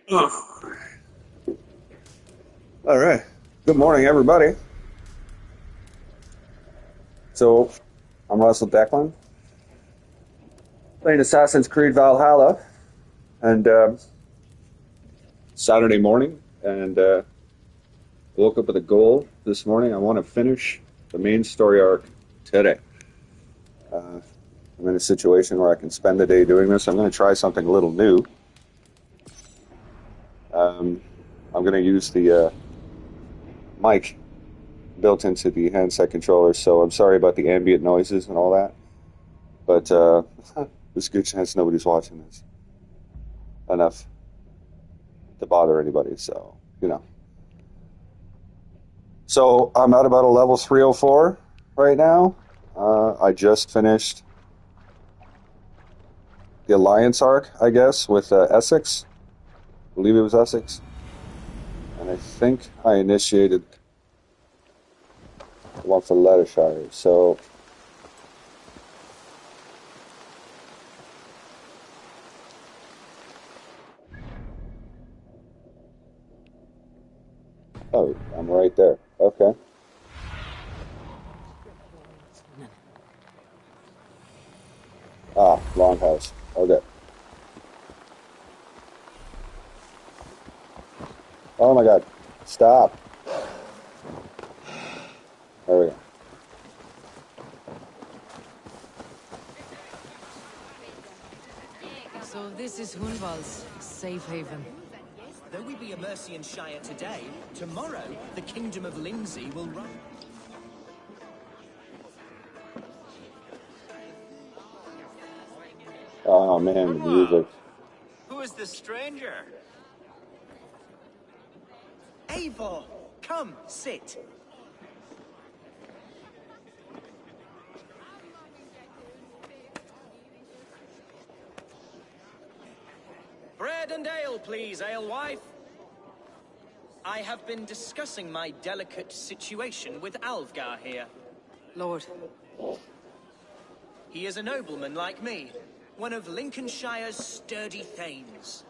Oh. All right. Good morning, everybody. So, I'm Russell Declan, playing Assassin's Creed Valhalla, and Saturday morning, and woke up with a goal this morning. I want to finish the main story arc today. I'm in a situation where I can spend the day doing this. I'm going to try something a little new. I'm going to use the mic built into the handset controller, so I'm sorry about the ambient noises and all that. But there's a good chance nobody's watching this enough to bother anybody, so, you know. So I'm at about a level 304 right now. I just finished the Alliance arc, I guess, with Essex. I believe it was Essex. And I think I initiated the one for Lettershire, so... Oh, I'm right there. Okay. Ah, Longhouse. Okay. Oh my god. Stop. There we go. So this is Hunwald's safe haven. Though we be a Mercian Shire today, tomorrow the Kingdom of Lindsay will run. Oh man, the music. Who is this stranger? Eivor, come, sit. Bread and ale, please, alewife. I have been discussing my delicate situation with Alvgar here. Lord. He is a nobleman like me, one of Lincolnshire's sturdy thanes.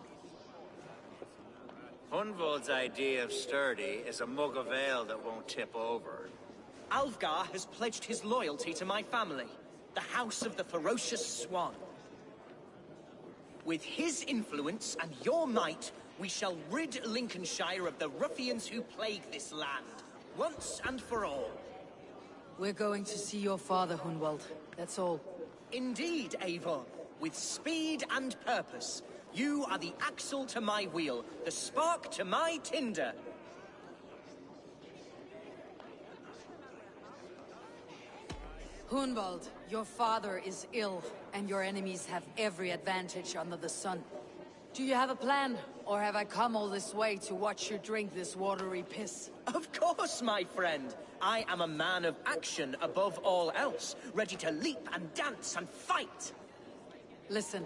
Hunvald's idea of sturdy is a mug of ale that won't tip over. Alvgar has pledged his loyalty to my family, the House of the Ferocious Swan. With his influence and your might, we shall rid Lincolnshire of the ruffians who plague this land, once and for all. We're going to see your father, Hunwald. That's all. Indeed, Eivor. With speed and purpose. You are the axle to my wheel, the spark to my tinder. Hunwald, your father is ill, and your enemies have every advantage under the sun. Do you have a plan, or have I come all this way to watch you drink this watery piss? Of course, my friend. I am a man of action above all else, ready to leap and dance and fight. Listen,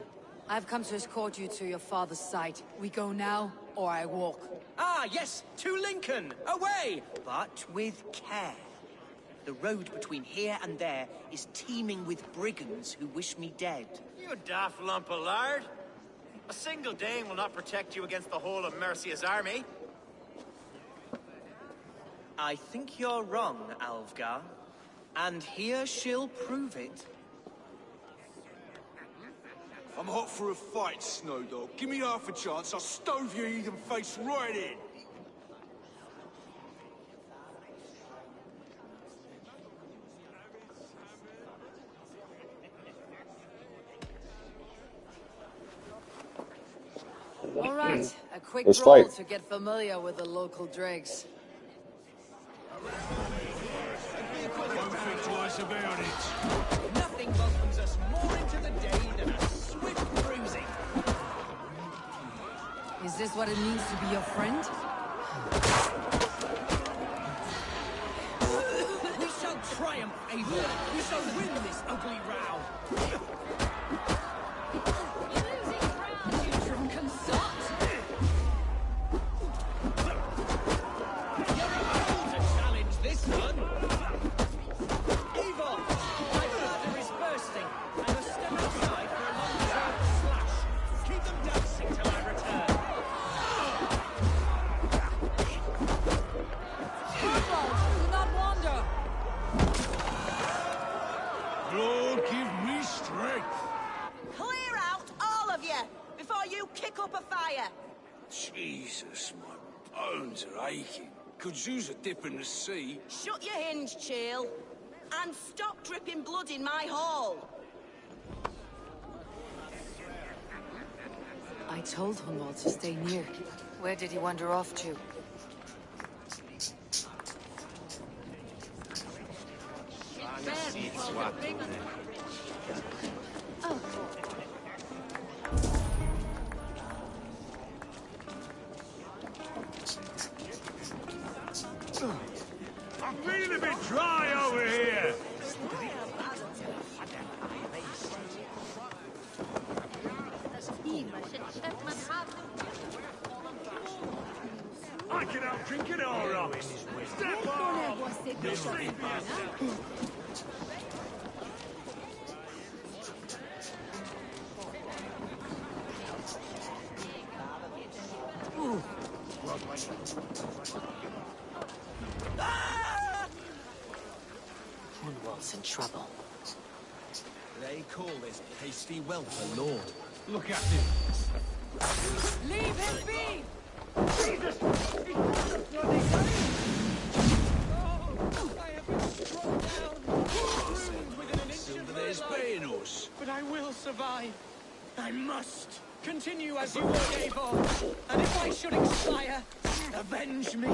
I've come to escort you to your father's side. We go now, or I walk. Ah, yes, to Lincoln! Away! But with care. The road between here and there is teeming with brigands who wish me dead. You daft lump of lard. A single Dane will not protect you against the whole of Mercia's army. I think you're wrong, Alvgar. And here she'll prove it. I'm hot for a fight, Snowdog. Give me half a chance, I'll stove your heathen face right in. All right, a quick Let's roll fight. to get familiar with the local dregs. Don't think twice about it. Nothing welcomes us more into the day than a swift cruising. Is this what it means to be your friend? We shall triumph, Eivor. We shall win this ugly row. You drunken sot! You're a fool to challenge this one. Eivor, my bladder is bursting. I must step outside for a long-term slash. Keep them dancing till I return. for fire. Jesus, my bones are aching. Could use a dip in the sea. Shut your hinge, Chill. And stop dripping blood in my hall. I told Hunwald to stay near. Where did he wander off to? I'm feeling a bit dry over here. I can help drink it all right. Step off! You'll see for yourself. Hunwald's in trouble. They call this pasty whelp a lord. Look at him. Leave him be! Silver there's paying us. But I will survive. I must. Continue as you were, Eivor. And if I should expire, avenge me.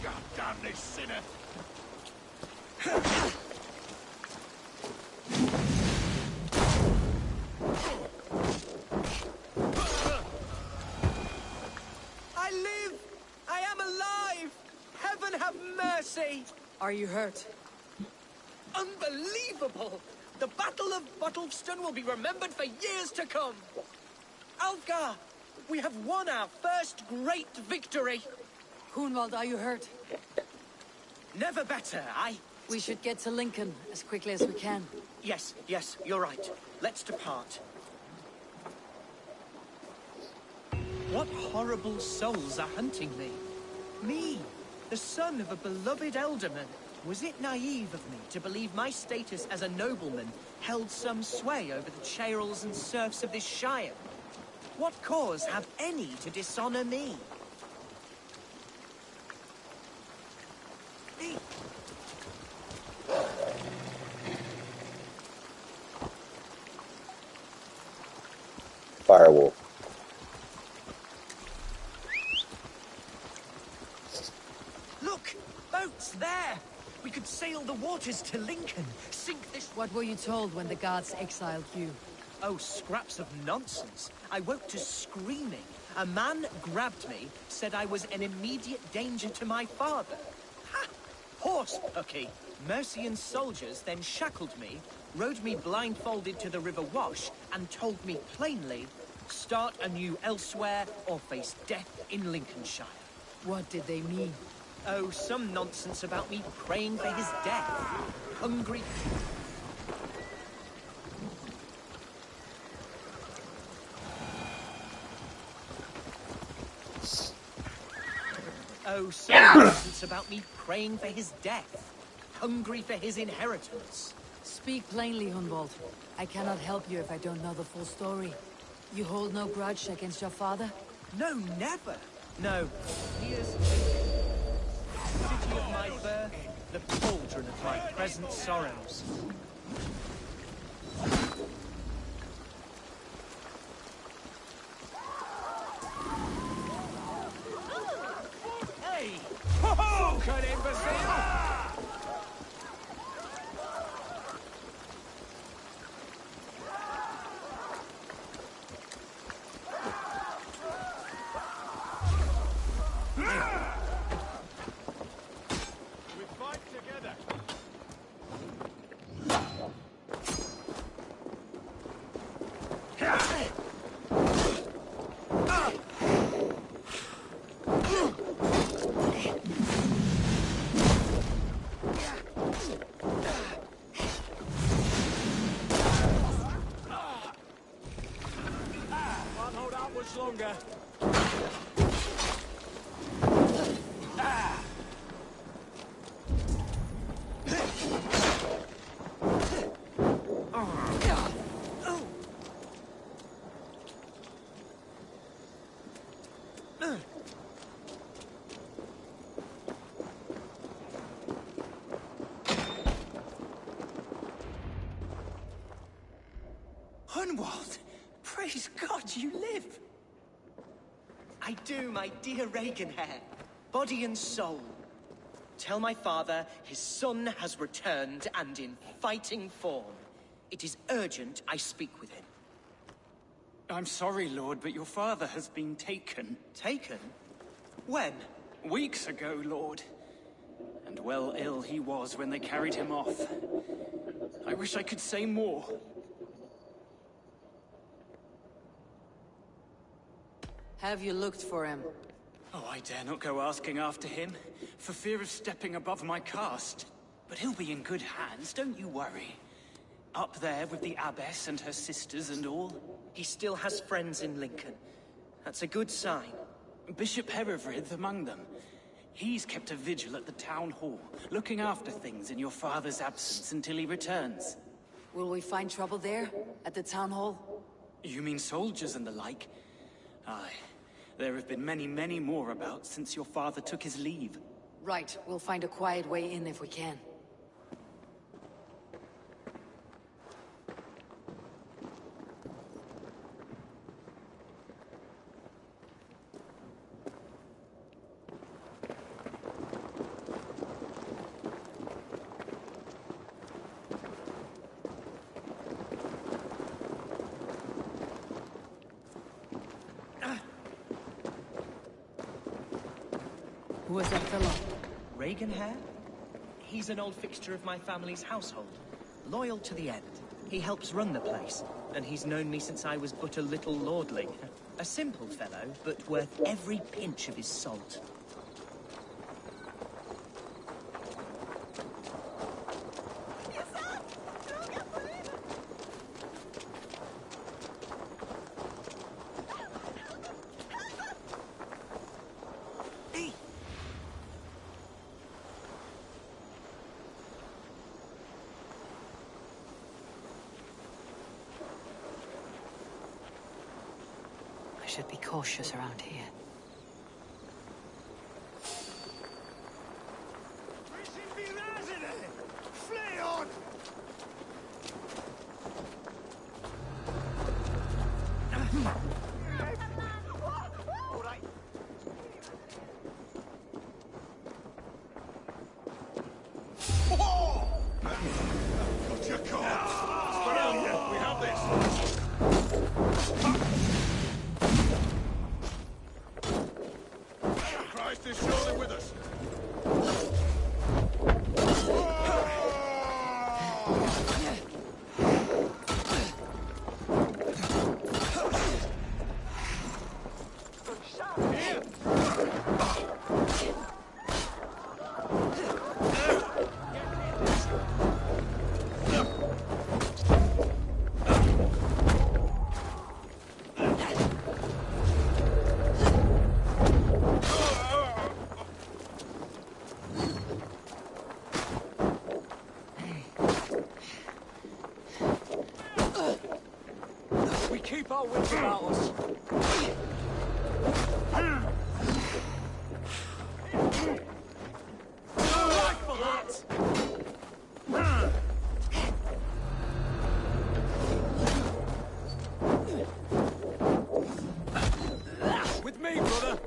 God damn this sinner. I live! I am alive! Heaven have mercy! Are you hurt? Unbelievable! The Battle of Bottleston will be remembered for years to come! Alfgar, we have won our first great victory! Hunwald, are you hurt? Never better, We should get to Lincoln as quickly as we can. Yes, you're right. Let's depart. What horrible souls are hunting me? Me, the son of a beloved elderman. Was it naive of me to believe my status as a nobleman held some sway over the churls and serfs of this shire? What cause have any to dishonor me? Firewolf. Look! Boats there! We could sail the waters to Lincoln, sink this... What were you told when the guards exiled you? Oh, scraps of nonsense. I woke to screaming. A man grabbed me, said I was an immediate danger to my father. Ha! Horse pucky. Mercian soldiers then shackled me, rode me blindfolded to the River Wash, and told me plainly, start anew elsewhere or face death in Lincolnshire. What did they mean? Oh, some nonsense about me praying for his death. Hungry... Oh, some nonsense about me praying for his death. Hungry for his inheritance. Speak plainly, Hunwald. I cannot help you if I don't know the full story. You hold no grudge against your father? No, never. No. Here's... city of my birth, the cauldron of my present sorrows. Hey! Ho-ho! Fucking imbecile! Longer. Grunwald! Praise God you live! I do, my dear Reaganhair. Body and soul. Tell my father his son has returned and in fighting form. It is urgent I speak with him. I'm sorry, Lord, but your father has been taken. Taken? When? Weeks ago, Lord. And well ill he was when they carried him off. I wish I could say more. Have you looked for him? Oh, I dare not go asking after him, for fear of stepping above my caste. But he'll be in good hands, don't you worry. Up there with the abbess and her sisters and all. He still has friends in Lincoln. That's a good sign. Bishop Herefrith among them. He's kept a vigil at the town hall, looking after things in your father's absence until he returns. Will we find trouble there? At the town hall? You mean soldiers and the like? Aye. There have been many, many more about since your father took his leave. Right. We'll find a quiet way in if we can. Who was that fellow? Reaganhair? He's an old fixture of my family's household. Loyal to the end. He helps run the place, and he's known me since I was but a little lordling. A simple fellow, but worth every pinch of his salt. I should be cautious around here. Christ is surely with us. We keep our wits about us. Rifle that! With me, brother.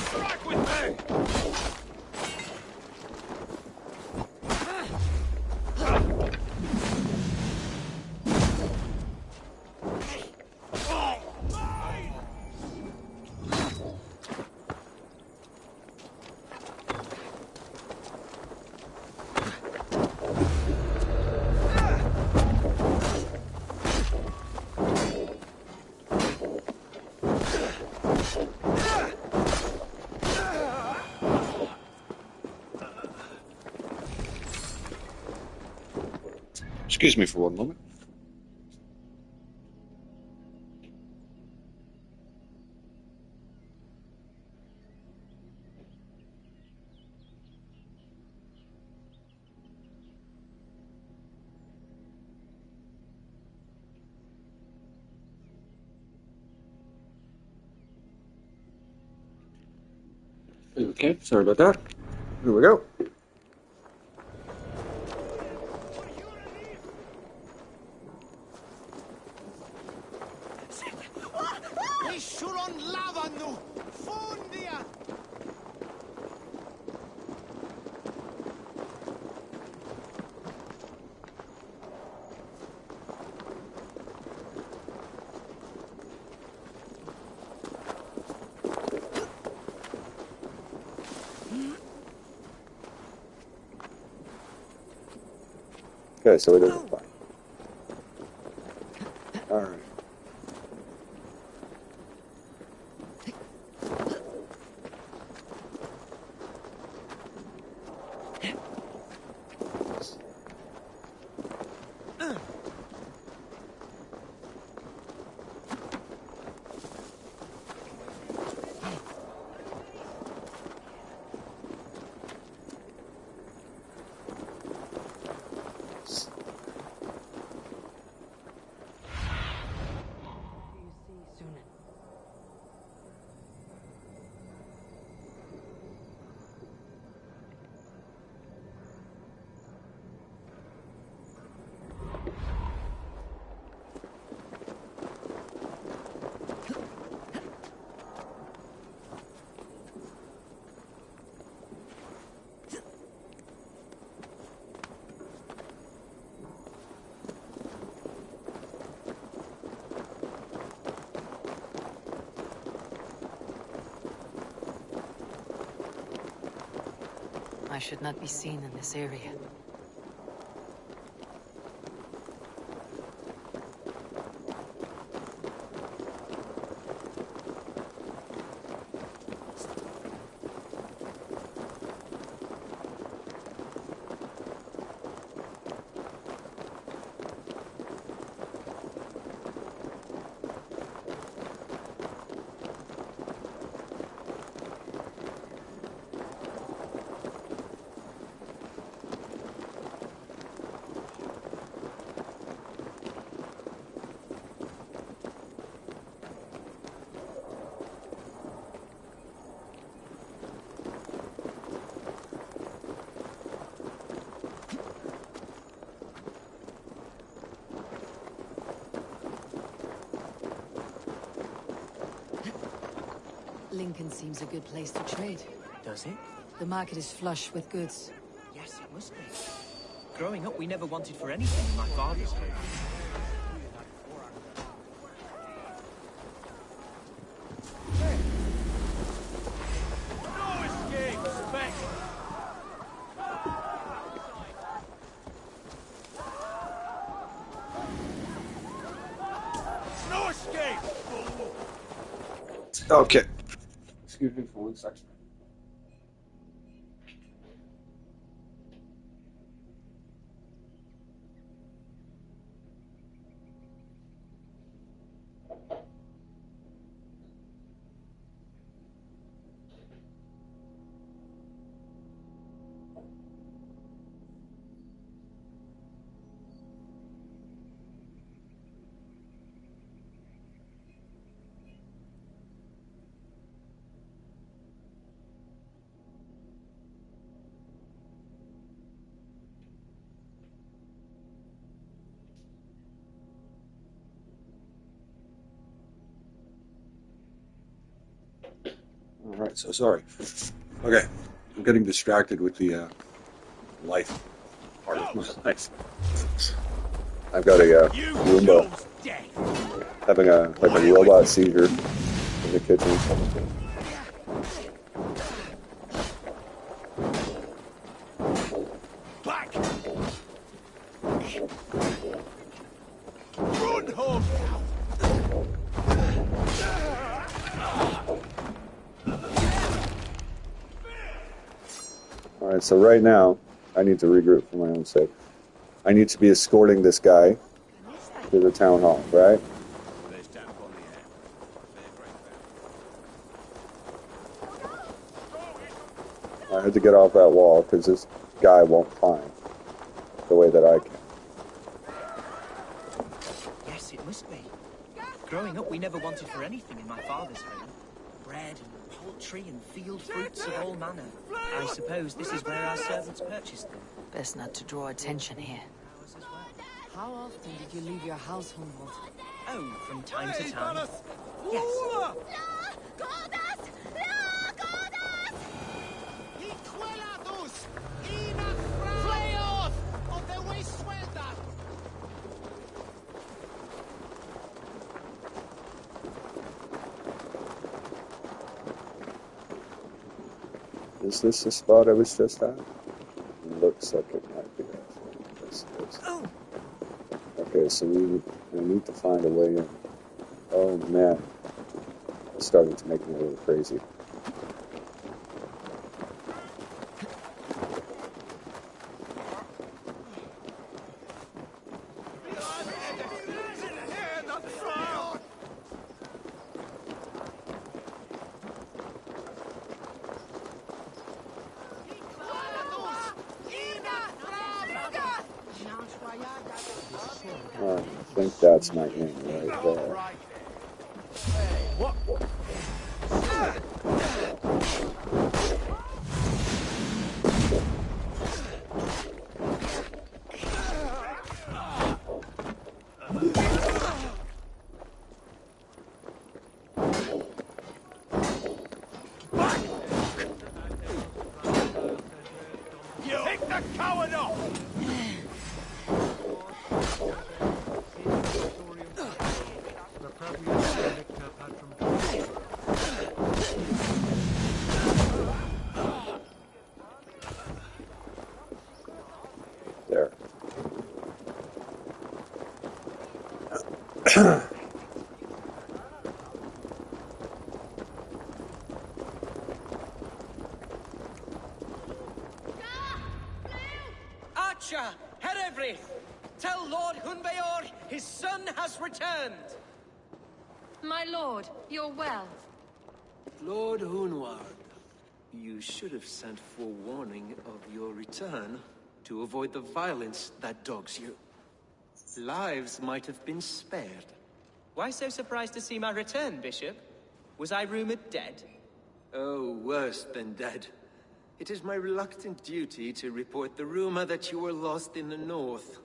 Strike with me! Excuse me for one moment. Okay, sorry about that. Here we go. Ishuron lavanu! Fondia! Okay, so it isn't fine. Alright. I should not be seen in this area. Lincoln seems a good place to trade. Does it? The market is flush with goods. Yes, it must be. Growing up, we never wanted for anything in my father's home. No escape, Spec! No escape! Okay. Excuse me for 1 second. All right, so sorry. Okay, I'm getting distracted with the life part of my life. I've got a You Roomba chose death! having a robot seizure in the kitchen. Back! Run, home! All right, so right now I need to regroup for my own sake. I need to be escorting this guy to the town hall, right? I had to get off that wall because this guy won't climb the way that I can. Yes, it must be. Growing up, we never wanted for anything in my father's home. Bread and poultry and field fruits of all manner. I suppose this is where our servants purchased them. Best not to draw attention here. Ours as well. How often did you leave your house, Humboldt? Oh, from time to Hey, time. fellas! Yes. Is this the spot I was just at? Looks like it might be. Yes, it is. Okay, so we need to find a way in. Oh man, it's starting to make me a little crazy. I think that's my inn right there. Take the coward off! There. Archer, Herevri, tell Lord Hunbeor his son has returned. My lord, you're well. Lord Hunward, you should have sent forewarning of your return to avoid the violence that dogs you. Lives might have been spared. Why so surprised to see my return, Bishop? Was I rumored dead? Oh, worse than dead. It is my reluctant duty to report the rumor that you were lost in the north,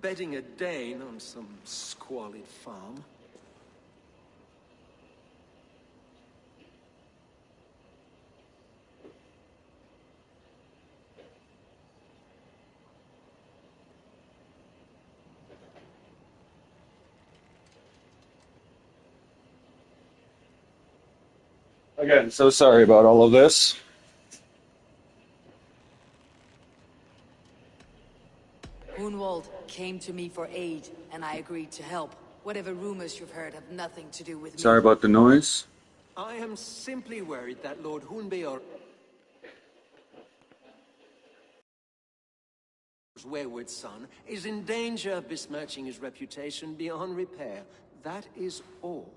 bedding a Dane on some squalid farm. Again, so sorry about all of this. Hunwald came to me for aid, and I agreed to help. Whatever rumors you've heard have nothing to do with me. Sorry about the noise. I am simply worried that Lord Hunbeor's wayward son is in danger of besmirching his reputation beyond repair. That is all.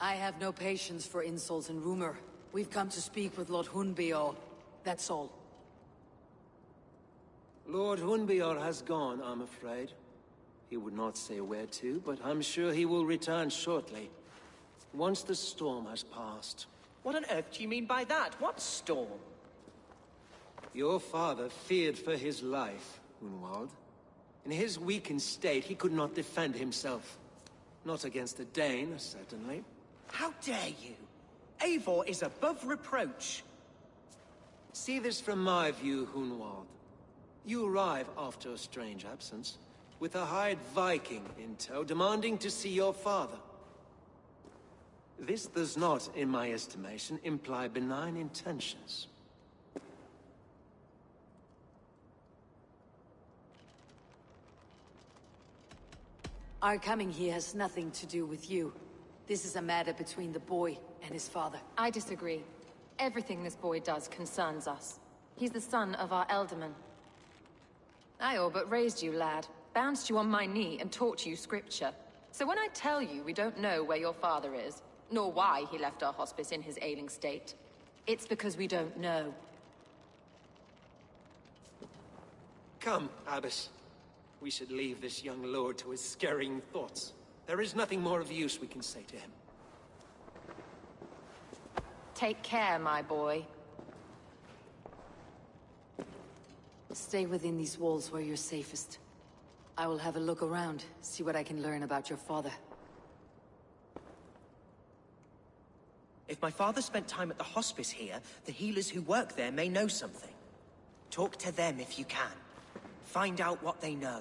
I have no patience for insults and rumor. We've come to speak with Lord Hunbeor. That's all. Lord Hunbeor has gone, I'm afraid. He would not say where to, but I'm sure he will return shortly. Once the storm has passed. What on earth do you mean by that? What storm? Your father feared for his life, Hunwald. In his weakened state, he could not defend himself. Not against a Dane, certainly. How dare you? Eivor is above reproach. See this from my view, Hunwald. You arrive after a strange absence, with a hired Viking in tow, demanding to see your father. This does not, in my estimation, imply benign intentions. Our coming here has nothing to do with you. This is a matter between the boy and his father. I disagree. Everything this boy does concerns us. He's the son of our elderman. I all but raised you, lad. Bounced you on my knee and taught you scripture. So when I tell you we don't know where your father is, nor why he left our hospice in his ailing state, it's because we don't know. Come, Abbess. We should leave this young lord to his scurrying thoughts. There is nothing more of use we can say to him. Take care, my boy. Stay within these walls where you're safest. I will have a look around, see what I can learn about your father. If my father spent time at the hospice here, the healers who work there may know something. Talk to them if you can. Find out what they know.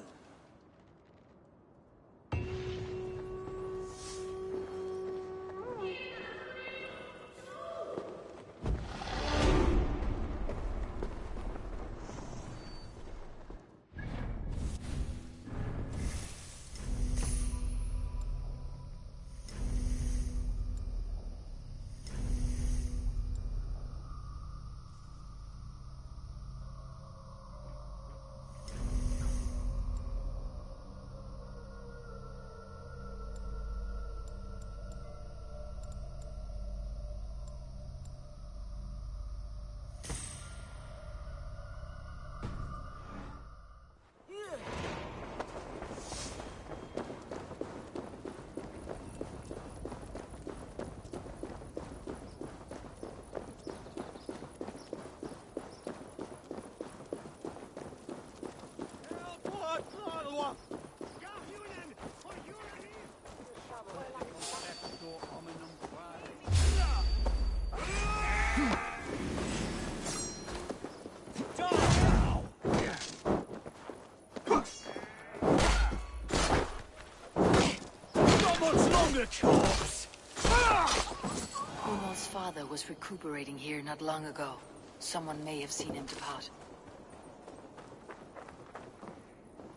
Uno's father was recuperating here not long ago. Someone may have seen him depart.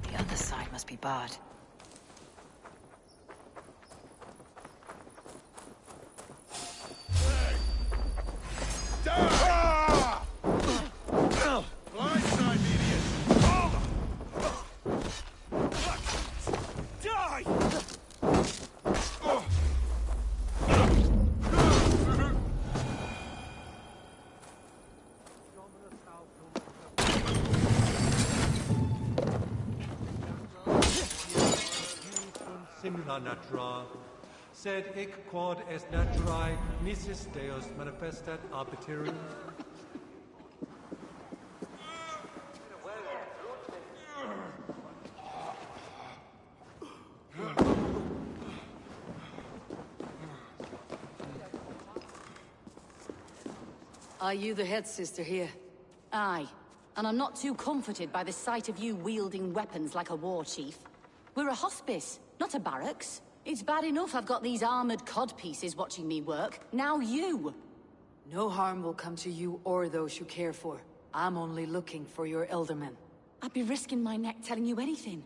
The other side must be barred. Simula natura, sed hic quod est naturae nisis Deus manifestat arbiteri. Are you the head sister here? Aye, and I'm not too comforted by the sight of you wielding weapons like a war chief. We're a hospice, not a barracks. It's bad enough I've got these armored codpieces watching me work. Now you! No harm will come to you or those you care for. I'm only looking for your eldermen. I'd be risking my neck telling you anything.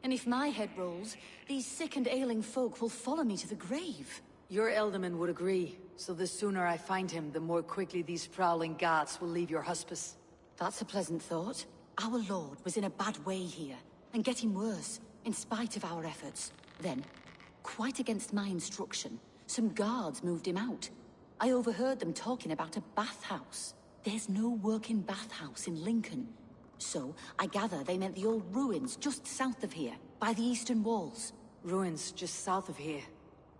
And if my head rolls, these sick and ailing folk will follow me to the grave. Your elderman would agree, so the sooner I find him, the more quickly these prowling gods will leave your hospice. That's a pleasant thought. Our lord was in a bad way here, and getting worse, in spite of our efforts. Then, quite against my instruction, some guards moved him out. I overheard them talking about a bathhouse. There's no working bathhouse in Lincoln. So, I gather they meant the old ruins just south of here, by the eastern walls. Ruins just south of here.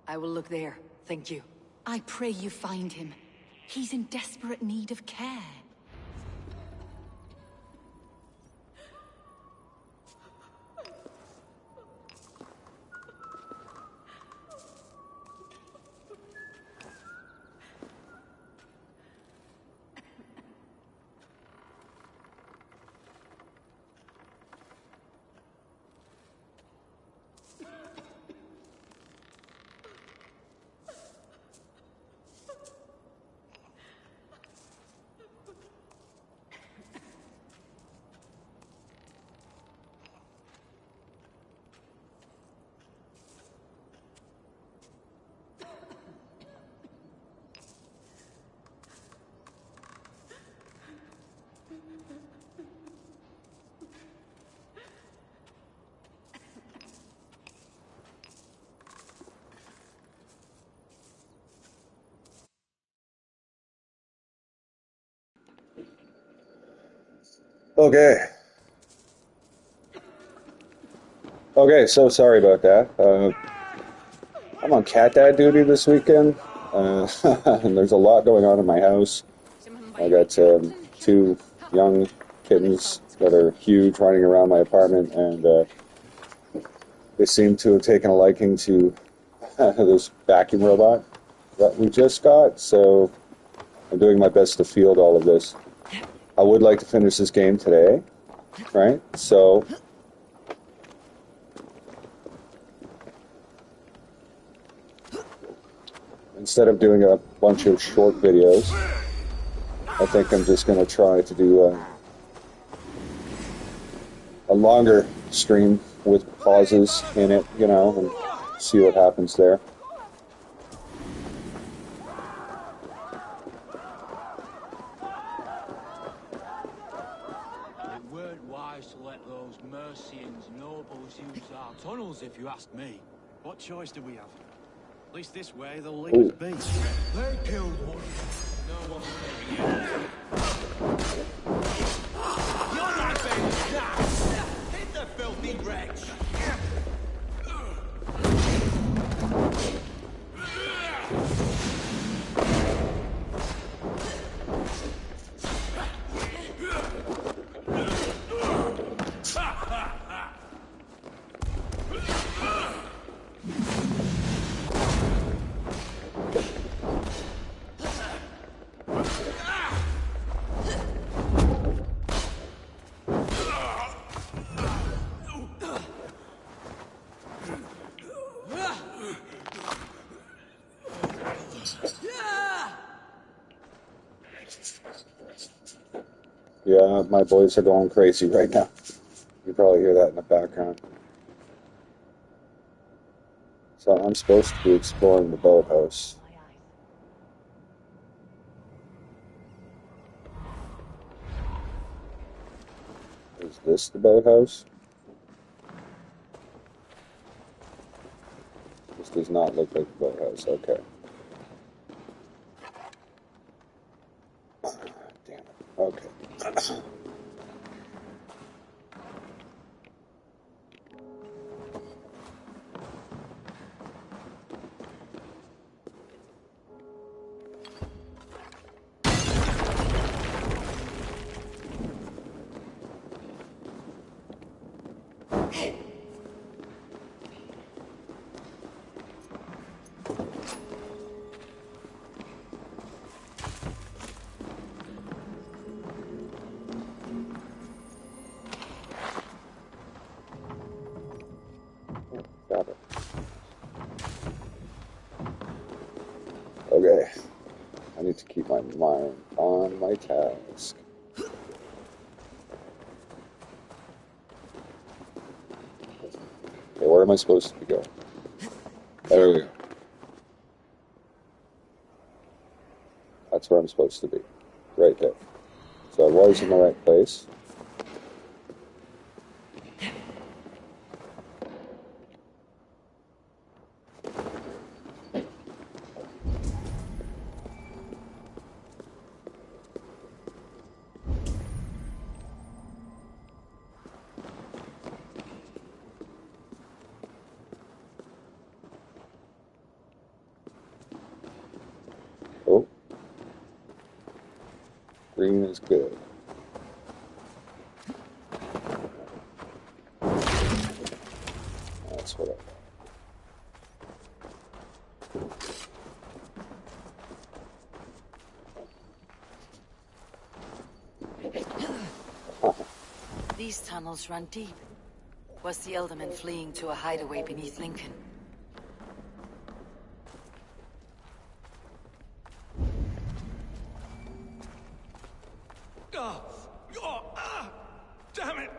I will look there, thank you. I pray you find him. He's in desperate need of care. Okay. Okay, so sorry about that. I'm on cat dad duty this weekend, and there's a lot going on in my house. I got two young kittens that are huge running around my apartment, and they seem to have taken a liking to this vacuum robot. that we just got, so I'm doing my best to field all of this. I would like to finish this game today, right? So instead of doing a bunch of short videos, I think I'm just going to try to do a longer stream with pauses in it, you know, and see what happens there. It weren't wise to let those Mercians nobles use our tunnels, if you ask me. What choice do we have? At least this way they'll leave Ooh. us be. They killed one. No one's saving you. You're not being snapped! Hit the filthy wretch! Yeah, my boys are going crazy right now. You probably hear that in the background. So I'm supposed to be exploring the boathouse. Is this the boathouse? This does not look like the boathouse. Okay. Damn it. Okay. Got it. Okay. I need to keep my mind on my task. Okay, where am I supposed to be going? There we go. That's where I'm supposed to be. Right there. So I was in the right place. Oh. Green is good. That's what I These tunnels run deep. Was the Elderman fleeing to a hideaway beneath Lincoln? Damn it!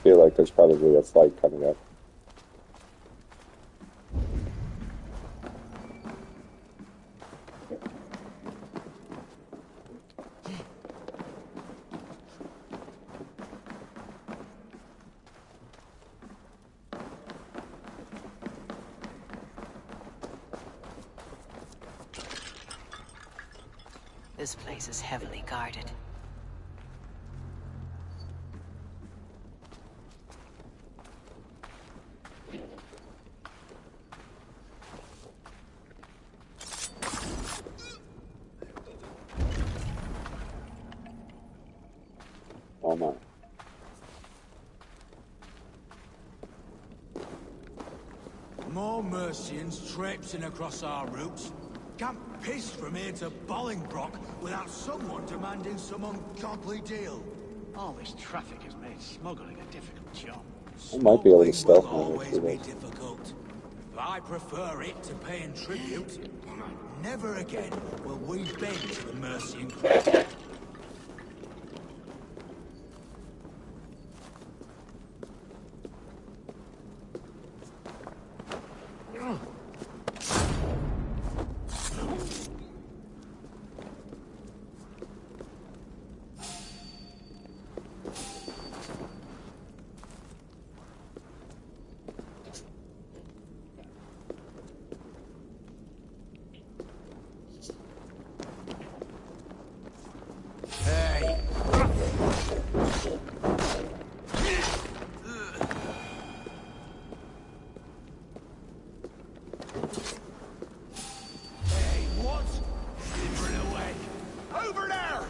feel like there's probably a fight coming up. This place is heavily guarded. Oh my. More Mercians traipsing across our routes. Can't piss from here to Bolingbroke without someone demanding some ungodly deal. All this traffic has made smuggling a difficult job. I might be able to Smuggling stealth will my way always through be this. difficult. But I prefer it to paying tribute. Never again will we bend to the Mercian crown. Hey! Hey, what? Shivering away. Over there!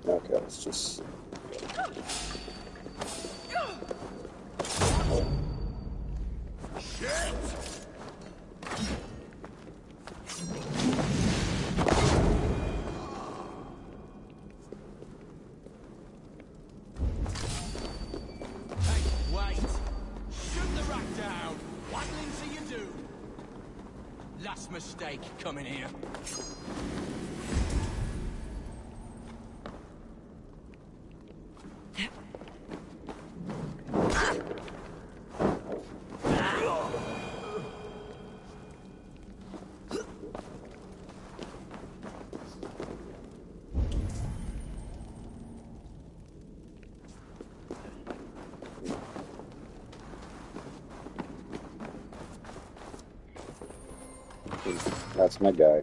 Okay, let's just. Hey, wait! Shoot the rat down! Waddling till you do! Last mistake coming here. That's my guy.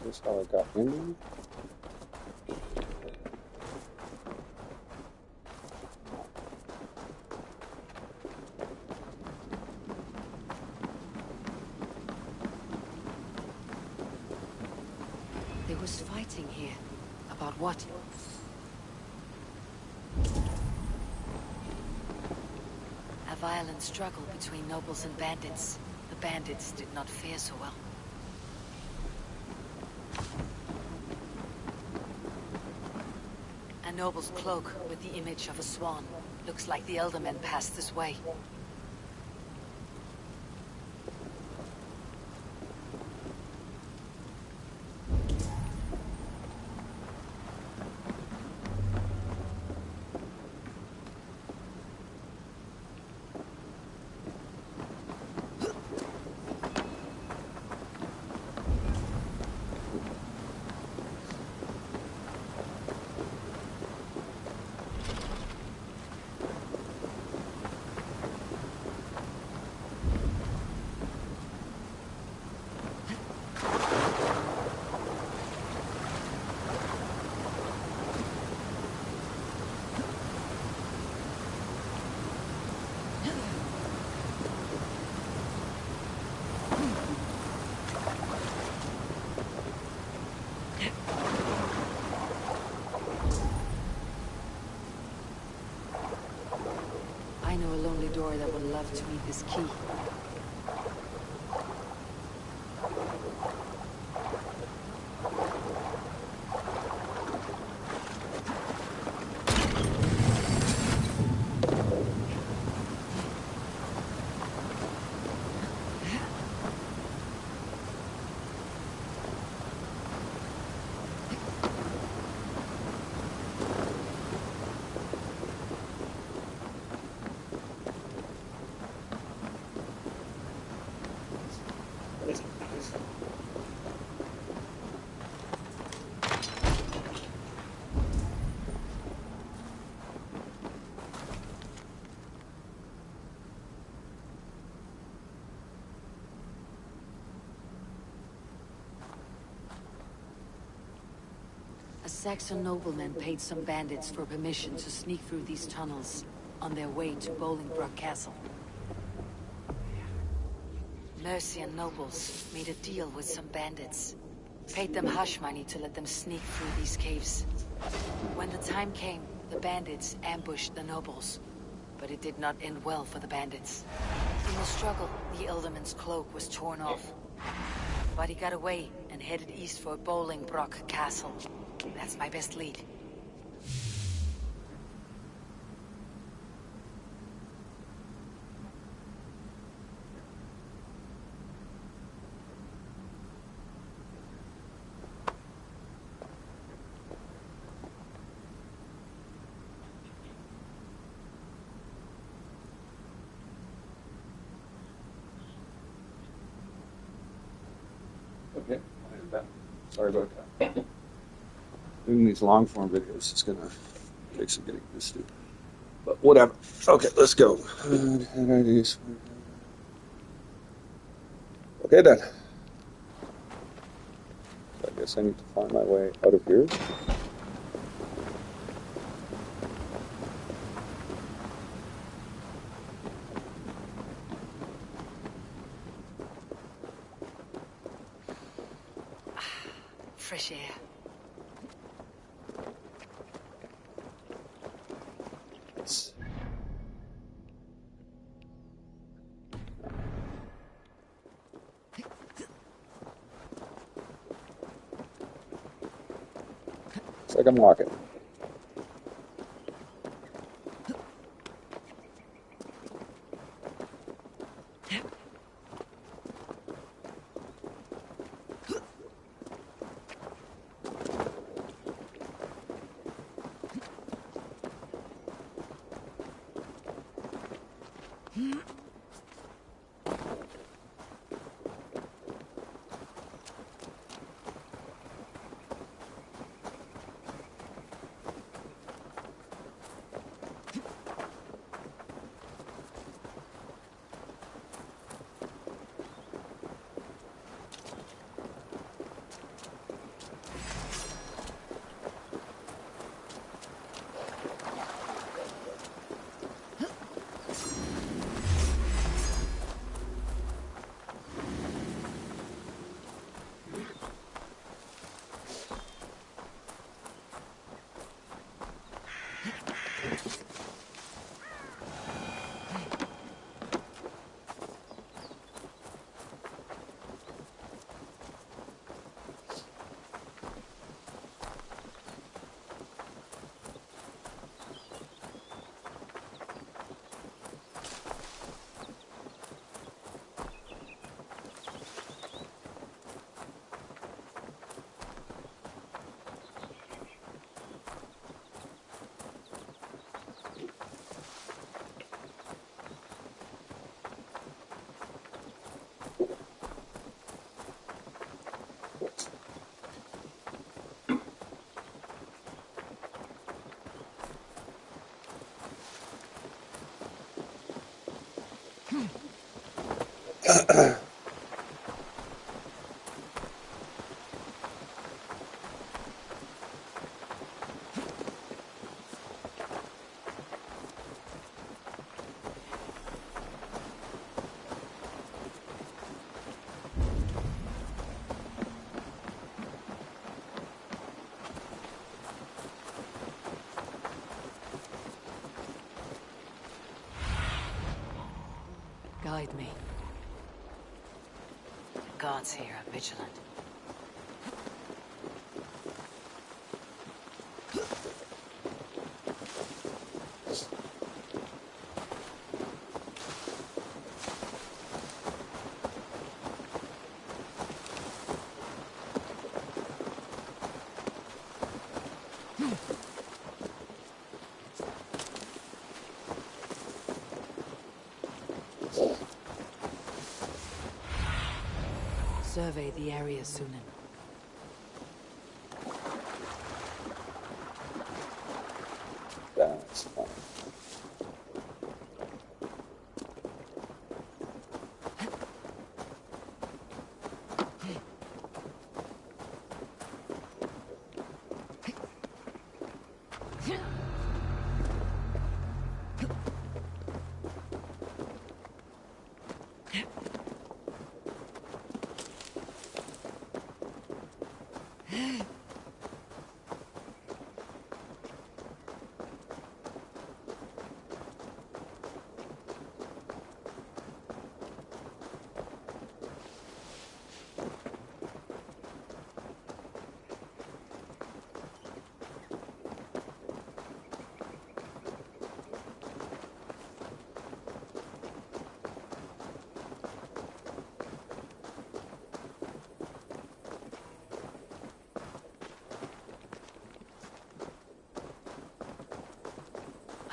Here's how I got in there. There was fighting here. About what? A violent struggle between nobles and bandits. The bandits did not fare so well. A noble's cloak with the image of a swan. Looks like the elder men passed this way. I know a lonely door that would love to meet this key. A Saxon nobleman paid some bandits for permission to sneak through these tunnels on their way to Bolingbroke Castle. Mercian nobles made a deal with some bandits. Paid them hush money to let them sneak through these caves. When the time came, the bandits ambushed the nobles. But it did not end well for the bandits. In the struggle, the Elderman's cloak was torn off. But he got away and headed east for Bolingbroke Castle. That's my best lead. Okay, sorry about that. Doing these long form videos is gonna take some getting used to. But whatever. Okay, let's go. Okay then. So I guess I need to find my way out of here. Fresh air. Looks like I'm walking. Guide me. The gods here are vigilant. Survey the area, Sunan. That's fine.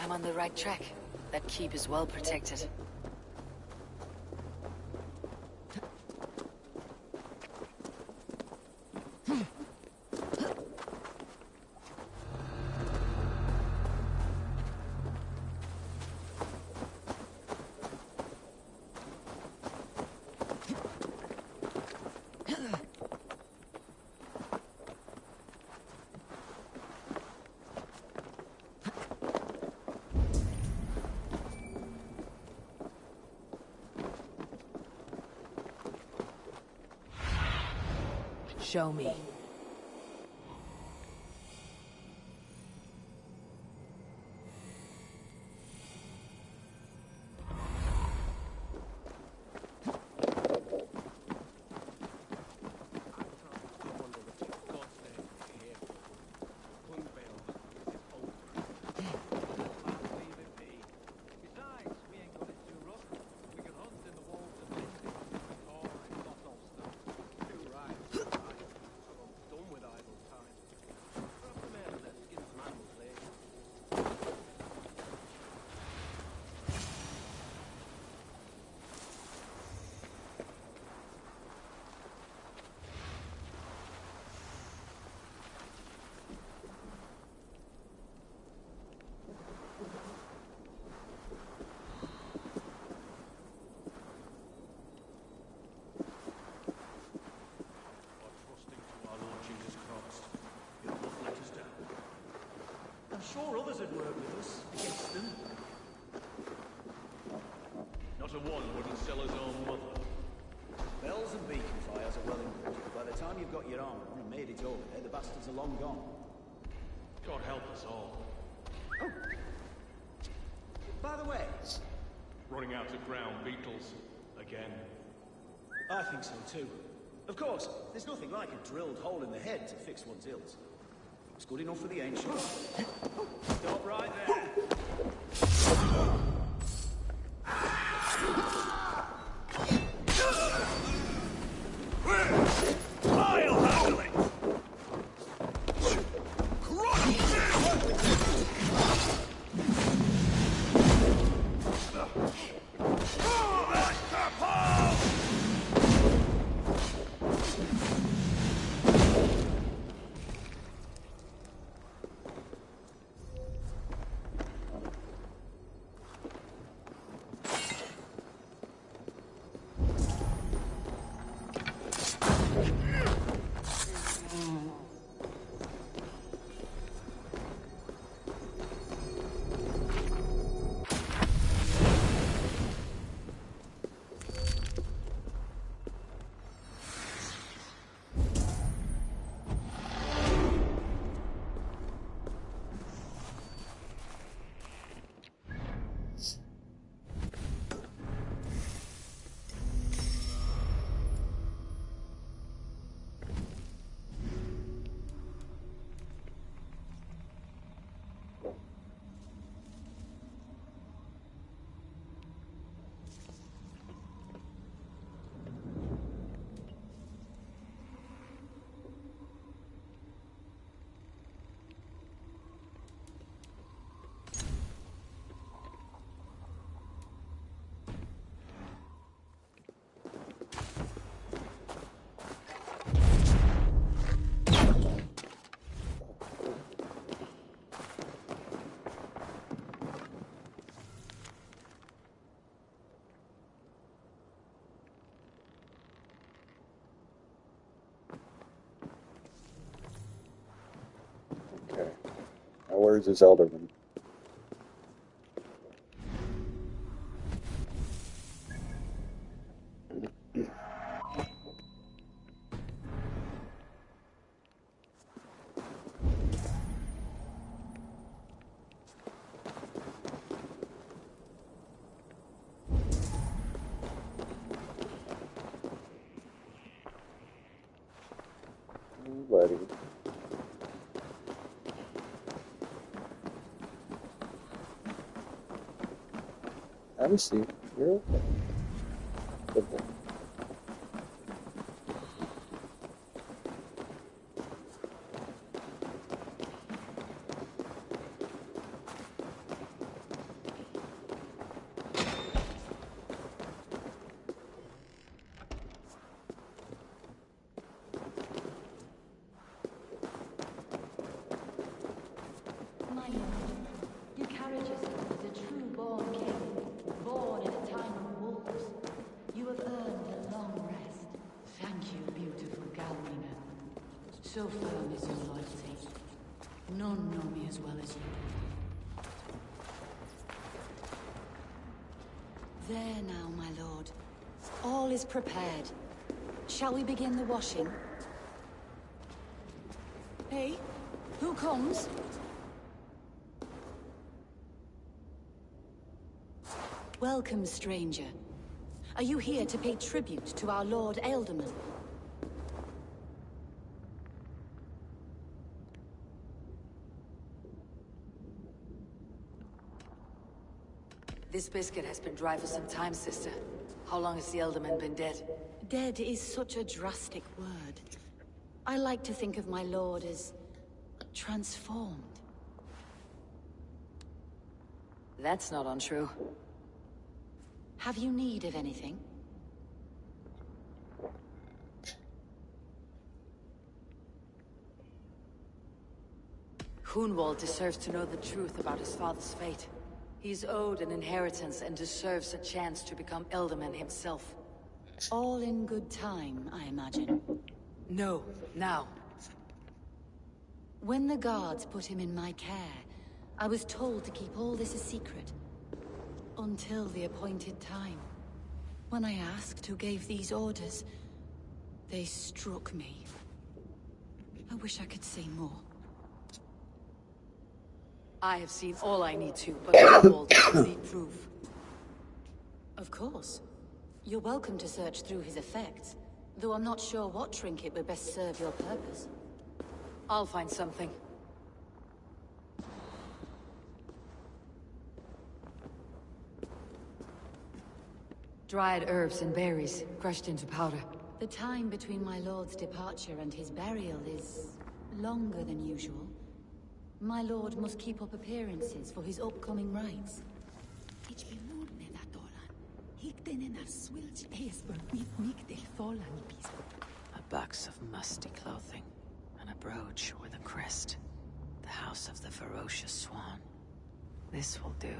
I'm on the right track. That keep is well protected. Show me. I'm sure others would work with us against them. Not a one wouldn't sell his own mother. Bells and beacon fires are well and good. By the time you've got your armor on and made it over there, the bastards are long gone. God help us all. Oh. By the way... Running out of ground beetles. Again. I think so too. Of course, there's nothing like a drilled hole in the head to fix one's ills. It's good enough for the ancients. Stop right there. I'll handle it! Lords as Elderman. Buddy. Have a seat. You're okay. Good boy. My lord, you carry yourself as a true-born king, born in a time of wolves. You have earned a long rest. Thank you, beautiful Galwina. So firm is your loyalty. None know me as well as you do. There now, my lord. All is prepared. Shall we begin the washing? Hey, who comes? Welcome, stranger. Are you here to pay tribute to our Lord Ealdorman? This biscuit has been dry for some time, sister. How long has the Ealdorman been dead? Dead is such a drastic word. I like to think of my lord as transformed. That's not untrue. Have you need of anything? Hunwald deserves to know the truth about his father's fate. He's owed an inheritance and deserves a chance to become Ealdorman himself. All in good time, I imagine. No, now. When the guards put him in my care, I was told to keep all this a secret. Until the appointed time. When I asked who gave these orders, they struck me. I wish I could say more. I have seen all I need to, but Hunwald will need proof. Of course. You're welcome to search through his effects, though I'm not sure what trinket would best serve your purpose. I'll find something. Dried herbs and berries, crushed into powder. The time between my lord's departure and his burial is longer than usual. My lord must keep up appearances for his upcoming rites. A box of musty clothing, and a brooch with a crest. The house of the ferocious swan. This will do.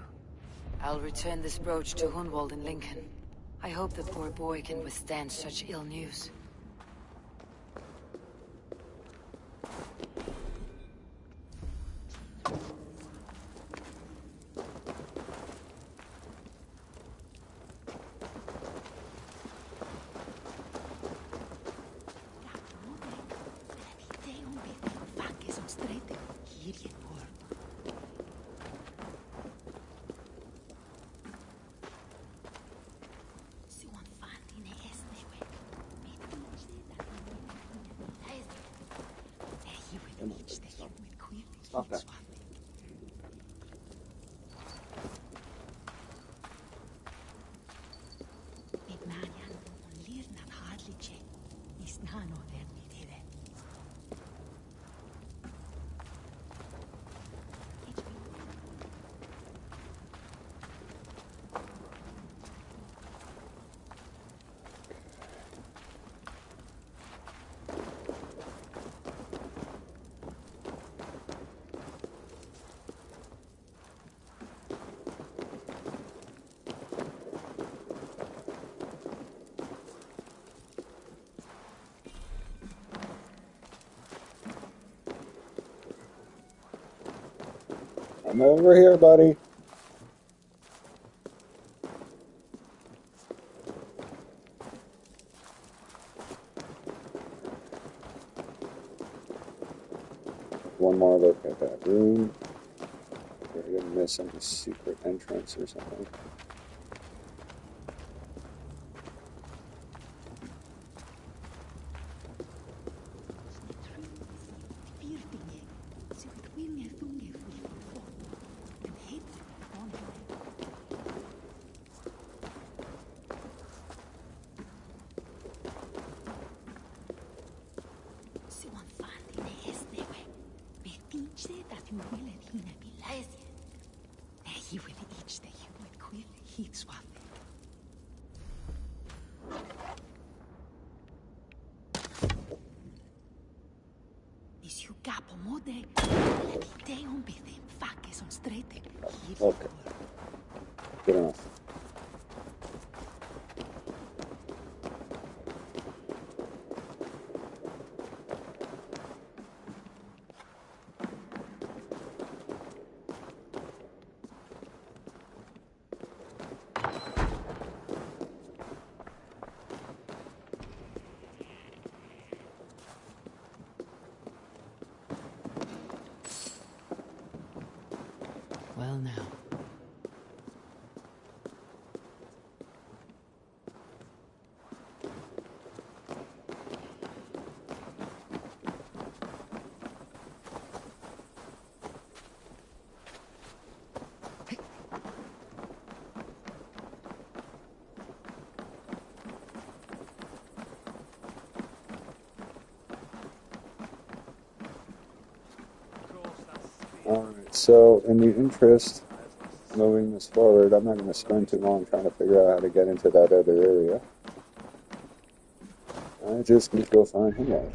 I'll return this brooch to Hunwald in Lincoln. I hope the poor boy can withstand such ill news. Stop that. I'm over here, buddy. One more look at that room. I didn't miss any secret entrance or something. Okay, good enough. Well now. Alright, so in the interest of moving this forward, I'm not going to spend too long trying to figure out how to get into that other area. I just need to go find him.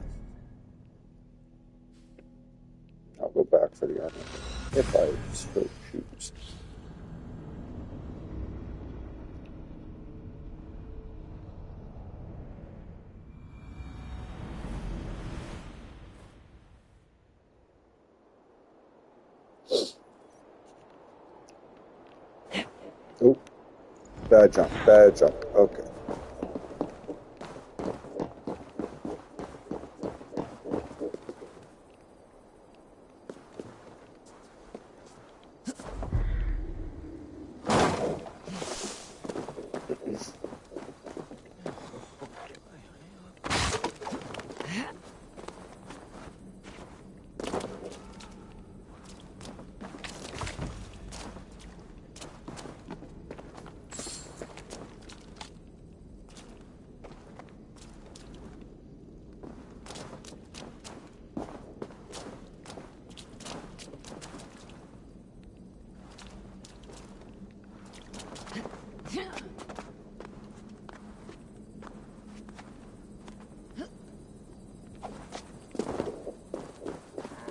I'll go back for the other if I so choose. Oh, bad jump, bad jump. Okay.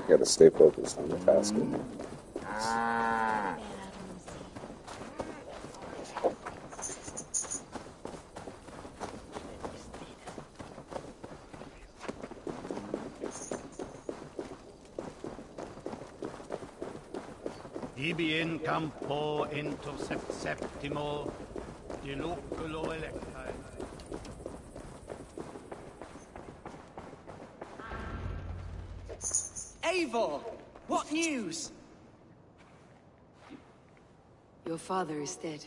Gotta stay focused on the task. Ibi in campo intercept septimo diloculo electae. Eivor! What news? Your father is dead.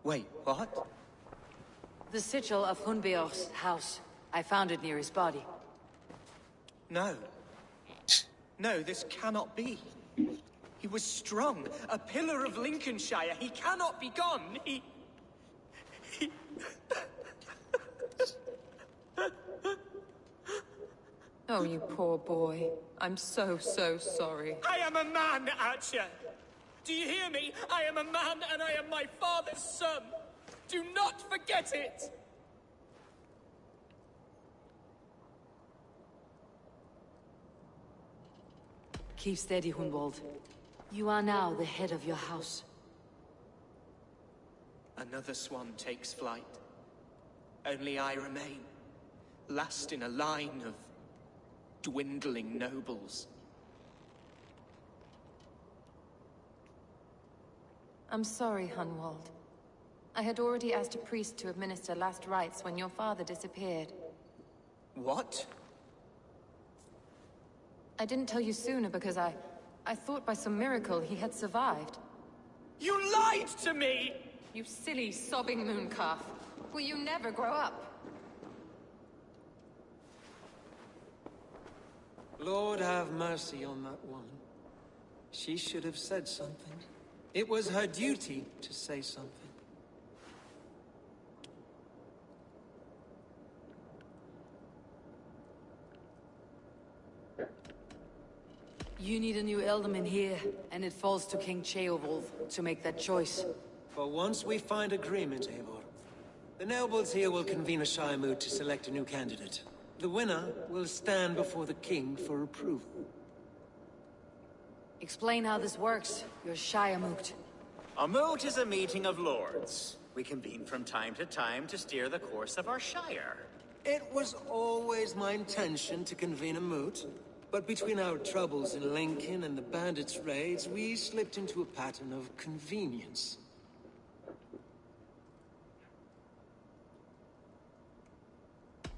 Wait, what? The sigil of Hunbeor's house. I found it near his body. No. No, this cannot be. He was strong, a pillar of Lincolnshire. He cannot be gone. He... Oh, you poor boy. I'm so sorry. I am a man, Archer! Do you hear me? I am a man and I am my father's son! Do not forget it! Keep steady, Hunwald. You are now the head of your house. Another swan takes flight. Only I remain, last in a line of dwindling nobles. I'm sorry, Hunwald. I had already asked a priest to administer last rites when your father disappeared. What? I didn't tell you sooner because I thought by some miracle he had survived. You lied to me! You silly, sobbing mooncalf. Will you never grow up? Lord have mercy on that woman. She should have said something. It was her duty to say something. You need a new Elderman here, and it falls to King Ceolwulf to make that choice. For once we find agreement, Eivor. The nobles here will convene a Shire moot to select a new candidate. The winner will stand before the king for approval. Explain how this works, your Shire moot. A moot is a meeting of lords. We convene from time to steer the course of our shire. It was always my intention to convene a moot, but between our troubles in Lincoln and the bandits' raids, we slipped into a pattern of convenience.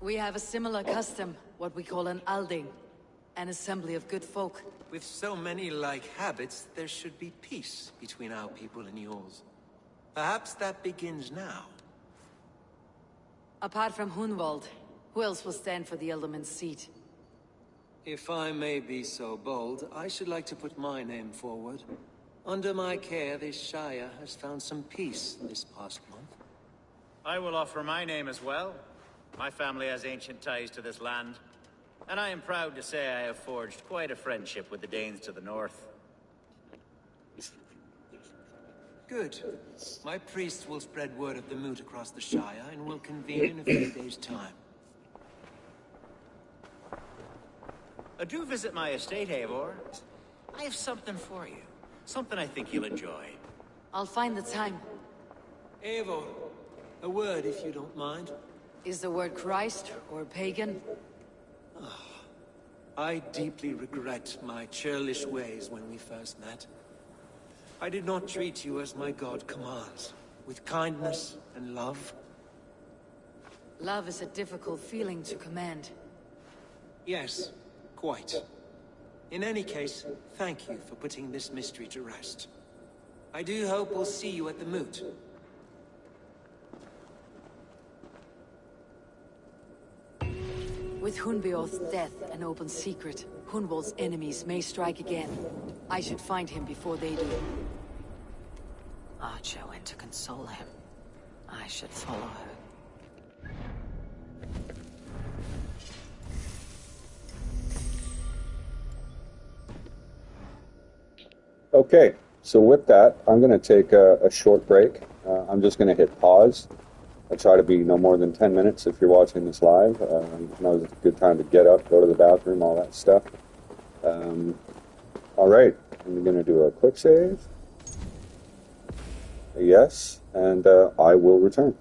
We have a similar custom, what we call an Alding. An assembly of good folk. With so many like habits, there should be peace between our people and yours. Perhaps that begins now. Apart from Hunwald, who else will stand for the Elderman's seat? If I may be so bold, I should like to put my name forward. Under my care, this Shire has found some peace this past month. I will offer my name as well. My family has ancient ties to this land, and I am proud to say I have forged quite a friendship with the Danes to the north. Good. My priest will spread word of the moot across the Shire, and will convene in a few days' time. Do visit my estate, Eivor. I have something for you. Something I think you'll enjoy. I'll find the time. Eivor, a word if you don't mind. Is the word Christ or pagan? I deeply regret my churlish ways when we first met. I did not treat you as my god commands, with kindness and love. Love is a difficult feeling to command. Yes, quite. In any case, thank you for putting this mystery to rest. I do hope we'll see you at the moot. With Hunbeorth's death an open secret, Hunwald's enemies may strike again. I should find him before they do. Archer went to console him. I should follow her. Okay, so with that, I'm going to take a short break. I'm just going to hit pause. I try to be no more than 10 minutes if you're watching this live. Now is a good time to get up, go to the bathroom, all that stuff. All right, I'm going to do a quick save. A yes, and I will return.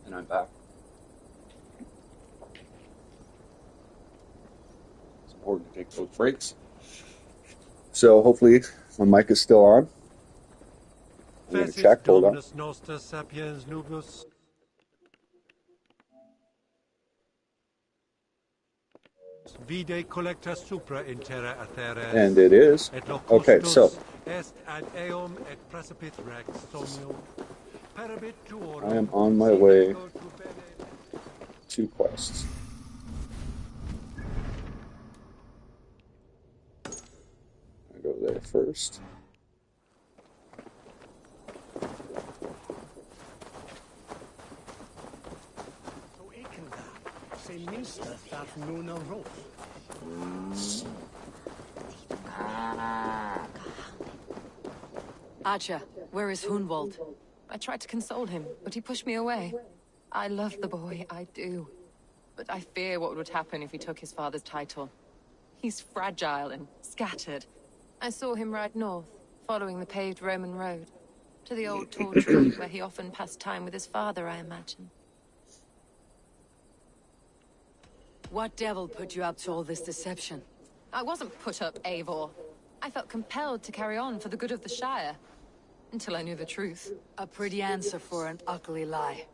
And I'm back. It's important to take those breaks. So hopefully my mic is still on. I'm going to Fessis check. Hold on. Dominus Noster Sapiens Nubus. Vide collecta supra in terra aetheres. And it is. Et Okay, so locustus est ad eum et precipit rex somnium. Perabit tuorum. I am on my way to quests. I go there first. Archer, where is Hunwald? I tried to console him, but he pushed me away. I love the boy, I do. But I fear what would happen if he took his father's title. He's fragile and scattered. I saw him ride north, following the paved Roman road. To the old tall tree, where he often passed time with his father, I imagine. What devil put you up to all this deception? I wasn't put up, Eivor. I felt compelled to carry on for the good of the Shire. Until I knew the truth. A pretty answer for an ugly lie.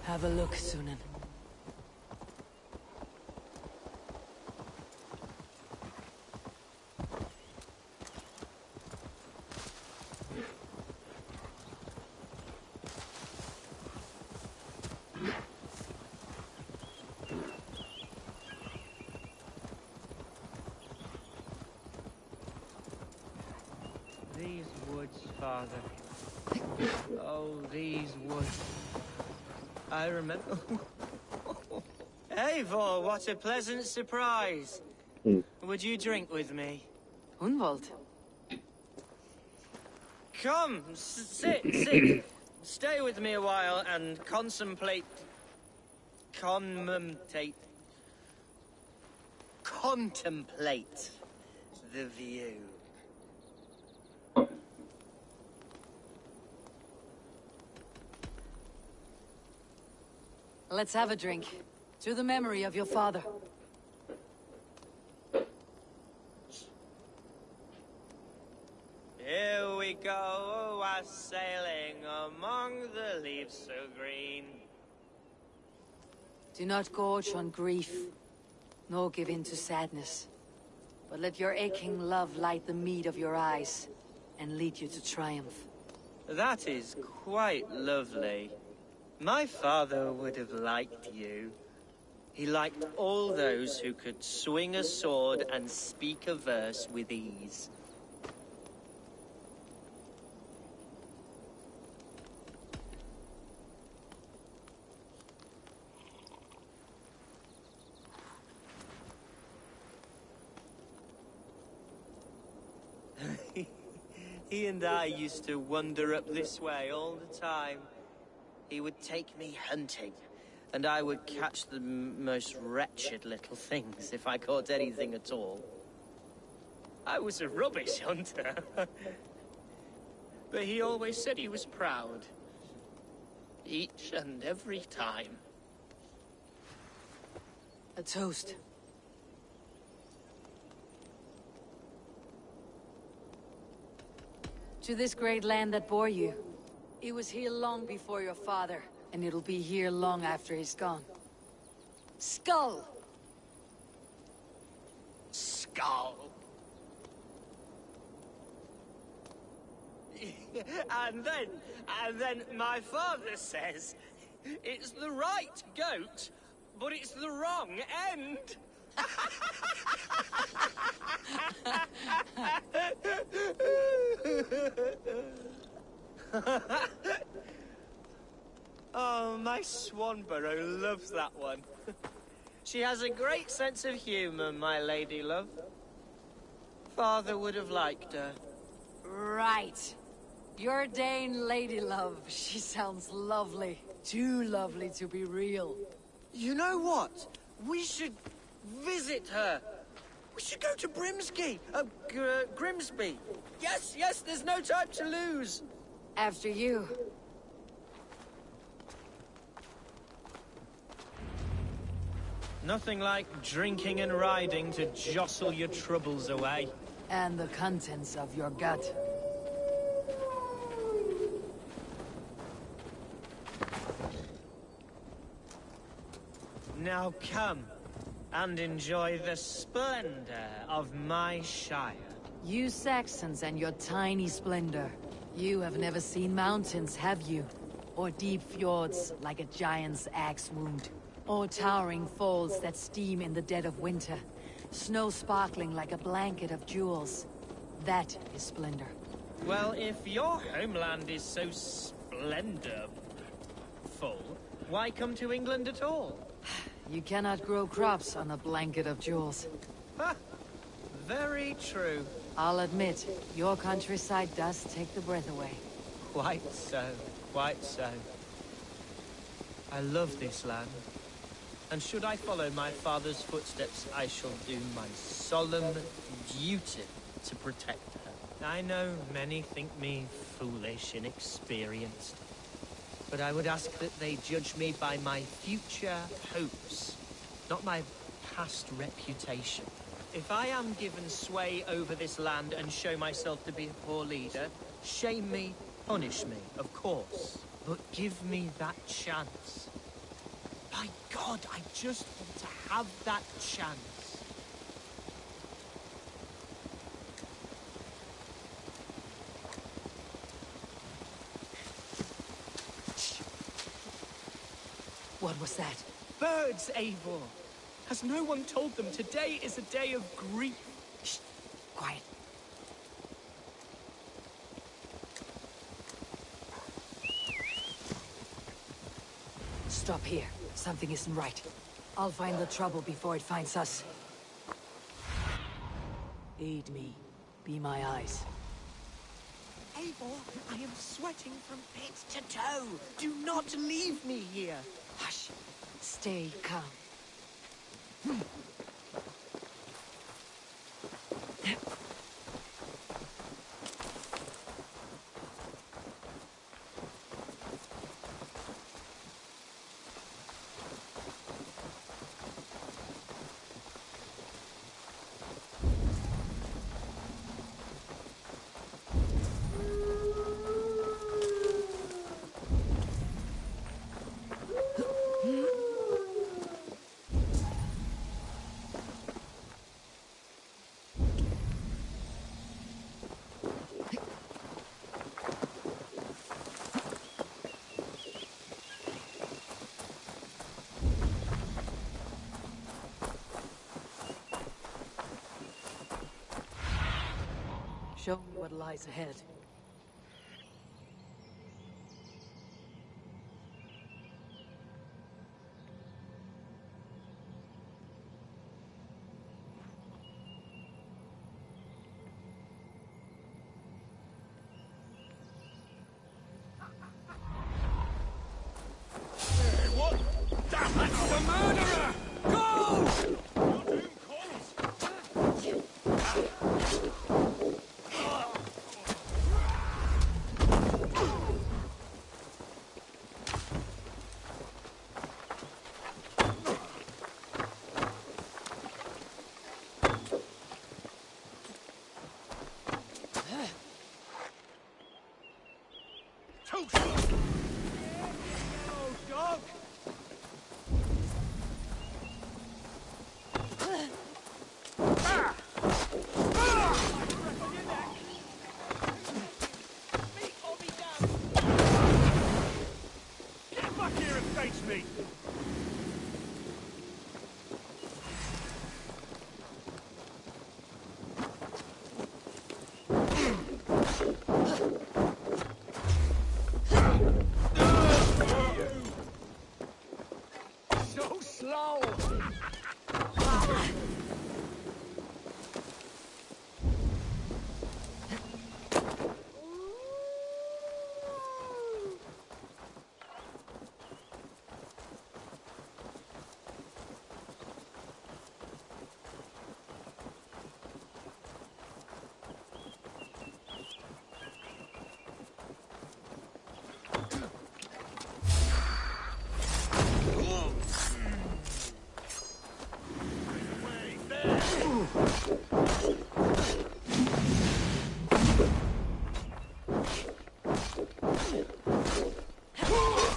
Have a look, Sunan. These woods, Father. Oh, these woods. I remember... Eivor, what a pleasant surprise. Would you drink with me? Hunwald? Come, sit. Stay with me a while and contemplate the view. Let's have a drink. To the memory of your father. Here we go, sailing among the leaves so green. Do not gorge on grief, nor give in to sadness. But let your aching love light the mead of your eyes, and lead you to triumph. That is quite lovely. My father would have liked you. He liked all those who could swing a sword and speak a verse with ease. He and I used to wander up this way all the time. He would take me hunting, and I would catch the most wretched little things if I caught anything at all. I was a rubbish hunter. But he always said he was proud. Each and every time. A toast. To this great land that bore you. It was here long before your father, and it'll be here long after he's gone. Skull! Skull. and then my father says, it's the right goat, but it's the wrong end. Oh, my Swanborough loves that one. She has a great sense of humor, my lady love. Father would have liked her. Right. Your Dane lady love. She sounds lovely. Too lovely to be real. You know what? We should visit her. We should go to Grimsby. Yes, there's no time to lose. After you. Nothing like drinking and riding to jostle your troubles away. And the contents of your gut. Now come and enjoy the splendor of my Shire. You Saxons and your tiny splendor. You have never seen mountains, have you? Or deep fjords like a giant's axe wound. Or towering falls that steam in the dead of winter. Snow sparkling like a blanket of jewels. That is splendor. Well, if your homeland is so splendorful, why come to England at all? You cannot grow crops on a blanket of jewels. Ha! Very true. I'll admit, your countryside does take the breath away. Quite so, quite so. I love this land. And should I follow my father's footsteps, I shall do my solemn duty to protect her. I know many think me foolish, inexperienced. But I would ask that they judge me by my future hopes, not my past reputation. If I am given sway over this land and show myself to be a poor leader, shame me, punish me, of course. But give me that chance. By God, I just want to have that chance. What was that? Birds, Eivor! Has no one told them today is a day of grief? Shh! Quiet. Stop here. Something isn't right. I'll find the trouble before it finds us. Aid me. Be my eyes. Eivor, I am sweating from pit to toe. Do not leave me here. Hush. Stay calm. Show me what lies ahead. a murderer! Go! Too slow! Oh, dog! Get back here and face me! So slow!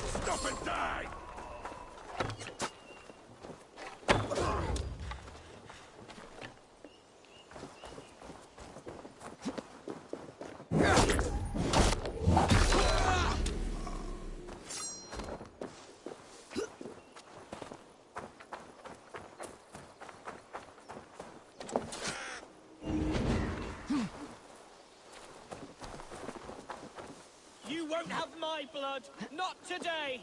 Stop and die! You won't have my blood! Not today!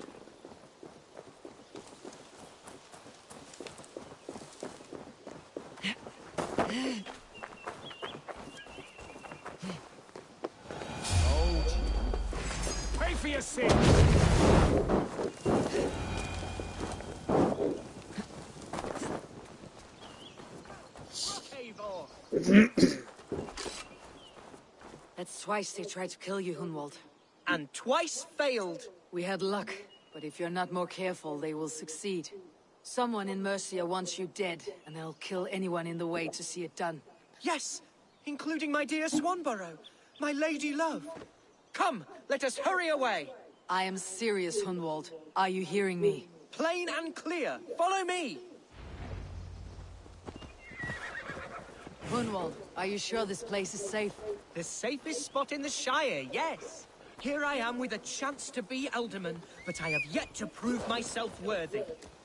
Hold you. Pay for your sins! Eivor! That's twice they tried to kill you, Hunwald. And twice failed. We had luck, but if you're not more careful, they will succeed. Someone in Mercia wants you dead, and they'll kill anyone in the way to see it done. Yes, including my dear Swanborough, my lady love. Come, let us hurry away. I am serious, Hunwald. Are you hearing me? Plain and clear. Follow me. Hunwald, are you sure this place is safe? The safest spot in the Shire, yes. Here I am with a chance to be Alderman, but I have yet to prove myself worthy.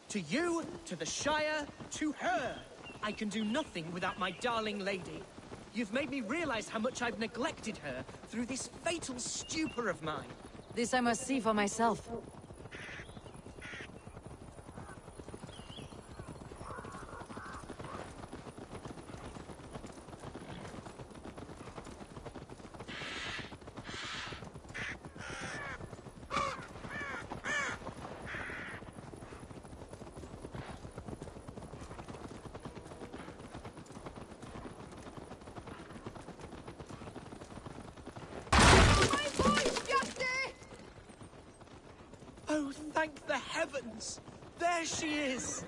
To you, to the Shire, to her. I can do nothing without my darling lady. You've made me realize how much I've neglected her through this fatal stupor of mine. This I must see for myself. Oh, thank the heavens! There she is!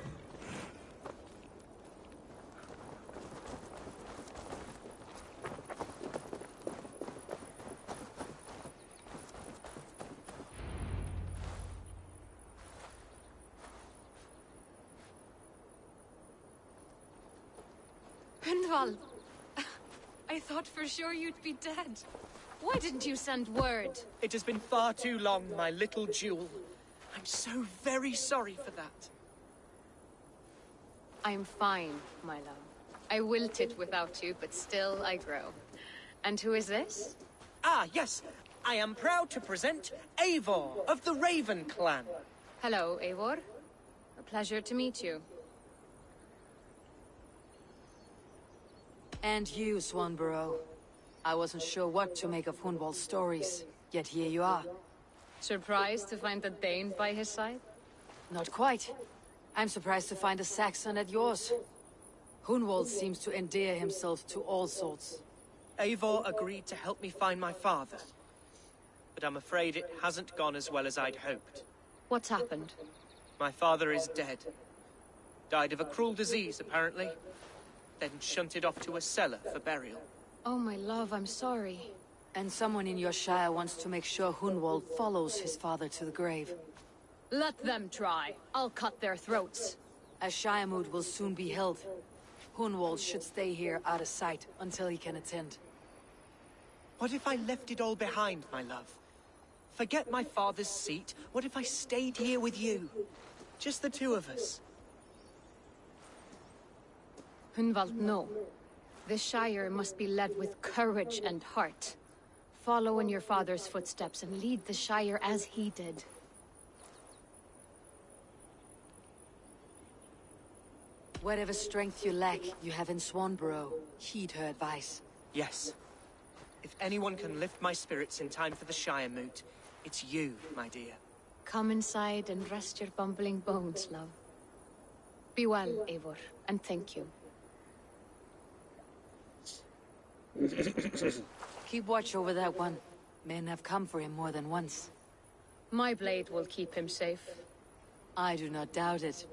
Brindval! I thought for sure you'd be dead. Why didn't you send word? It has been far too long, my little jewel. I'm so very sorry for that. I'm fine, my love. I wilted without you, but still I grow. And who is this? Ah, yes. I am proud to present Eivor of the Raven clan. Hello, Eivor. A pleasure to meet you. And you, Swanborough. I wasn't sure what to make of Hunwald's stories, yet here you are. Surprised to find a Dane by his side? Not quite. I'm surprised to find a Saxon at yours. Hunwald seems to endear himself to all sorts. Eivor agreed to help me find my father. But I'm afraid it hasn't gone as well as I'd hoped. What's happened? My father is dead. Died of a cruel disease, apparently. Then shunted off to a cellar for burial. Oh, my love, I'm sorry. And someone in your shire wants to make sure Hunwald follows his father to the grave. Let them try. I'll cut their throats. A shire moot will soon be held. Hunwald should stay here out of sight until he can attend. What if I left it all behind, my love? Forget my father's seat. What if I stayed here with you? Just the two of us. Hunwald, no. This Shire must be led with courage and heart. Follow in your father's footsteps and lead the Shire as he did. Whatever strength you lack, you have in Swanborough. Heed her advice. Yes. If anyone can lift my spirits in time for the Shire moot, it's you, my dear. Come inside and rest your bumbling bones, love. Be well, Eivor, and thank you. Keep watch over that one. Men have come for him more than once. My blade will keep him safe. I do not doubt it.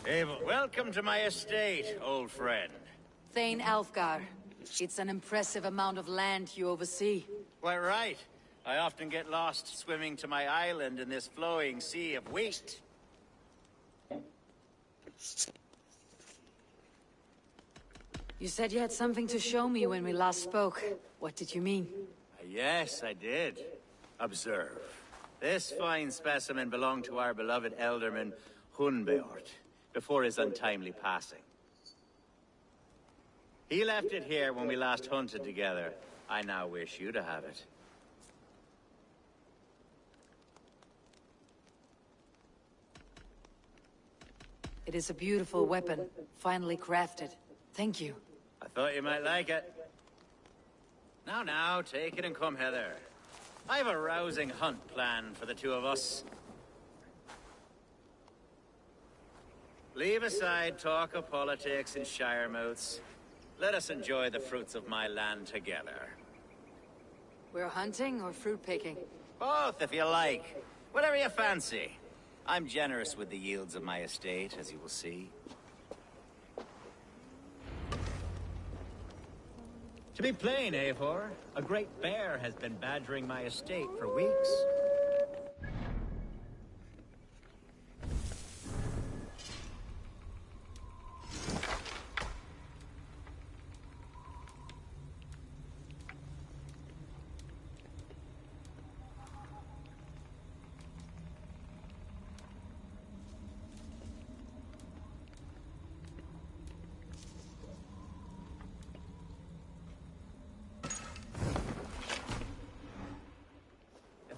Abel, welcome to my estate, old friend. Thane Alfgar. It's an impressive amount of land you oversee. Quite right. I often get lost swimming to my island in this flowing sea of wheat. You said you had something to show me when we last spoke. What did you mean? Yes, I did. Observe. This fine specimen belonged to our beloved elderman, Hunbeort, before his untimely passing. He left it here when we last hunted together. I now wish you to have it. It is a beautiful weapon, finely crafted. Thank you. I thought you might like it. Now, take it and come hither. I've a rousing hunt planned for the two of us. Leave aside talk of politics and shire moats. Let us enjoy the fruits of my land together. We're hunting or fruit picking? Both, if you like. Whatever you fancy. I'm generous with the yields of my estate, as you will see. To be plain, Eivor, a great bear has been badgering my estate for weeks.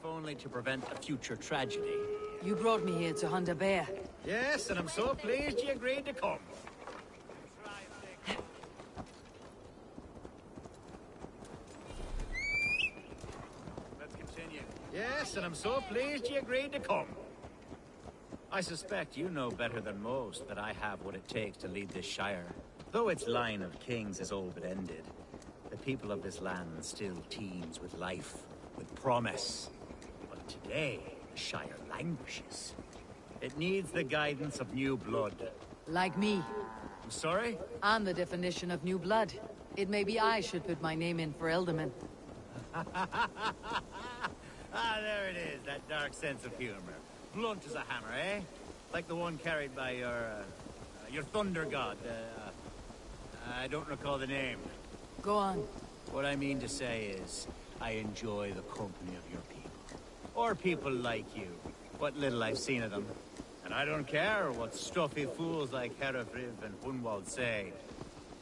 Only to prevent a future tragedy. You brought me here to hunt a bear. Yes, and I'm so pleased you agreed to come. Let's continue. Yes, and I'm so pleased you agreed to come. I suspect you know better than most that I have what it takes to lead this shire. Though its line of kings is all but ended, the people of this land still teems with life, with promise. Today, the Shire languishes. It needs the guidance of new blood. Like me. I'm sorry? I'm the definition of new blood. It may be I should put my name in for Elderman. There it is, that dark sense of humor. Blunt as a hammer, eh? Like the one carried by your thunder god. I don't recall the name. Go on. What I mean to say is, I enjoy the company of your people. Or people like you. What little I've seen of them. And I don't care what stuffy fools like Herefriv and Hunwald say.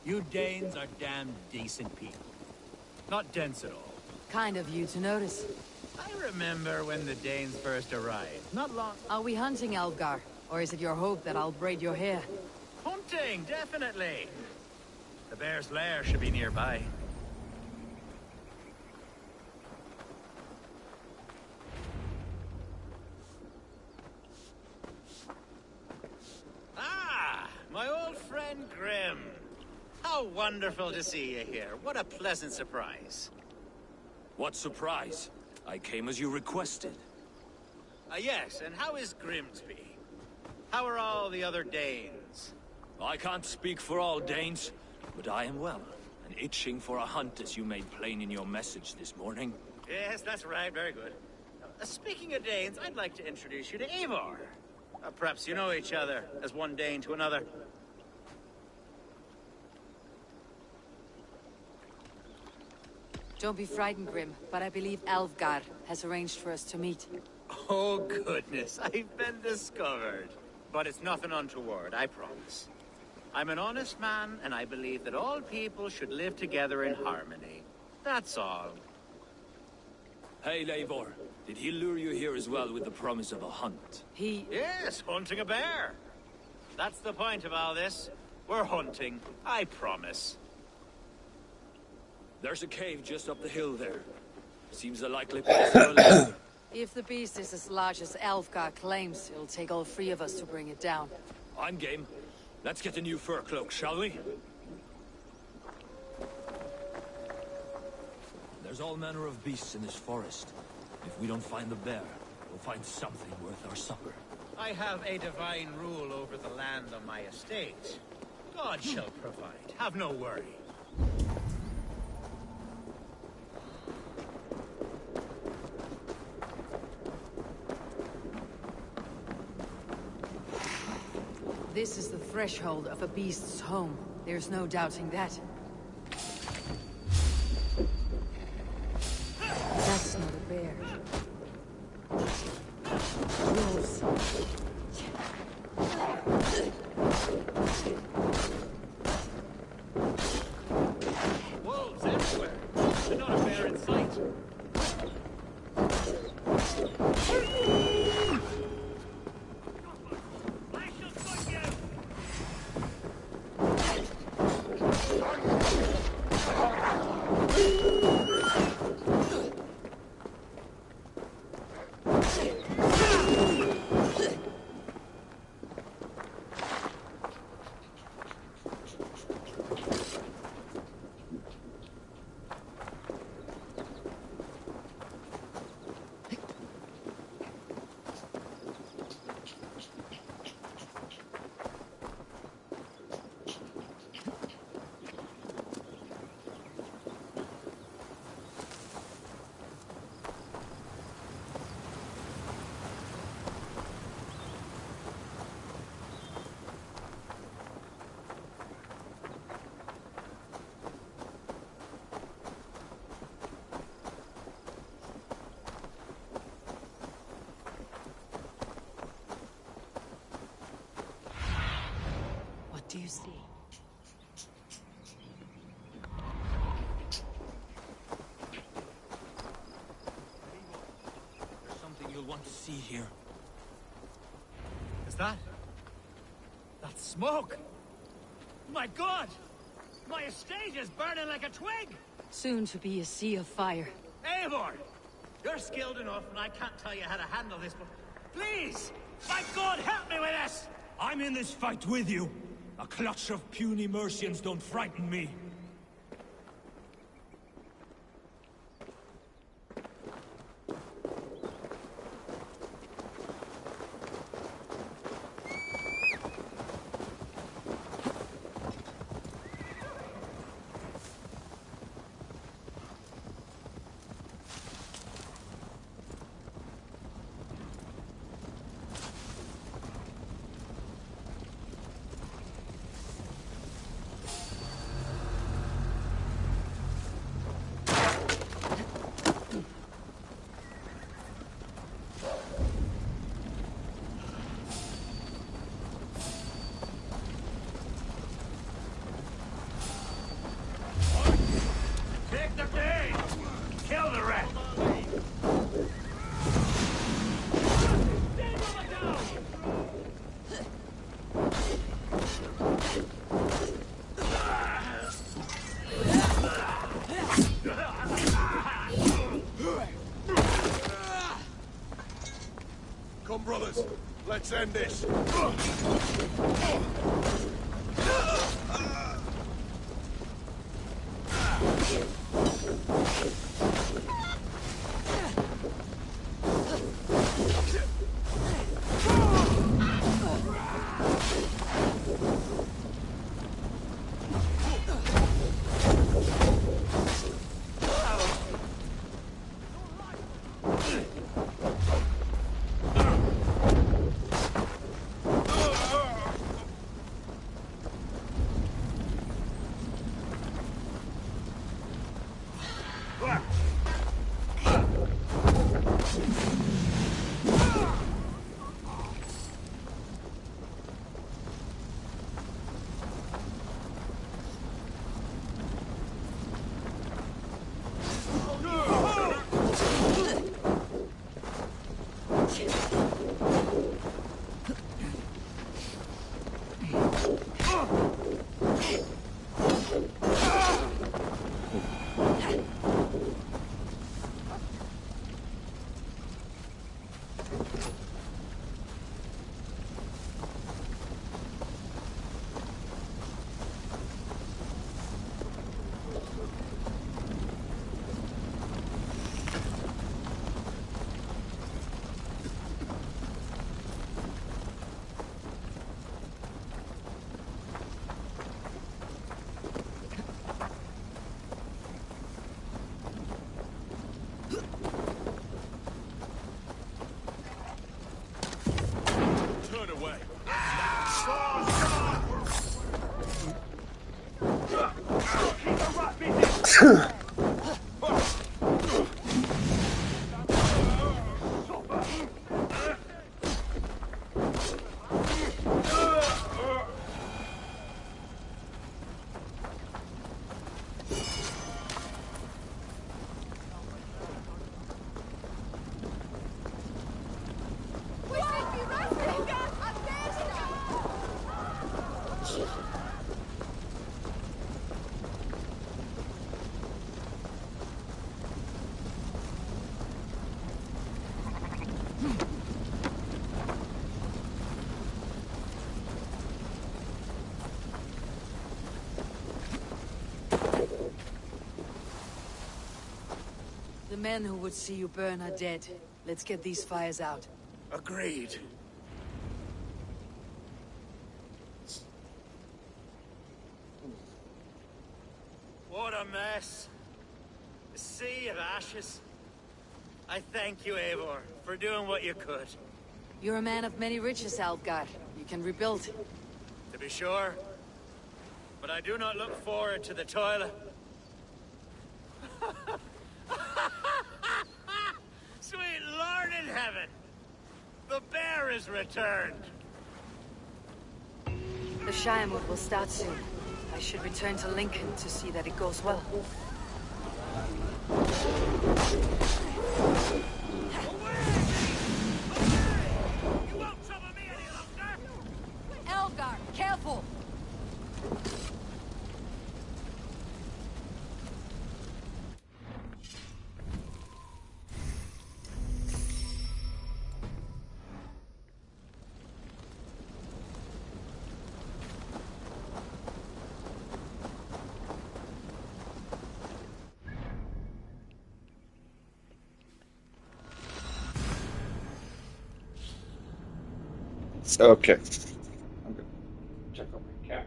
You Danes are damn decent people. Not dense at all. Kind of you to notice. I remember when the Danes first arrived. Not long... Are we hunting Alfgar? Or is it your hope that I'll braid your hair? Hunting, definitely! The bear's lair should be nearby. My old friend Grim. How wonderful to see you here. What a pleasant surprise. What surprise? I came as you requested. Yes, and how is Grimsby? How are all the other Danes? I can't speak for all Danes, but I am well, and itching for a hunt as you made plain in your message this morning. Yes, that's right. Very good. Speaking of Danes, I'd like to introduce you to Eivor. Perhaps you know each other, as one Dane to another. Don't be frightened, Grim, but I believe Alfgar has arranged for us to meet. Oh, goodness, I've been discovered. But it's nothing untoward, I promise. I'm an honest man, and I believe that all people should live together in harmony. That's all. Hey, Eivor. Did he lure you here as well with the promise of a hunt? Yes, hunting a bear. That's the point of all this. We're hunting, I promise. There's a cave just up the hill there. Seems a likely place for a leader. If the beast is as large as Alfgar claims, it'll take all three of us to bring it down. I'm game. Let's get a new fur cloak, shall we? There's all manner of beasts in this forest. If we don't find the bear, we'll find something worth our supper. I have a divine rule over the land on my estate. God shall provide. Have no worry. This is the threshold of a beast's home. There's no doubting that. That's not a bear. Wolves. Wolves everywhere. There's not a bear in sight. I shall fight you! can't see here. Is that? That's smoke! My God! My estate is burning like a twig! Soon to be a sea of fire. Eivor! You're skilled enough, and I can't tell you how to handle this, but please! My God, help me with this! I'm in this fight with you. A clutch of puny Mercians don't frighten me. Take the day! Kill the rest! Come, brothers. Let's end this. Turn away. The men who would see you burn are dead. Let's get these fires out. Agreed. What a mess. A sea of ashes. I thank you, Eivor, for doing what you could. You're a man of many riches, Alfgar. You can rebuild. To be sure. But I do not look forward to the toil. Sweet Lord in heaven! The bear is returned! The Shiremoot will start soon. I should return to Lincoln to see that it goes well. Okay. I'm gonna check on my cat.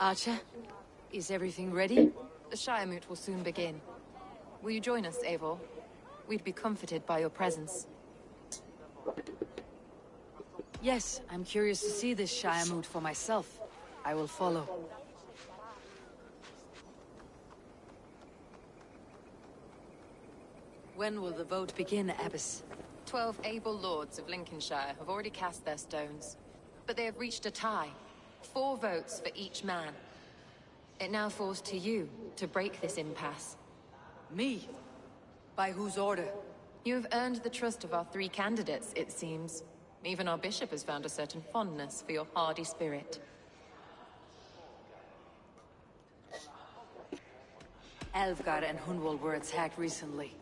Archer, is everything ready? The Shire Moot will soon begin. Will you join us, Eivor? We'd be comforted by your presence. Yes, I'm curious to see this Shire mood for myself. I will follow. When will the vote begin, Abbess? 12 able lords of Lincolnshire have already cast their stones, but they have reached a tie. 4 votes for each man. It now falls to you to break this impasse. Me? By whose order? You have earned the trust of our 3 candidates, it seems. Even our bishop has found a certain fondness for your hardy spirit. Alfgar and Hunwald were attacked recently,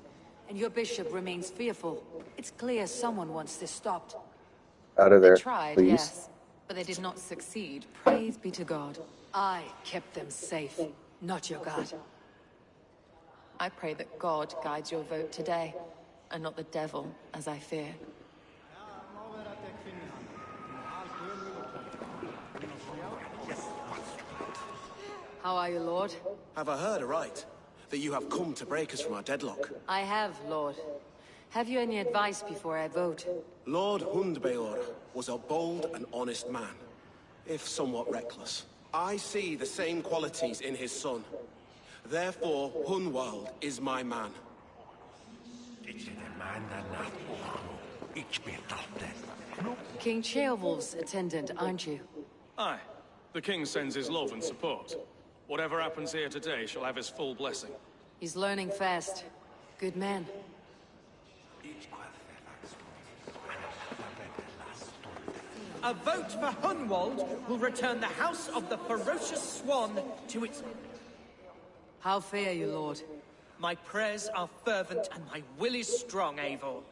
and your bishop remains fearful. It's clear someone wants this stopped. Out of there, They tried, please. yes, but they did not succeed. Praise be to God. I kept them safe, not your god. I pray that God guides your vote today, and not the devil, as I fear. How are you, Lord? Have I heard aright? That you have come to break us from our deadlock? I have, Lord. Have you any advice before I vote? Lord Hundbeor was a bold and honest man, if somewhat reckless. I see the same qualities in his son. Therefore, Hunwald is my man. King Ceolwulf's attendant, aren't you? Aye. The king sends his love and support. Whatever happens here today shall have his full blessing. He's learning fast. Good man. A vote for Hunwald will return the House of the Ferocious Swan to its... How fare you, Lord? My prayers are fervent and my will is strong, Eivor.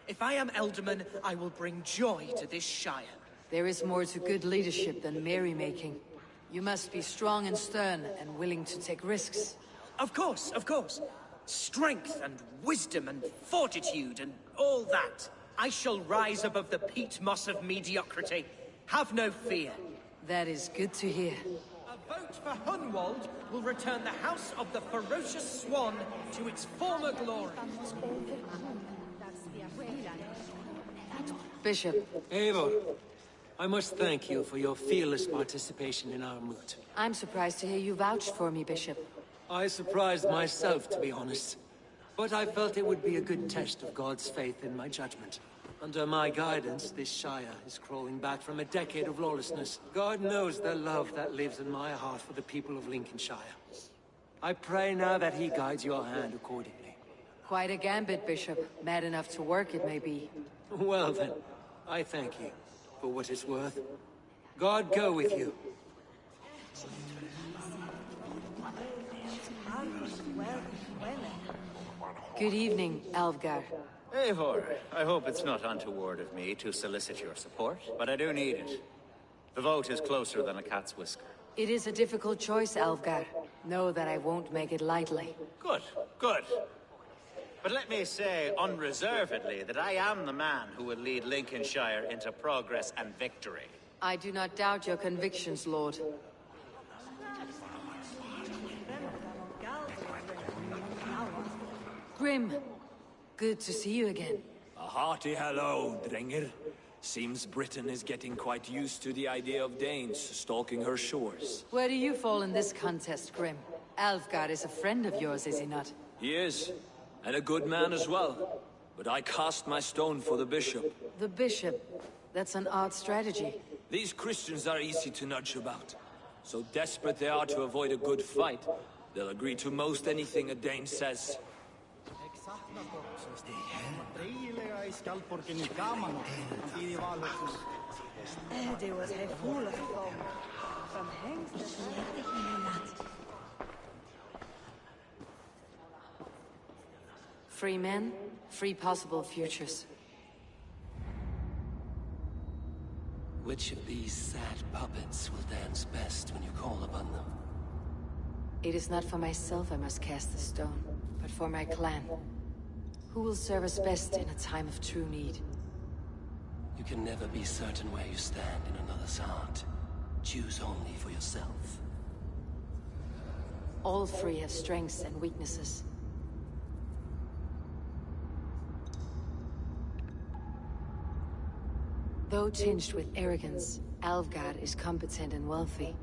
If I am Elderman, I will bring joy to this Shire. There is more to good leadership than merrymaking. You must be strong and stern and willing to take risks. Of course, of course. Strength and wisdom and fortitude and all that. I shall rise above the peat moss of mediocrity. Have no fear. That is good to hear. A vote for Hunwald will return the House of the Ferocious Swan to its former glory. Bishop. Eivor, I must thank you for your fearless participation in our moot. I'm surprised to hear you vouched for me, Bishop. I surprised myself, to be honest. But I felt it would be a good test of God's faith in my judgment. Under my guidance, this Shire is crawling back from a decade of lawlessness. God knows the love that lives in my heart for the people of Lincolnshire. I pray now that he guides your hand accordingly. Quite a gambit, Bishop. Mad enough to work, it may be. Well then, I thank you for what it's worth. God go with you. Good evening, Alfgar. Eivor, I hope it's not untoward of me to solicit your support, but I do need it. The vote is closer than a cat's whisker. It is a difficult choice, Alfgar. Know that I won't make it lightly. Good, good. But let me say unreservedly that I am the man who will lead Lincolnshire into progress and victory. I do not doubt your convictions, Lord. Grim, good to see you again. A hearty hello, Drenger. Seems Britain is getting quite used to the idea of Danes stalking her shores. Where do you fall in this contest, Grim? Alfgar is a friend of yours, is he not? He is, and a good man as well. But I cast my stone for the bishop. The bishop? That's an odd strategy. These Christians are easy to nudge about. So desperate they are to avoid a good fight, they'll agree to most anything a Dane says. Free men, free possible futures. Which of these sad puppets will dance best when you call upon them? It is not for myself I must cast the stone, but for my clan. Who will serve us best in a time of true need? You can never be certain where you stand in another's heart. Choose only for yourself. All three have strengths and weaknesses. Though tinged with arrogance, Alfgard is competent and wealthy.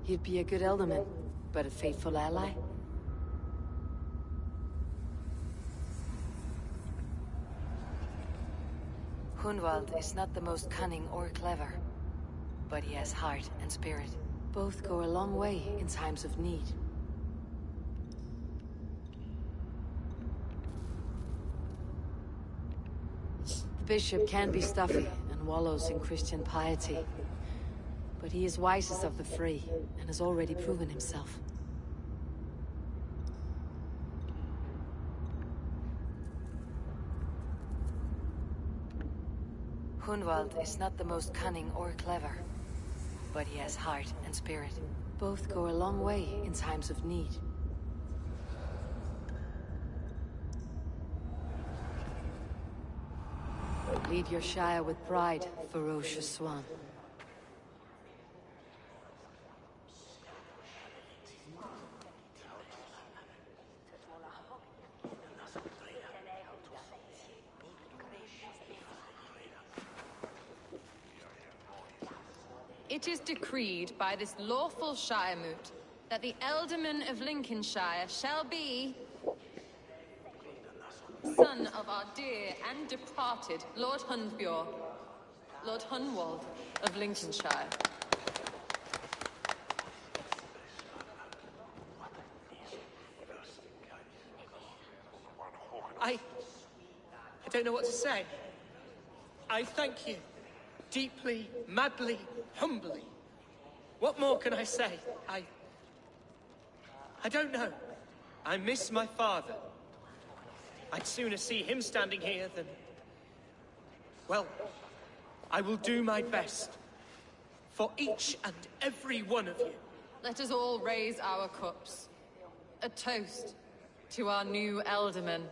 He'd be a good alderman, but a faithful ally? Hunwald is not the most cunning or clever, but he has heart and spirit. Both go a long way in times of need. The bishop can be stuffy and wallows in Christian piety, but he is wisest of the three and has already proven himself. Hunwald is not the most cunning or clever, but he has heart and spirit. Both go a long way in times of need. Lead your Shire with pride, ferocious swan. It is decreed by this lawful Shiremoot that the Alderman of Lincolnshire shall be son of our dear and departed Lord Hundbjorn, Lord Hunwald of Lincolnshire. I don't know what to say. I thank you. Deeply, madly, humbly. What more can I say? I don't know. I miss my father. I'd sooner see him standing here than... Well, I will do my best. For each and every one of you. Let us all raise our cups. A toast to our new Alderman.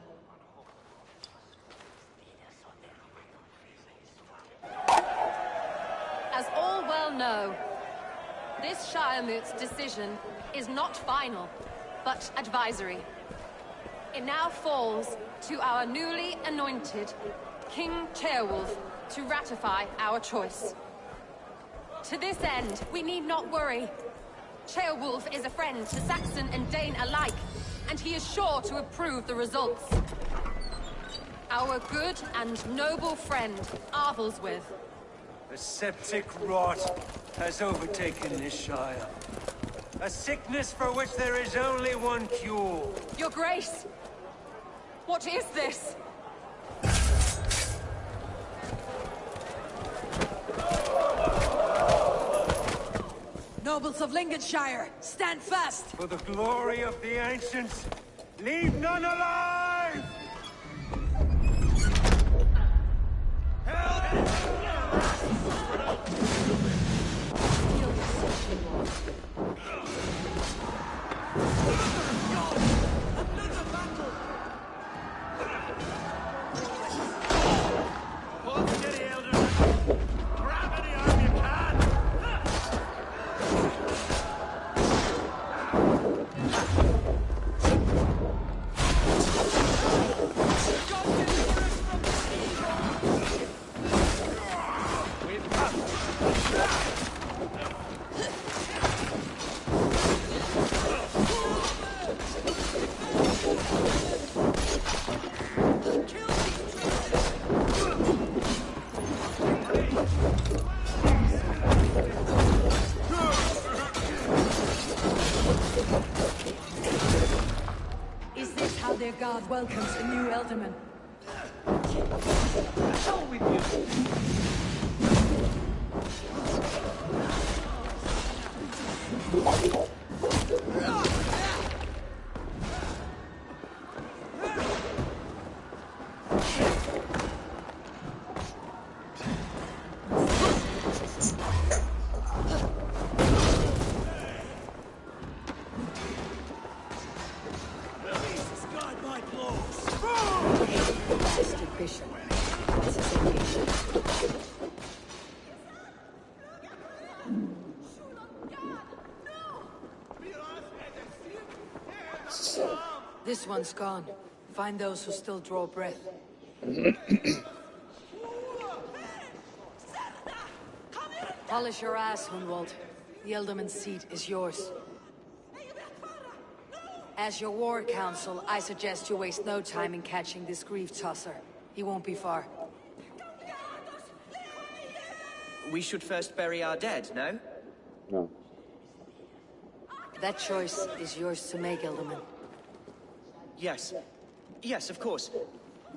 As all well know, this Shiremoot's decision is not final, but advisory. It now falls to our newly anointed King Ceolwulf to ratify our choice. To this end, we need not worry. Ceolwulf is a friend to Saxon and Dane alike, and he is sure to approve the results. Our good and noble friend, Arthelswith. A septic rot has overtaken this Shire. A sickness for which there is only one cure. Your Grace! What is this? Nobles of Lincolnshire, stand fast! For the glory of the ancients, leave none alive! God welcomes a new Elderman. Bastard bishop. What's his engagement? This one's gone. Find those who still draw breath. Polish your ass, Hunwald. The Elderman's seat is yours. As your war council, I suggest you waste no time in catching this grief tosser. He won't be far. We should first bury our dead, no? No. That choice is yours to make, Elderman. Yes. Yes, of course.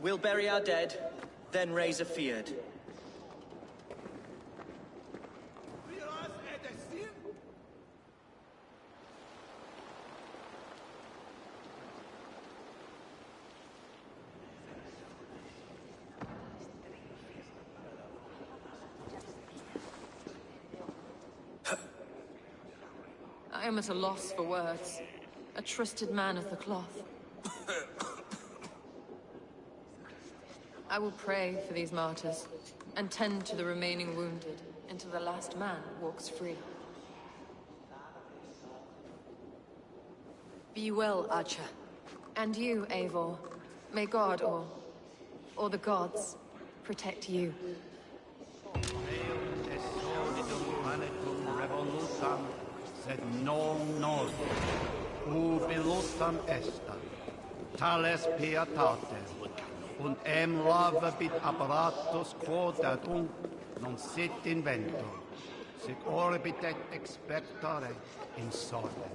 We'll bury our dead, then raise a feared. I am at a loss for words. A trusted man of the cloth. I will pray for these martyrs, and tend to the remaining wounded, until the last man walks free. Be well, Archer. And you, Eivor. May God, or the gods, protect you. Sed non nos, ubilusam esta, tales pietate, und lavabit apparatus quod ad unc non sit invento, sic orbitet expectore in sorte.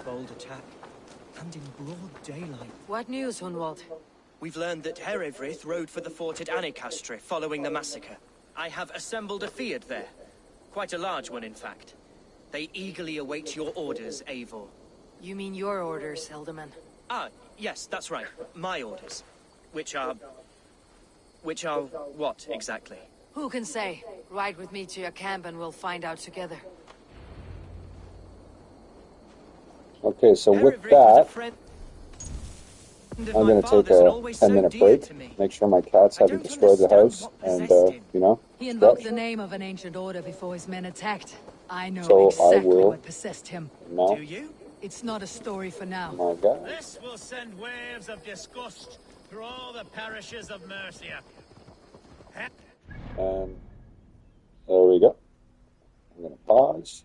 Bold attack, and in broad daylight. What news, Hunwald? We've learned that Herewrith rode for the fort at Annikastre following the massacre. I have assembled a field there. Quite a large one, in fact. They eagerly await your orders, Eivor. You mean your orders, Elderman? Ah, yes, that's right. My orders. Which are what, exactly? Who can say? Ride with me to your camp and we'll find out together. Okay, so with that, I'm going to take a 10-minute break, make sure my cats haven't destroyed the house, and, you know, He invoked stretch. the name of an ancient order before his men attacked. I know So I exactly will what possessed him. now. Do you? It's not a story for now. My God. This will send waves of disgust through all the parishes of Mercia. And there we go. I'm going to pause.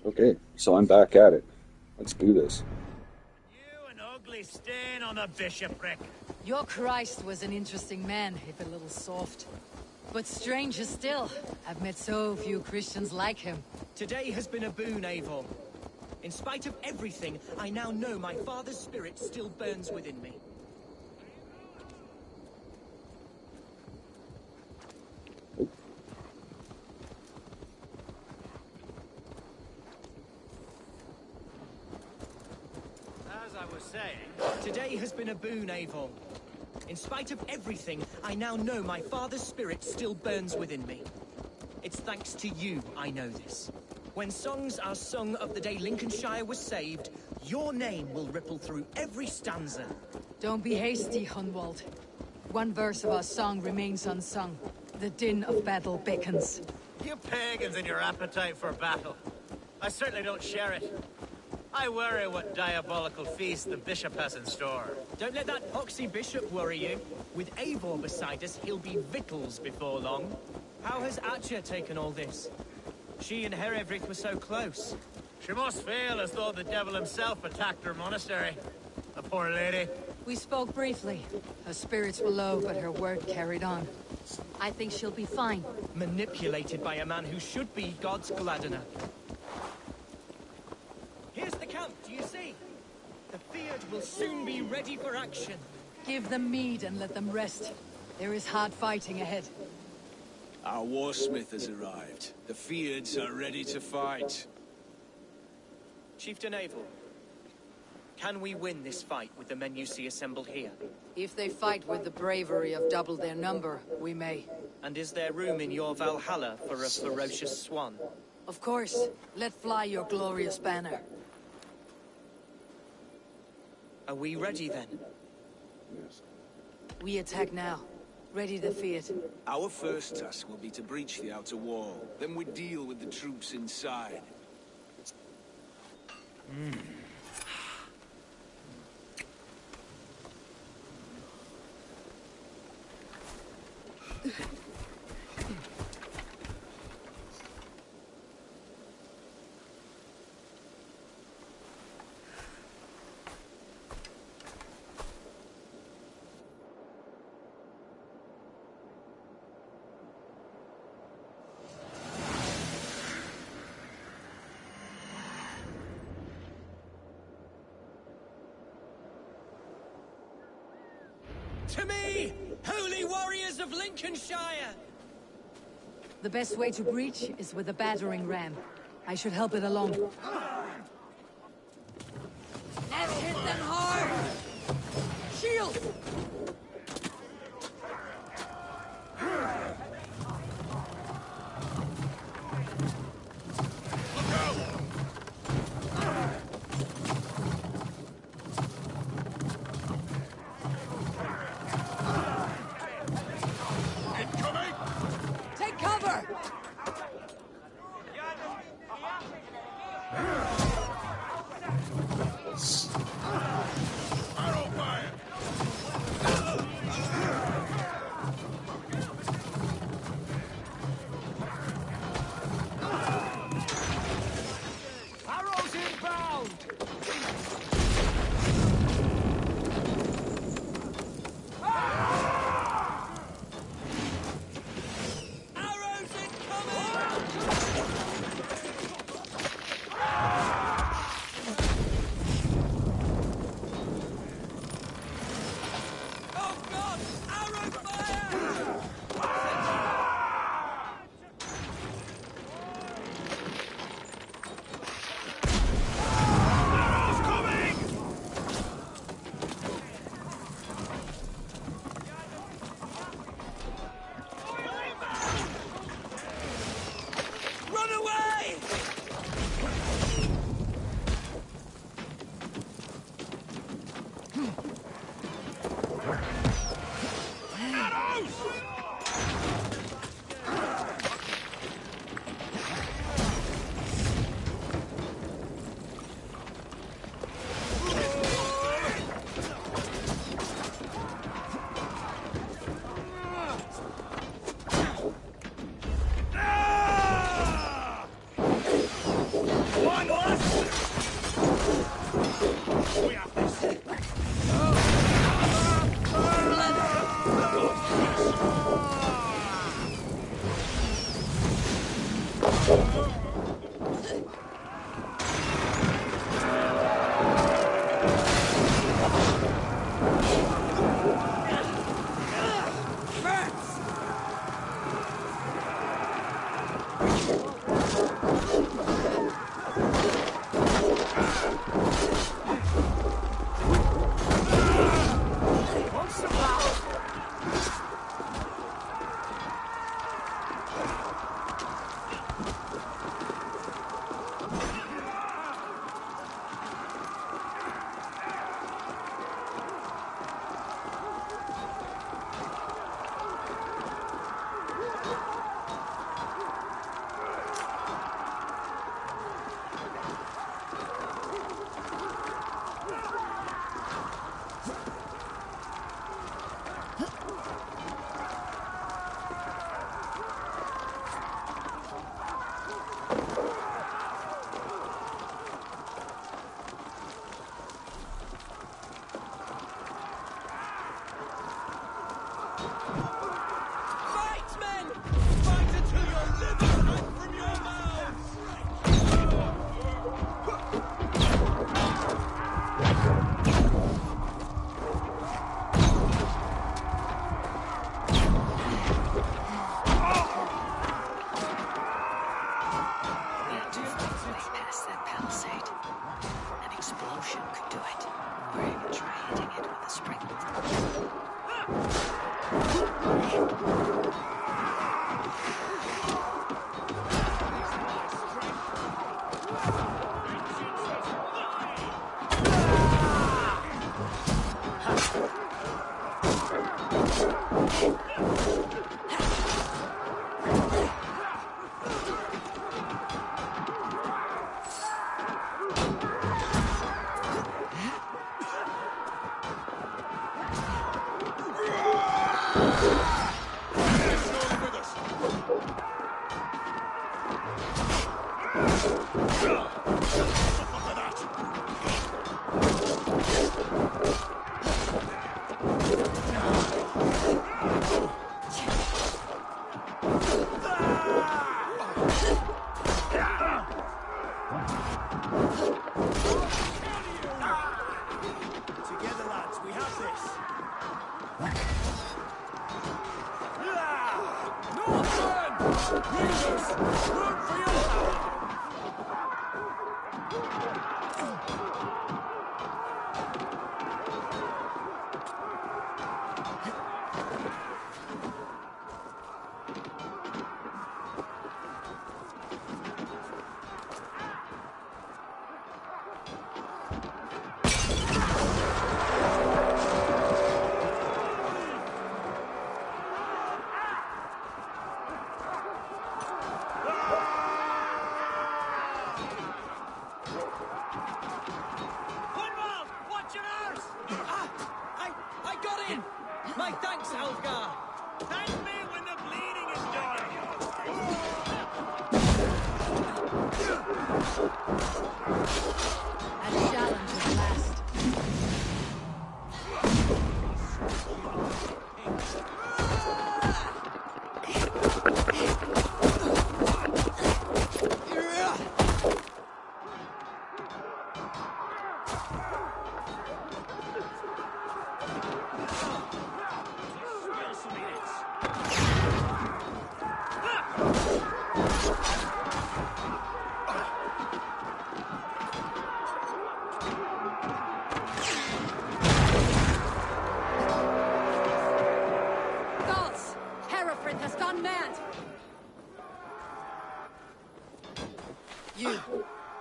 Okay, so I'm back at it. Let's do this. An ugly stain on a bishopric. Your Christ was an interesting man, if a little soft. But stranger still, I've met so few Christians like him. Today has been a boon, Eivor. In spite of everything, I now know my father's spirit still burns within me. As I was saying, today has been a boon, Eivor. In spite of everything, I now know my father's spirit still burns within me. It's thanks to you I know this. When songs are sung of the day Lincolnshire was saved, your name will ripple through every stanza. Don't be hasty, Hunwald. One verse of our song remains unsung. The din of battle beckons. You pagans and your appetite for battle. I certainly don't share it. I worry what diabolical feast the bishop has in store. Don't let that poxy bishop worry you. With Eivor beside us, he'll be victuals before long. How has Atcha taken all this? She and Herevrik were so close. She must feel as though the devil himself attacked her monastery. The poor lady. We spoke briefly. Her spirits were low, but her word carried on. I think she'll be fine. Manipulated by a man who should be God's Gladdener. Here's the camp, do you see? The Fyrd will soon be ready for action. Give them mead and let them rest. There is hard fighting ahead. Our warsmith has arrived. The Fyrds are ready to fight. Chieftain Eivor, can we win this fight with the men you see assembled here? If they fight with the bravery of double their number, we may. And is there room in your Valhalla for a ferocious swan? Of course. Let fly your glorious banner. Are we ready then? Yes. We attack now. Ready to fight. Our first task will be to breach the outer wall. Then we deal with the troops inside. To me, holy warriors of Lincolnshire! The best way to breach is with a battering ram. I should help it along. Let's hit them hard! Shield! Take cover! Arrows inbound! Arrows incoming! Oh God! Arrow fire! Run away! One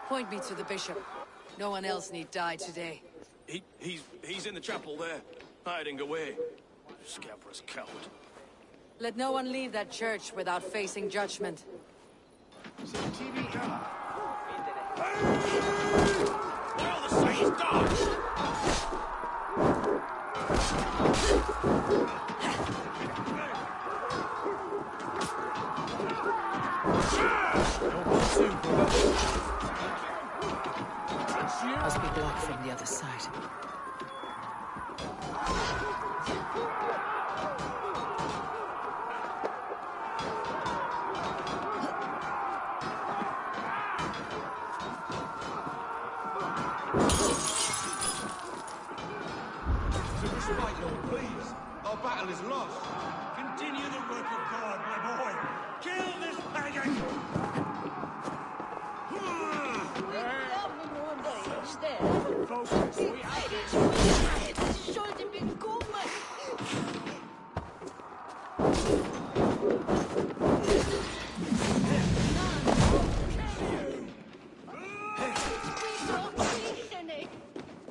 Point me to the bishop. No one else need die today. He's in the chapel there, hiding away. Scabrous coward. Let no one leave that church without facing judgment. While the saints dodge! Must be blocked from the other side. Right, Lord, please. Our battle is lost. Continue the work of God, my boy. Kill this pagan! Focus. We have this. Sollte bekommen.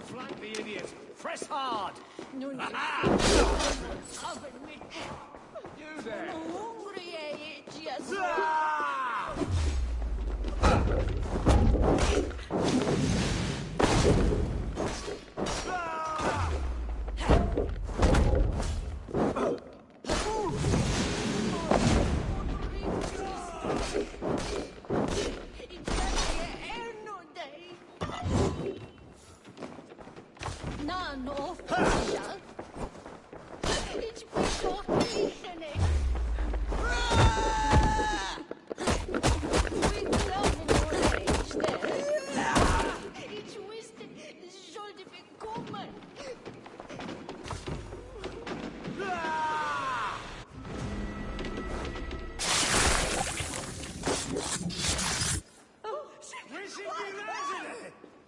Flank the idiot. Press hard. Nun, aber mit... You there. Hungry, just... None of Russia. It's before listening. We love in your age there. It's wisdom. Sollte bekommen.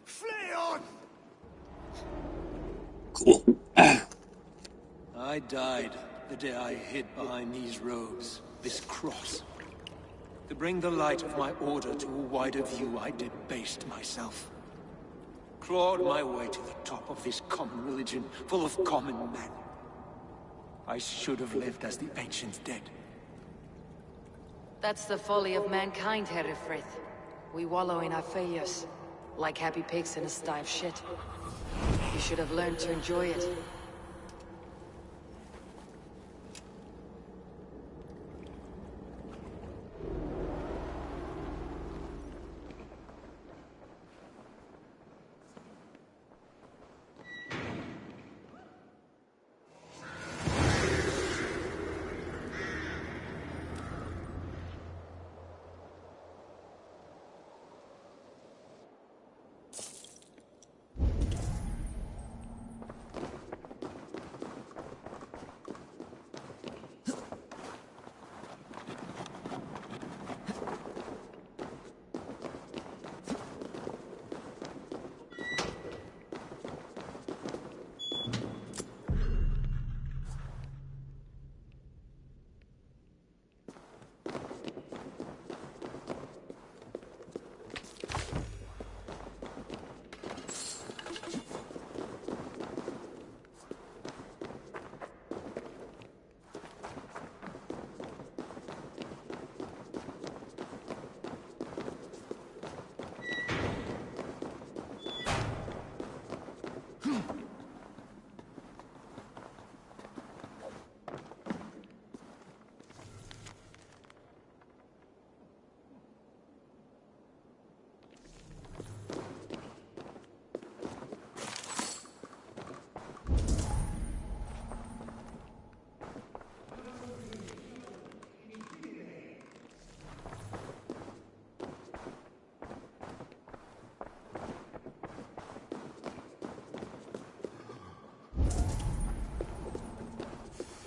Flee on! Cool. I died the day I hid behind these robes, this cross. To bring the light of my order to a wider view, I debased myself. Clawed my way to the top of this common religion, full of common men. I should have lived as the ancient dead. That's the folly of mankind, Herefrith. We wallow in our failures, like happy pigs in a sty of shit. You should have learned to enjoy it.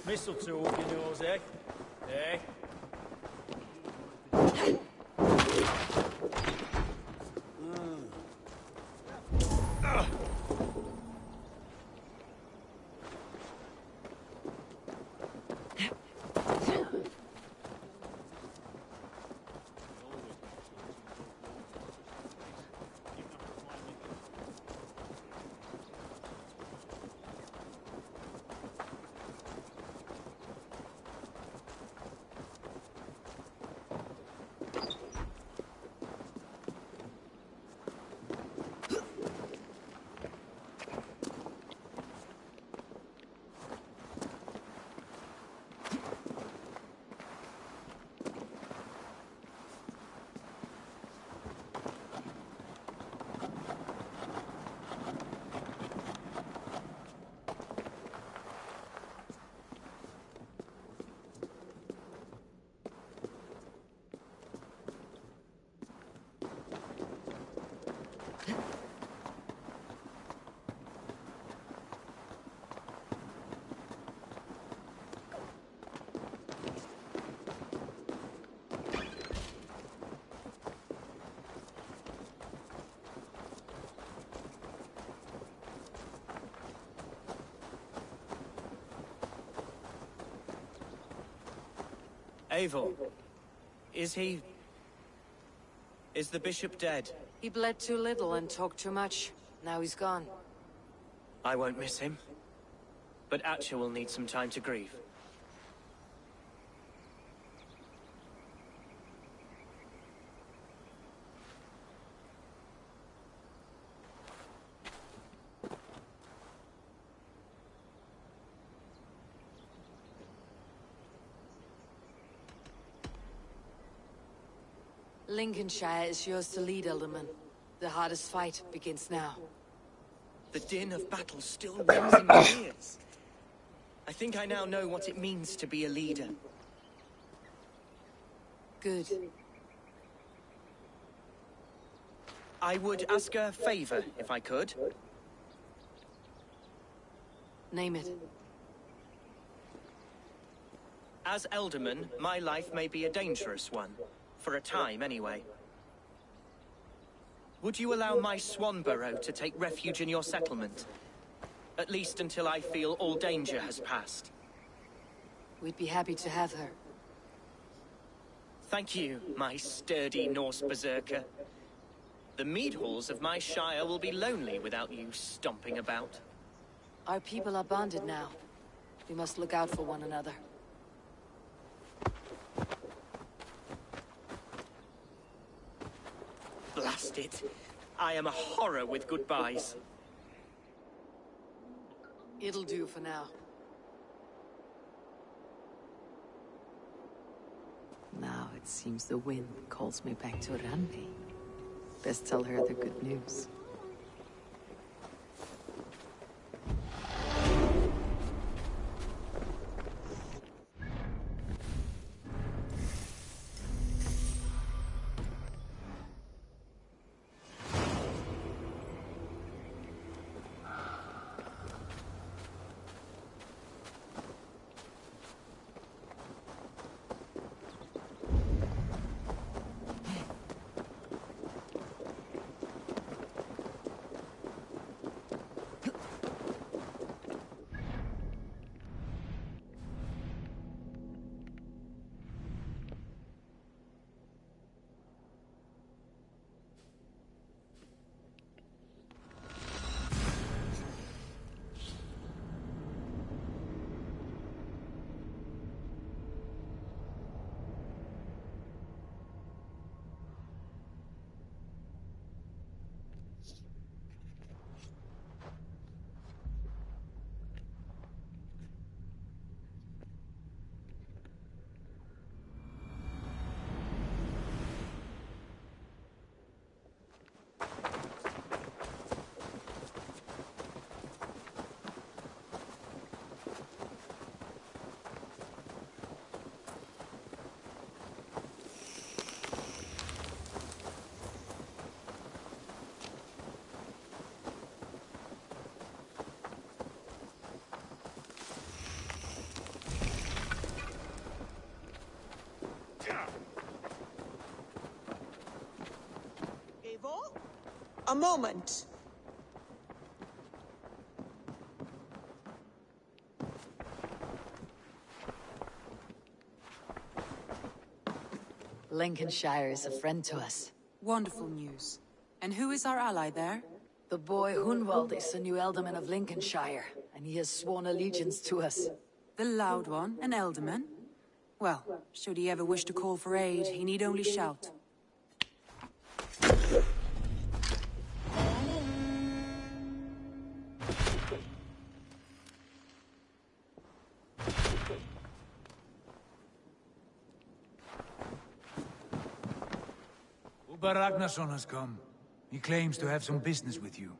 Mistletoe up your nose, eh? Eh? Eivor, is he... is the bishop dead? He bled too little and talked too much. Now he's gone. I won't miss him. But Atcha will need some time to grieve. Lincolnshire is yours to lead, Alderman. The hardest fight begins now. The din of battle still rings in my ears. I think I now know what it means to be a leader. Good. I would ask a favor, if I could. Name it. As Elderman, my life may be a dangerous one. For a time, anyway. Would you allow my Swanborough to take refuge in your settlement? At least until I feel all danger has passed. We'd be happy to have her. Thank you, my sturdy Norse berserker. The mead halls of my shire will be lonely without you stomping about. Our people are bonded now. We must look out for one another. Blast it. I am a horror with goodbyes. It'll do for now. Now it seems the wind calls me back to Randi. Best tell her the good news. A moment. Lincolnshire is a friend to us. Wonderful news. And who is our ally there? The boy Hunwald is the new Alderman of Lincolnshire, and he has sworn allegiance to us. The loud one, an Alderman? Well, should he ever wish to call for aid, he need only shout. Uber Ragnarsson has come. He claims to have some business with you.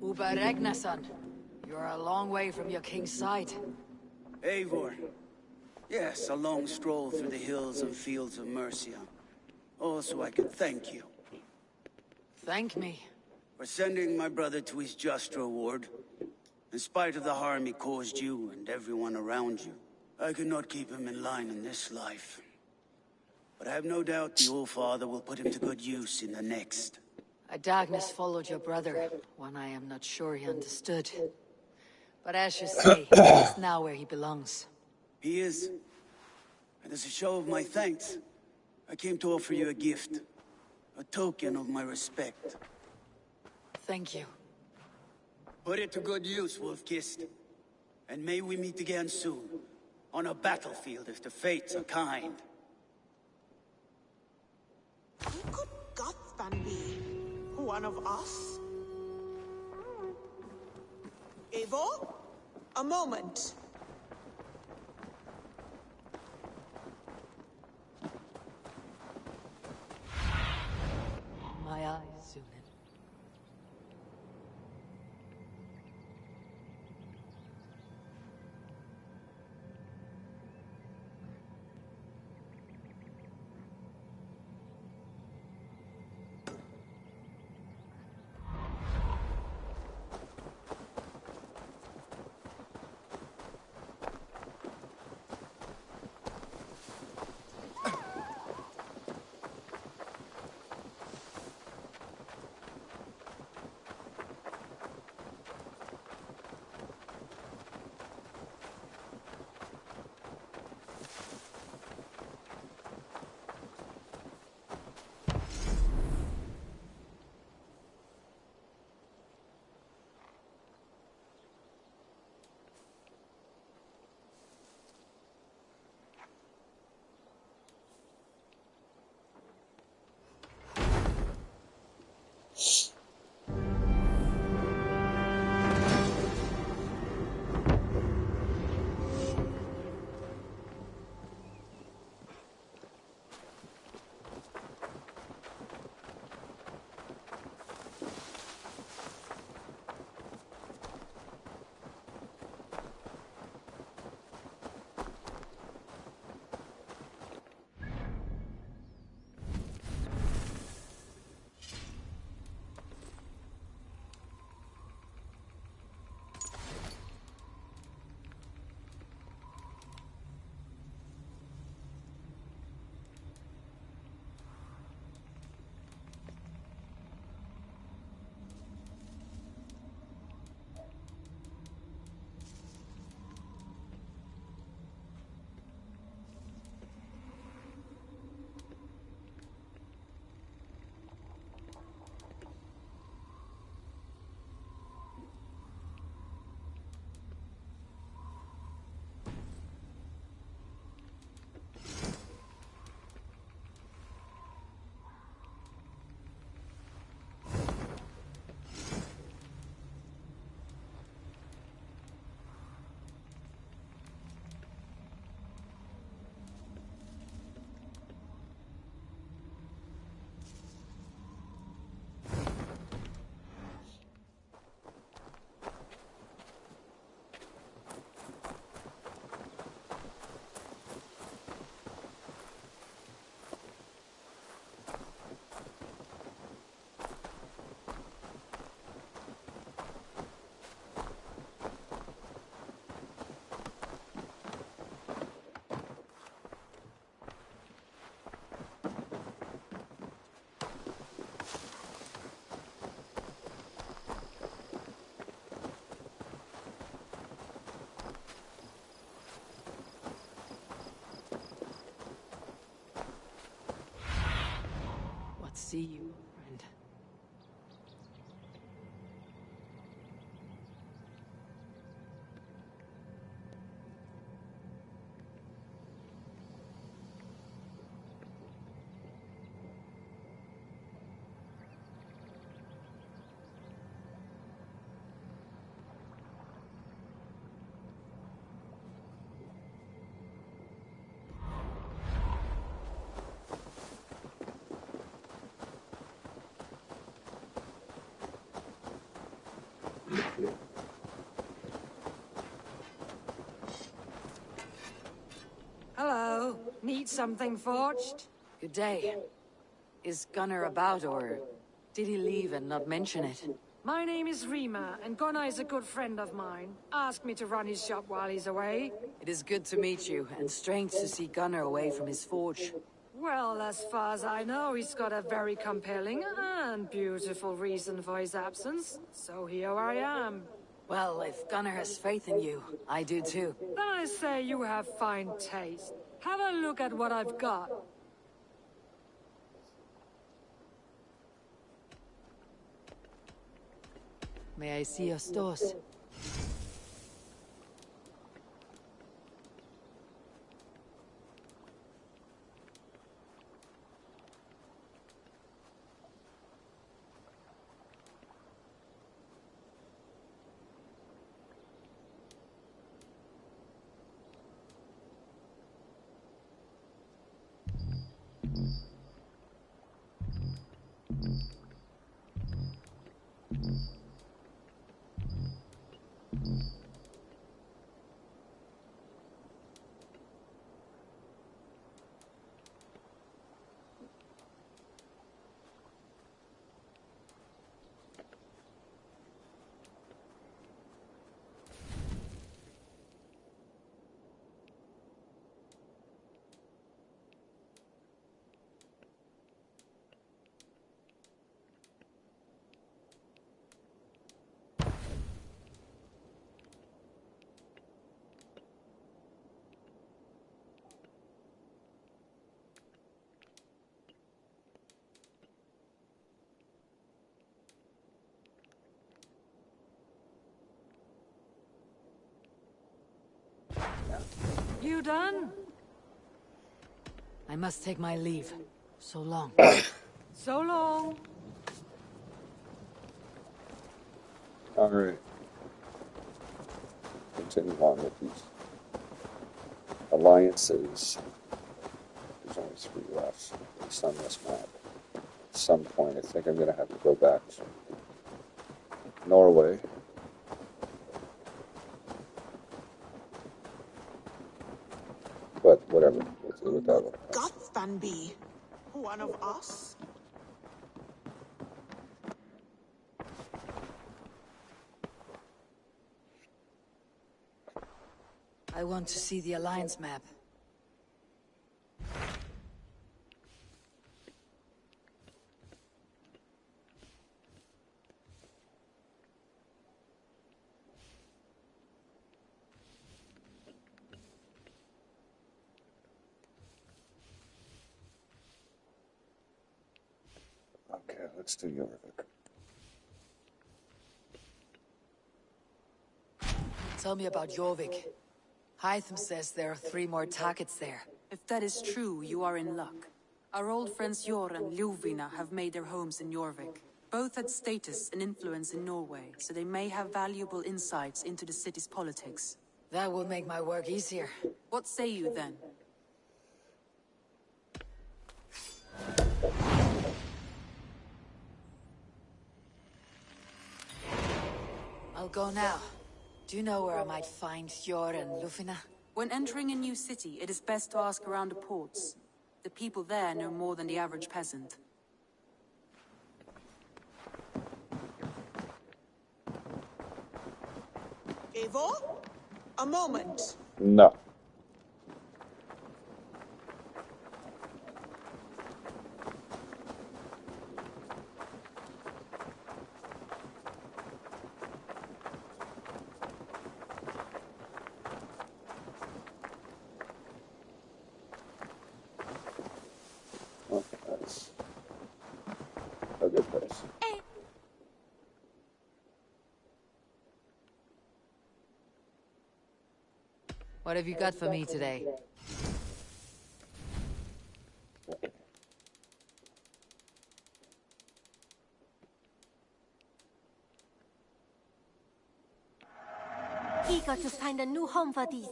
Uber Ragnarsson, you're a long way from your king's side. Eivor. Yes, a long stroll through the hills and fields of Mercia. Also, I could thank you. Thank me? For sending my brother to his just reward. In spite of the harm he caused you and everyone around you, I could not keep him in line in this life. But I have no doubt the All-Father will put him to good use in the next. A darkness followed your brother, one I am not sure he understood. But as you say, he's now where he belongs. He is. And as a show of my thanks, I came to offer you a gift. A token of my respect. Thank you. Put it to good use, Wolf-Kissed. And may we meet again soon. On a battlefield if the fates are kind. Who could Gothban be? One of us? Eivor? A moment. My eyes, Sunan. See you, friend. Hello. Need something forged? Good day. Is Gunnar about, or did he leave and not mention it? My name is Rima, and Gunnar is a good friend of mine. Asked me to run his shop while he's away. It is good to meet you, and strange to see Gunnar away from his forge. Well, as far as I know, he's got a very compelling and beautiful reason for his absence. So here I am. Well, if Gunnar has faith in you, I do too. Then I say you have fine taste. Have a look at what I've got. May I see your stores? You done? I must take my leave. So long. So long. All right. Continue on with these alliances. There's only 3 left, at least on this map. At some point, I think I'm going to have to go back to Norway. But whatever, we'll deal with that one. Gothbanby, one of us? I want to see the Alliance map. Okay, let's do Jorvik. Tell me about Jorvik. Hytham says there are 3 more targets there. If that is true, you are in luck. Our old friends Jor and Ljuvina have made their homes in Jorvik. Both had status and influence in Norway, so they may have valuable insights into the city's politics. That will make my work easier. What say you then? I'll go now. Do you know where I might find Jor and Ljuvina? When entering a new city, it is best to ask around the ports. The people there know more than the average peasant. Eivor? A moment. No. Oh, that's a good place. What have you got for me today? Eager to find a new home for these.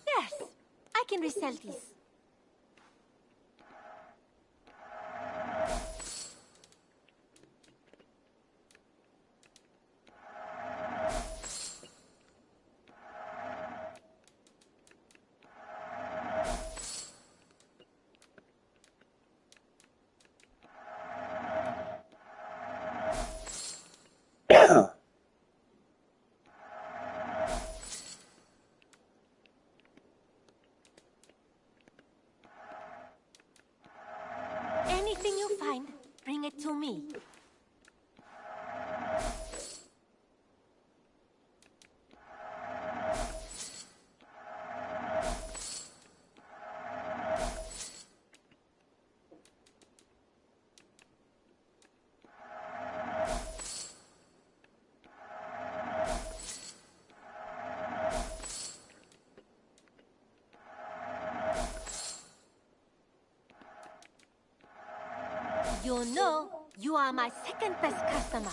Yes, I can resell these. bring it to me. You know, you are my second best customer.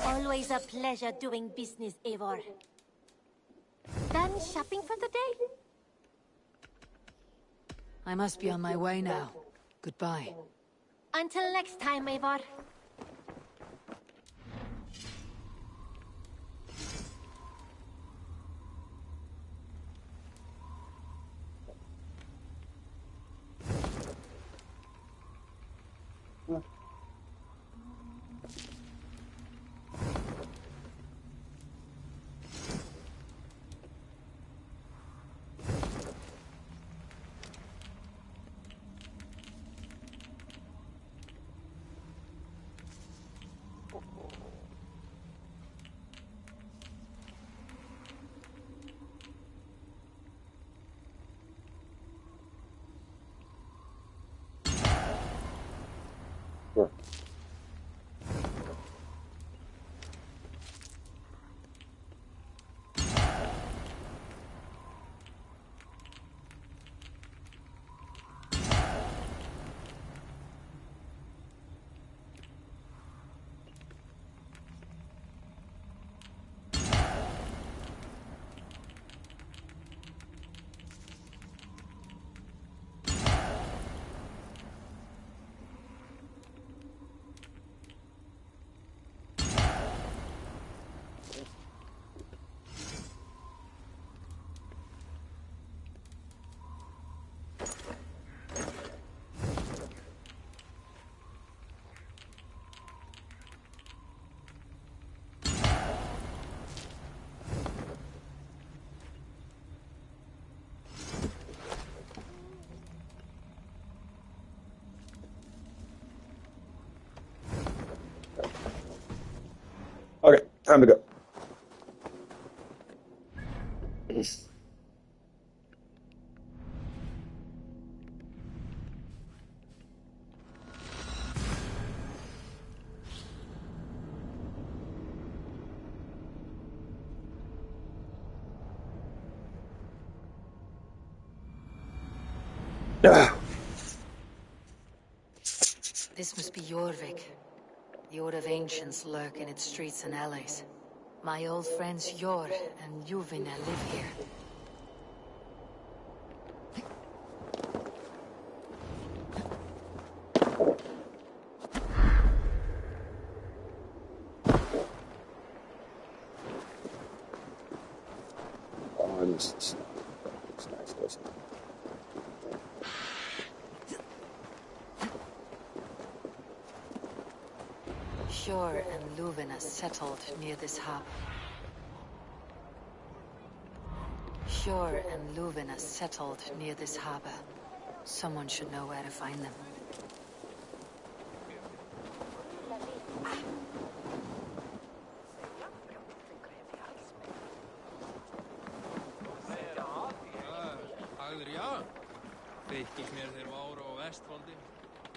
Always a pleasure doing business, Eivor. Done shopping for the day? I must be on my way now. Goodbye. Until next time, Eivor. Sure. Okay, time to go. This must be Jorvik. The Old of Ancients lurk in its streets and alleys. My old friends Jor and Juvina live here. Oh, this is nice, doesn't it? Jor and Luvina settled near this harbor. Jor and Luvina settled near this harbor. Someone should know where to find them. Já, þykist mér þeir váru á Vestfoldi.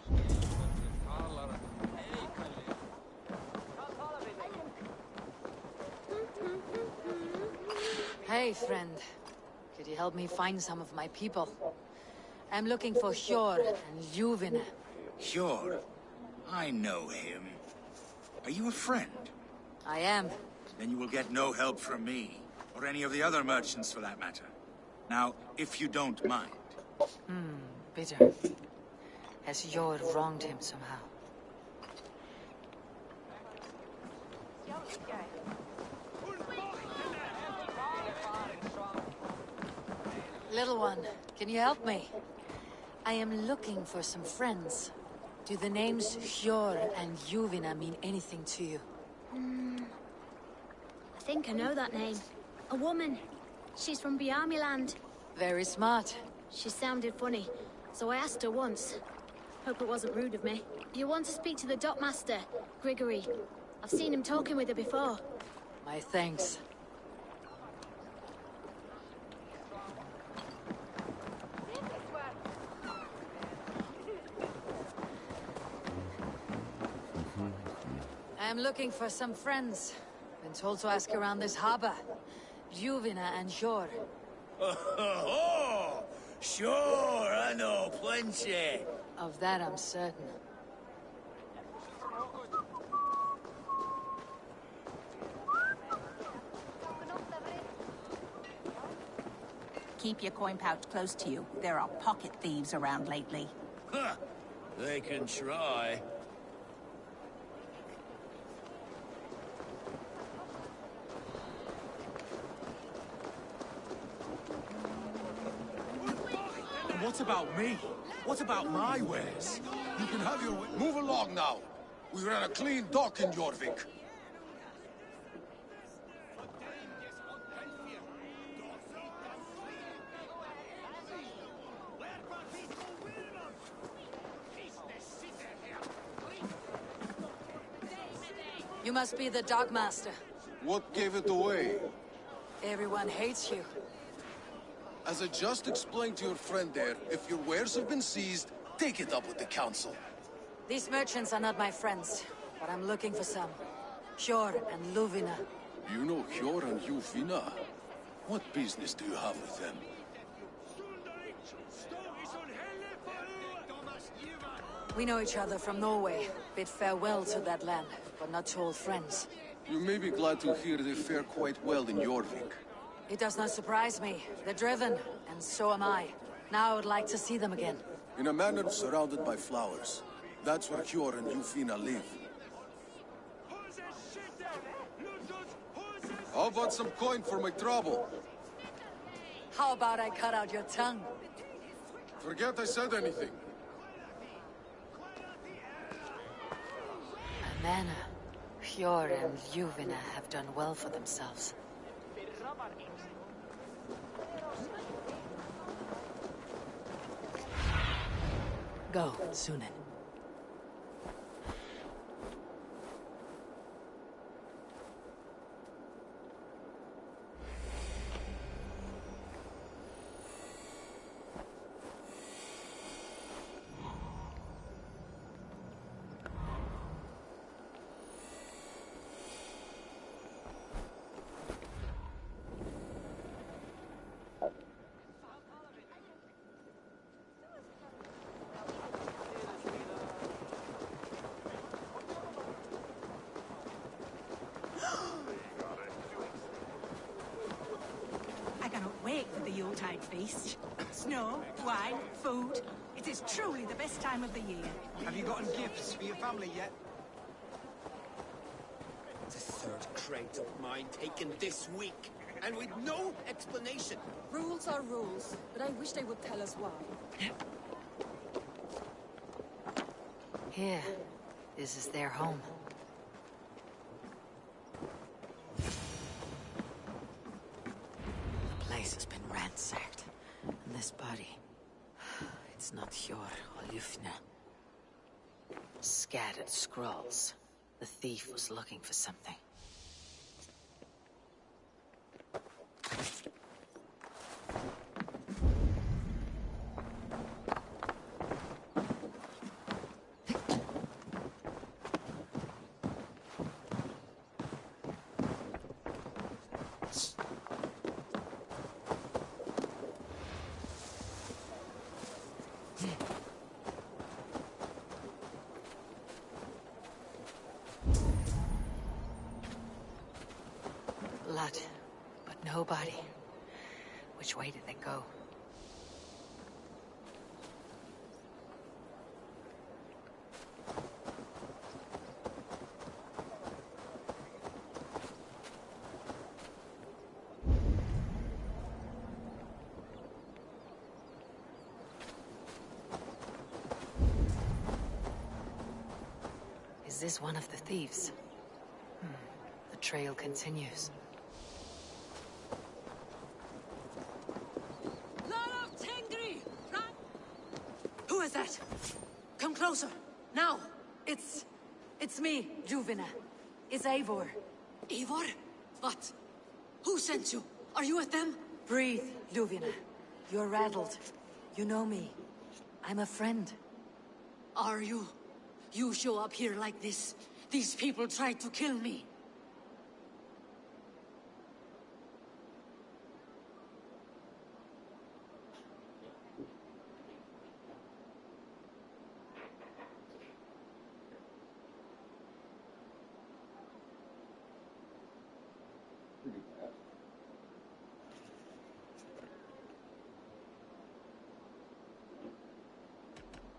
Skilur þeir talara. Hey, Kalli. Hey, friend. Could you help me find some of my people? I'm looking for Hjor and Juvina. Sure. I know him. Are you a friend? I am. Then you will get no help from me, or any of the other merchants for that matter. Now, if you don't mind. Bitter. Has Hjor wronged him somehow? Little one, can you help me? I am looking for some friends. Do the names Hjor and Juvina mean anything to you? I think I know that name. A woman. She's from Biamiland. Very smart. She sounded funny, so I asked her once. Hope it wasn't rude of me. You want to speak to the dockmaster, Grigory. I've seen him talking with her before. My thanks. I'm looking for some friends. Been told to ask around this harbor. Juvina and Hjor. Oh, sure, I know plenty. Of that I'm certain. Keep your coin pouch close to you. There are pocket thieves around lately. Huh. They can try. What about me? What about my wares? You can have your way. Move along now. We ran a clean dock in Jorvik. You must be the dockmaster. What gave it away? Everyone hates you. As I just explained to your friend there, if your wares have been seized, take it up with the council. These merchants are not my friends, but I'm looking for some. Hjor and Luvina. You know Hjor and Juvina? What business do you have with them? We know each other from Norway. Bid farewell to that land, but not to old friends. You may be glad to hear they fare quite well in Jorvik. It does not surprise me. They're driven, and so am I. Now I would like to see them again. In a manor surrounded by flowers. That's where Hjor and Juvina live. How about some coin for my trouble? How about I cut out your tongue? Forget I said anything. Amana, Hjor and Juvina have done well for themselves. Go, Sunan. Wait for the Yuletide feast. Snow, wine, food. It is truly the best time of the year. Have you gotten gifts for your family yet? The third crate of mine taken this week, and with no explanation. Rules are rules, but I wish they would tell us why. Here. This is their home. The place has been ransacked. And this body... It's not Hjor or Jufna. Scattered scrolls. The thief was looking for something. lot, but nobody. Which way did they go? Is this one of the thieves? The trail continues. Who is that? Come closer, now! It's me, Juvina. It's Eivor. Eivor? What? Who sent you? Are you with them? Breathe, Juvina. You're rattled. You know me. I'm a friend. Are you? You show up here like this. These people tried to kill me.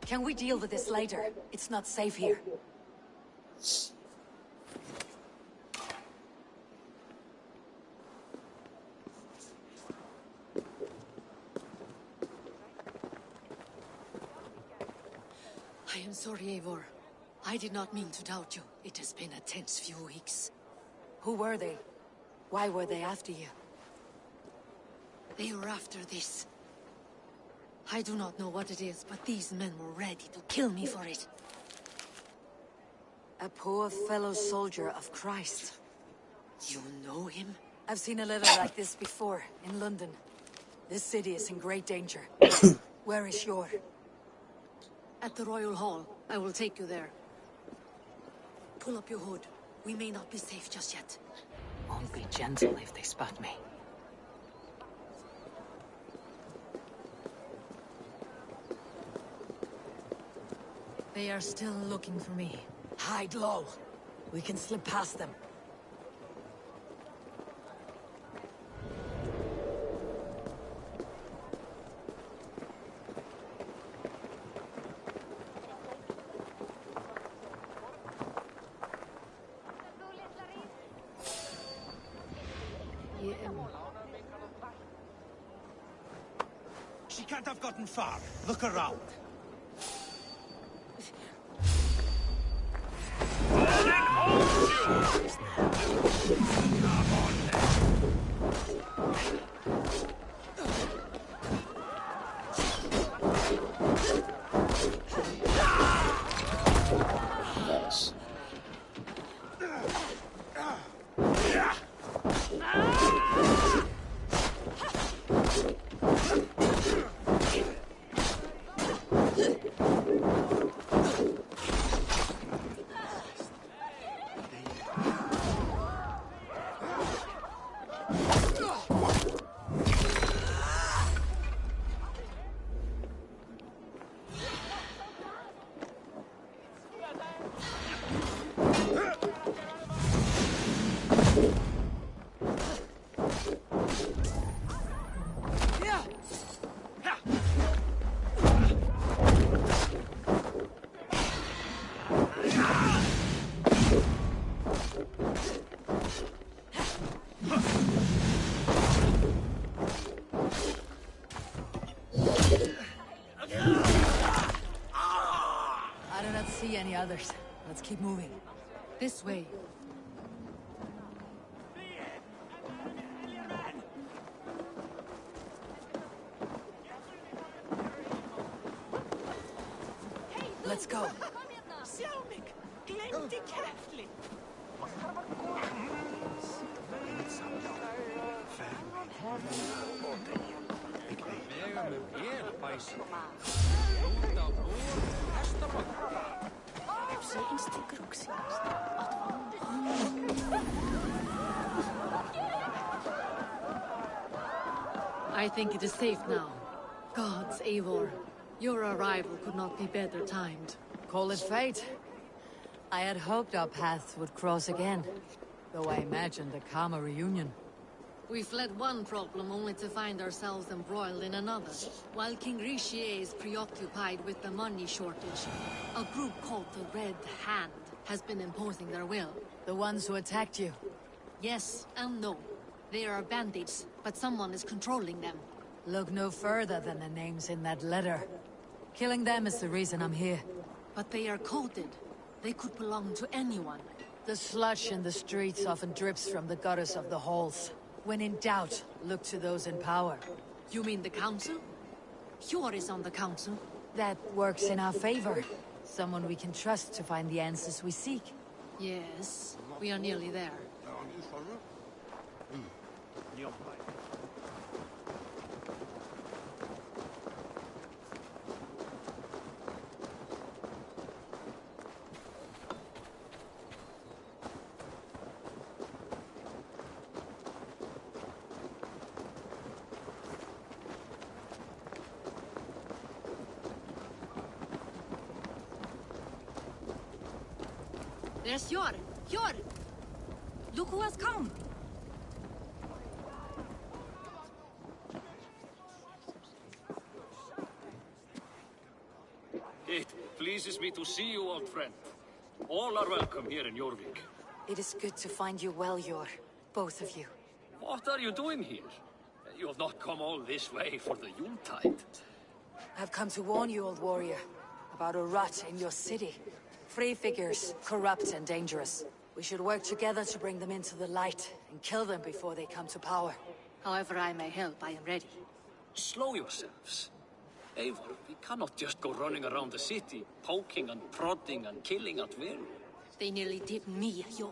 Can we deal with this later? It's not safe here. I am sorry, Eivor. I did not mean to doubt you. It has been a tense few weeks. Who were they? Why were they after you? They were after this. I do not know what it is, but these men were ready to kill me for it. A poor fellow soldier of Christ. You know him? I've seen a letter like this before, in London. This city is in great danger. Where is Yor? At the Royal Hall. I will take you there. Pull up your hood. We may not be safe just yet. Won't be gentle if they spot me. They are still looking for me. Hide low. We can slip past them. She can't have gotten far. Look around. Nice. I do not see any others. Let's keep moving. This way. Let's go. Selmik, glem det kräftligt. Vega með björnbæs. Út á búr, hestabakk. I think it is safe now. Gods, Eivor. Your arrival could not be better timed. Call it fate. I had hoped our paths would cross again, though I imagined a calmer reunion. We fled one problem only to find ourselves embroiled in another. While King Richier is preoccupied with the money shortage, a group called the Red Hand has been imposing their will. The ones who attacked you? Yes and no. They are bandits, but someone is controlling them. Look no further than the names in that letter. Killing them is the reason I'm here. But they are coded. They could belong to anyone. The sludge in the streets often drips from the gutters of the halls. When in doubt, look to those in power. You mean the council? Hjor is on the council. That works in our favor. Someone we can trust to find the answers we seek. Yes, we are nearly there. There's Hjor! Hjor! Look who has come! It pleases me to see you, old friend. All are welcome here in Jorvik. It is good to find you well, Hjor. Both of you. What are you doing here? You have not come all this way for the Yuletide. I've come to warn you, old warrior, about a rot in your city. Free figures, corrupt and dangerous. We should work together to bring them into the light and kill them before they come to power. However I may help, I am ready. Slow yourselves. Eivor, we cannot just go running around the city, poking and prodding and killing at will. They nearly did me, Hjor.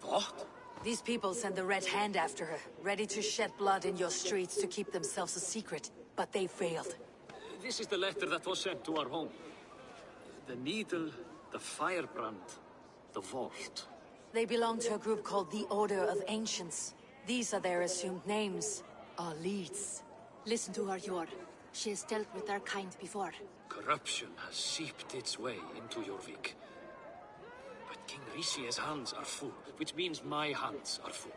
What? These people sent the Red Hand after her, ready to shed blood in your streets to keep themselves a secret. But they failed. This is the letter that was sent to our home. The needle, the firebrand, the vault. They belong to a group called the Order of Ancients. These are their assumed names. Our leads. Listen to her, Hjor. She has dealt with their kind before. Corruption has seeped its way into Jorvik. But King Richier's hands are full, which means my hands are full.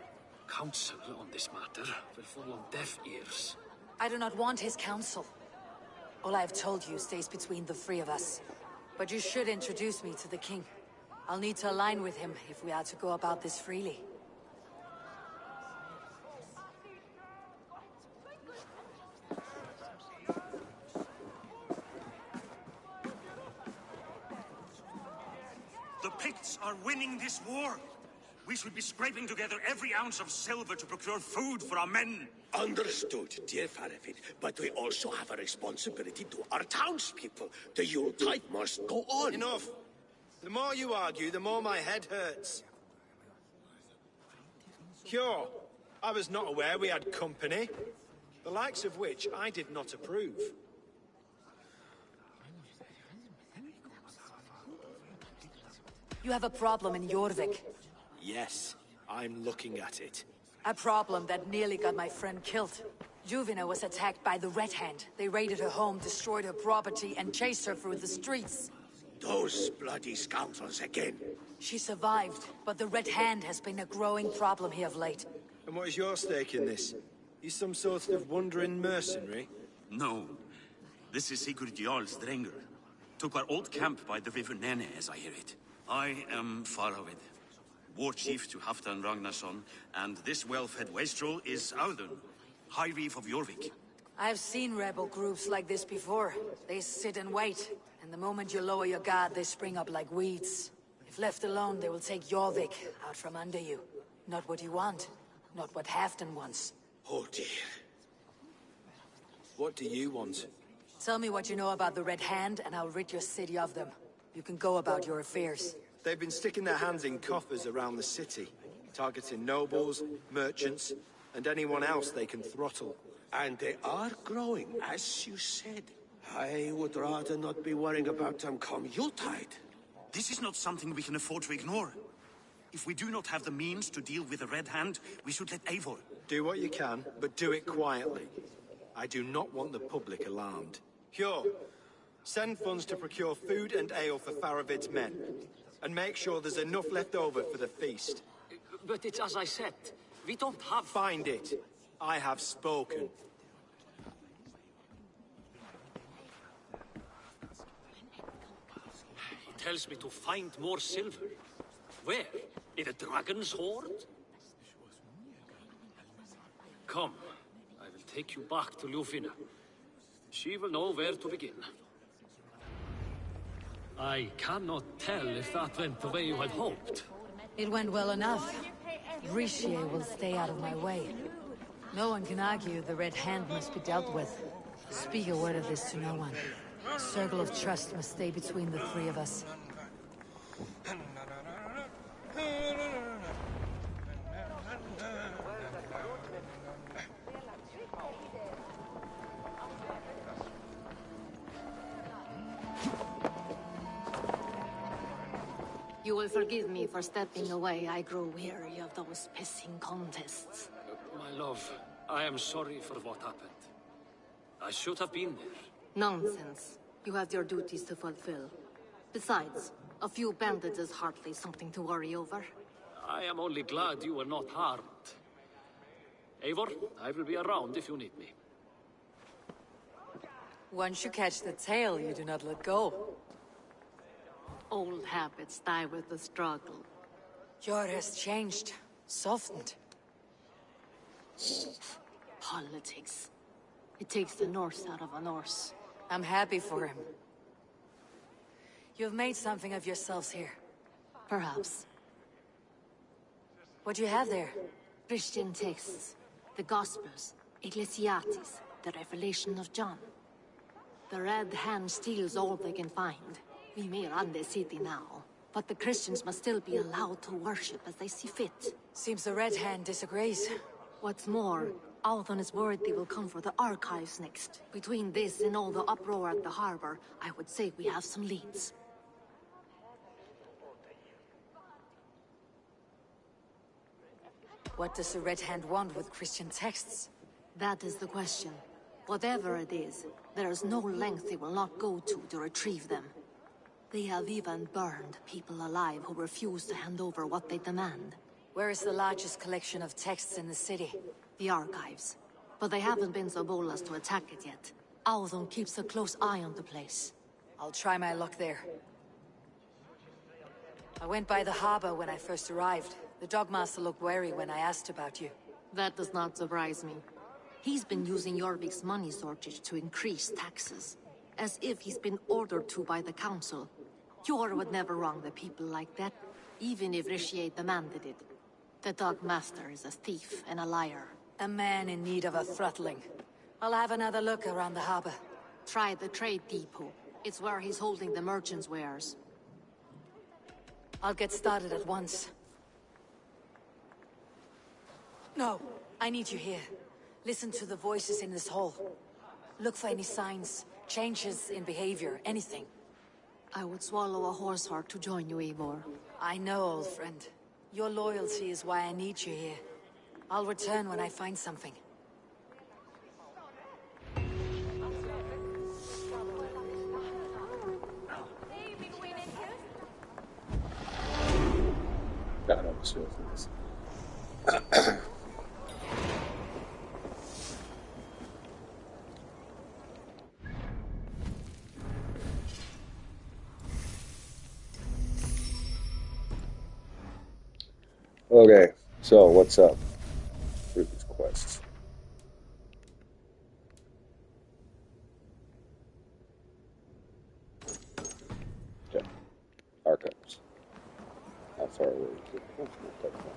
Counsel on this matter will fall on deaf ears. I do not want his counsel. All I have told you stays between the three of us. But you should introduce me to the king. I'll need to align with him if we are to go about this freely. The Picts are winning this war. We should be scraping together every ounce of silver to procure food for our men. Understood, dear Faravid, but we also have a responsibility to our townspeople. The Yuletide must go on. Enough! The more you argue, the more my head hurts. Hjor, I was not aware we had company, the likes of which I did not approve. You have a problem in Jorvik. Yes, I'm looking at it. A problem that nearly got my friend killed. Juvina was attacked by the Red Hand. They raided her home, destroyed her property, and chased her through the streets. Those bloody scoundrels again. She survived, but the Red Hand has been a growing problem here of late. And what is your stake in this? You some sort of wandering mercenary? No. This is Sigurd Jarl's Drenger. Took our old camp by the river Nene, as I hear it. I am Faravid, war chief to Halfdan Ragnarsson, and this well-fed wastrel is Audun, High Reef of Jorvik. I've seen rebel groups like this before. They sit and wait, and the moment you lower your guard, they spring up like weeds. If left alone, they will take Jorvik out from under you. Not what you want, not what Halfdan wants. Oh dear. What do you want? Tell me what you know about the Red Hand, and I'll rid your city of them. You can go about your affairs. They've been sticking their hands in coffers around the city, targeting nobles, merchants, and anyone else they can throttle. And they are growing, as you said. I would rather not be worrying about them come Yuletide. This is not something we can afford to ignore. If we do not have the means to deal with the Red Hand, we should let Eivor. Do what you can, but do it quietly. I do not want the public alarmed. Hjor, send funds to procure food and ale for Faravid's men. And make sure there's enough left over for the feast. But it's as I said, we don't have... Find it. I have spoken. He tells me to find more silver. Where? In the dragon's hoard? Come, I will take you back to Ljufina. She will know where to begin. I cannot tell if that went the way you had hoped. It went well enough. Richier will stay out of my way. No one can argue the Red Hand must be dealt with. Speak a word of this to no one. Circle of trust must stay between the three of us. You will forgive me for stepping away. I grow weary of those pissing contests. My love, I am sorry for what happened. I should have been there. Nonsense. You have your duties to fulfill. Besides, a few bandits is hardly something to worry over. I am only glad you were not harmed. Eivor, I will be around if you need me. Once you catch the tail, you do not let go. Old habits die with the struggle. Jor has changed, softened. Politics. It takes the Norse out of a Norse. I'm happy for him. You've made something of yourselves here. Perhaps. What do you have there? Christian texts, the Gospels, Ecclesiastes, the Revelation of John. The Red Hand steals all they can find. We may run the city now, but the Christians must still be allowed to worship as they see fit. Seems the Red Hand disagrees. What's more, Althon is worried they will come for the archives next. Between this and all the uproar at the harbor, I would say we have some leads. What does the Red Hand want with Christian texts? That is the question. Whatever it is, there is no length they will not go to retrieve them. They have even burned people alive who refuse to hand over what they demand. Where is the largest collection of texts in the city? The archives. But they haven't been so bold as to attack it yet. Althon keeps a close eye on the place. I'll try my luck there. I went by the harbor when I first arrived. The Dogmaster looked wary when I asked about you. That does not surprise me. He's been using Jorvik's money shortage to increase taxes. As if he's been ordered to by the council. Jor would never wrong the people like that, even if Richier demanded it. The Dogmaster is a thief and a liar. A man in need of a throttling. I'll have another look around the harbor. Try the trade depot. It's where he's holding the merchants' wares. I'll get started at once. No, I need you here. Listen to the voices in this hall. Look for any signs, changes in behavior, anything. I would swallow a horse heart to join you, Eivor. I know, old friend. Your loyalty is why I need you here. I'll return when I find something. God, I'm sure for this. Okay, so what's up? Through these quests. Okay, archives. How far away is it? Oh, it's not that far.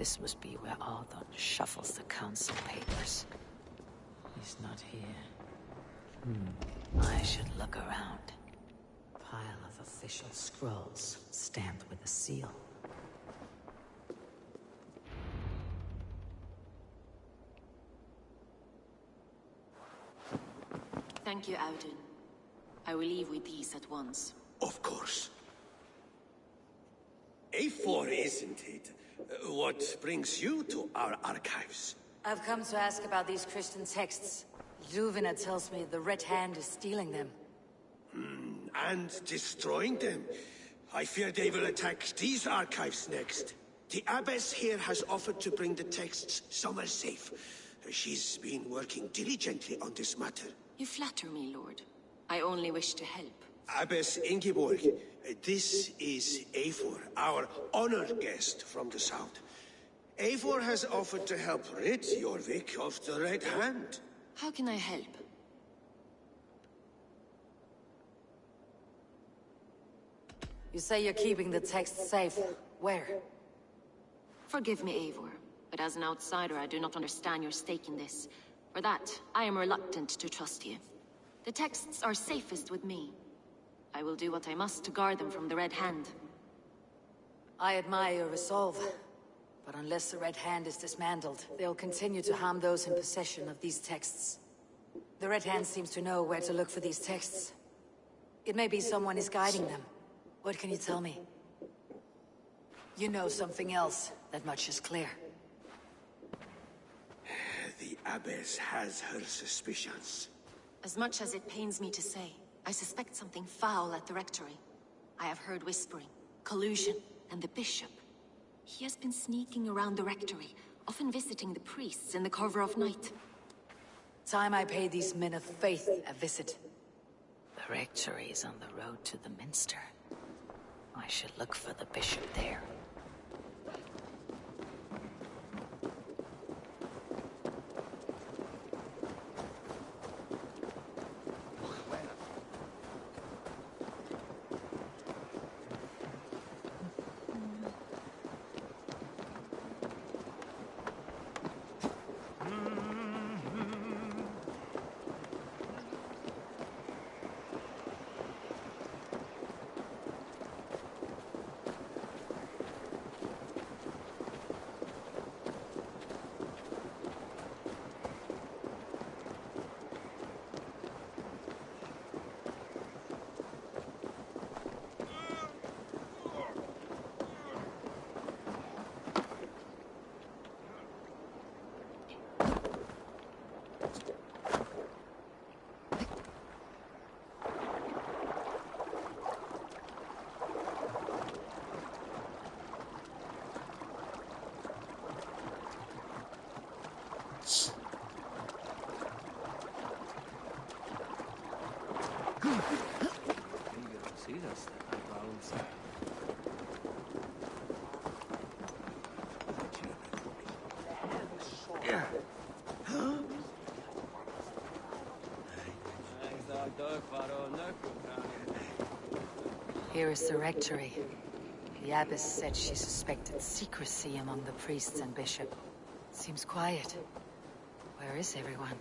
This must be where Ardon shuffles the council papers. He's not here. I should look around. Pile of official scrolls, stamped with a seal. Thank you, Audun. I will leave with these at once. Of course. A4, isn't it? What brings you to our archives? I've come to ask about these Christian texts. Ljuvina tells me the Red Hand is stealing them. And destroying them. I fear they will attack these archives next. The abbess here has offered to bring the texts somewhere safe. She's been working diligently on this matter. You flatter me, Lord. I only wish to help. Abbess Ingeborg, this is Eivor, our honored guest from the south. Eivor has offered to help rid Jorvik of the Red Hand. How can I help? You say you're keeping the texts safe. Where? Forgive me, Eivor, but as an outsider I do not understand your stake in this. For that, I am reluctant to trust you. The texts are safest with me. I will do what I must to guard them from the Red Hand. I admire your resolve. But unless the Red Hand is dismantled, they'll continue to harm those in possession of these texts. The Red Hand seems to know where to look for these texts. It may be someone is guiding them. What can you tell me? You know something else. That much is clear. The Abbess has her suspicions. As much as it pains me to say, I suspect something foul at the Rectory. I have heard whispering, collusion, and the Bishop. He has been sneaking around the Rectory, often visiting the priests in the cover of night. Time I paid these men of faith a visit. The Rectory is on the road to the Minster. I should look for the Bishop there. Here is the Rectory. The Abbess said she suspected secrecy among the priests and Bishop. Seems quiet. Where is everyone?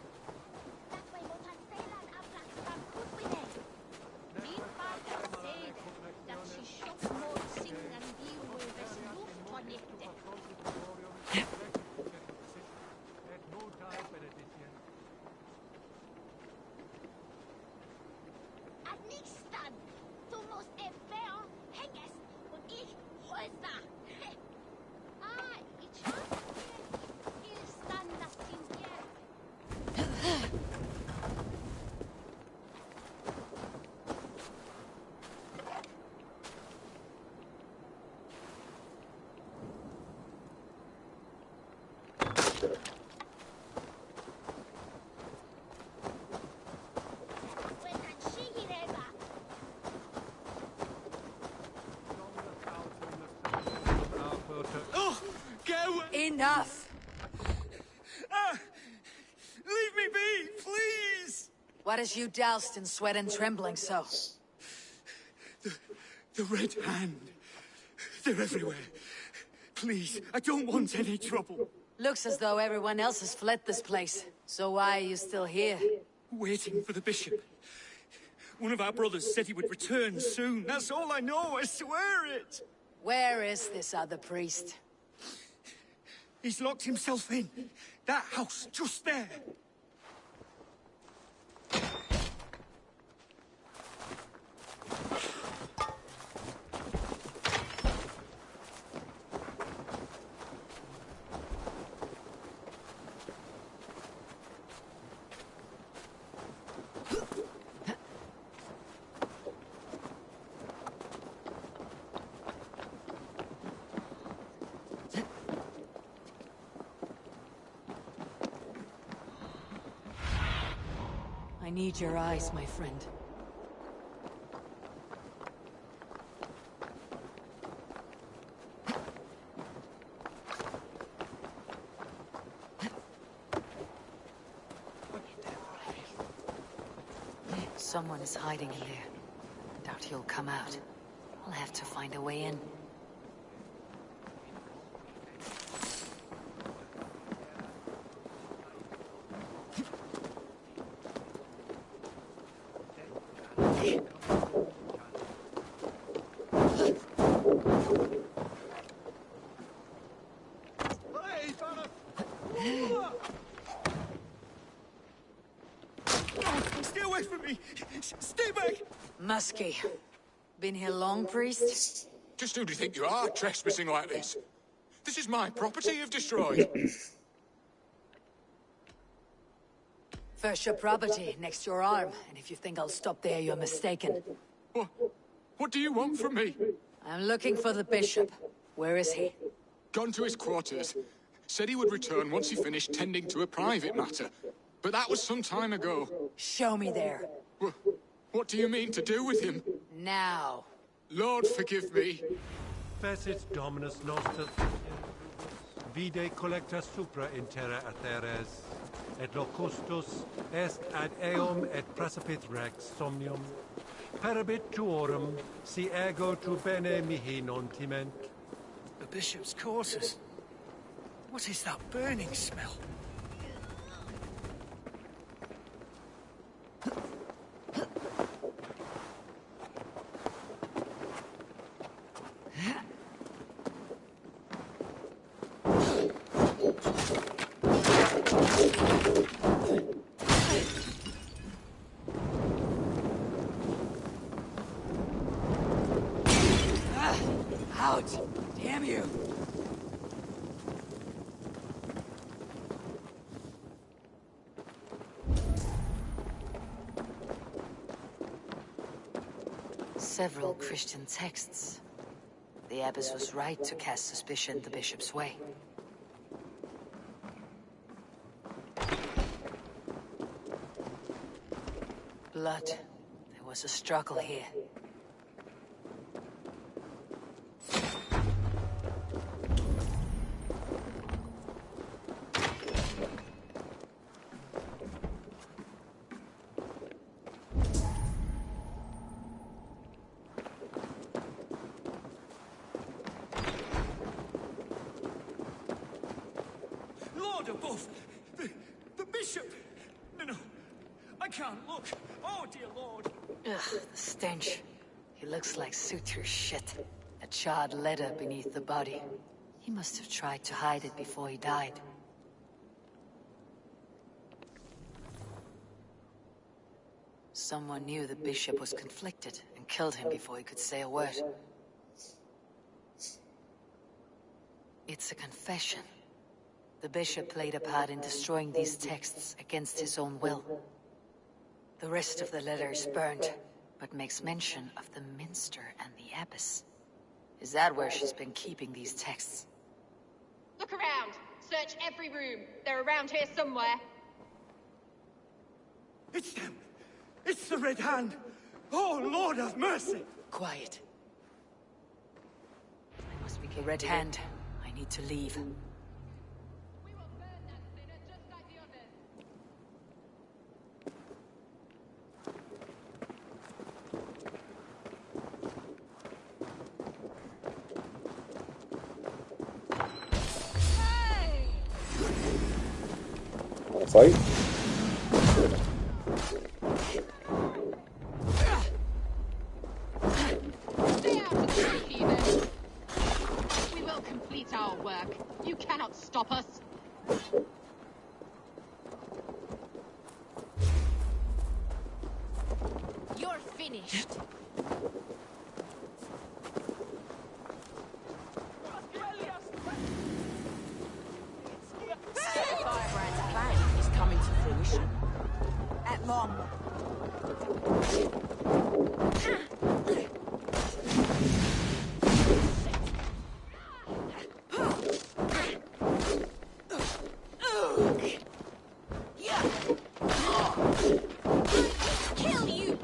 Enough! Leave me be, please! What has you doused in sweat and trembling so? The Red Hand. They're everywhere. Please, I don't want any trouble. Looks as though everyone else has fled this place. So why are you still here? Waiting for the bishop. One of our brothers said he would return soon. That's all I know, I swear it! Where is this other priest? He's locked himself in. That house, just there. I need your eyes, my friend. Someone is hiding in there. Doubt he'll come out. I'll have to find a way in. Stay away from me! Stay back! Muskie. Been here long, priest? Just who do you think you are, trespassing like this? This is my property you've destroyed. First your property, next your arm. And if you think I'll stop there, you're mistaken. What do you want from me? I'm looking for the bishop. Where is he? Gone to his quarters. Said he would return once he finished tending to a private matter. But that was some time ago. Show me there. What do you mean to do with him? Now. Lord, forgive me. Fecit Dominus noster vide collecta supra in terra ateres, et locustus est ad eum et praesipit rex somnium, perabit tuorum, si ego tu bene mihi non timent. The bishop's quarters. What is that burning smell? Out! Damn you! Several Christian texts. The abbess was right to cast suspicion the bishop's way. Blood. There was a struggle here. Lord above! The bishop! No, I can't look. Oh, dear Lord. Ugh, the stench. He looks like suture shit. A charred letter beneath the body. He must have tried to hide it before he died. Someone knew the bishop was conflicted and killed him before he could say a word. It's a confession. The bishop played a part in destroying these texts against his own will. The rest of the letter is burned, but makes mention of the minster and the abbess. Is that where she's been keeping these texts? Look around. Search every room. They're around here somewhere. It's them! It's the Red Hand! Oh, Lord have mercy! Quiet. I must be the Red Hand. I need to leave. fight? Stay out of the way, heathen. We will complete our work. You cannot stop us. You're finished. The Firebrand's plan is coming to fruition. At long. Kill you!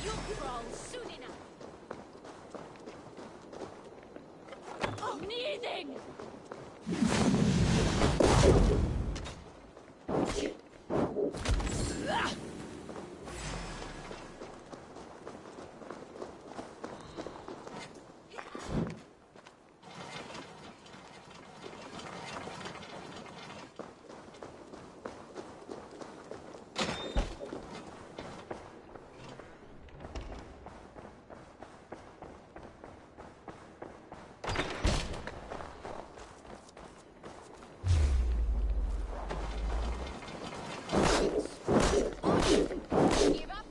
You'll crawl soon enough. Kneading! Give up,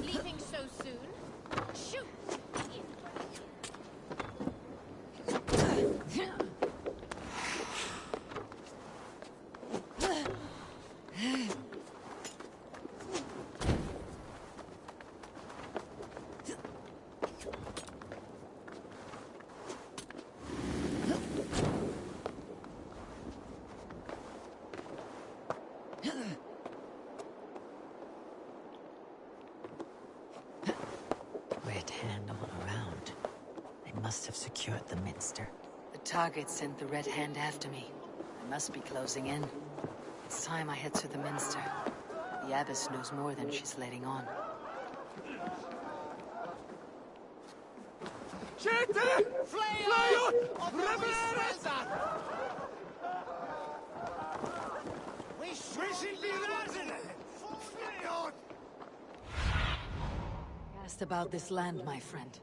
leaving so soon? Shoot! Red Hand all around. They must have secured the minster. The target sent the Red Hand after me. I must be closing in. It's time I head to the minster. The abbess knows more than she's letting on. Cast about this land, my friend.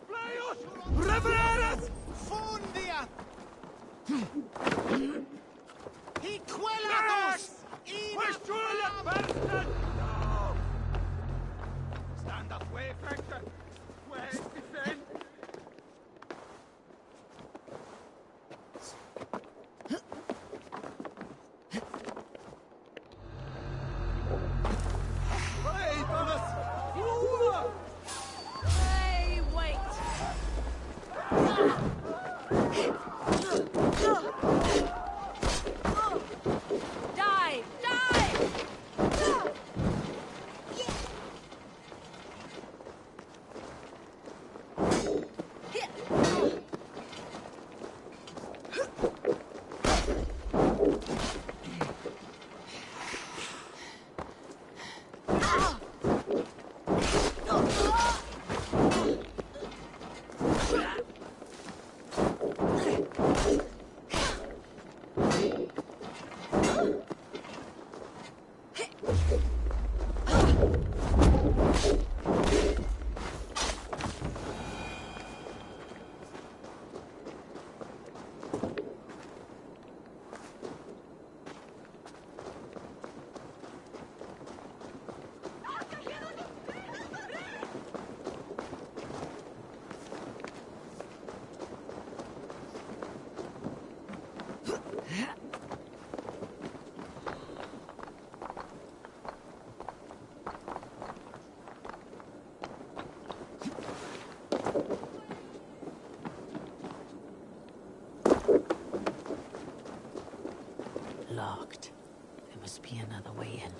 Fly Nos revereres! Fundia! Hiquelatus! Questuele person! No! Stand up, way factor! Way defend! Hey, Thomas! Hey, wait! Die! Die! Locked. There must be another way in.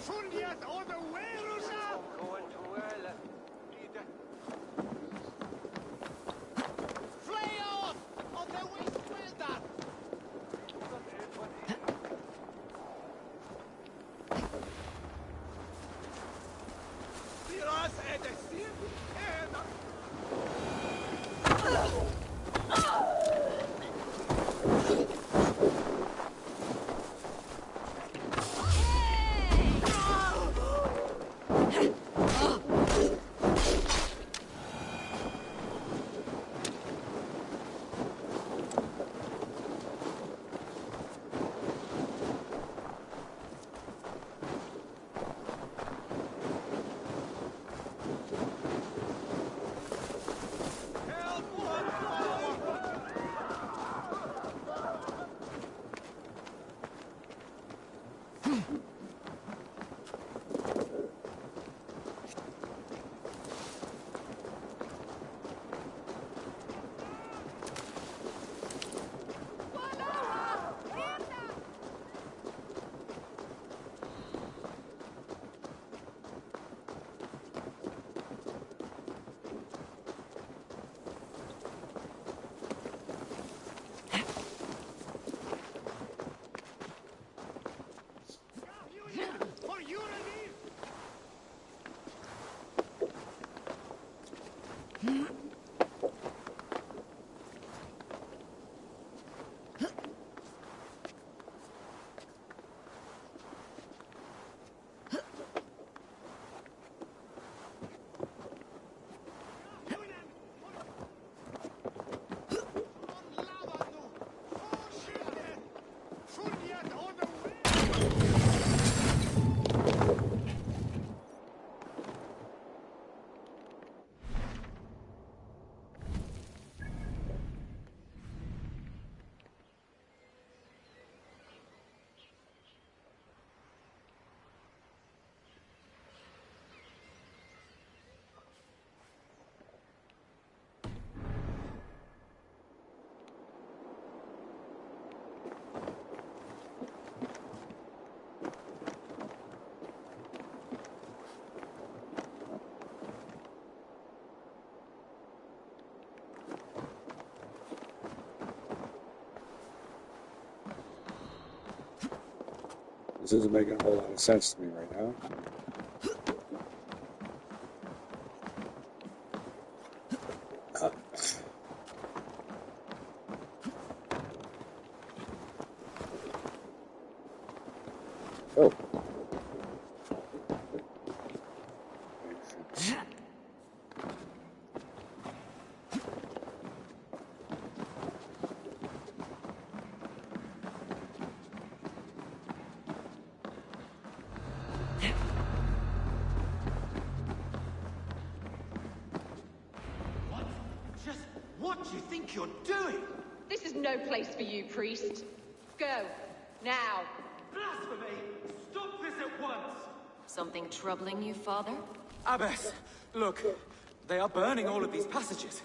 Fundiat or the Werusa! Flay off! On the west wilder! Tiras edesir! This isn't making a whole lot of sense to me right now. Oh. What do you think you're doing? This is no place for you, priest. Go. Now. Blasphemy! Stop this at once! Something troubling you, Father? Abbess, look. They are burning all of these passages.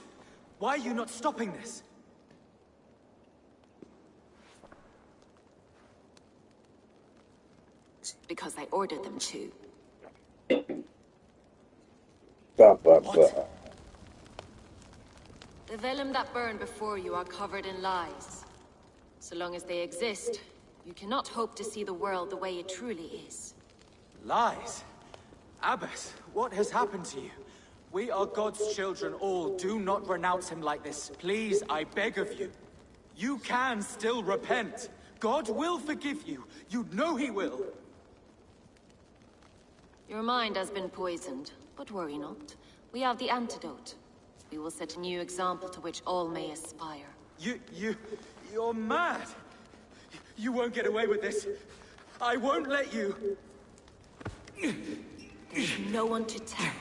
Why are you not stopping this? Because I ordered them to. The vellum that burned before you are covered in lies. So long as they exist, you cannot hope to see the world the way it truly is. Lies? Abbess, what has happened to you? We are God's children all. Do not renounce him like this. Please, I beg of you. You can still repent. God will forgive you. You know he will. Your mind has been poisoned, but worry not. We have the antidote. We will set a new example to which all may aspire. You're mad! You won't get away with this. I won't let you! There's no one to tell.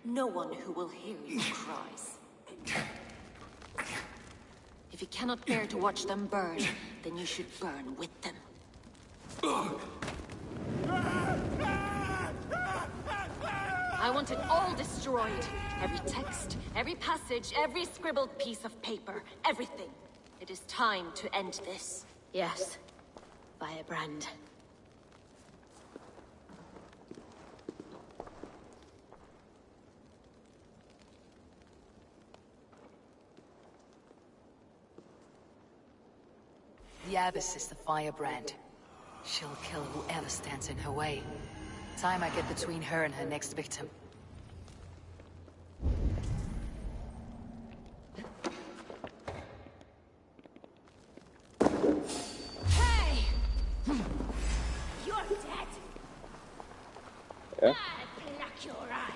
No one who will hear your cries. If you cannot bear to watch them burn, then you should burn with them. I want it all destroyed. Every text, every passage, every scribbled piece of paper, everything. It is time to end this. Yes. Firebrand. The Abbess is the firebrand. She'll kill whoever stands in her way. Time I get between her and her next victim. Hey! You're dead. Yeah. I'll pluck your eyes.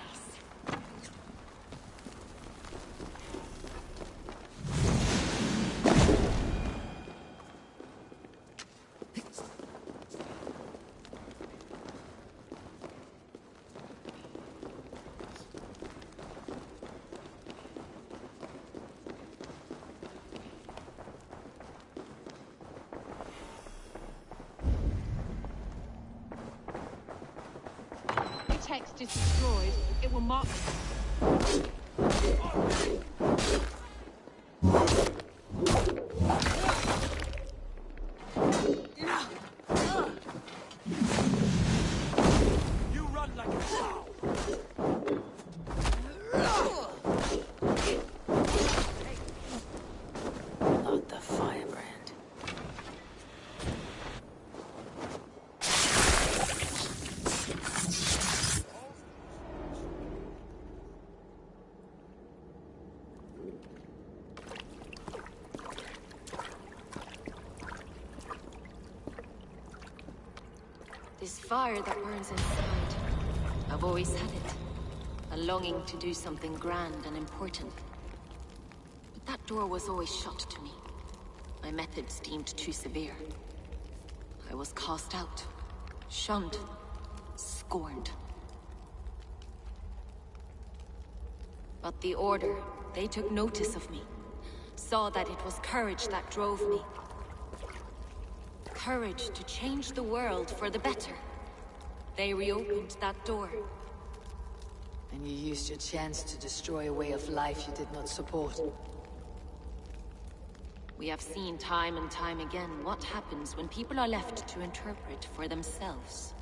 Text is destroyed, it will mark. You run like a cow! Not the firebrand. This fire that burns inside. I've always had it. A longing to do something grand and important. But that door was always shut to me. My methods deemed too severe. I was cast out, shunned, scorned. But the Order, they took notice of me. Saw that it was courage that drove me. Courage to change the world for the better. They reopened that door. And you used your chance to destroy a way of life you did not support. We have seen time and time again what happens when people are left to interpret for themselves.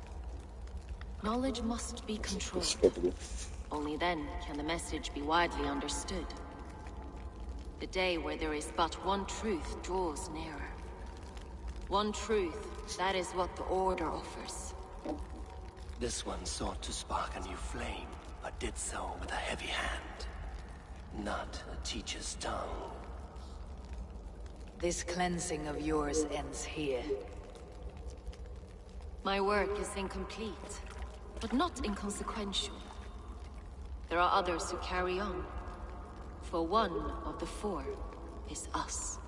Knowledge must be controlled. Only then can the message be widely understood. The day where there is but one truth draws nearer. One truth, that is what the Order offers. This one sought to spark a new flame, but did so with a heavy hand. Not a teacher's tongue. This cleansing of yours ends here. My work is incomplete, but not inconsequential. There are others who carry on. For one of the four is us.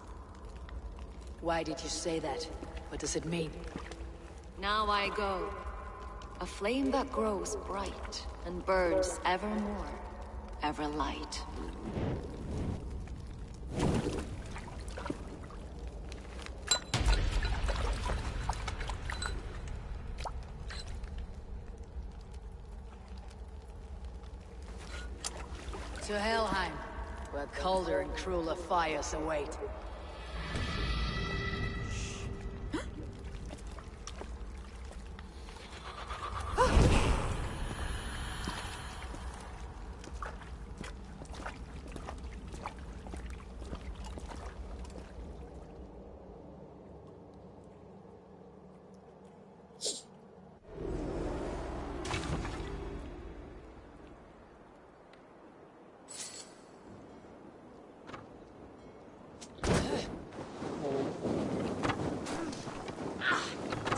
Why did you say that? What does it mean? Now I go. A flame that grows bright and burns ever more, ever light. To Helheim, where colder and crueler fires await.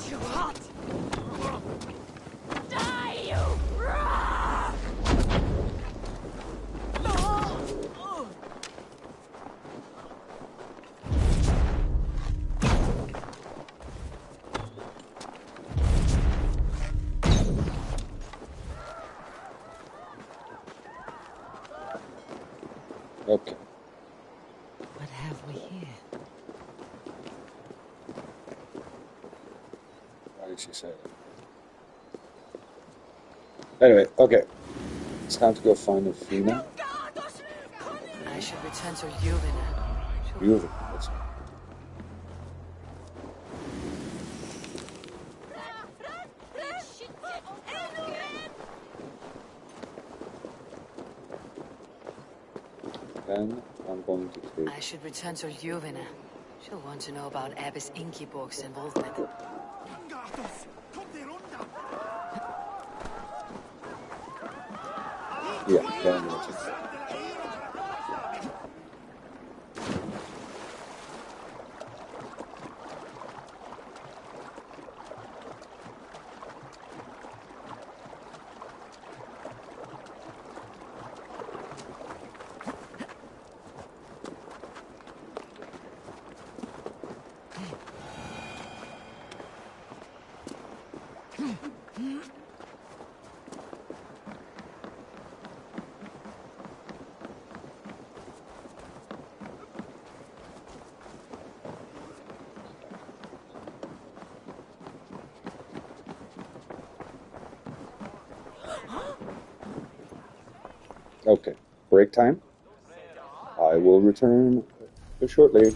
Too hot! Die, you! Okay. What have we here? Why did she say that? Anyway, okay. It's time to go find Athena. I should return to Yuvina. Beautiful. That's Then I'm going to take... I should return to Yuvina. She'll want to know about Abbess Ingeborg's involvement. Yeah, then I'm going to take that. Okay, break time. I will return shortly.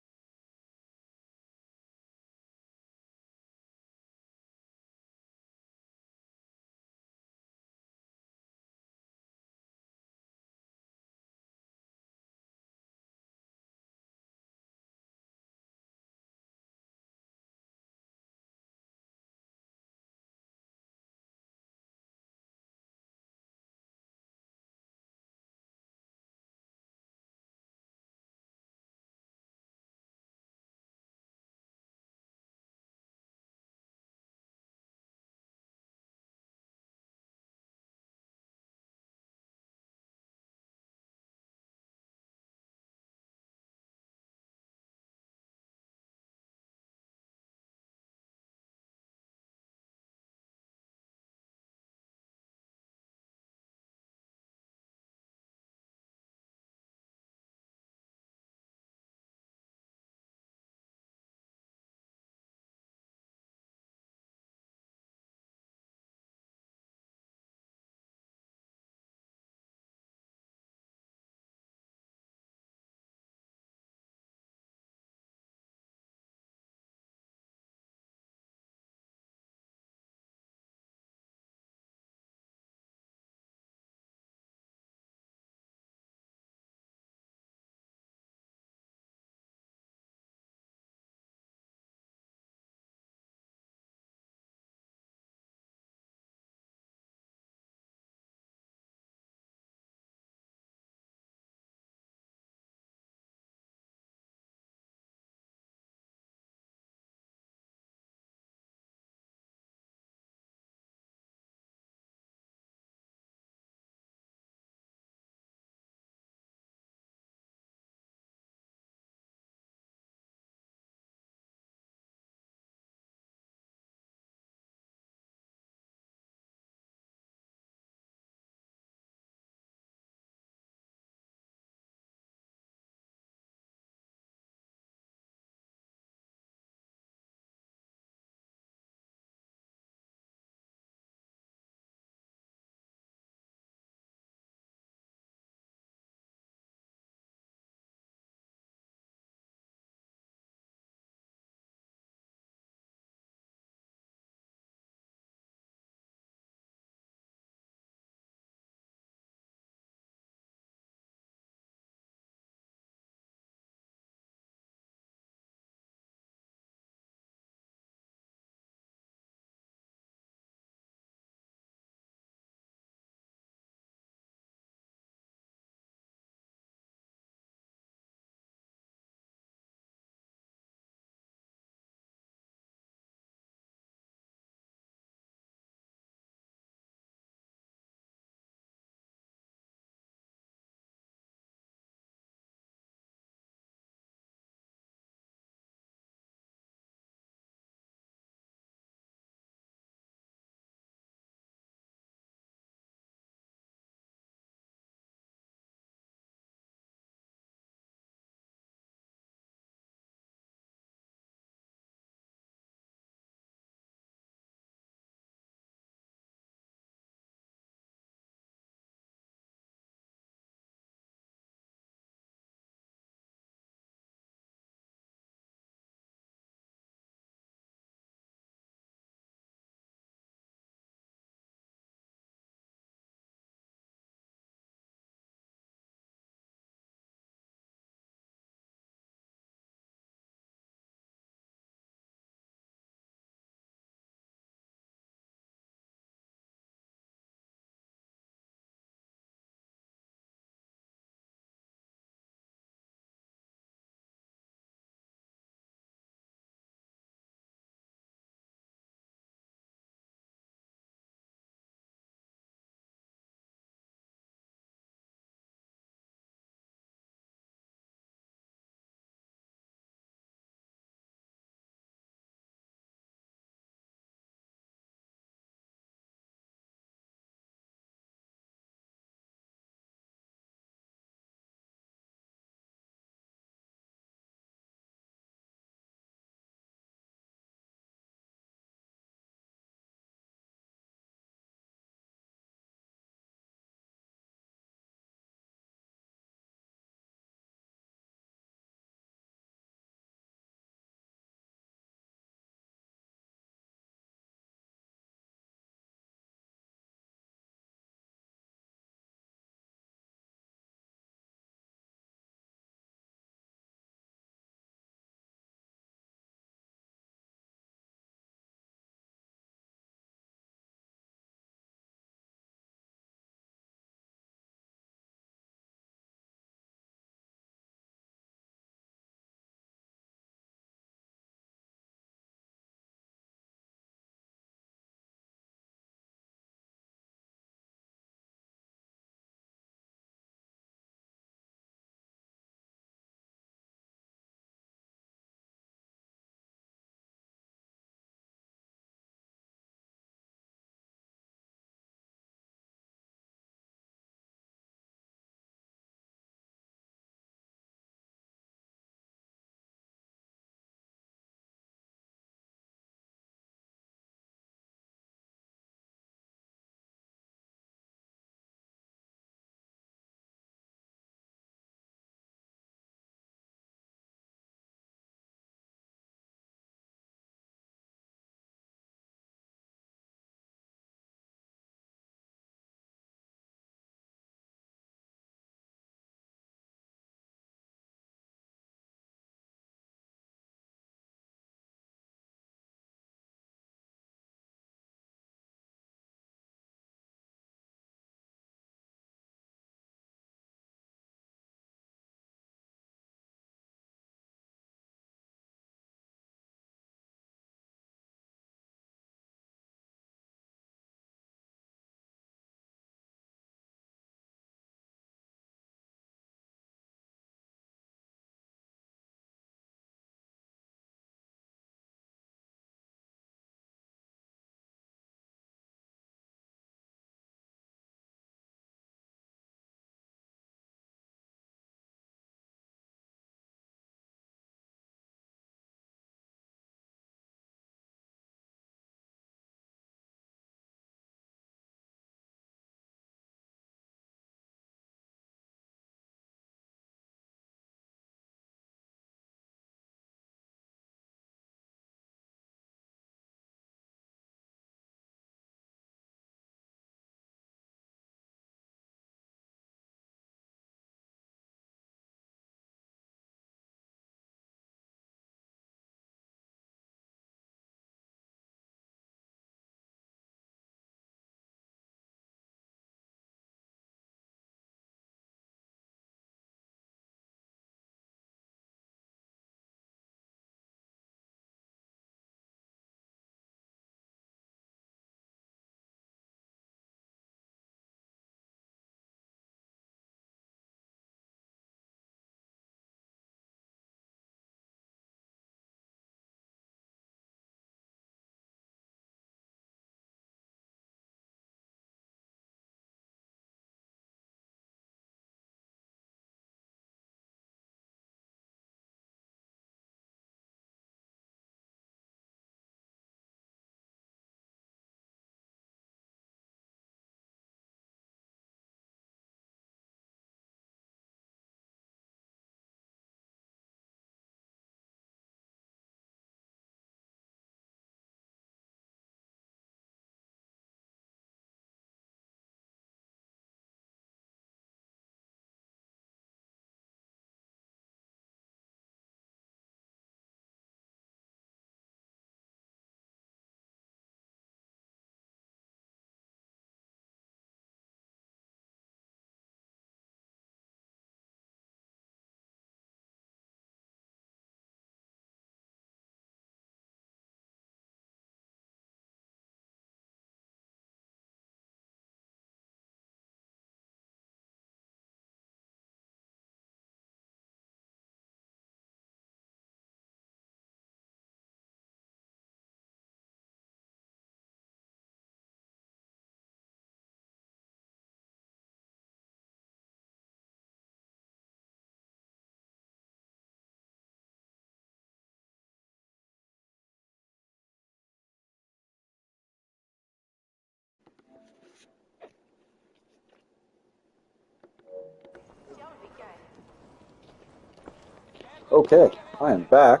Okay, I am back.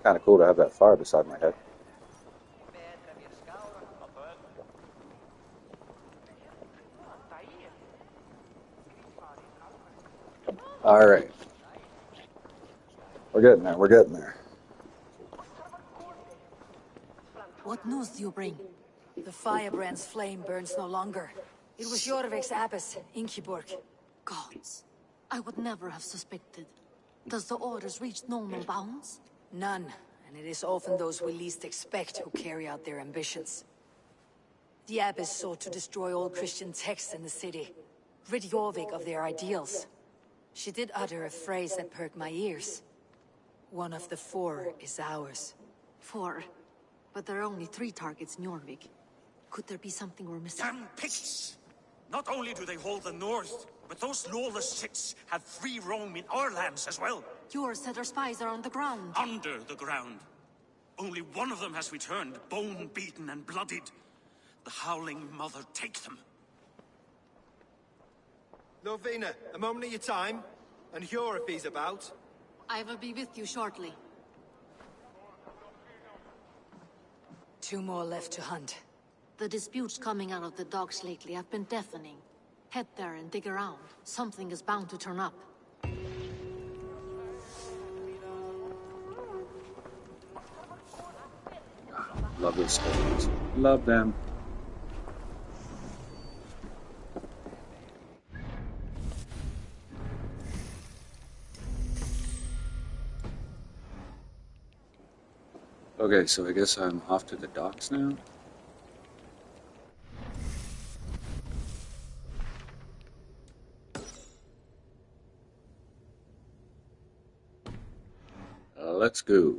Kind of cool to have that fire beside my head. Alright. We're getting there, we're getting there. What news do you bring? The firebrand's flame burns no longer. It was Jorvik's abbess, Ingeborg. Gods, I would never have suspected. Does the orders reach normal bounds? None, and it is often those we least expect who carry out their ambitions. The abbess sought to destroy all Christian texts in the city, rid Jorvik of their ideals. She did utter a phrase that perked my ears. One of the 4 is ours. 4? But there are only 3 targets in Jorvik. Could there be something we're missing? Damn pigs! Not only do they hold the north, but those lawless shits have free roam in our lands as well. Yours said our spies are on the ground. Under the ground. Only one of them has returned, bone-beaten and bloodied. The Howling Mother take them. Lovina, a moment of your time, and Hjor if he's about. I will be with you shortly. 2 more left to hunt. The disputes coming out of the docks lately have been deafening. Head there and dig around. Something is bound to turn up. Love those stories. Love them. Okay, so I guess I'm off to the docks now. Let's go.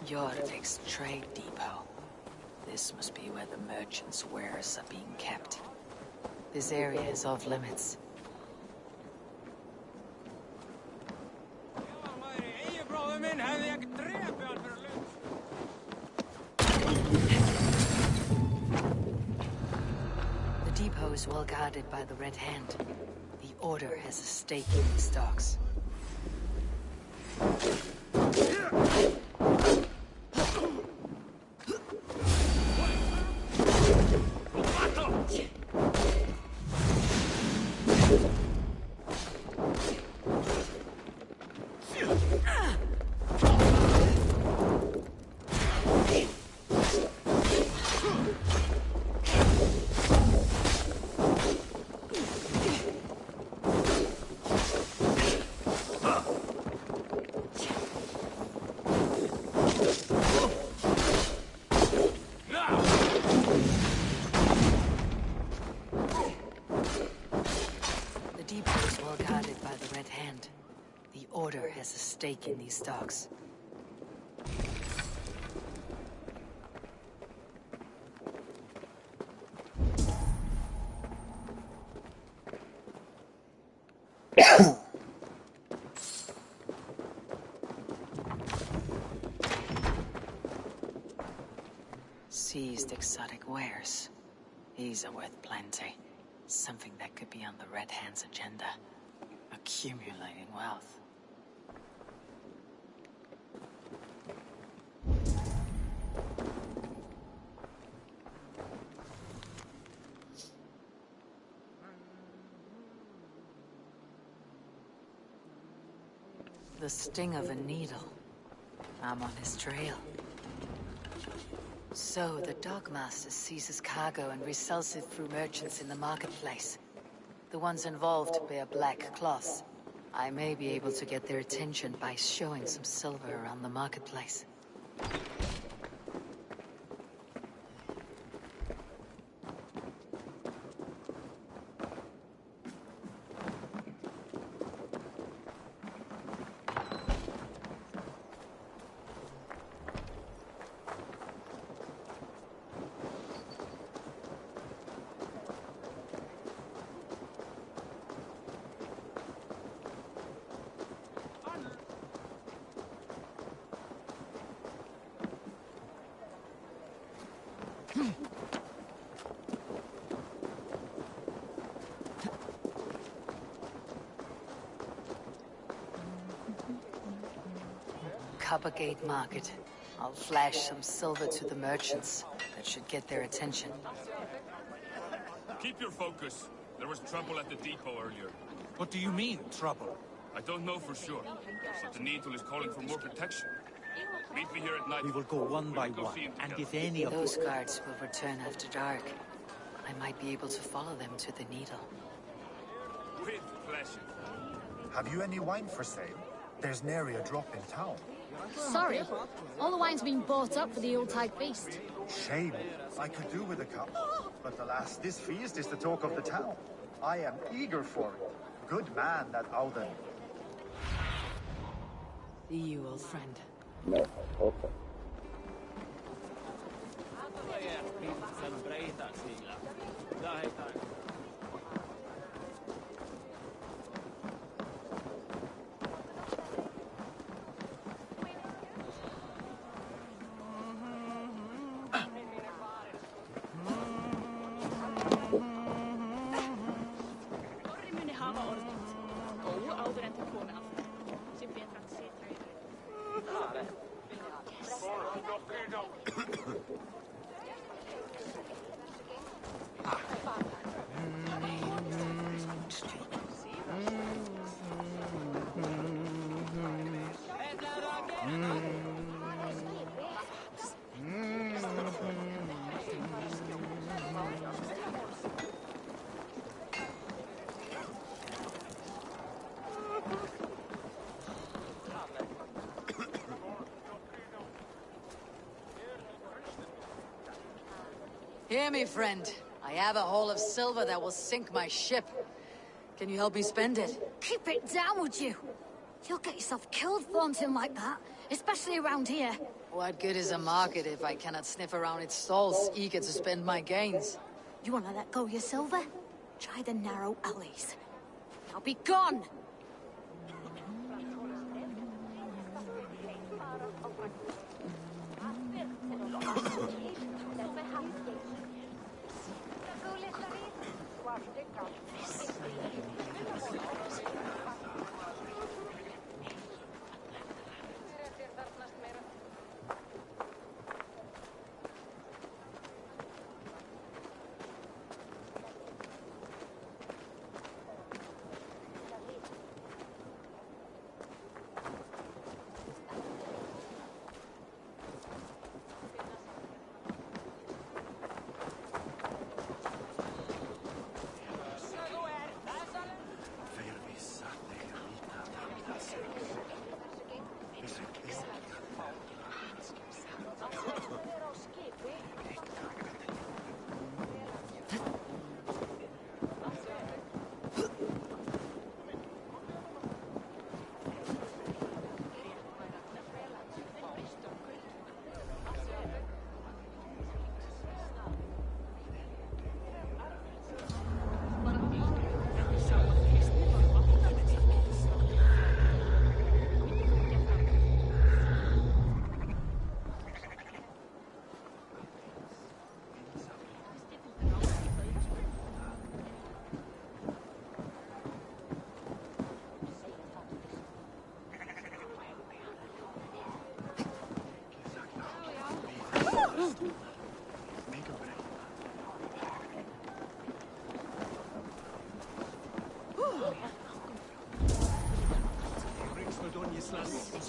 Jorvik's trade depot. This must be where the merchants' wares are being kept. This area is off limits. The depot is well guarded by the Red Hand. The Order has a stake in these docks. Has a stake in these docks. Seized exotic wares. These are worth plenty. Something that could be on the Red Hand's agenda. Accumulating wealth. The sting of a needle. I'm on his trail. So, the Dogmaster seizes cargo and resells it through merchants in the marketplace. The ones involved wear black cloths. I may be able to get their attention by showing some silver around the marketplace. Coppergate Market. I'll flash some silver to the merchants. That should get their attention. Keep your focus. There was trouble at the depot earlier. What do you mean, trouble? I don't know for sure, but the Needle is calling for more protection. Meet me here at night. We will go one by one, and if any of Those guards will return after dark. I might be able to follow them to the Needle. With pleasure. Have you any wine for sale? There's nary a drop in town. Sorry. All the wine's been bought up for the Yuletide feast. Shame. I could do with a cup. But alas, this feast is the talk of the town. I am eager for it. Good man, that Auden. See you, old friend. No. Okay. Hear me, friend. I have a haul of silver that will sink my ship. Can you help me spend it? Keep it down, would you? You'll get yourself killed flaunting like that, especially around here. What good is a market if I cannot sniff around its stalls, eager to spend my gains? You want to let go of your silver? Try the narrow alleys. Now be gone!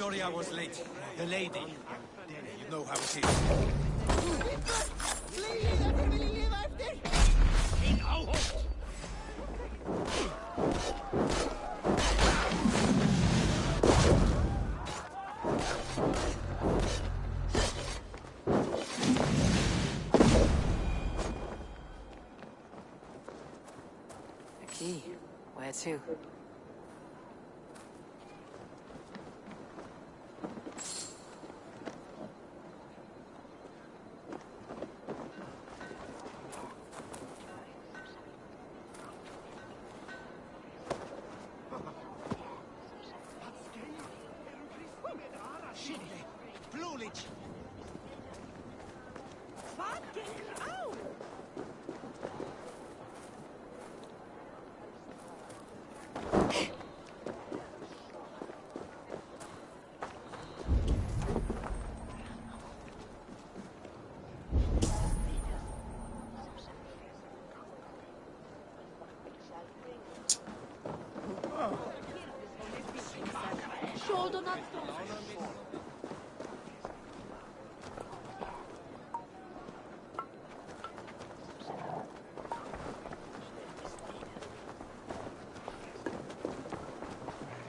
Sorry I was late. The lady. You know how it is. A key. Where to?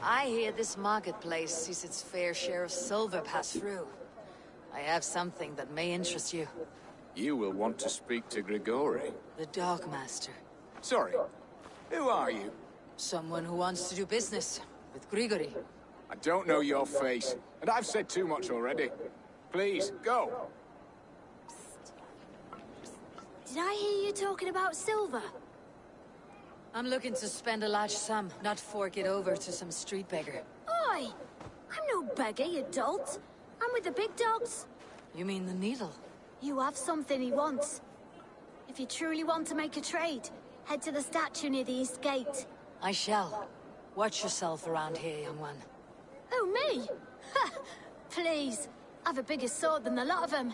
I hear this marketplace sees its fair share of silver pass through. I have something that may interest you. You will want to speak to Grigori. The Dogmaster. Sorry, who are you? Someone who wants to do business with Grigori. I don't know your face, and I've said too much already. Please, go. Did I hear you talking about silver? I'm looking to spend a large sum, not fork it over to some street beggar. Oi! I'm no beggar, you dolt. I'm with the big dogs. You mean the needle? You have something he wants. If you truly want to make a trade, head to the statue near the east gate. I shall. Watch yourself around here, young one. Oh, me? Ha! Please. I've a bigger sword than the lot of them.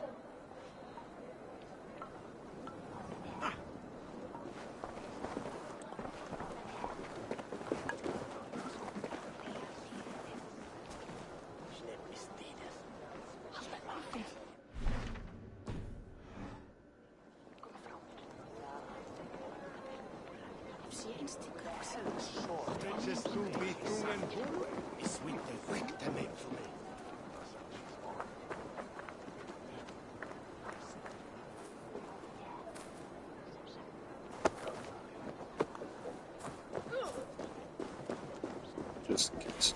Just in case.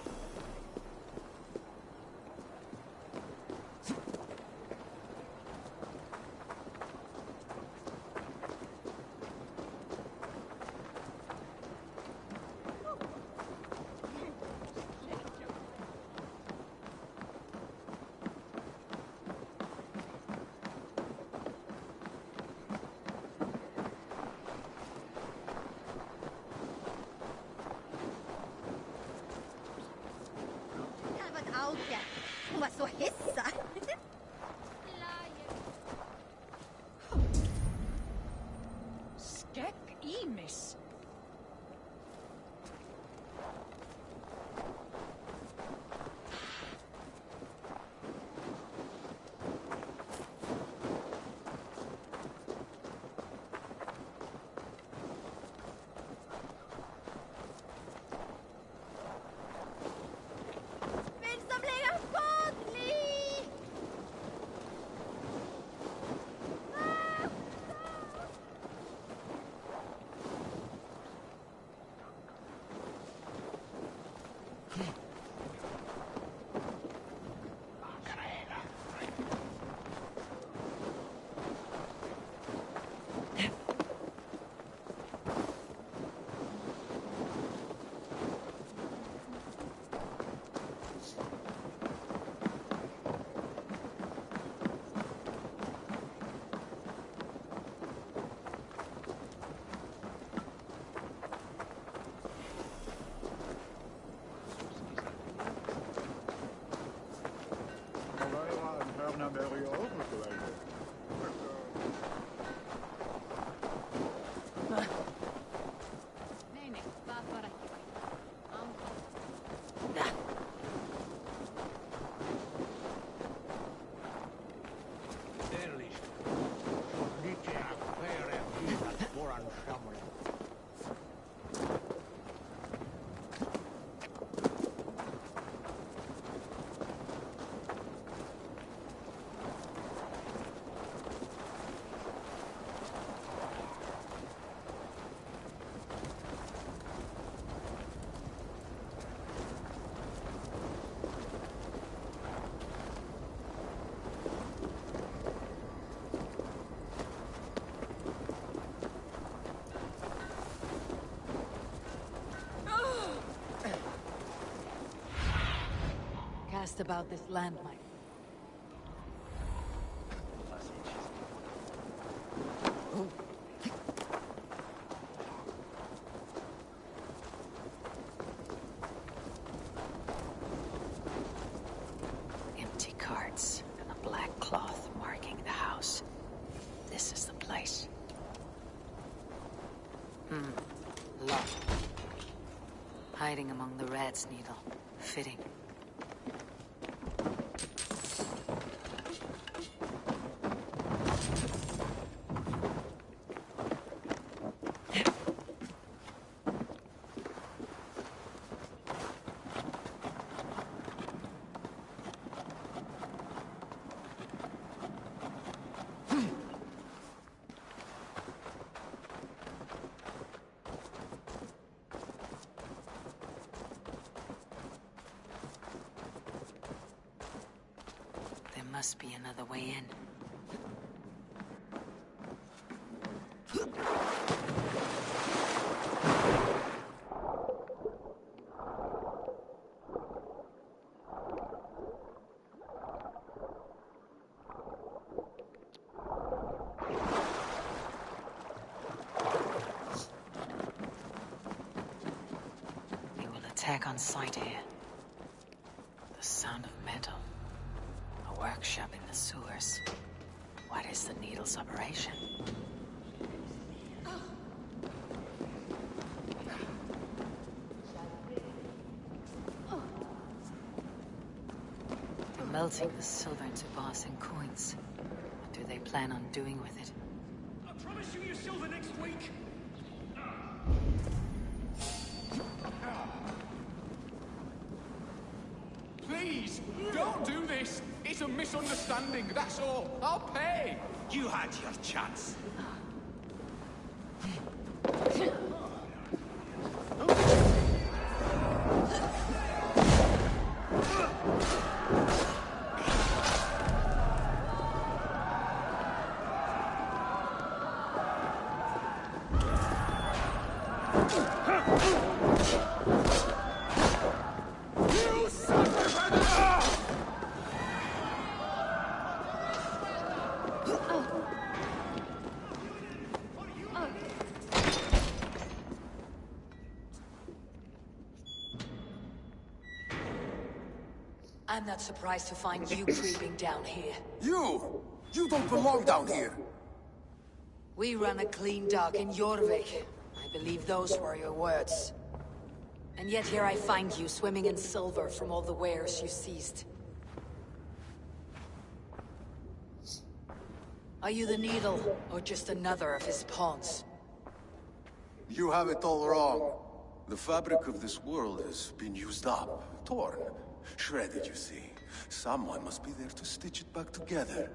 Hon var så hissad. Skräck i miss. asked about this landmine. Empty carts and a black cloth marking the house. This is the place. Locked. Hiding among the rat's needle. Fitting. There must be another way in. They will attack on sight here. The sound of metal. A workshop in the sewers. What is the needle's operation? They're melting the silver into bars and coins. What do they plan on doing with it? I promise you your silver next week. Please, don't do this. It's a misunderstanding, that's all. I'll pay. You had your chance. I'm not surprised to find you creeping down here. You! You don't belong down here! We run a clean dock in Jorvik. I believe those were your words. And yet here I find you, swimming in silver from all the wares you seized. Are you the Needle, or just another of his pawns? You have it all wrong. The fabric of this world has been used up, torn, shredded, you see. Someone must be there to stitch it back together.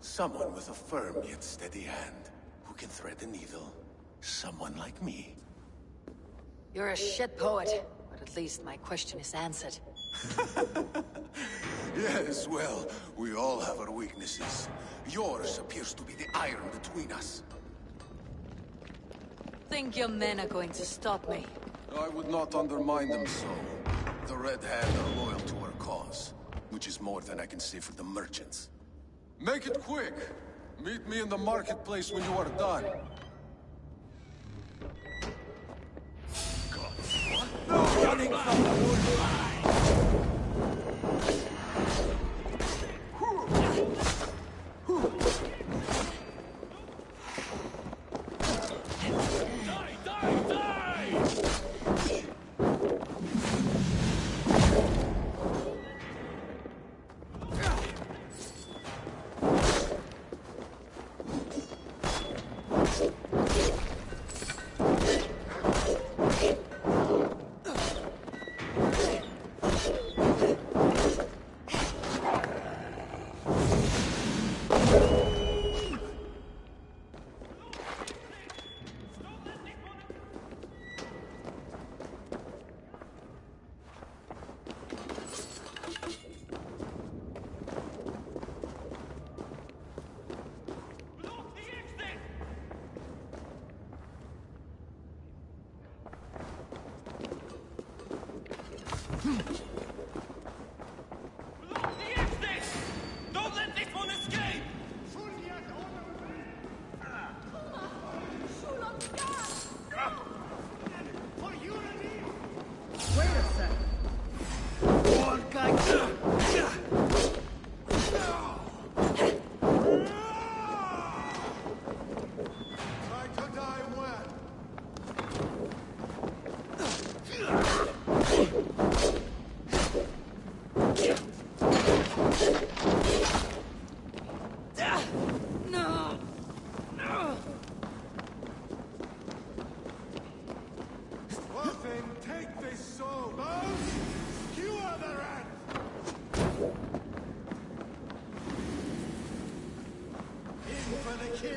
Someone with a firm yet steady hand, who can thread the needle. Someone like me. You're a shit poet, but at least my question is answered. Yes, well, we all have our weaknesses. Yours appears to be the iron between us. Think your men are going to stop me? I would not undermine them so. The Red Hand are loyal to our cause, which is more than I can say for the merchants. Make it quick! Meet me in the marketplace when you are done. Running from the woodline! kill.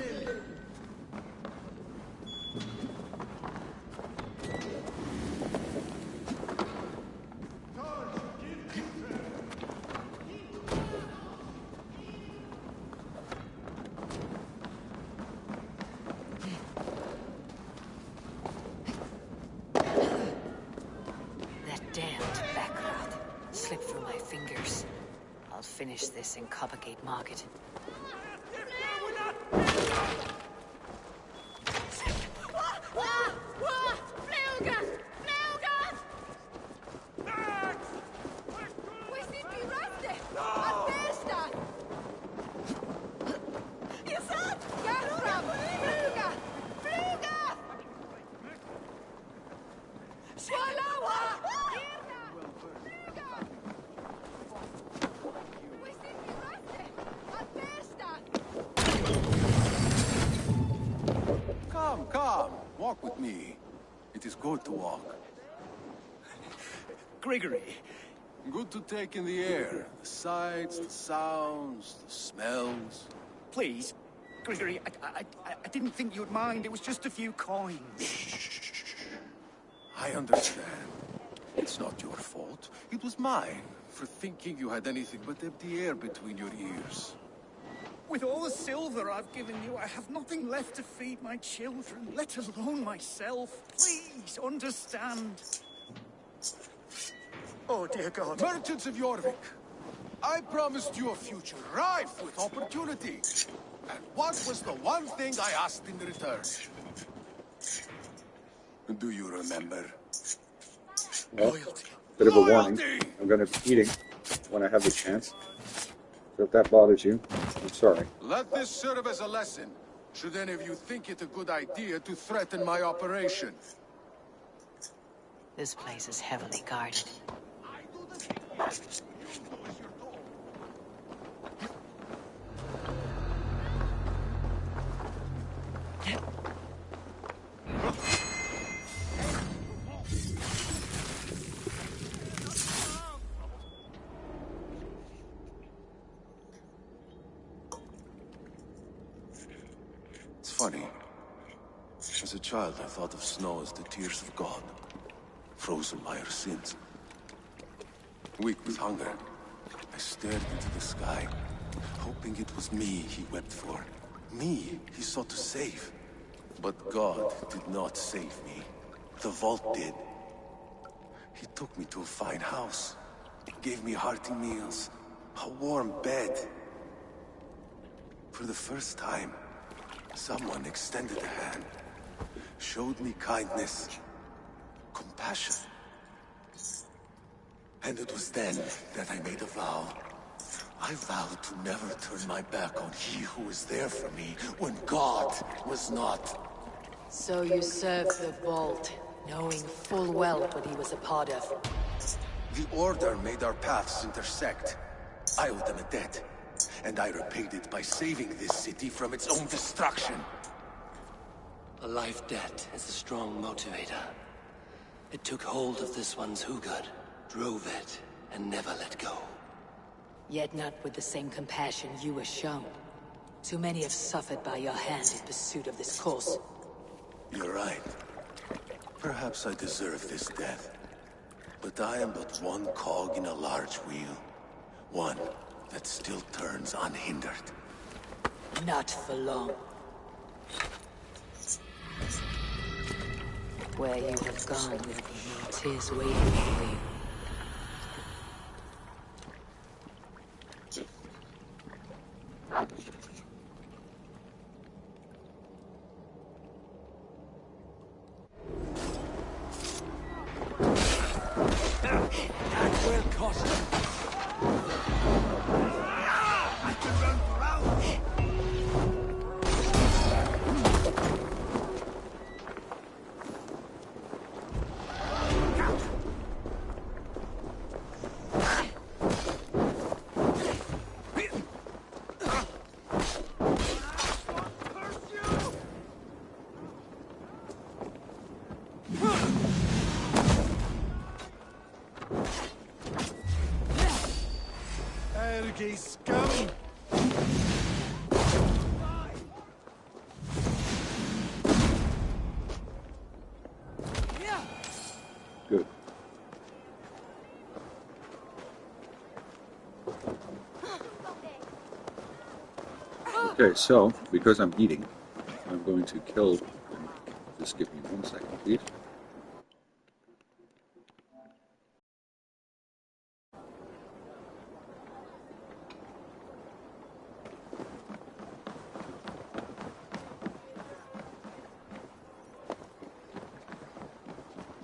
That damned backrot slipped through my fingers. I'll finish this in Coppergate Market. Come, come. Walk with me. It is good to walk. Grigory. Good to take in the air. The sights, the sounds, the smells. Please, Grigory, I didn't think you'd mind. It was just a few coins. I understand. It's not your fault. It was mine for thinking you had anything but empty air between your ears. With all the silver I've given you, I have nothing left to feed my children, let alone myself. Please, understand. Oh, dear God. Merchants of Jorvik, I promised you a future rife with opportunity. And what was the one thing I asked in return? Do you remember? Well, bit of a warning. I'm going to be eating when I have the chance. So if that bothers you, I'm sorry. Let this serve as a lesson, should any of you think it a good idea to threaten my operation. This place is heavily guarded. It's funny. As a child, I thought of snow as the tears of God, frozen by our sins. Weak with hunger, I stared into the sky, hoping it was me he wept for. Me he sought to save. But God did not save me. The vault did. He took me to a fine house, gave me hearty meals, a warm bed. For the first time, someone extended a hand, showed me kindness, compassion. And it was then that I made a vow. I vowed to never turn my back on he who was there for me when God was not. So you served the Vault, knowing full well what he was a part of. The Order made our paths intersect. I owed them a debt, and I repaid it by saving this city from its own destruction. A life debt is a strong motivator. It took hold of this one's Hugad, drove it, and never let go. Yet not with the same compassion you were shown. Too many have suffered by your hand in pursuit of this cause. You're right. Perhaps I deserve this death. But I am but one cog in a large wheel. One that still turns unhindered. Not for long. Where you have gone with me, 'tis waiting for you. That will cost them. I can run for hours. Okay, so because I'm eating, I'm going to kill. Just give me 1 second, please.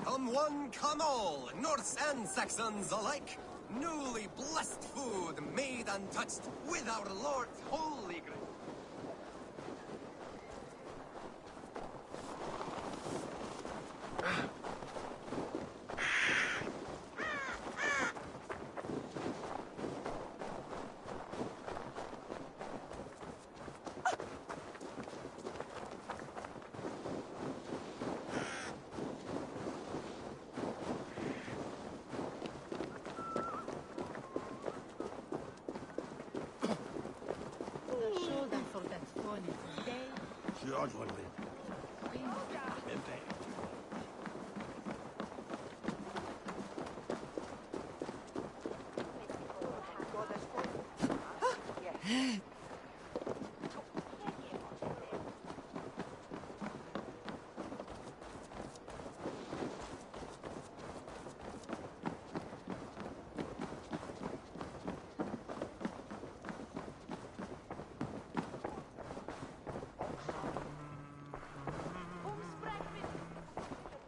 Come one, come all, Norse and Saxons alike. Newly blessed food, made untouched, with our Lord's holy grace.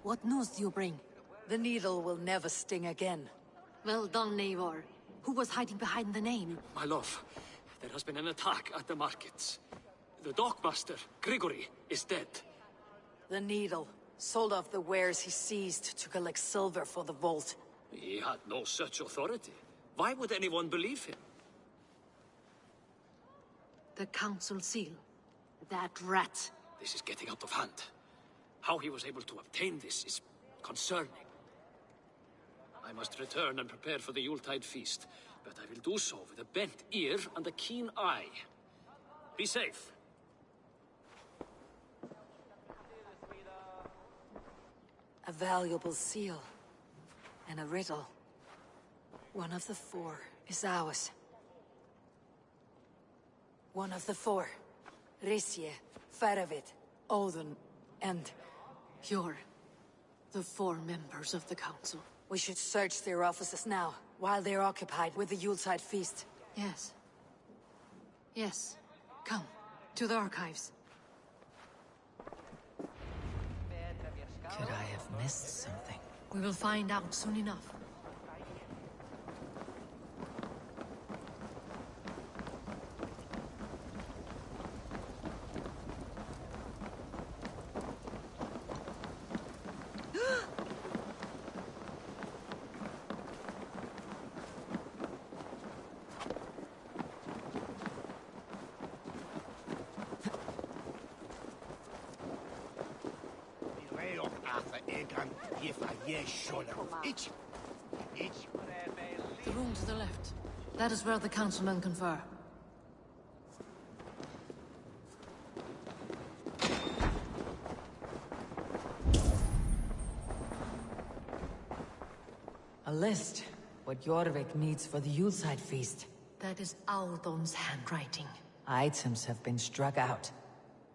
What news do you bring? The needle will never sting again. Well done, Eivor. Who was hiding behind the name? My love, there has been an attack at the markets. The dockmaster, Grigory, is dead. The needle. Sold off the wares he seized to collect silver for the vault. He had no such authority. Why would anyone believe him? The council seal. That rat. This is getting out of hand. How he was able to obtain this is concerning. I must return and prepare for the Yuletide feast, but I will do so with a bent ear and a keen eye. Be safe. A valuable seal. And a riddle. One of the four is ours. One of the four. Risje, Faravid, Odin, and... You're the four members of the council. We should search their offices now, while they're occupied with the Yuletide feast. Yes. Yes. Come, to the archives. Could I have missed something? We will find out soon enough. The room to the left. That is where the councilmen confer. A list. What Jorvik needs for the Yuletide feast. That is Aldon's handwriting. Items have been struck out.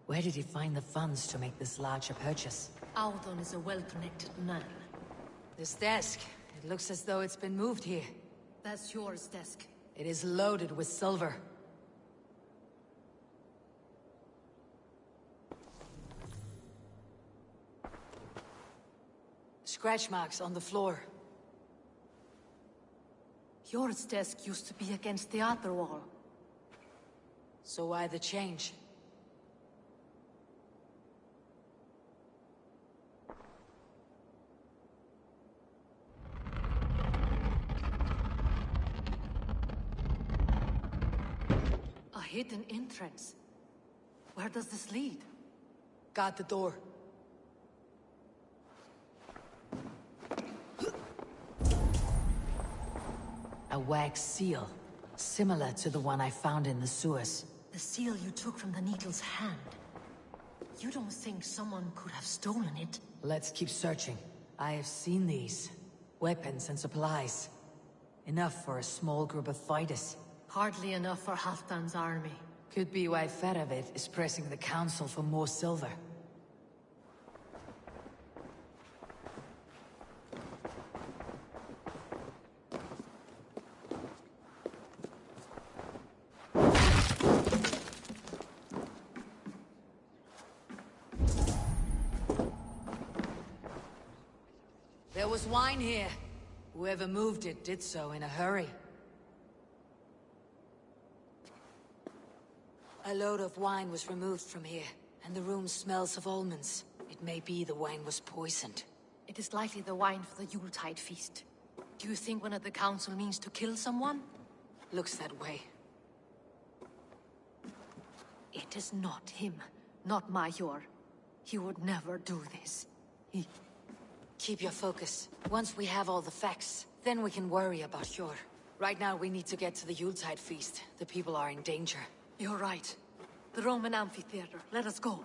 Where did he find the funds to make this larger purchase? Aldon is a well-connected man. This desk. It looks as though it's been moved here. That's yours desk. It is loaded with silver. Scratch marks on the floor. Yours desk used to be against the other wall. So why the change? A hidden entrance. Where does this lead? Guard the door. A wax seal. Similar to the one I found in the sewers. The seal you took from the needle's hand. You don't think someone could have stolen it? Let's keep searching. I have seen these. Weapons and supplies. Enough for a small group of fighters. Hardly enough for Halfdan's army. Could be why Faravid is pressing the council for more silver. There was wine here. Whoever moved it did so in a hurry. A load of wine was removed from here, and the room smells of almonds. It may be the wine was poisoned. It is likely the wine for the Yuletide feast. Do you think one of the council means to kill someone? Looks that way. It is not him, not Major. He would never do this. Keep your focus. Once we have all the facts, then we can worry about Yor. Right now we need to get to the Yuletide feast. The people are in danger. You're right. The Roman amphitheater. Let us go.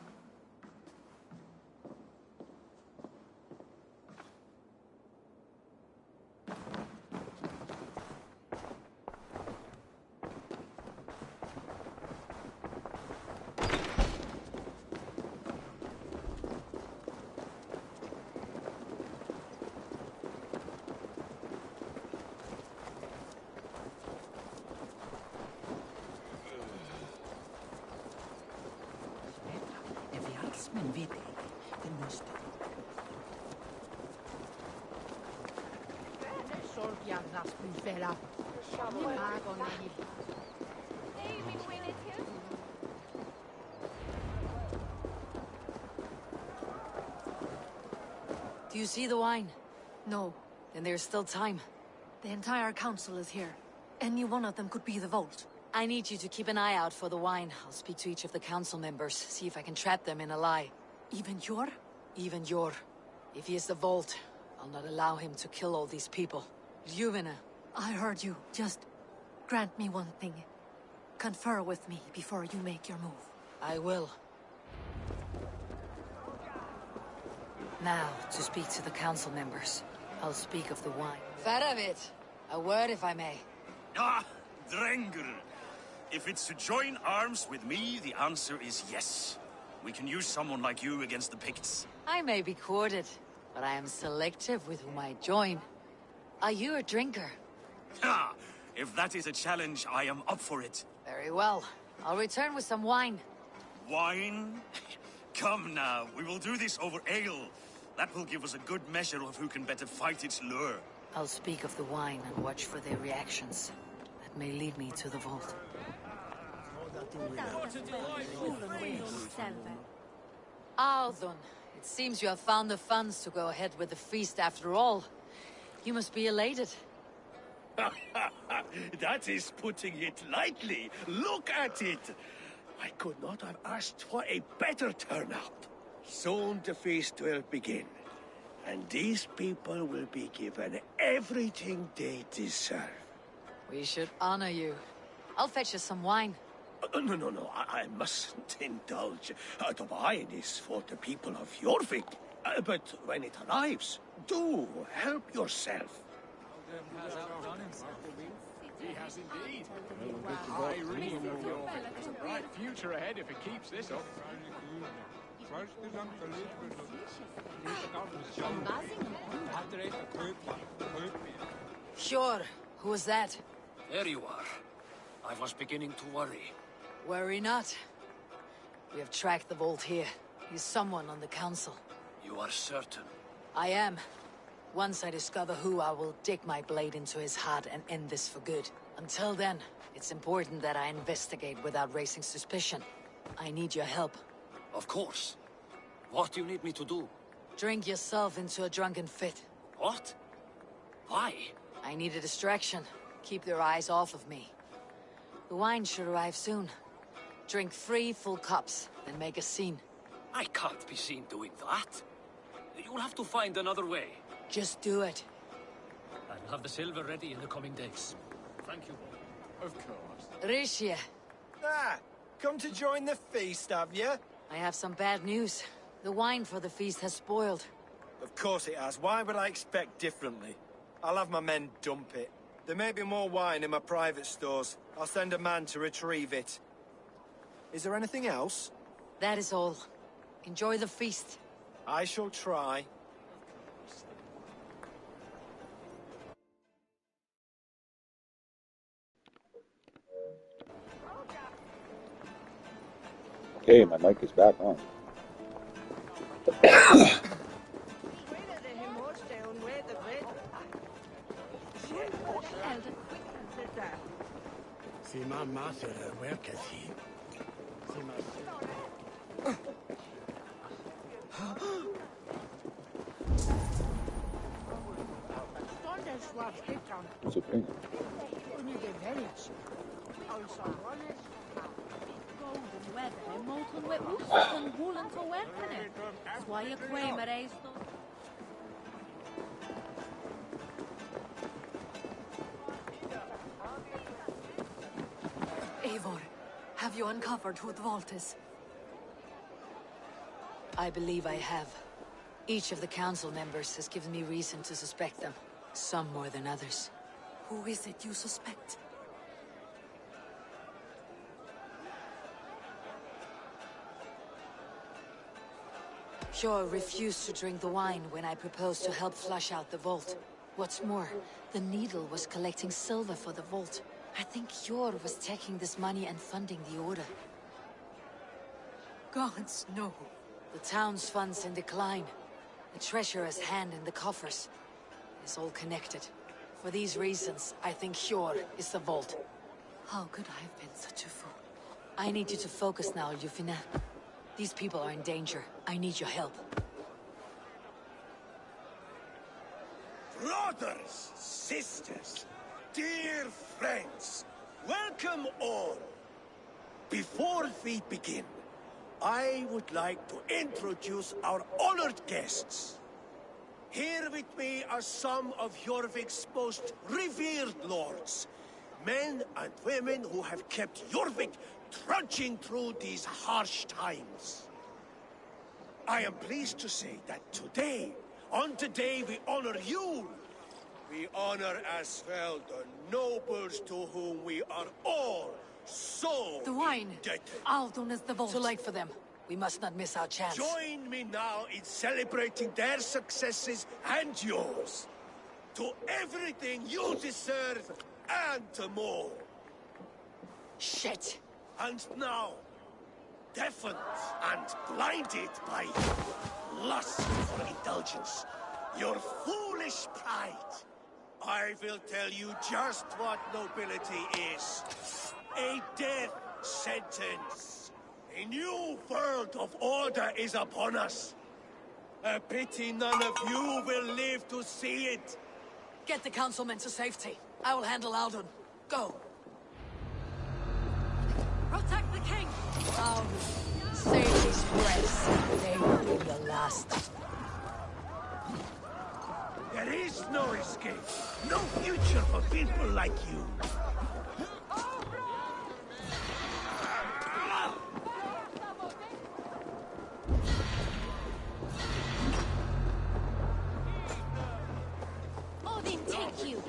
Do you see the wine? No. Then there's still time. The entire council is here. Any one of them could be the vault. I need you to keep an eye out for the wine. I'll speak to each of the council members, see if I can trap them in a lie. Even Yor? Even Yor. If he is the vault, I'll not allow him to kill all these people. Ljuvena. I heard you. Just grant me one thing. Confer with me before you make your move. I will. Now, to speak to the council members. I'll speak of the wine. Faravid! A word, if I may. Ah, Drenger. If it's to join arms with me, the answer is yes. We can use someone like you against the Picts. I may be courted, but I am selective with whom I join. Are you a drinker? Ha! If that is a challenge, I am up for it. Very well. I'll return with some wine. Wine? Come now, we will do this over ale. That will give us a good measure of who can better fight its lure. I'll speak of the wine and watch for their reactions. That may lead me to the vault. Althun, it seems you have found the funds to go ahead with the feast after all. You must be elated. That is putting it lightly. Look at it. I could not have asked for a better turnout. Soon the feast will begin, and these people will be given everything they deserve. We should honor you. I'll fetch us some wine. No, I mustn't indulge. The wine is for the people of Jorvik. But when it arrives, do help yourself. He has indeed. I really feel there's a bright future ahead if it keeps this up. Sure. Who was that? There you are. I was beginning to worry. Worry not. We have tracked the vault here. He's someone on the council. You are certain? I am. Once I discover who, I will dig my blade into his heart and end this for good. Until then, it's important that I investigate without raising suspicion. I need your help. Of course. What do you need me to do? Drink yourself into a drunken fit. What? Why? I need a distraction. Keep their eyes off of me. The wine should arrive soon. Drink 3 full cups, then make a scene. I can't be seen doing that. You'll have to find another way. Just do it. I'll have the silver ready in the coming days. Thank you. Of course. Rishia. Ah, come to join the feast, have you? I have some bad news. The wine for the feast has spoiled. Of course it has. Why would I expect differently? I'll have my men dump it. There may be more wine in my private stores. I'll send a man to retrieve it. Is there anything else? That is all. Enjoy the feast. I shall try. Okay, my mic is back on. See my master worketh he. See my... Supreme. Eivor, have you uncovered who the vault is? I believe I have. Each of the council members has given me reason to suspect them. Some more than others. Who is it you suspect? Hjor refused to drink the wine when I proposed to help flush out the vault. What's more, the needle was collecting silver for the vault. I think Hjor was taking this money and funding the order. Gods, no. The town's funds in decline. The treasurer's hand in the coffers. It's all connected. For these reasons, I think Hjor is the vault. How could I have been such a fool? I need you to focus now, Yufina. These people are in danger. I need your help. Brothers, sisters, dear friends, welcome all. Before we begin, I would like to introduce our honored guests. Here with me are some of Jorvik's most revered lords. Men and women who have kept Jorvik trudging through these harsh times. I am pleased to say that today, on the day we honor you, we honor as well the nobles to whom we are all so The wine! indebted. Aldon is the vault. Too late for them. We must not miss our chance. Join me now in celebrating their successes and yours. To everything you deserve and more. Shit! And now, deafened and blinded by lust for indulgence, your foolish pride, I will tell you just what nobility is. A death sentence. A new world of order is upon us. A pity none of you will live to see it. Get the councilmen to safety. I will handle Aldon. Go! Protect the king! Aldon, save these breaths. They will be your last. There is no escape. No future for people like you. Odin, take you!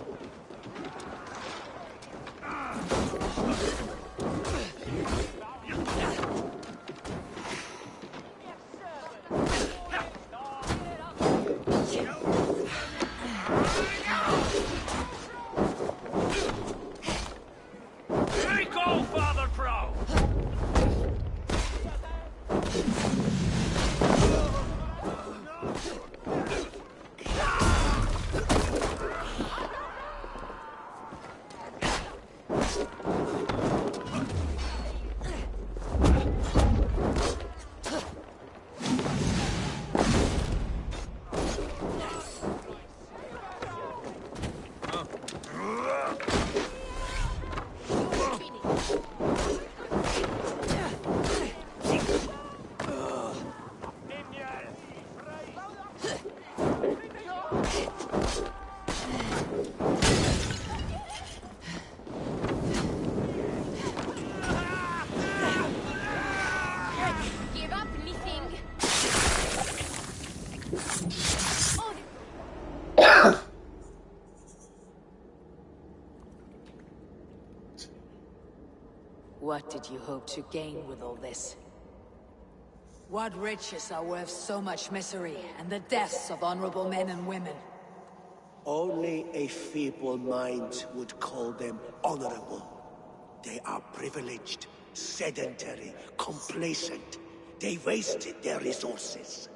What did you hope to gain with all this? What riches are worth so much misery and the deaths of honorable men and women? Only a feeble mind would call them honorable. They are privileged, sedentary, complacent. They wasted their resources.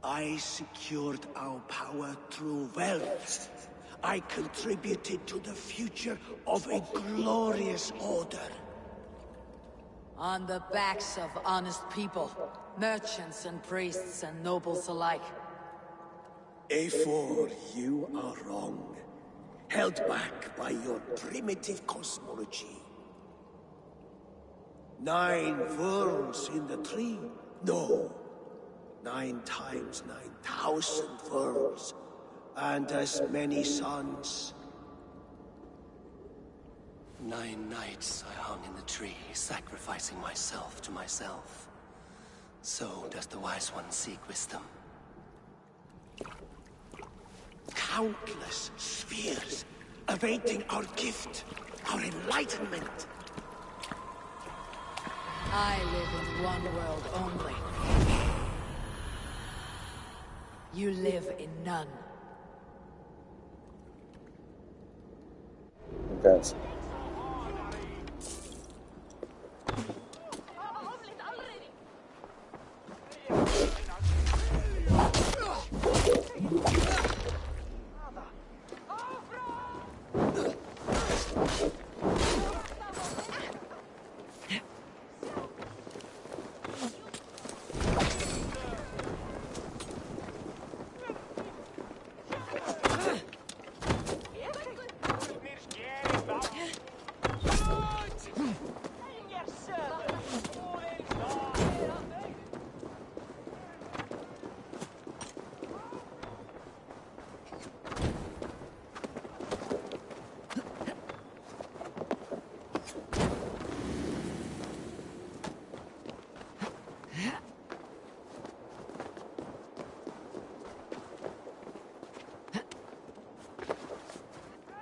I secured our power through wealth. I contributed to the future of a glorious order. On the backs of honest people, merchants and priests and nobles alike. Eivor, you are wrong. Held back by your primitive cosmology. 9 worlds in the tree? No. 9 times 9,000 worlds. And as many suns. 9 nights I hung in the tree, sacrificing myself to myself. So does the Wise One seek wisdom. Countless spheres, awaiting our gift, our enlightenment. I live in one world only. You live in none. That's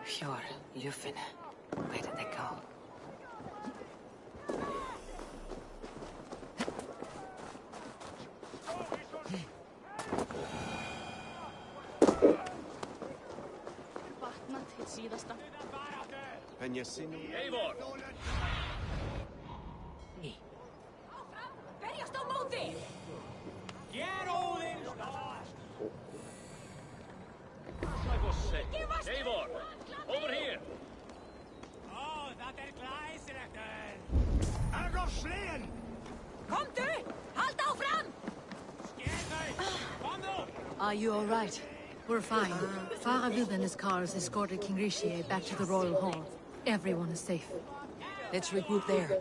Pure, Lufin. Where did they go? Eivor! Berjast á móti! Get Odin! Eivor! Over here! Það glæsilegt! Ergo slegin! Komdu! Halt áfram! Are you all right? We're fine. Faravid and his cars escorted King Rishi back to the royal hall. Everyone is safe. Let's regroup there.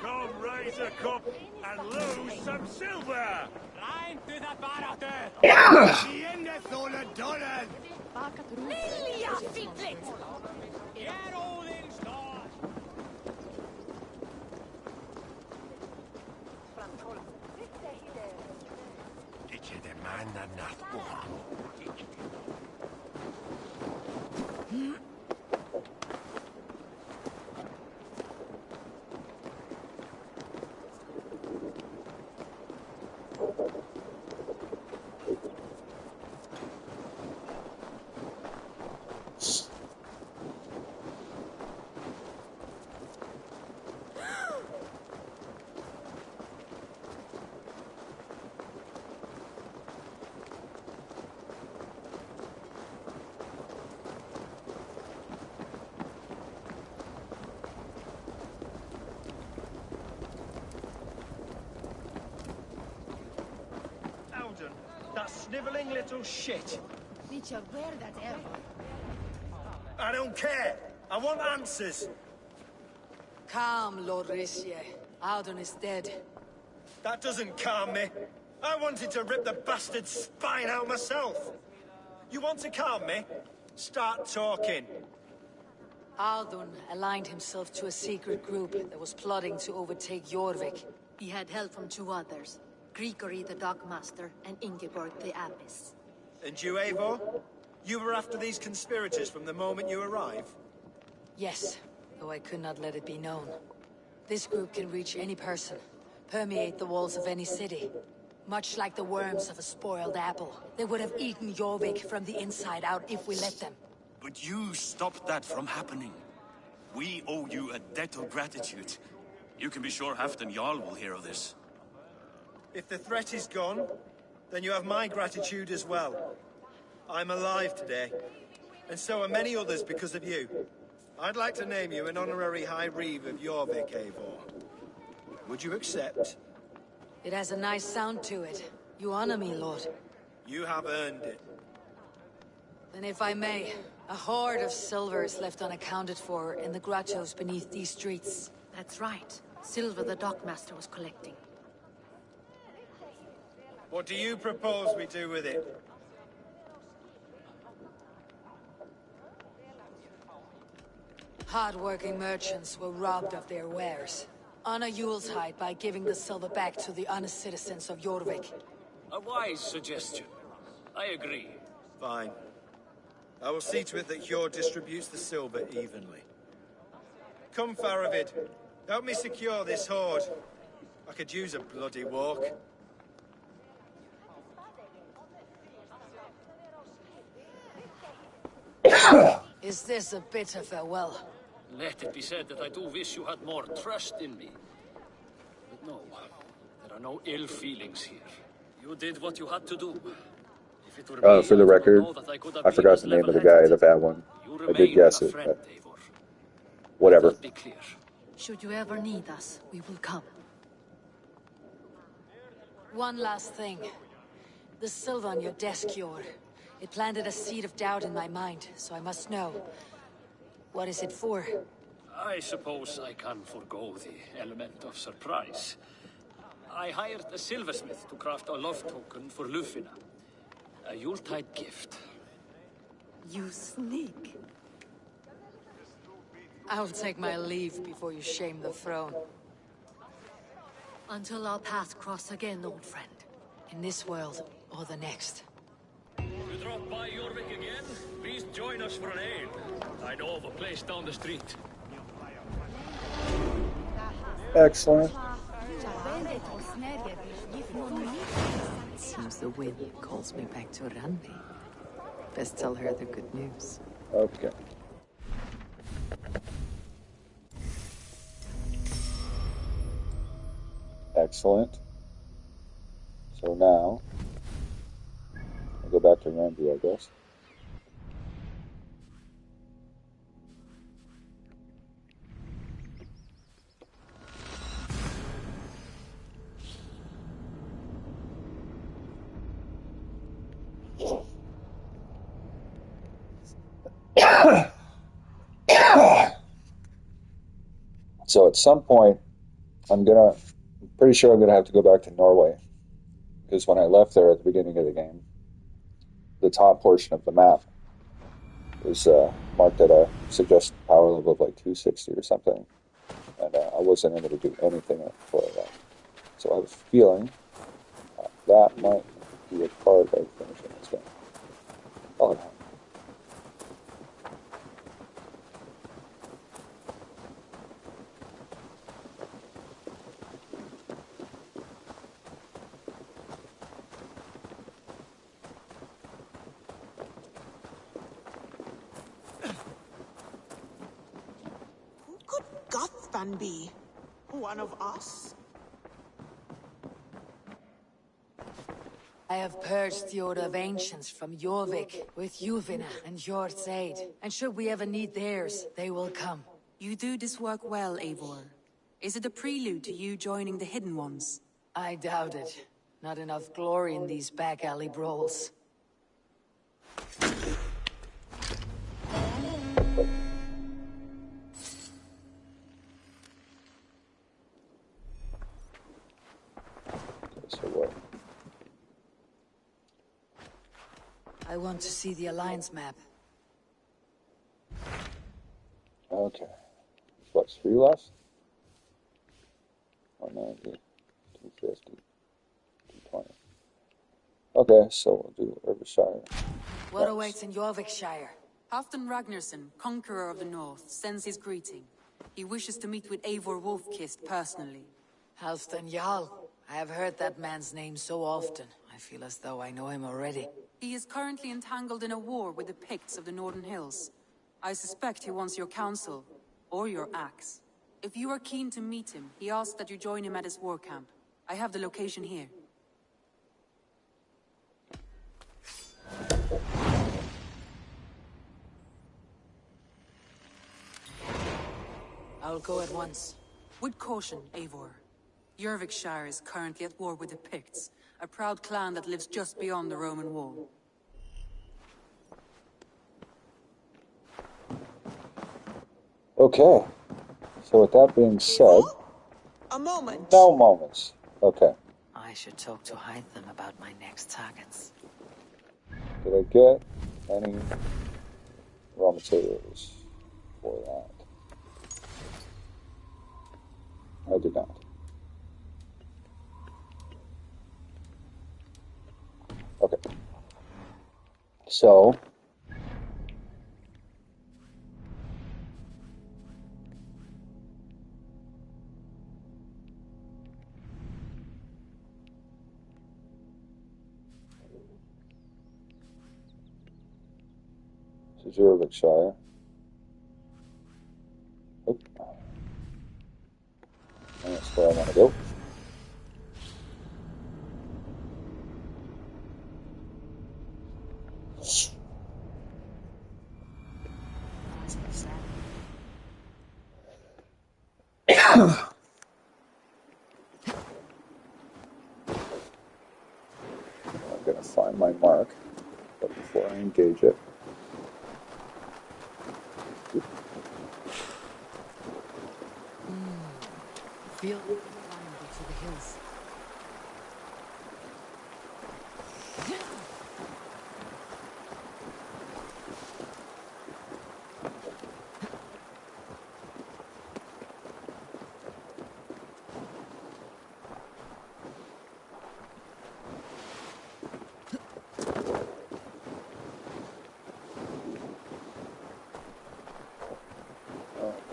Come raise a cup and lose some silver! Rein to the baráttu! Sýende þóla dólar! Lilja, fíflitt! Get Odin start! Ikke det manna nattbord. That sniveling little shit. Niet je weer dat ever. I don't care. I want answers. Calm, Lord Rishi. Audun is dead. That doesn't calm me. I wanted to rip the bastard's spine out myself. You want to calm me? Start talking. Audun aligned himself to a secret group that was plotting to overtake Jorvik. He had help from 2 others. Grigory the Dockmaster and Ingeborg the Abbess. And you, Eivor? You were after these conspirators from the moment you arrived? Yes, though I could not let it be known. This group can reach any person, permeate the walls of any city. Much like the worms of a spoiled apple. They would have eaten Jorvik from the inside out if we let them. But you stopped that from happening. We owe you a debt of gratitude. You can be sure Halfdan Jarl will hear of this. If the threat is gone, then you have my gratitude as well. I'm alive today, and so are many others because of you. I'd like to name you an honorary High Reeve of Jorvik, Eivor. Would you accept? It has a nice sound to it. You honor me, Lord. You have earned it. Then if I may, a hoard of silver is left unaccounted for in the grottos beneath these streets. That's right. Silver the dockmaster was collecting. What do you propose we do with it? Hard-working merchants were robbed of their wares. Honor Yuletide by giving the silver back to the honest citizens of Jorvik. A wise suggestion. I agree. Fine. I will see to it that Hjord distributes the silver evenly. Come, Faravid. Help me secure this hoard. I could use a bloody walk. Is this a bitter farewell? Let it be said that I do wish you had more trust in me. But no, there are no ill feelings here. You did what you had to do. If it were me, For the I do not record, know that I could have I been forgot as the name of the level-headed. guy, the fat one. You I did remain guess a it, friend, but Eivor. whatever. Let that be clear. Should you ever need us, we will come. One last thing. The silver on your desk, Hjord. It planted a seed of doubt in my mind, so I must know. What is it for? I suppose I can forego the element of surprise. I hired a silversmith to craft a love token for Lufina. A Yuletide gift. You sneak. I'll take my leave before you shame the throne. Until our paths cross again, old friend. In this world, or the next. You drop by Jorvik again? Please join us for an ale. I know of a place down the street. Excellent. Seems the wind calls me back to Randi. Best tell her the good news. Okay. Excellent. So now, I'll go back to Randy, I guess. So at some point, I'm pretty sure I'm gonna have to go back to Norway, because when I left there at the beginning of the game, the top portion of the map was marked at a suggested power level of like 260 or something, and I wasn't able to do anything for that. So I have a feeling that might be a part of finishing this game. Oh, no. Gothvan be? One of us? I have purged the Order of Ancients from Jorvik with Yuvina and Hjord's aid. And should we ever need theirs, they will come. You do this work well, Eivor. Is it a prelude to you joining the Hidden Ones? I doubt it. Not enough glory in these back alley brawls. So what? I want to see the Alliance map. Okay. What's 3 left? 190, 250, 220. Okay, so we'll do Riverside. What awaits in Jorvikshire? Halfdan Ragnarsson, conqueror of the north, sends his greeting. He wishes to meet with Eivor Wolfkist personally. Halfdan Jarl. I have heard that man's name so often. I feel as though I know him already. He is currently entangled in a war with the Picts of the Northern Hills. I suspect he wants your counsel, or your axe. If you are keen to meet him, he asks that you join him at his war camp. I have the location here. I'll go at once. With caution, Eivor. Jorvikshire is currently at war with the Picts, a proud clan that lives just beyond the Roman wall. Okay. So with that being said... A moment. No moments. Okay. I should talk to Hytham about my next targets. Did I get any raw materials for that? I did not. Okay. So... This is Jorvikshire. Oh. And that's where I want to go. I'm going to find my mark, but before I engage it, Feel climbing to the hills.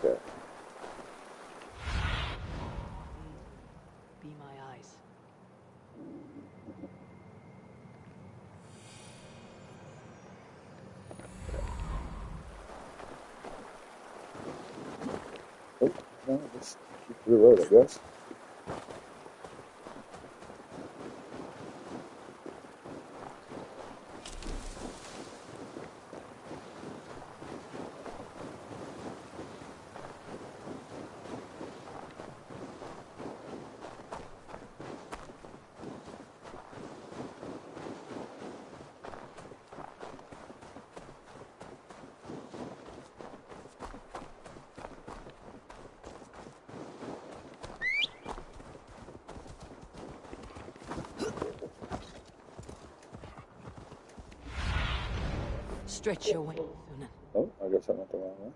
okay. Be my eyes. Oh, no, just keep to the road, I guess. Stretch your wings, Sunan. Oh, I guess I went the wrong way.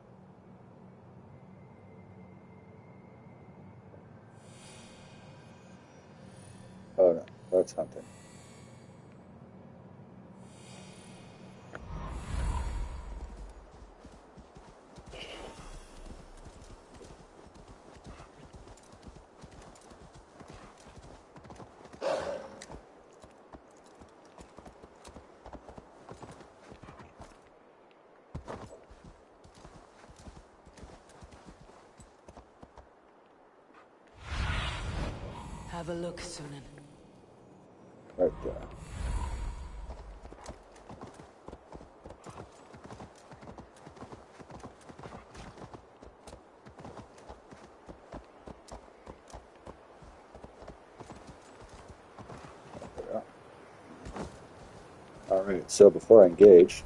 Oh no, that's hunting. Have a look, Sunan. Right there. Alright, so before I engage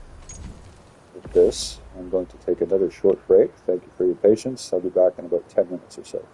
with this, I'm going to take another short break. Thank you for your patience. I'll be back in about 10 minutes or so.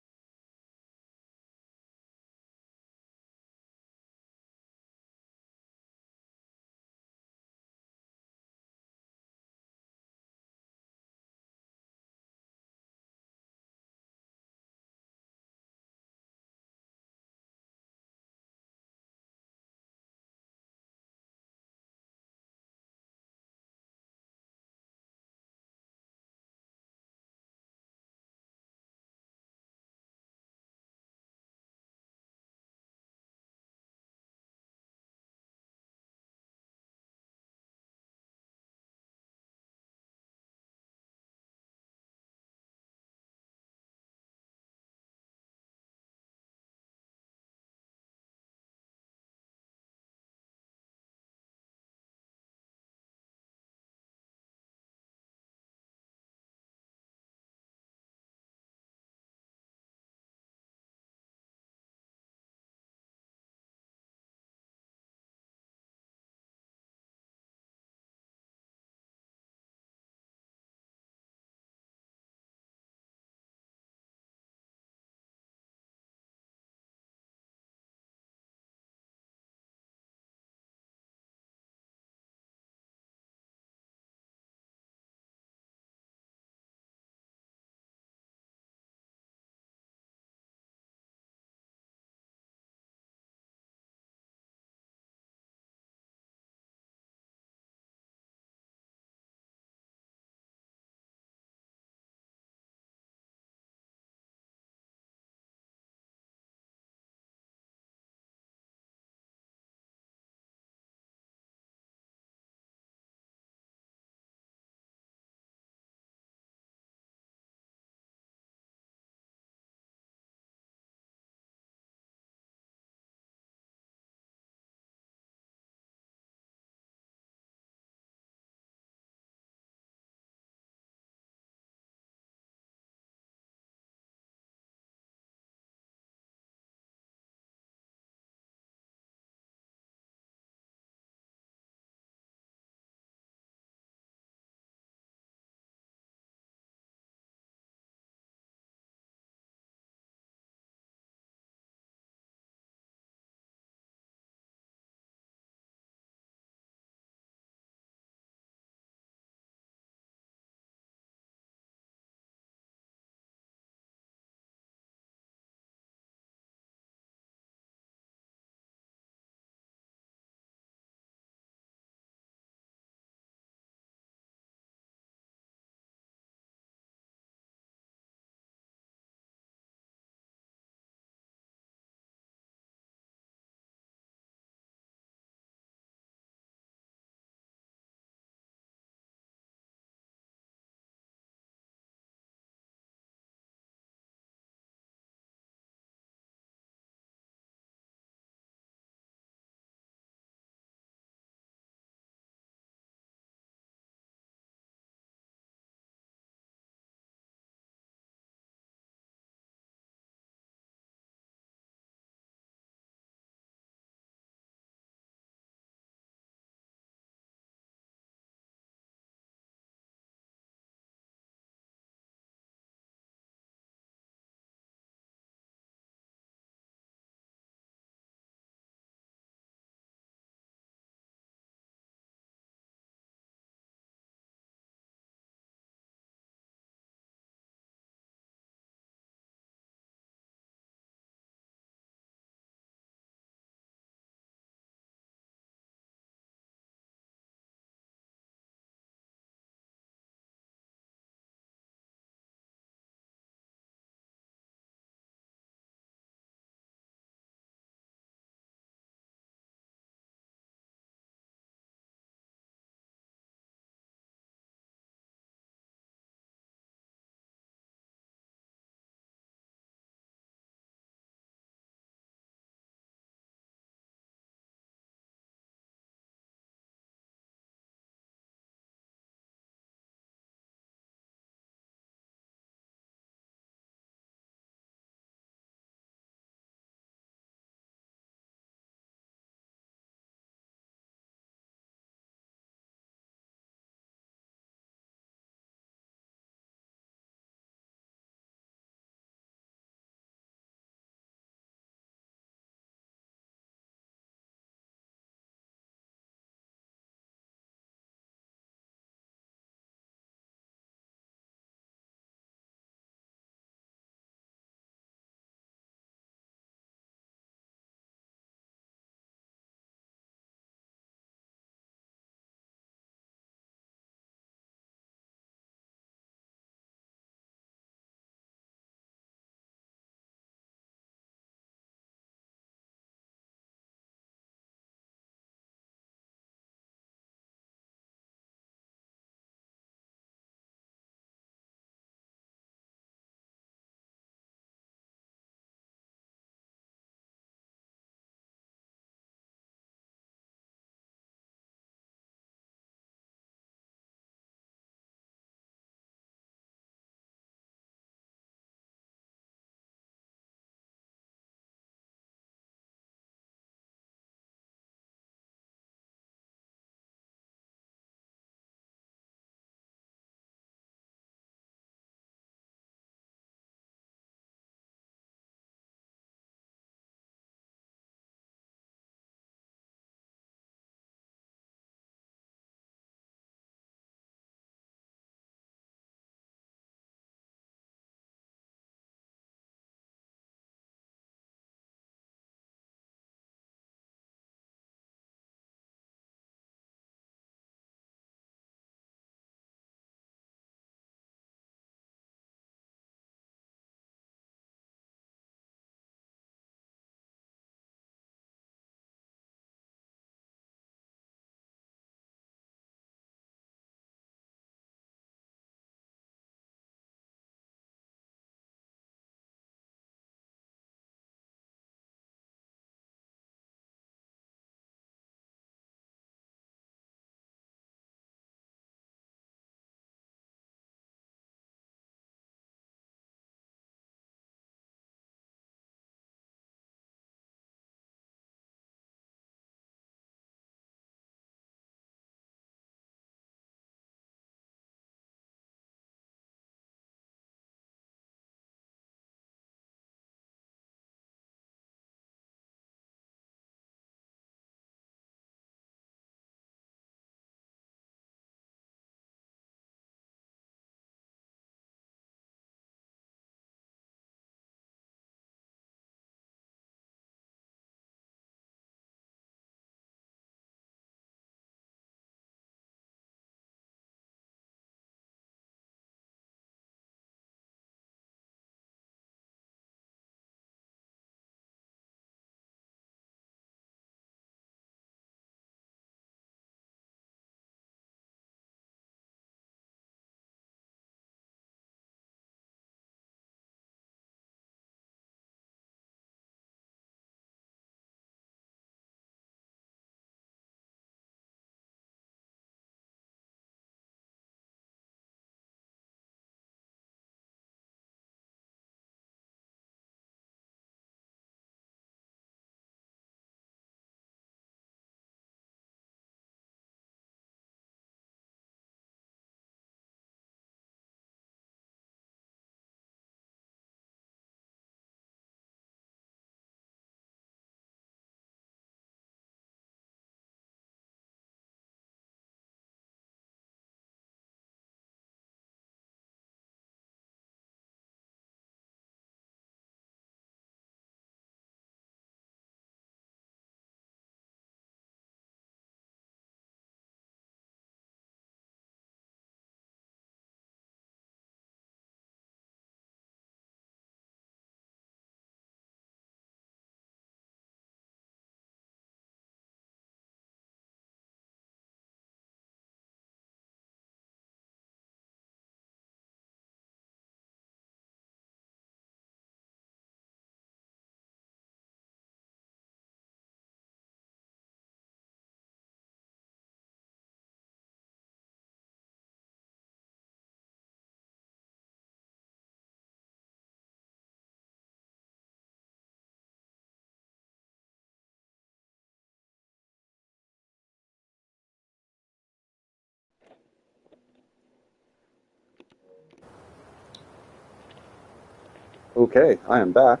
Okay, I am back.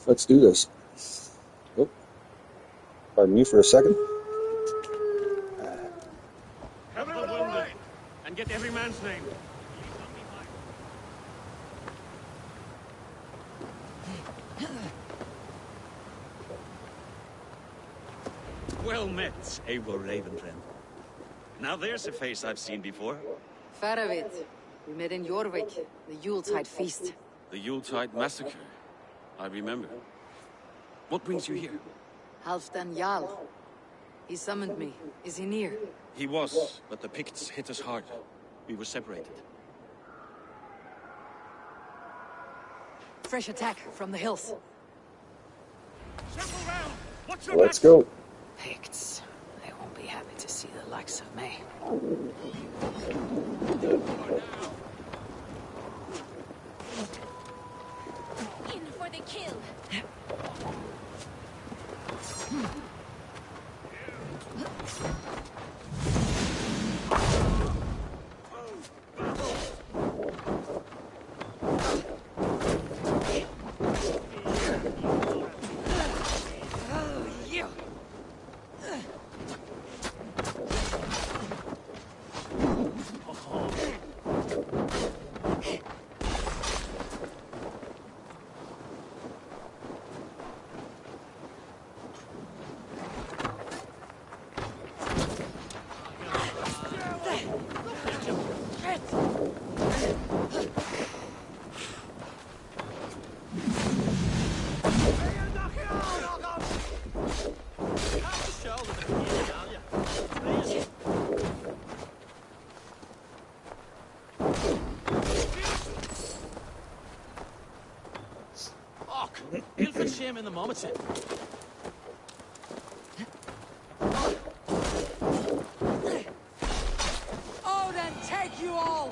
Let's do this. Oh, pardon me for a second. Have the wounded, and get every man's name. Well met, Eivor Ravenfriend. Now there's a face I've seen before. Faravit. We met in Jorvik, the Yuletide feast. The Yuletide massacre. I remember. What brings you here? Halfdan Jarl. He summoned me. Is he near? He was, but the Picts hit us hard. We were separated. Fresh attack from the hills. Let's go. Picts. They won't be happy to see the likes of me. In for the kill. Guildford shame in the moment. Oh, then take you all!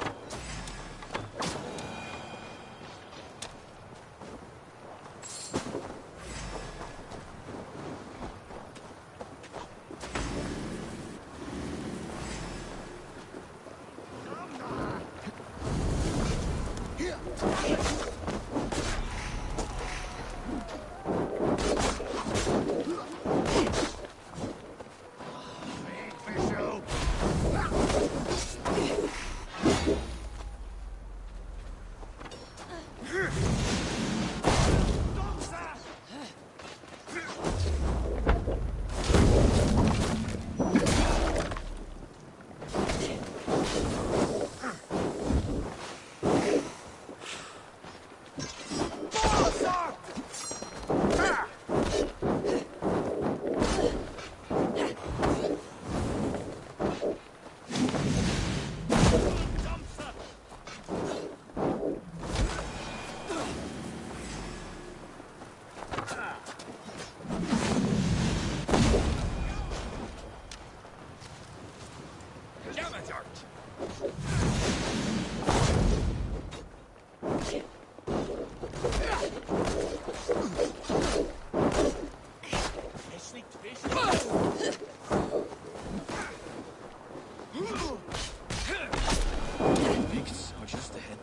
Picts are just ahead.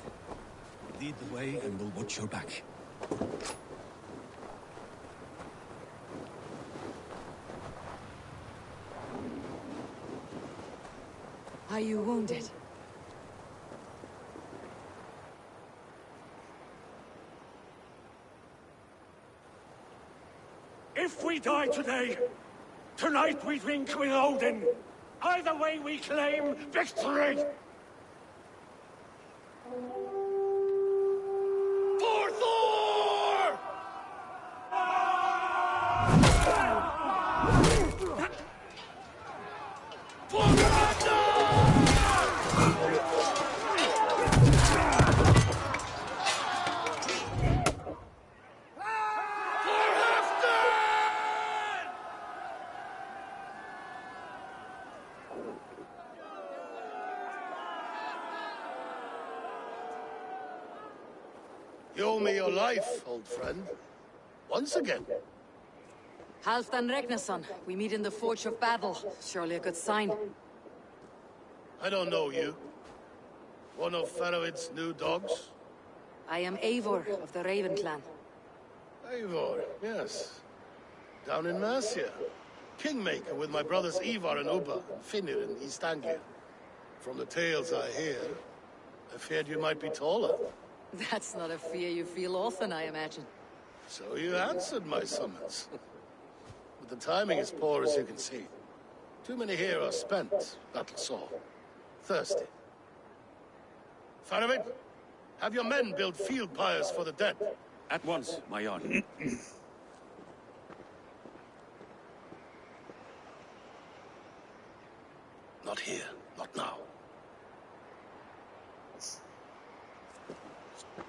Lead the way and we'll watch your back. Are you wounded? If we die today, tonight we drink with Odin. Either way we claim victory! For Thor! You owe me your life, old friend. Once again. Halfdan Ragnarsson, we meet in the Forge of Battle. Surely a good sign. I don't know you. One of Faroid's new dogs? I am Eivor of the Raven clan. Eivor, yes. Down in Mercia. Kingmaker with my brothers Ivar and Ubba, Finnir in East Anglia. From the tales I hear, I feared you might be taller. That's not a fear you feel often, I imagine. So you answered my summons. But the timing is poor, as you can see. Too many here are spent, battle-sore, thirsty. Faramir, have your men build field pyres for the dead. At once, my yard. Not here, not now.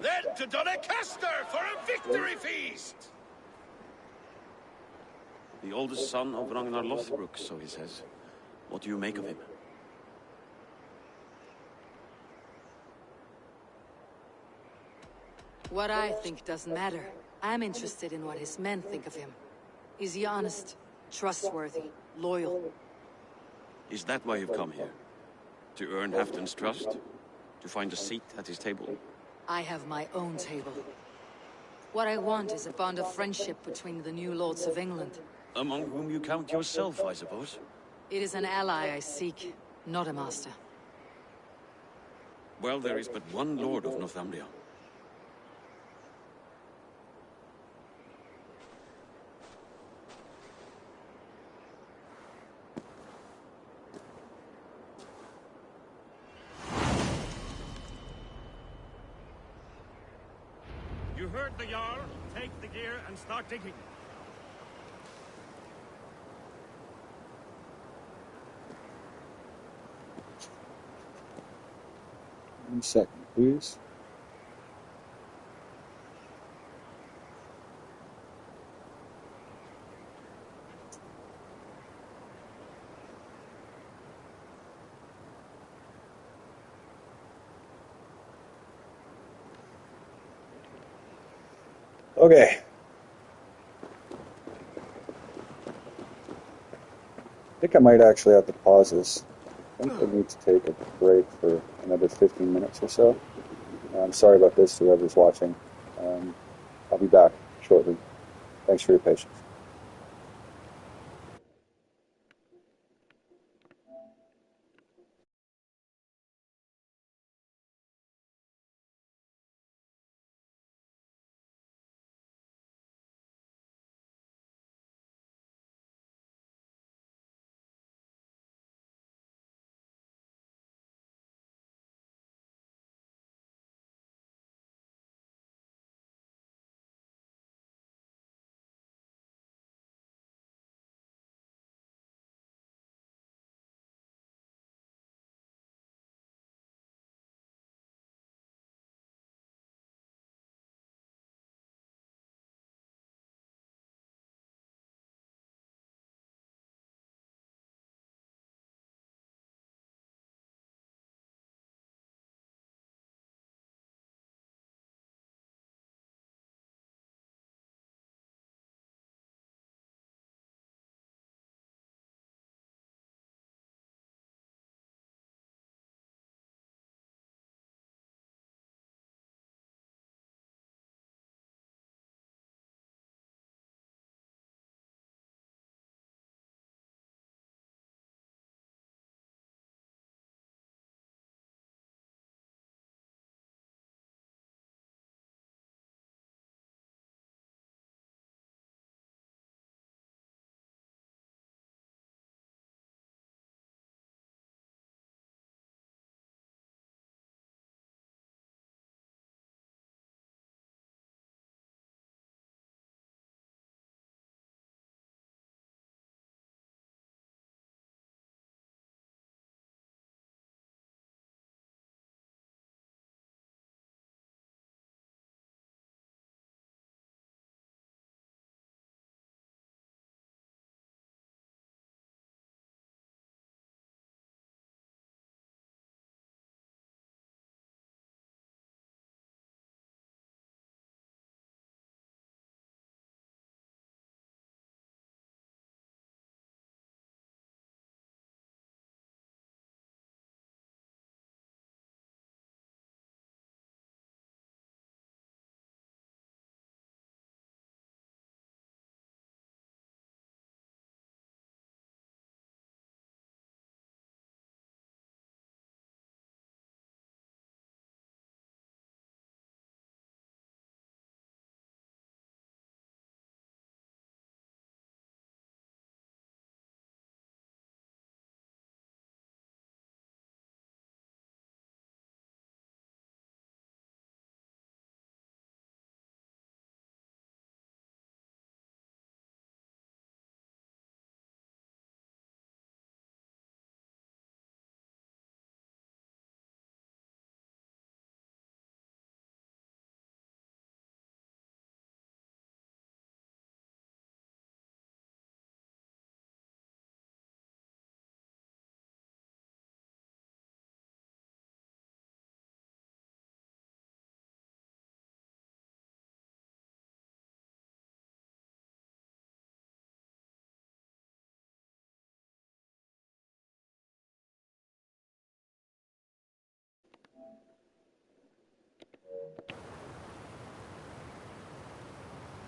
Then to Doncaster for a victory feast! The oldest son of Ragnar Lothbrok, so he says. What do you make of him? What I think doesn't matter. I'm interested in what his men think of him. Is he honest, trustworthy, loyal? Is that why you've come here? To earn Halfdan's trust? To find a seat at his table? I have my own table. What I want is a bond of friendship between the new lords of England. Among whom you count yourself, I suppose? It is an ally I seek, not a master. Well, there is but one lord of Northumbria. You heard the Jarl. Take the gear and start digging. One second, please. Okay. I think I might actually have to pause this. I think I need to take a break for another 15 minutes or so. I'm sorry about this, whoever's watching. I'll be back shortly. Thanks for your patience.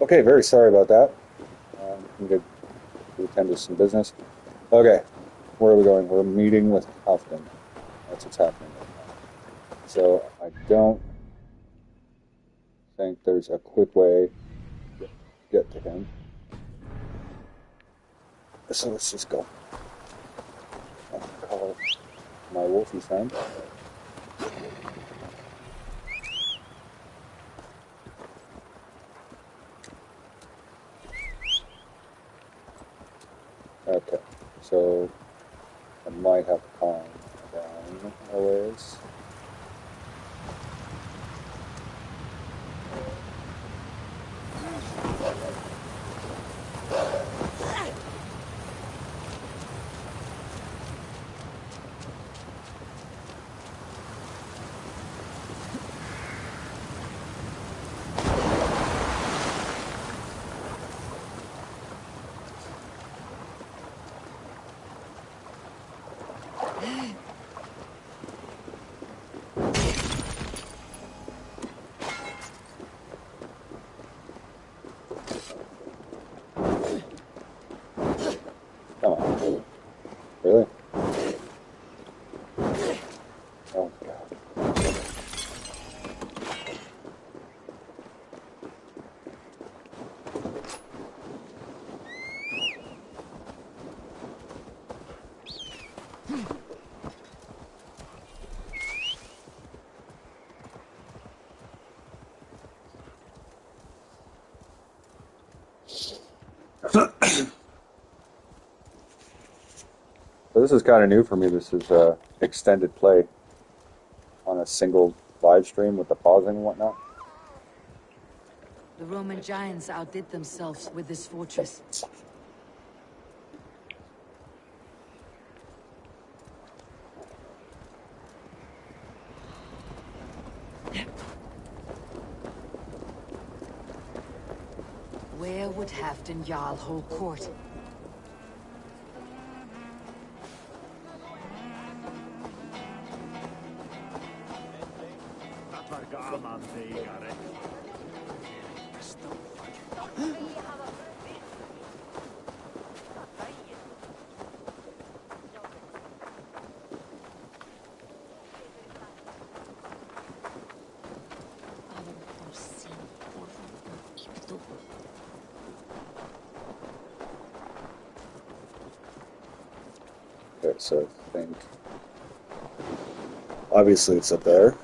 Okay, very sorry about that. I'm going to attend to some business. Okay, where are we going? We're meeting with Huffman. That's what's happening right now. So I don't think there's a quick way to get to him. So let's just go. I'll call my wolfie friend. Okay, so I might have to calm down a ways. Come on. Really? Oh, God. So this is kind of new for me. This is extended play on a single live stream with the pausing and whatnot. The Roman giants outdid themselves with this fortress. Where would Halfdan Jarl hold court? Okay, so I think obviously it's up there.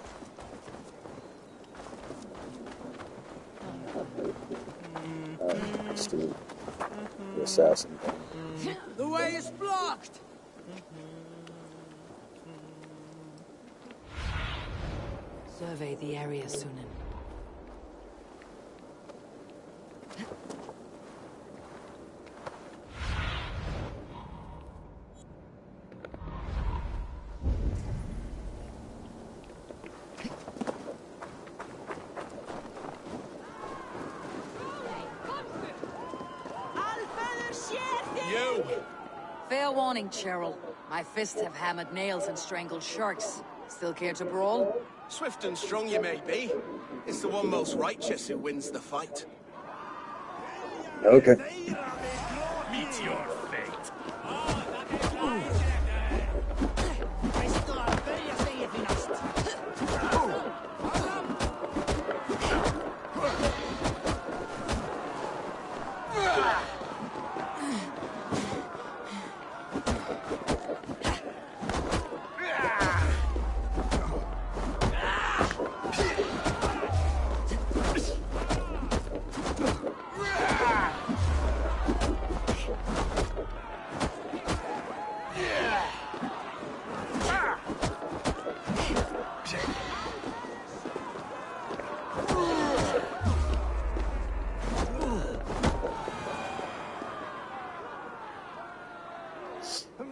Let's do the assassin thing. The way is blocked! Survey the area, Sunan. You! Fair warning, Cheryl. My fists have hammered nails and strangled sharks. Still care to brawl? Swift and strong you may be. It's the one most righteous who wins the fight. Okay. Meet your fate.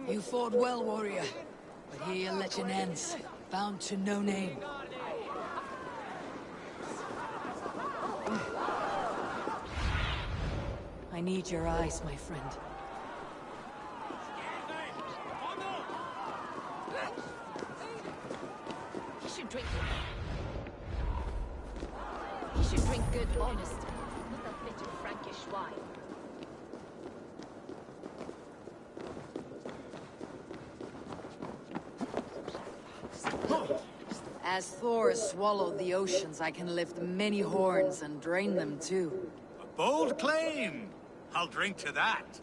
You fought well, warrior. But here your legend ends, bound to no name. I need your eyes, my friend. He should drink. He should drink good, honest. Not a bitch. to Frankish wine. As Thor swallowed the oceans, I can lift many horns and drain them too. A bold claim! I'll drink to that.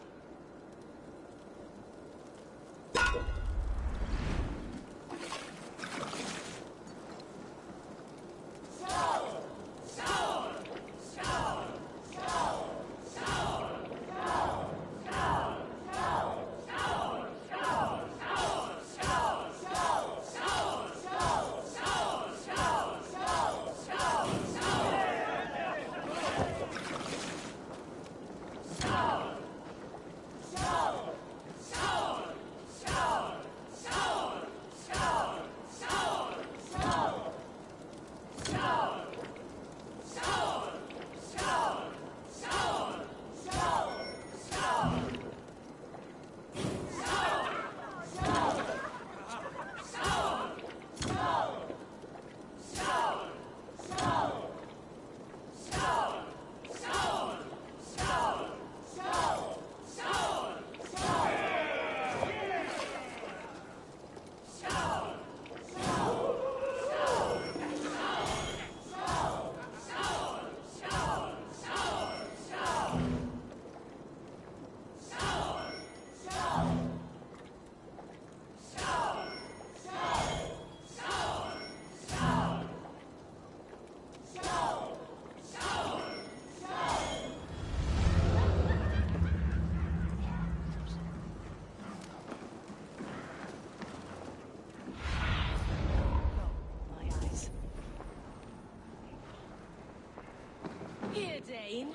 Here, Dane.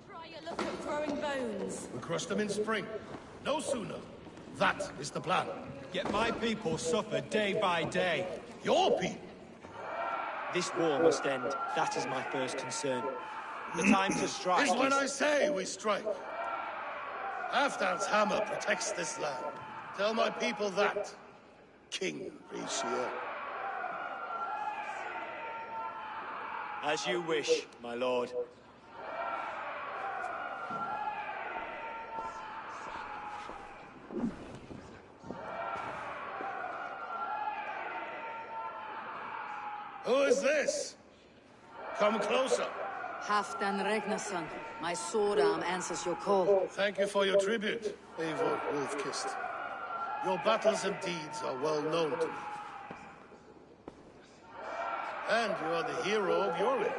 Try your luck at throwing bones. We crush them in spring. No sooner. That is the plan. Yet my people suffer day by day. Your people? This war must end. That is my first concern. The time to strike is when I say we strike. Halfdan's hammer protects this land. Tell my people that, King Rishi. As you wish, my lord. Who is this? Come closer. Halfdan Regnason, my sword arm answers your call. Thank you for your tribute, Eivor Wolf-Kissed. Your battles and deeds are well known to me. And you are the hero of Jorvik.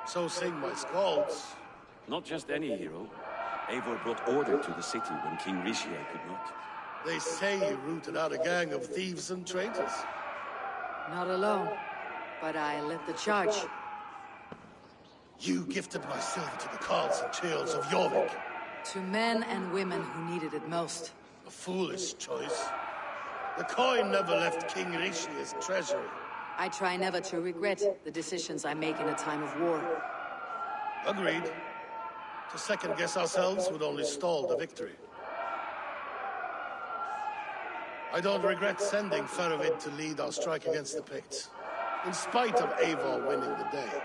So sing my skalds. Not just any hero. Eivor brought order to the city when King Rishi could not. They say you rooted out a gang of thieves and traitors. Not alone, but I led the charge. You gifted my silver to the carls and churls of Jorvik. To men and women who needed it most. A foolish choice. The coin never left King Rishi's treasury. I try never to regret the decisions I make in a time of war. Agreed. To second-guess ourselves would only stall the victory. I don't regret sending Faravid to lead our strike against the Picts, in spite of Eivor winning the day.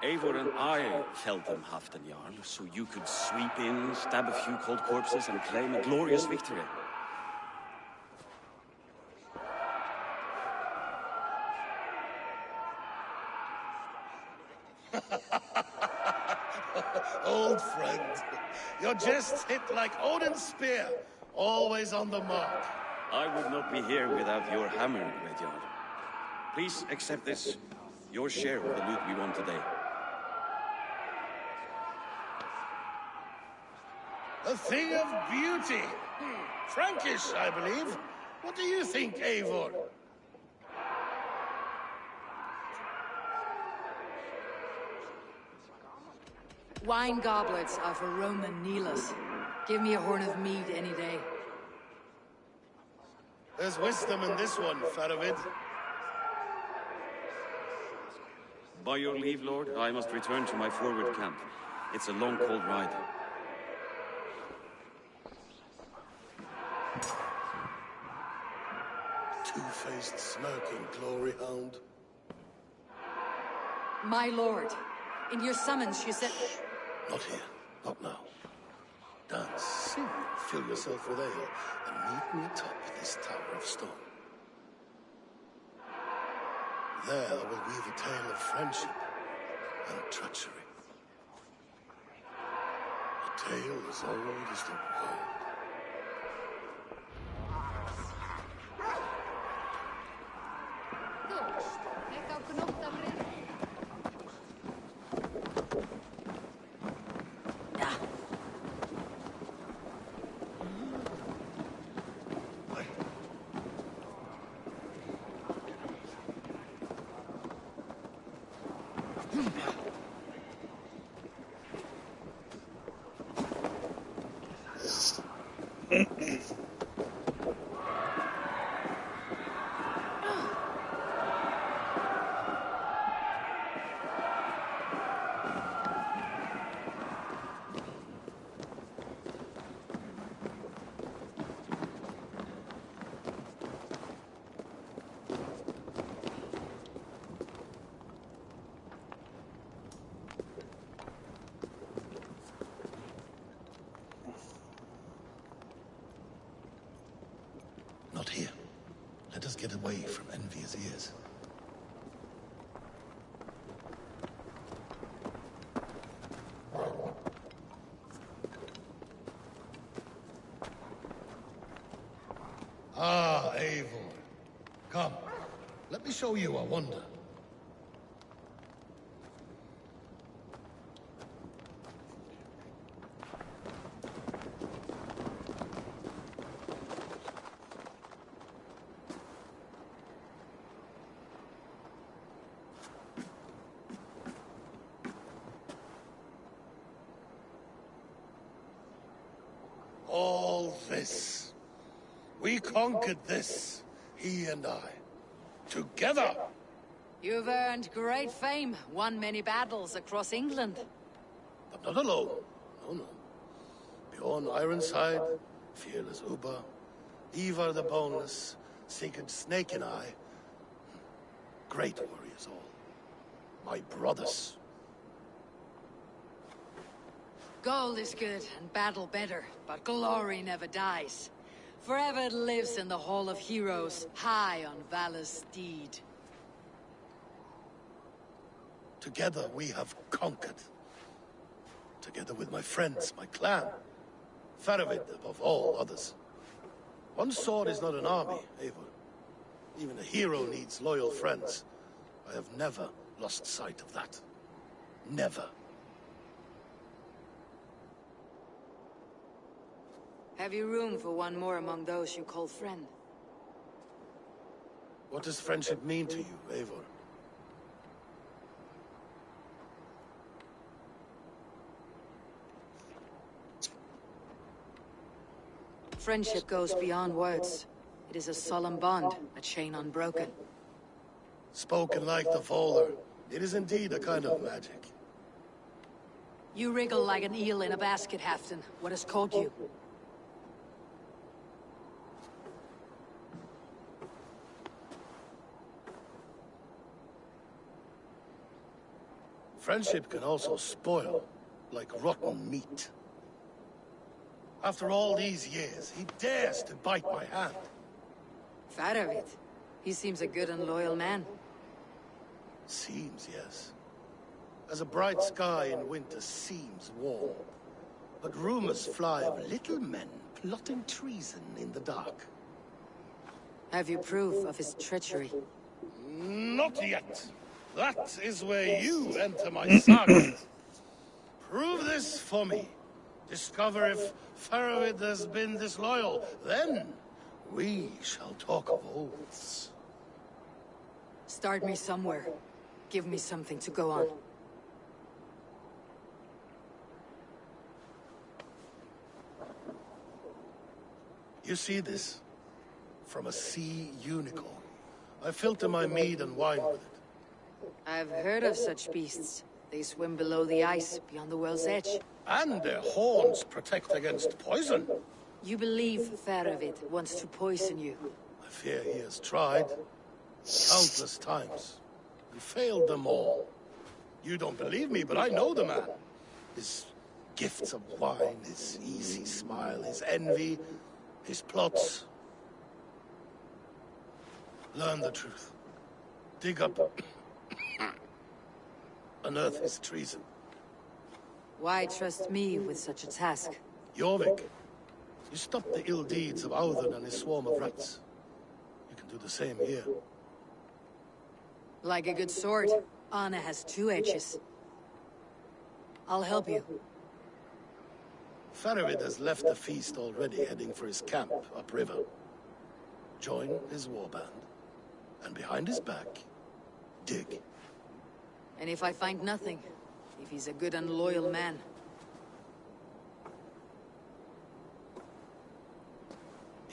Eivor and I felled them, Halfdan Jarl, so you could sweep in, stab a few cold corpses, and claim a glorious victory. Old friend, your jests hit like Odin's spear, always on the mark. I would not be here without your hammer, Great Jarl. Please accept this, your share of the loot we won today. A thing of beauty. Frankish, I believe. What do you think, Eivor? Wine goblets are for Roman kneelers. Give me a horn of mead any day. There's wisdom in this one, Faravid. By your leave, Lord, I must return to my forward camp. It's a long, cold ride. Two-faced, smirking glory hound. My lord, in your summons you said... Not here. Not now. Dance, sing, fill yourself with ale, and meet me atop this tower of stone. There I will weave a tale of friendship and treachery. A tale as old as the world. Not here. Let us get away from envious ears. Ah, Eivor. Come, let me show you a wonder. All this. We conquered this, he and I. Together! You've earned great fame, won many battles across England. But not alone. No, no. Bjorn Ironside, fearless Uber, Ivar the Boneless, Sigurd Snake and I. Great warriors all. My brothers. Gold is good and battle better, but glory never dies. Forever it lives in the Hall of Heroes, high on valor's steed. Together we have conquered. Together with my friends, my clan. Faravid above all others. One sword is not an army, Eivor. Even a hero needs loyal friends. I have never lost sight of that. Never. Have you room for one more among those you call friend? What does friendship mean to you, Eivor? Friendship goes beyond words. It is a solemn bond, a chain unbroken. Spoken like the Volar, it is indeed a kind of magic. You wriggle like an eel in a basket, Halfton. What has caught you? Friendship can also spoil, like rotten meat. After all these years, he dares to bite my hand. Faravid. He seems a good and loyal man. Seems, yes. As a bright sky in winter seems warm. But rumors fly of little men plotting treason in the dark. Have you proof of his treachery? Not yet. That is where you enter my saga. Prove this for me. Discover if Faravid has been disloyal. Then we shall talk of oaths. Start me somewhere. Give me something to go on. You see this? From a sea unicorn. I filter my mead and wine with it. I've heard of such beasts. They swim below the ice, beyond the world's edge. And their horns protect against poison. You believe Faravid wants to poison you? I fear he has tried. Countless times. And failed them all. You don't believe me, but I know the man. His gifts of wine, his easy smile, his envy, his plots. Learn the truth. Dig up. Unearth his treason. Why trust me with such a task? Jorvik, you stopped the ill deeds of Audun and his swarm of rats. You can do the same here. Like a good sword, honor has two edges. I'll help you. Faravid has left the feast already, heading for his camp upriver. Join his warband, and behind his back, dig. And if I find nothing, if he's a good and loyal man,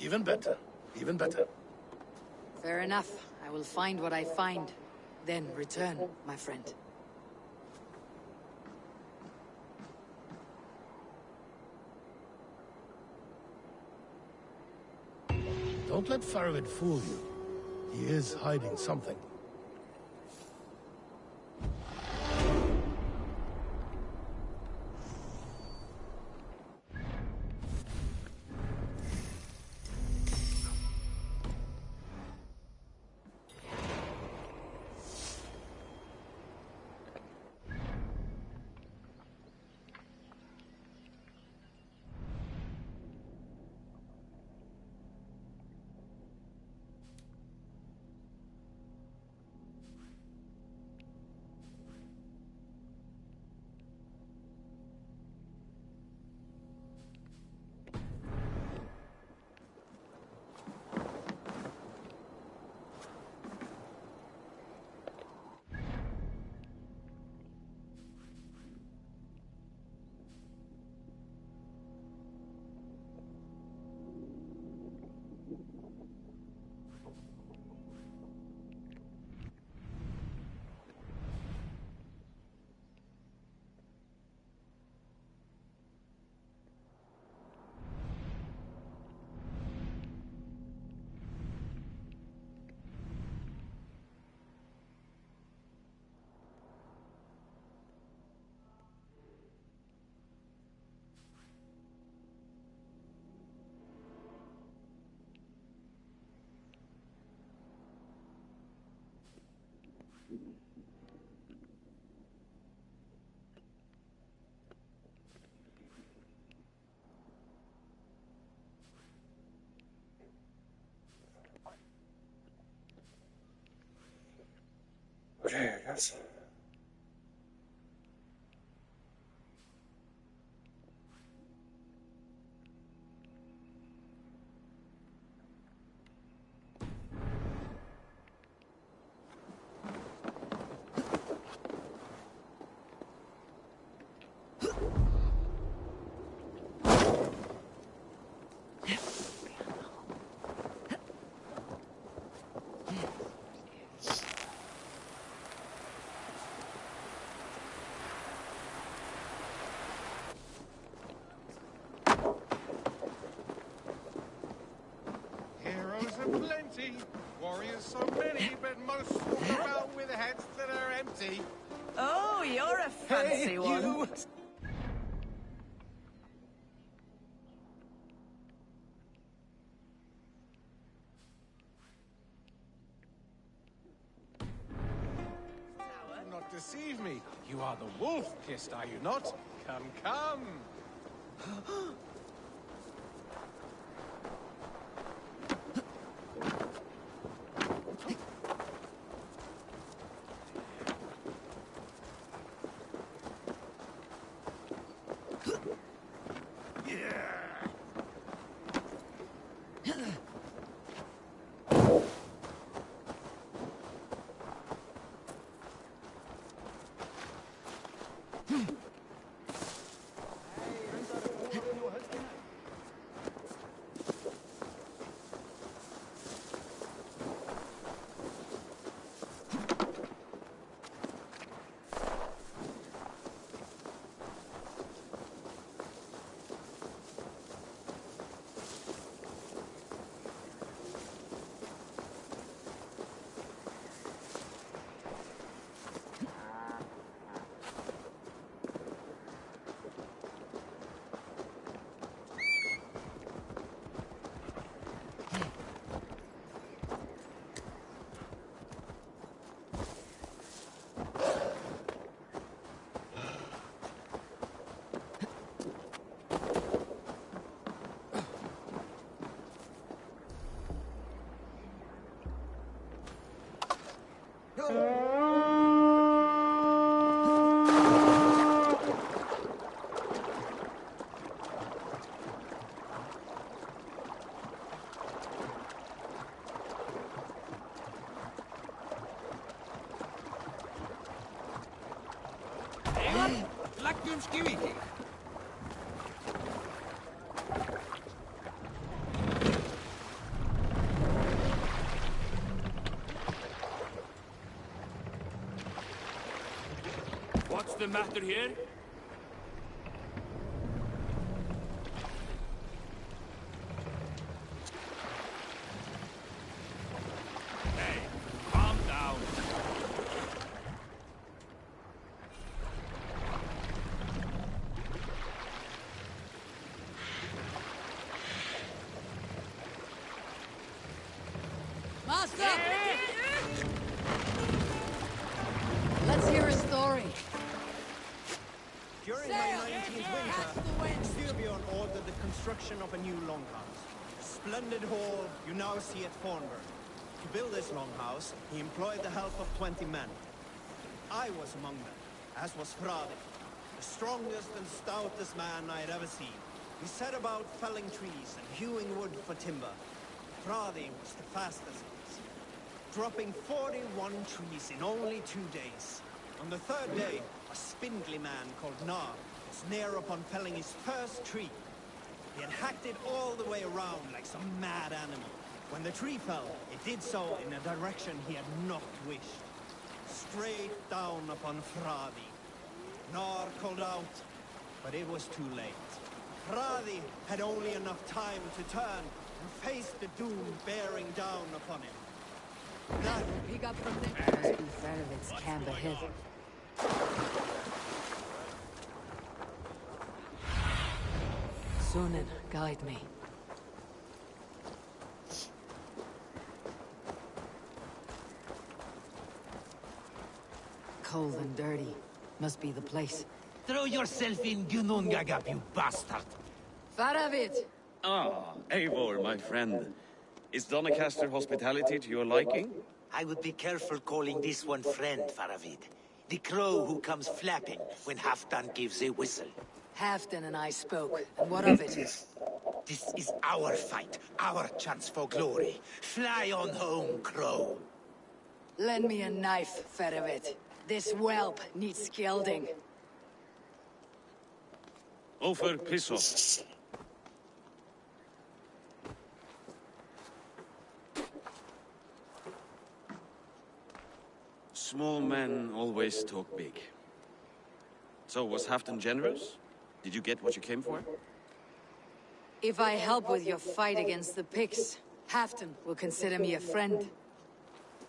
even better, even better. fair enough. I will find what I find, then return, my friend. Don't let Faravid fool you. He is hiding something. Okay, I guess. Heroes are plenty, warriors so many, but most walk about with heads that are empty. Oh, you're a fancy one. You! Do not deceive me. You are the wolf-kissed, are you not? Come, come. What's the matter here? Hey, calm down. Master! Let's hear a story. During my 19th winter, Styrbjorn ordered the construction of a new longhouse. A splendid hall you now see at Thornburg. To build this longhouse, he employed the help of 20 men. I was among them, as was Frade, the strongest and stoutest man I had ever seen. We set about felling trees and hewing wood for timber. Frade was the fastest of us, dropping 41 trees in only 2 days. On the third day, a spindly man called Nar was near upon felling his first tree. He had hacked it all the way around like some mad animal. When the tree fell, it did so in a direction he had not wished. Straight down upon Fradi. Nar called out, but it was too late. Fradi had only enough time to turn and face the doom bearing down upon him. That Pick up from there. Must be Farovit's camp ahead. Sunan, guide me. Cold and dirty. Must be the place. Throw yourself in Gunungagap, you bastard! Faravit! Ah, Eivor, my friend. Is Doncaster hospitality to your liking? I would be careful calling this one friend, Faravid. The crow who comes flapping when Halfdan gives a whistle. Halfdan and I spoke, and what of it? This is our fight, our chance for glory. Fly on home, crow. Lend me a knife, Faravit. This whelp needs gelding. Over, piss off. Small men always talk big. So, was Halfdan generous? Did you get what you came for? If I help with your fight against the Picts, Halfdan will consider me a friend.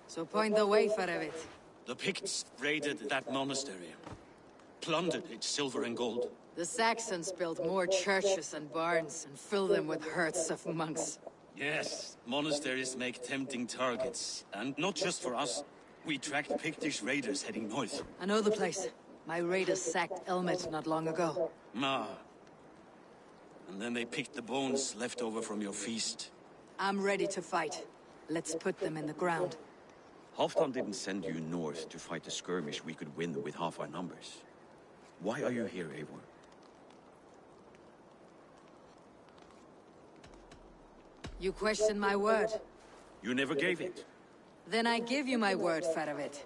So point the way, Faravit. The Picts raided that monastery. Plundered its silver and gold. The Saxons built more churches and barns and filled them with herds of monks. Yes, monasteries make tempting targets. And not just for us. We tracked Pictish raiders heading north. I know the place. My raiders sacked Elmet not long ago. Ah. And then they picked the bones left over from your feast. I'm ready to fight. Let's put them in the ground. Halfdan didn't send you north to fight a skirmish we could win with half our numbers. Why are you here, Eivor? You question my word. You never gave it. Then I give you my word, Faravit.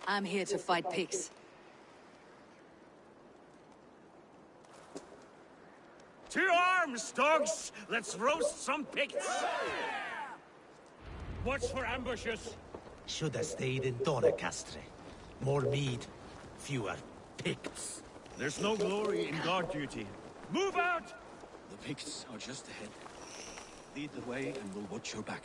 I'm here to fight pigs. To arms, dogs! Let's roast some Picts! Watch for ambushes! Should have stayed in Doncaster. More mead, fewer Picts. There's no glory in guard duty. Move out! The Picts are just ahead. Lead the way and we'll watch your back.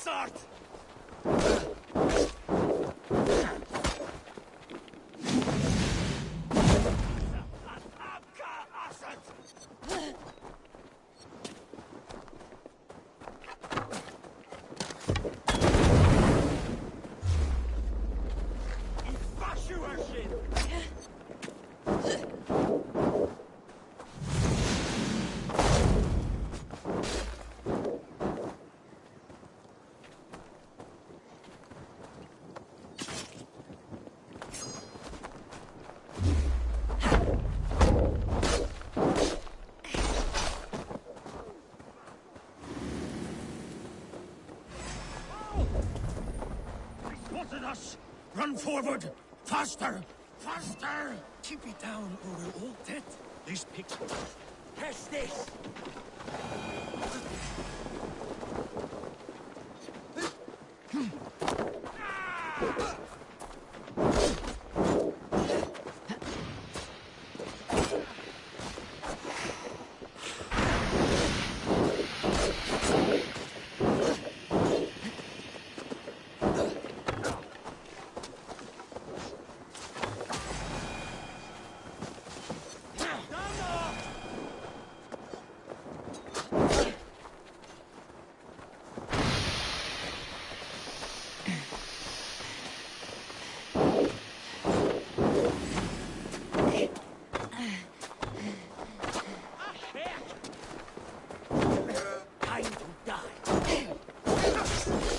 bastard! Us! Run forward! Faster! Faster! Keep it down or we're all dead. These pigs... Catch this!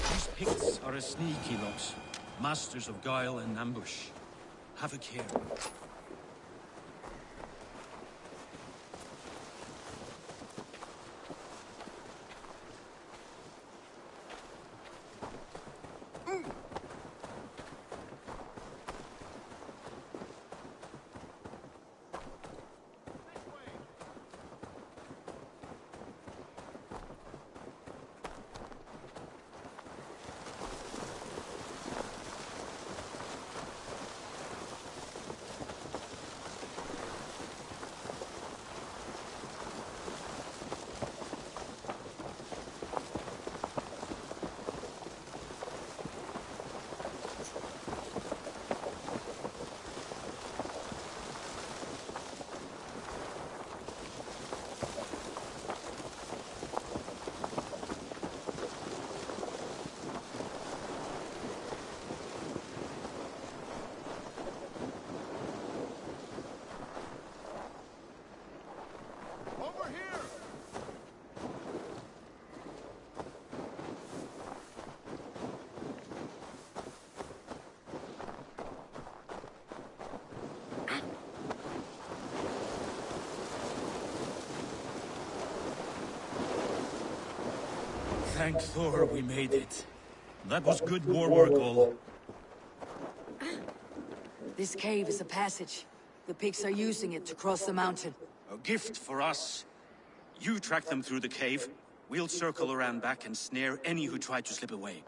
These Picts are a sneaky lot. Masters of guile and ambush. Have a care. Over here! Thank Thor we made it. That was good war work, all. This cave is a passage. The pigs are using it to cross the mountain. A gift for us. You track them through the cave. We'll circle around back and snare any who try to slip away.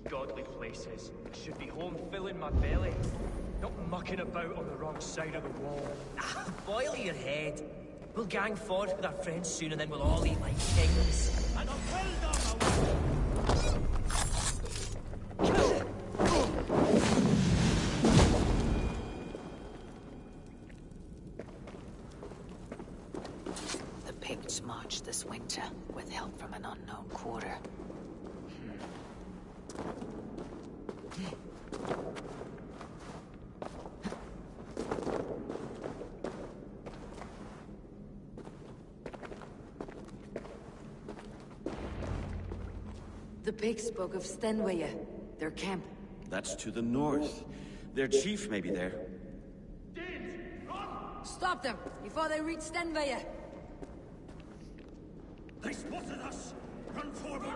Godly places. I should be home filling my belly, not mucking about on the wrong side of the wall. Boil your head. We'll gang forth with our friends soon, and then we'll all eat like kings. And I'll well done, The Picts marched this winter with help from an unknown quarter. The Picts spoke of Stenwaya, their camp. That's to the north. Their chief may be there. Stop them before they reach Stenwaya. They spotted us! Run forward!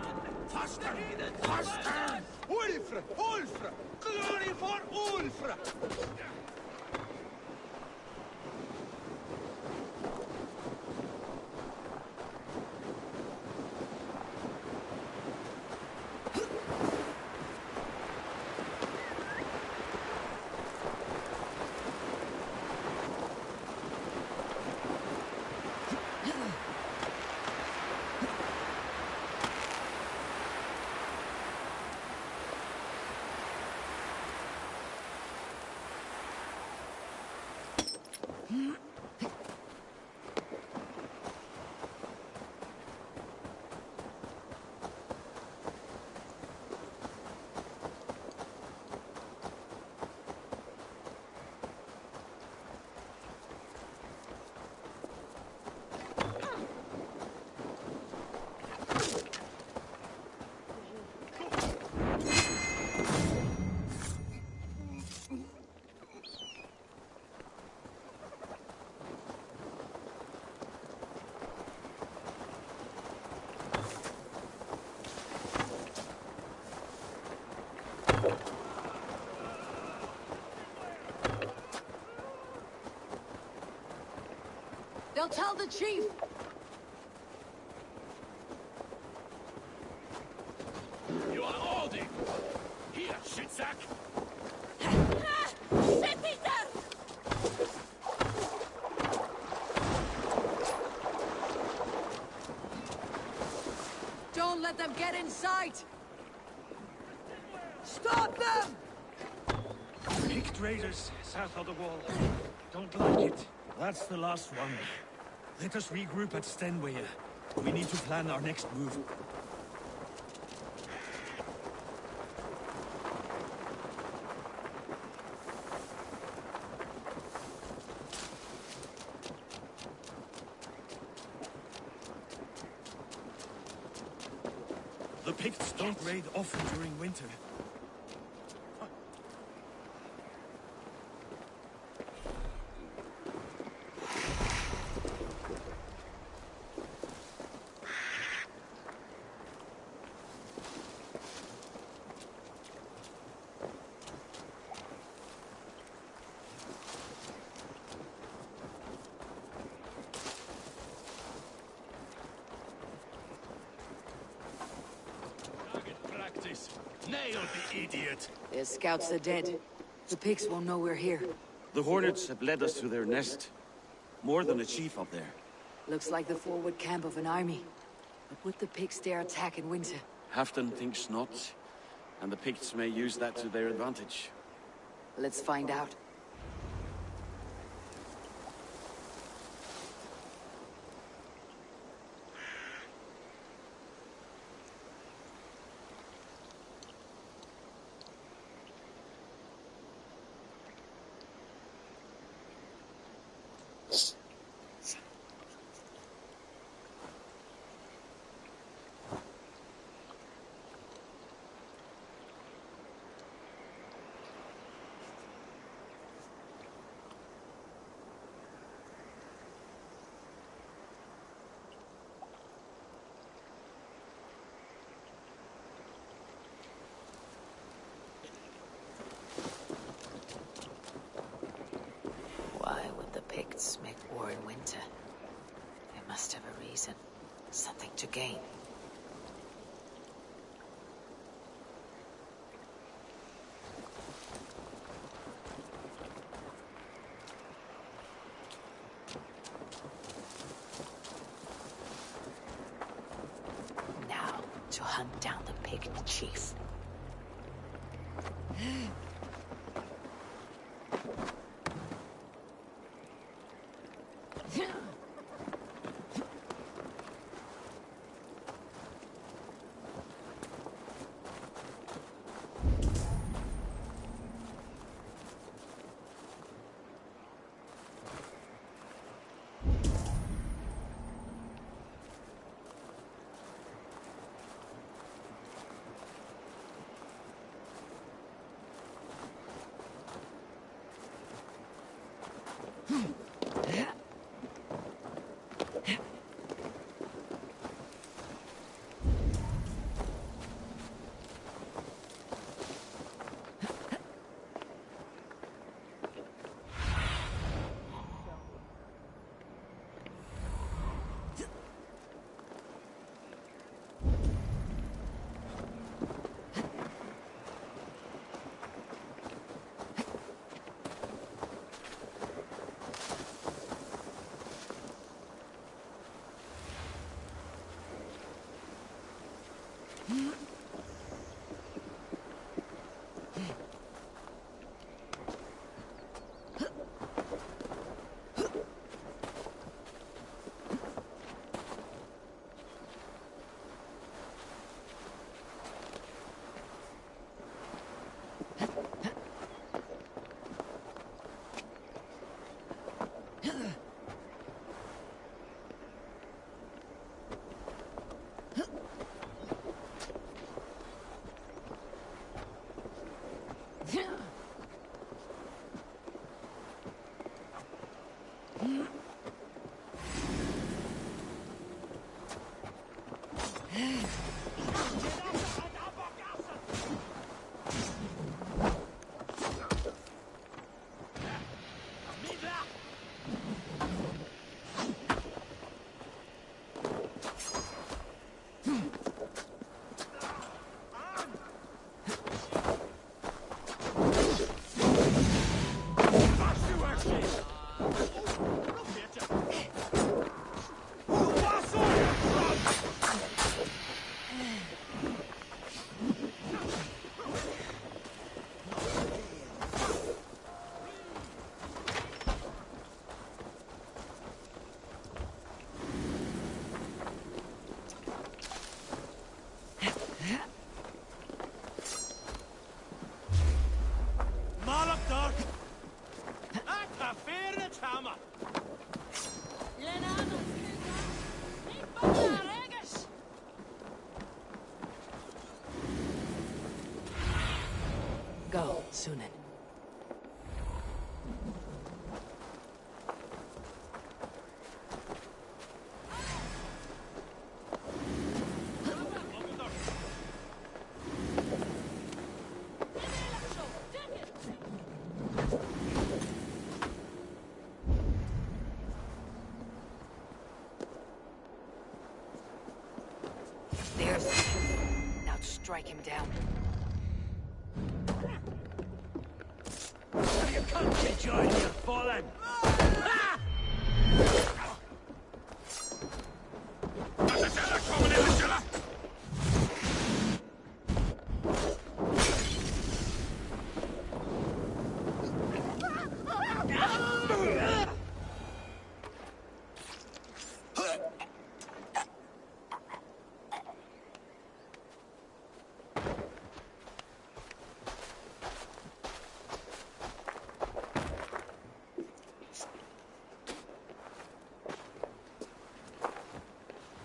Faster! Faster! Ulfra! Ulfra! Glory for Ulfra! They'll tell the chief! You are Aldi! Here, shitsack! Shit-eater! Don't let them get inside! Stop them! Picked raiders south of the wall. Don't like it. That's the last one. Let us regroup at Stenwaya. We need to plan our next move. The Picts don't raid often during winter. Nail the idiot! Their scouts are dead. The Picts won't know we're here. The Hornets have led us to their nest. More than a chief up there. Looks like the forward camp of an army. But would the Picts dare attack in winter? Halfdan thinks not. And the Picts may use that to their advantage. Let's find out. Why would the Picts make war in winter? They must have a reason. Something to gain. Now, to hunt down the Pict chief. Go, Sunan. There's the chief. Now strike him down. You can't get joy in your fallen!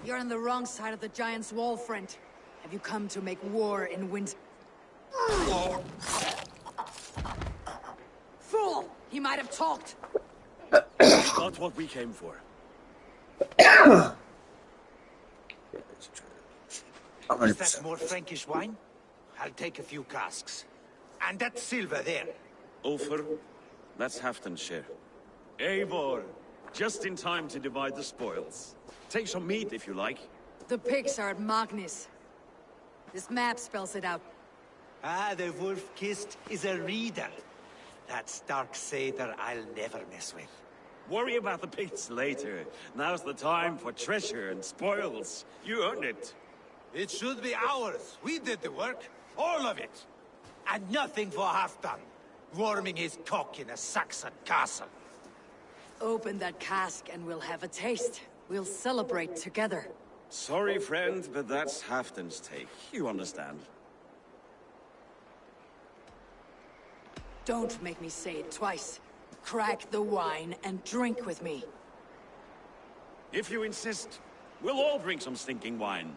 You're on the wrong side of the Giant's wall, friend. Have you come to make war in winter? Fool! He might have talked! Not what we came for. Is that more Frankish wine? I'll take a few casks. And that silver there. Ulfr, that's Halfdan's share. Eivor, just in time to divide the spoils. Take some meat if you like. The pigs are at Magnus. This map spells it out. Ah, the wolf-kissed is a reader. That Stark Seder I'll never mess with. Worry about the pigs later. Now's the time for treasure and spoils. You earned it. It should be ours. We did the work. All of it. And nothing for Halfdan. Warming his cock in a Saxon castle. Open that cask and we'll have a taste. We'll celebrate together. Sorry, friend, but that's Halfdan's take. You understand. Don't make me say it twice. Crack the wine and drink with me. If you insist, we'll all drink some stinking wine.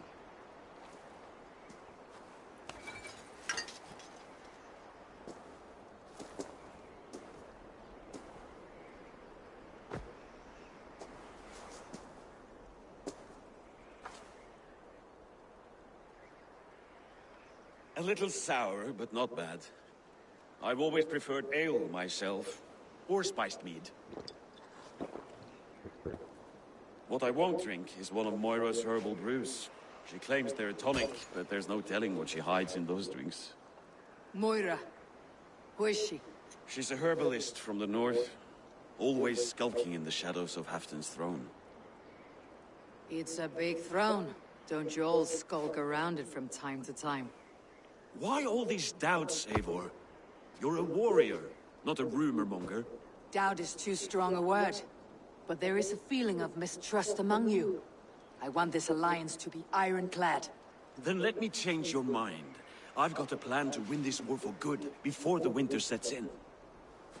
A little sour, but not bad. I've always preferred ale myself, or spiced mead. What I won't drink is one of Moira's herbal brews. She claims they're a tonic, but there's no telling what she hides in those drinks. Moira. Who is she? She's a herbalist from the north, always skulking in the shadows of Halfdan's throne. It's a big throne. Don't you all skulk around it from time to time? Why all these doubts, Eivor? You're a warrior, not a rumor monger. Doubt is too strong a word. But there is a feeling of mistrust among you. I want this alliance to be ironclad. Then let me change your mind. I've got a plan to win this war for good, before the winter sets in.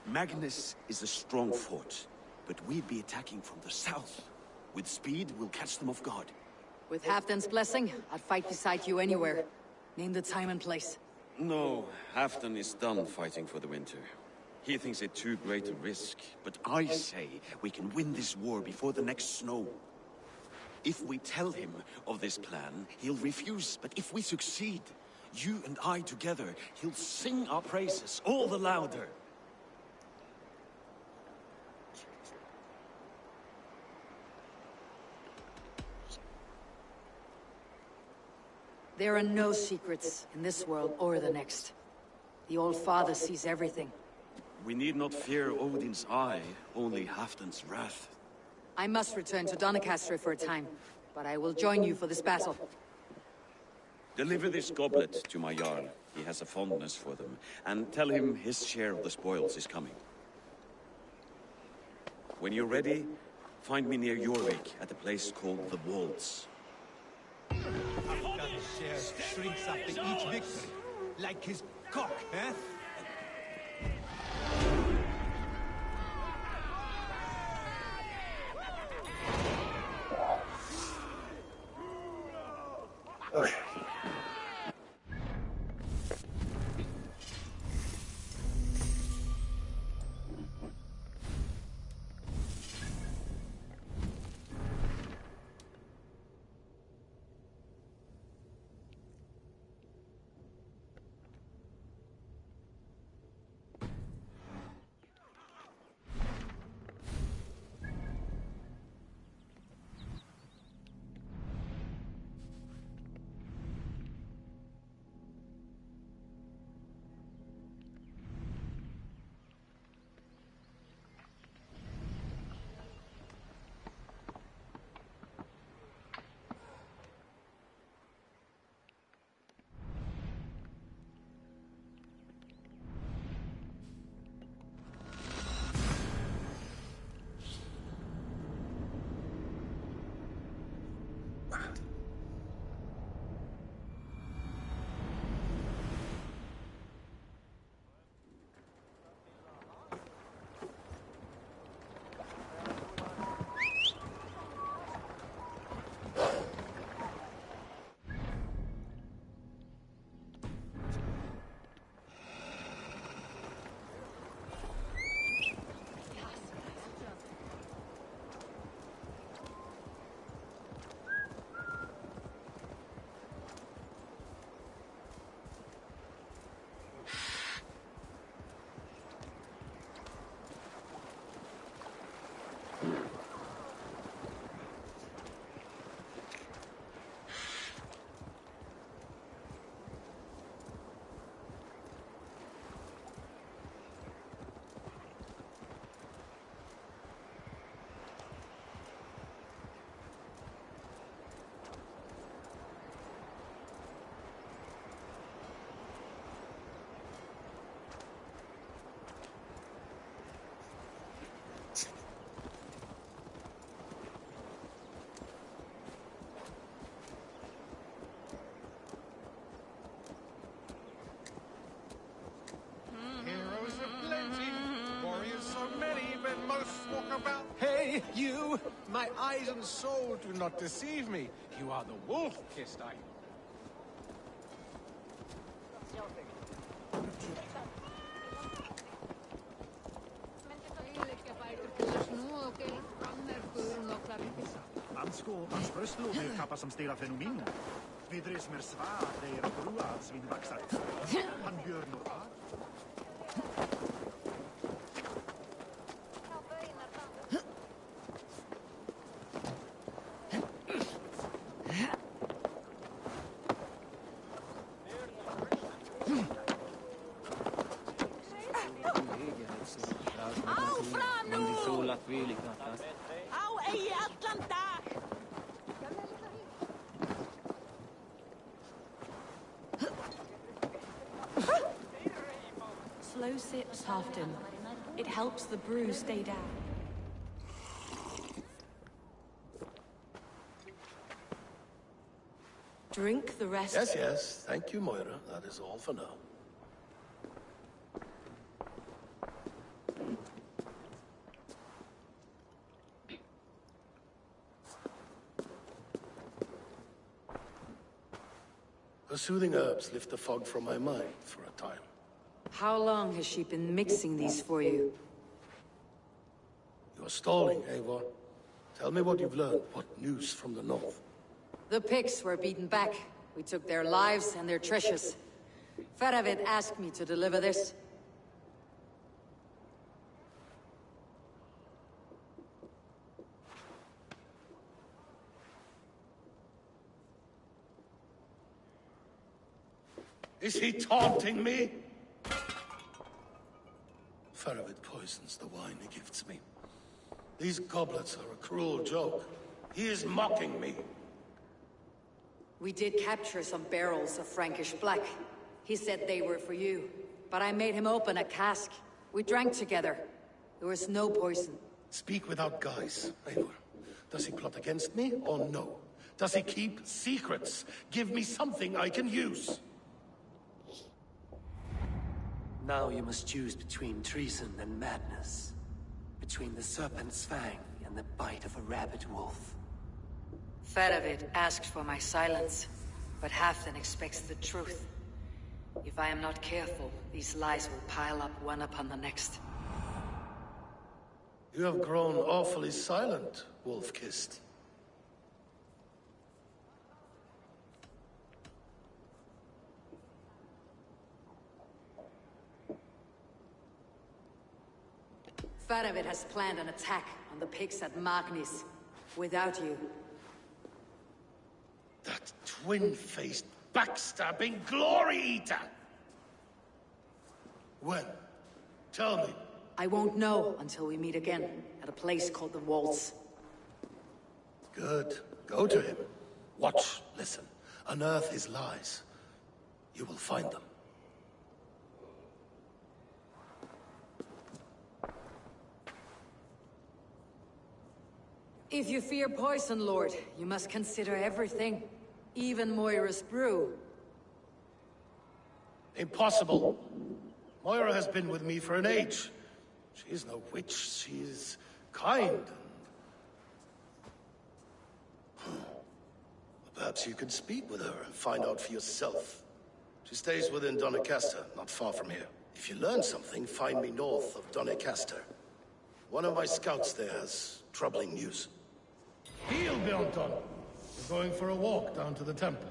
Magnus is a strong fort, but we'd be attacking from the south. With speed, we'll catch them off guard. With Halfdan's blessing, I'd fight beside you anywhere. Name the time and place. No, Halfdan is done fighting for the winter. He thinks it too great a risk, but I say we can win this war before the next snow. If we tell him of this plan, he'll refuse, but if we succeed, you and I together, he'll sing our praises all the louder. There are no secrets in this world or the next. The Old Father sees everything. We need not fear Odin's eye, only Halfdan's wrath. I must return to Doncaster for a time, but I will join you for this battle. Deliver this goblet to my Jarl. He has a fondness for them. And tell him his share of the spoils is coming. When you're ready, find me near Jorvik at a place called the Walls. Halfdan's share shrinks after each victory. Like his cock, eh? Okay. true. My eyes and soul do not deceive me. You are the wolf-kissed, I. Ans bröstlåd är kappa som stela fenomen. Vidres mer svär, det är brua svinvaxar. Han gör något här. Au, fram nu! Au, ej Atlanta! Slow sips, Halfton. It helps the brew stay down. Drink the rest. Yes, yes. Thank you, Moira. That is all for now. The soothing herbs lift the fog from my mind for a time. How long has she been mixing these for you? You're stalling, Eivor. Tell me what you've learned. What news from the north? The Picts were beaten back. We took their lives and their treasures. Faravid asked me to deliver this. Is he taunting me? Faravid poisons the wine he gifts me. These goblets are a cruel joke. He is mocking me. We did capture some barrels of Frankish black. He said they were for you, but I made him open a cask. We drank together. There was no poison. Speak without guise, Eivor. Does he plot against me or no? Does he keep secrets? Give me something I can use. Now you must choose between treason and madness. Between the serpent's fang and the bite of a rabid wolf. Faravid asked for my silence, but Halfdan expects the truth. If I am not careful, these lies will pile up one upon the next. You have grown awfully silent, wolf-kissed. Faravid has planned an attack on the pigs at Magnis. Without you. That twin-faced, backstabbing glory eater! When? Tell me. I won't know until we meet again, at a place called the Waltz. Good. Go to him. Watch, listen. Unearth his lies. You will find them. If you fear poison, Lord, you must consider everything. Even Moira's brew. Impossible. Moira has been with me for an age. She is no witch. She is kind. Perhaps you could speak with her and find out for yourself. She stays within Doncaster, not far from here. If you learn something, find me north of Doncaster. One of my scouts there has troubling news. Heel, Bjornton! We're going for a walk down to the temple.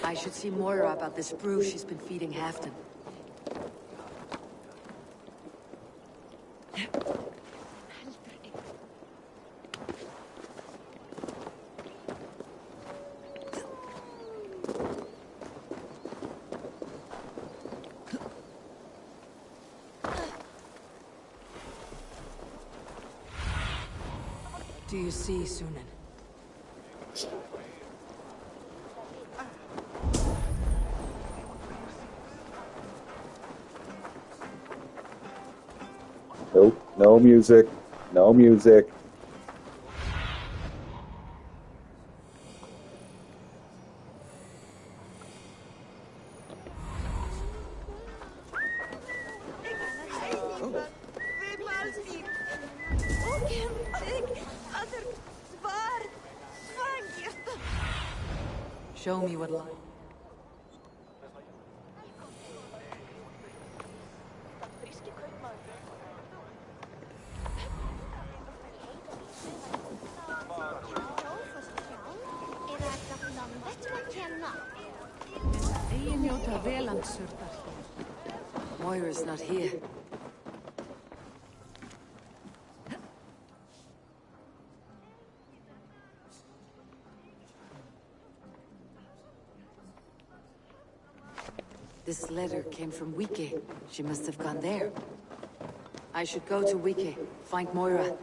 I should see Moira about this brew she's been feeding Halfdan. Do you see, Sunan? Nope. No music. No music. Show me what life. Moira's not here. This letter came from Wiki. She must have gone there. I should go to Wiki, find Moira.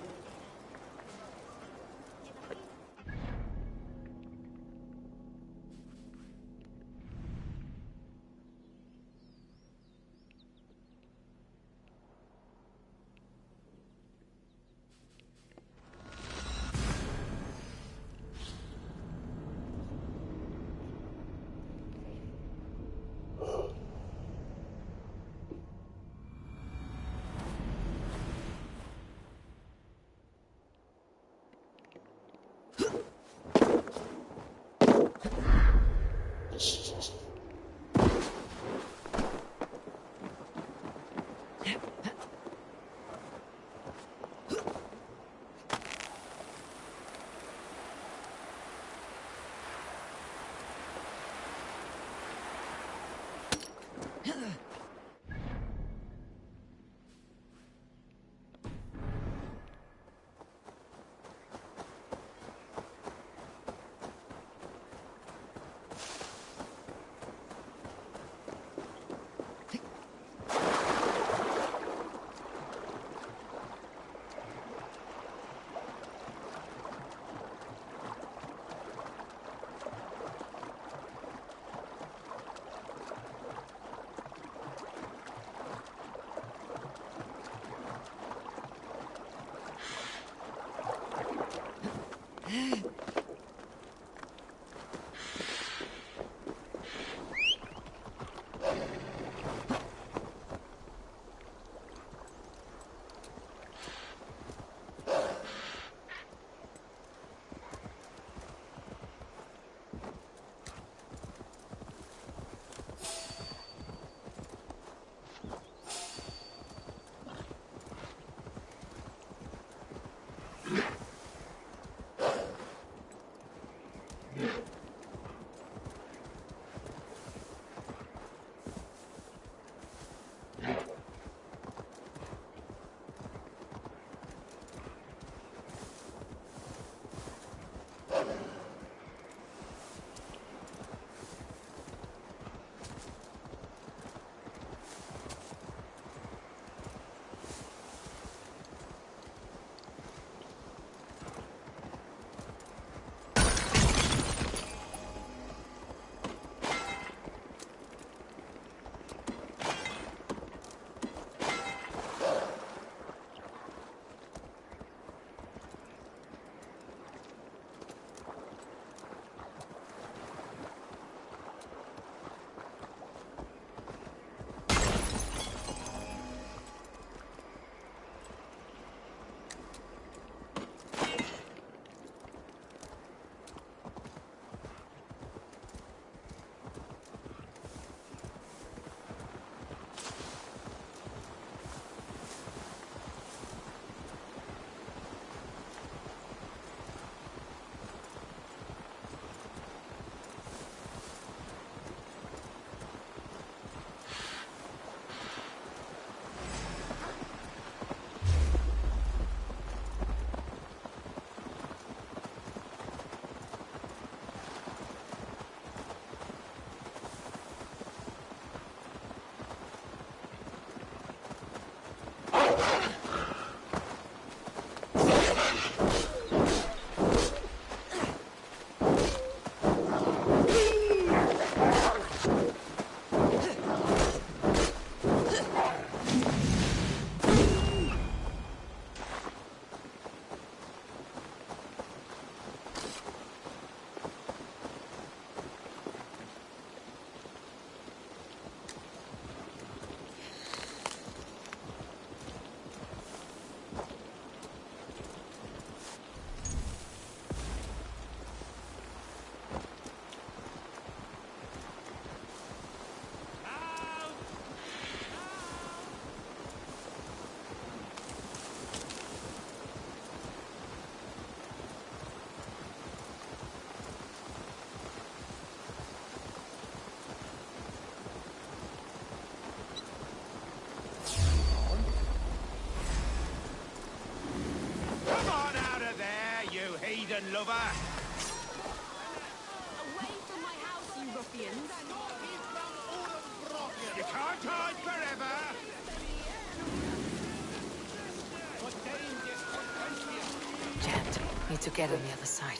lover! Away from my house, you ruffians! You can't hide forever! Jammed. Need to get on the other side.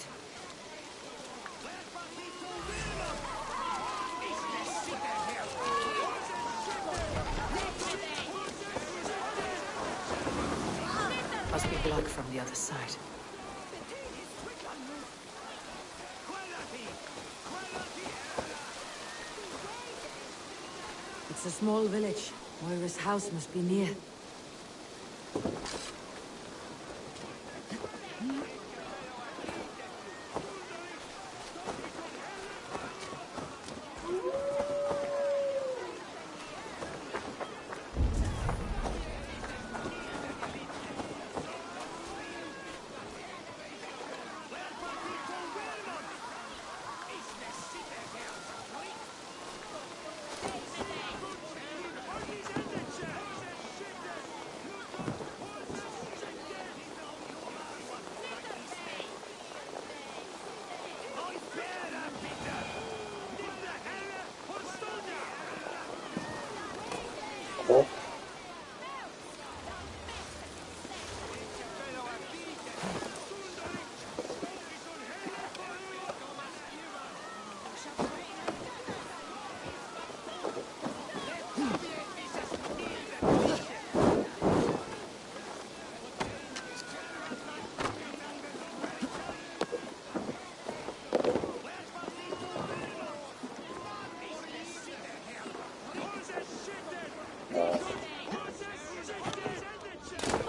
Must be blocked from the other side. It's a small village. Moira's house must be near.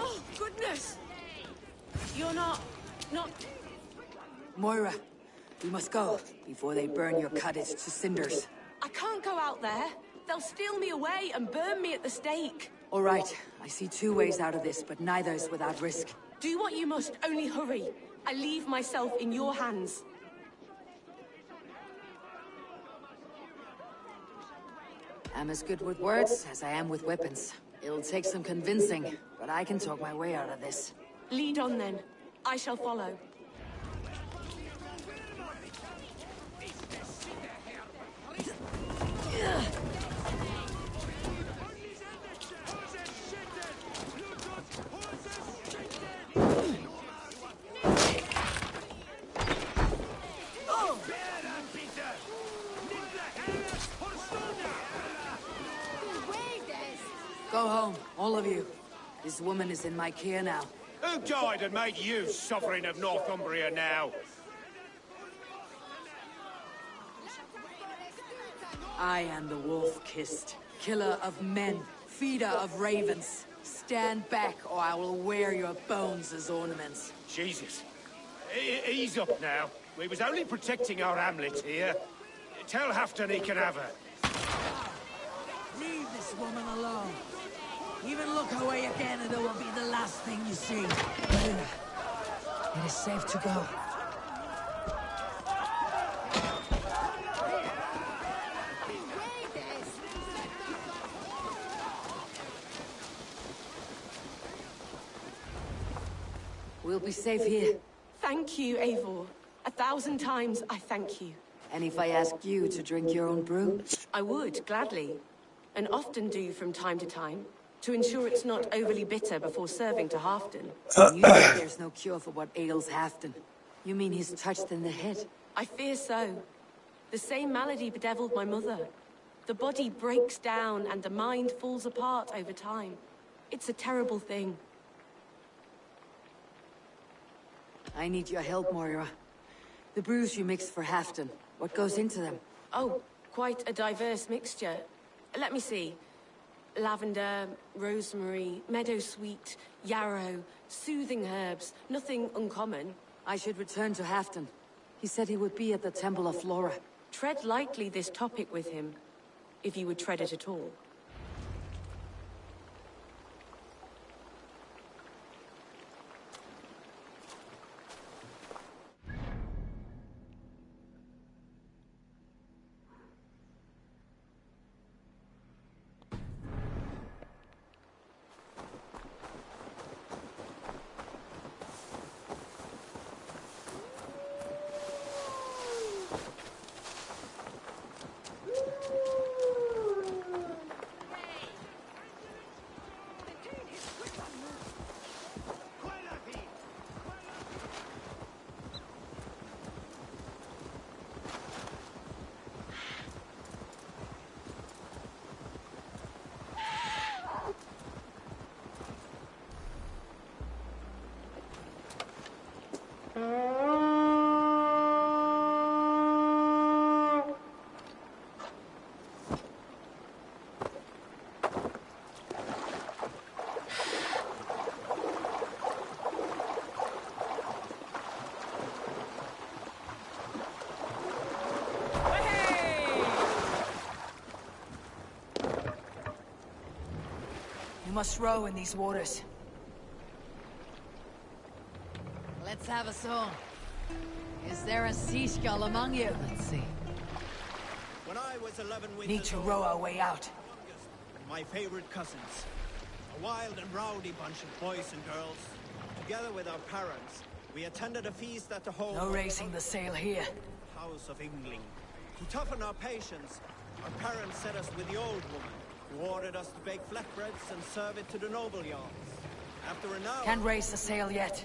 Oh, goodness! You're not... Moira, we must go before they burn your cottage to cinders. I can't go out there. They'll steal me away and burn me at the stake. All right, I see two ways out of this, but neither is without risk. Do what you must, only hurry. I leave myself in your hands. I'm as good with words as I am with weapons. It'll take some convincing, but I can talk my way out of this. Lead on then. I shall follow. Go home, all of you. This woman is in my care now. Who died and made you sovereign of Northumbria now? I am the wolf-kissed, killer of men, feeder of ravens. Stand back, or I will wear your bones as ornaments. Jesus. Ease up now. We was only protecting our hamlet here. Tell Hafton he can have her. Leave this woman alone. Even look away again and it will be the last thing you see. It is safe to go. We'll be safe here. Thank you, Eivor. 1,000 times I thank you. And if I asked you to drink your own brew? I would, gladly. And often do from time to time, to ensure it's not overly bitter before serving to Halfdan. You think there's no cure for what ails Halfdan? You mean he's touched in the head? I fear so. The same malady bedeviled my mother. The body breaks down and the mind falls apart over time. It's a terrible thing. I need your help, Moira. The brews you mixed for Halfdan, what goes into them? Oh, quite a diverse mixture. Let me see. Lavender, rosemary, meadowsweet, yarrow, soothing herbs, nothing uncommon. I should return to Halfdan. He said he would be at the Temple of Flora. Tread lightly this topic with him, if you would tread it at all. You must row in these waters. Let's have a song. Is there a seaskull among you? Let's see. When I was 11 winters Need to old, row our way out. my favorite cousins. A wild and rowdy bunch of boys and girls. Together with our parents, we attended a feast at the home No of raising the sail here. House of Yngling. To toughen our patience, our parents set us with the old woman, who ordered us to bake flatbreads and serve it to the noble yards. After an hour... Can't raise the sail yet.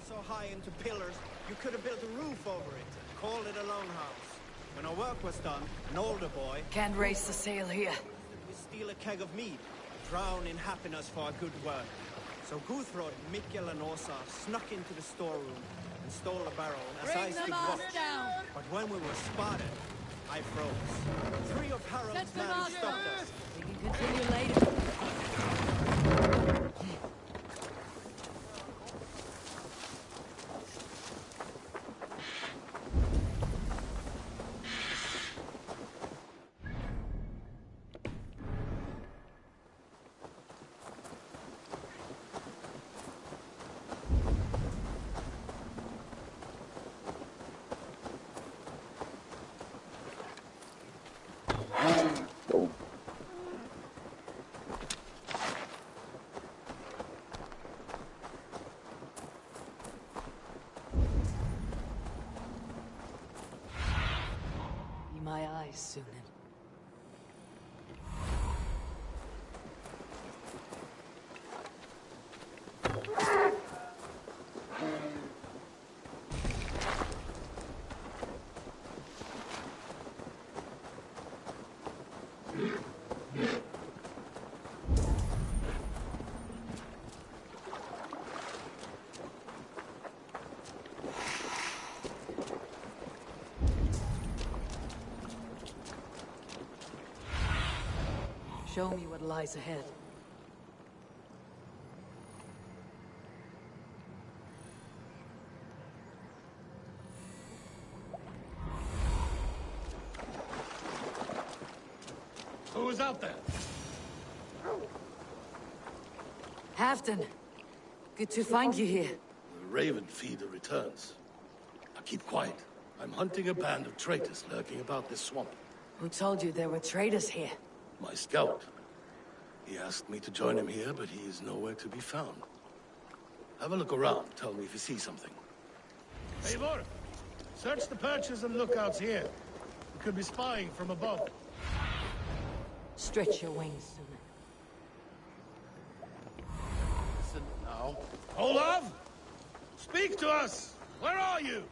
So high into pillars, you could have built a roof over it, called it a longhouse. When our work was done, an older boy... Can't raise the sail here. ...we steal a keg of mead, drown in happiness for our good work. So Guthrod, Mikkel and Åsa snuck into the storeroom and stole a barrel as I stood watch. But when we were spotted, I froze. 3 of Harald's men stopped us. We can continue later. My eyes, Sunan. Show me what lies ahead. Who was out there? Halfton! Good to find you here. The Raven feeder returns. Now keep quiet. I'm hunting a band of traitors lurking about this swamp. Who told you there were traitors here? My scout. He asked me to join him here, but he is nowhere to be found. Have a look around. Tell me if you see something. Eivor, search the perches and lookouts here. We could be spying from above. Stretch your wings, Sunan. Listen now. Olav! Speak to us! Where are you?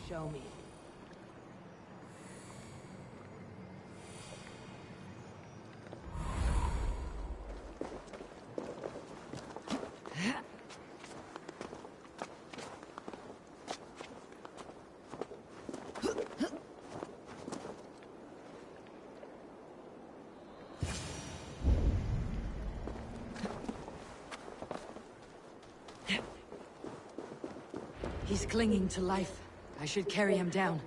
Show me. He's clinging to life. I should carry him down.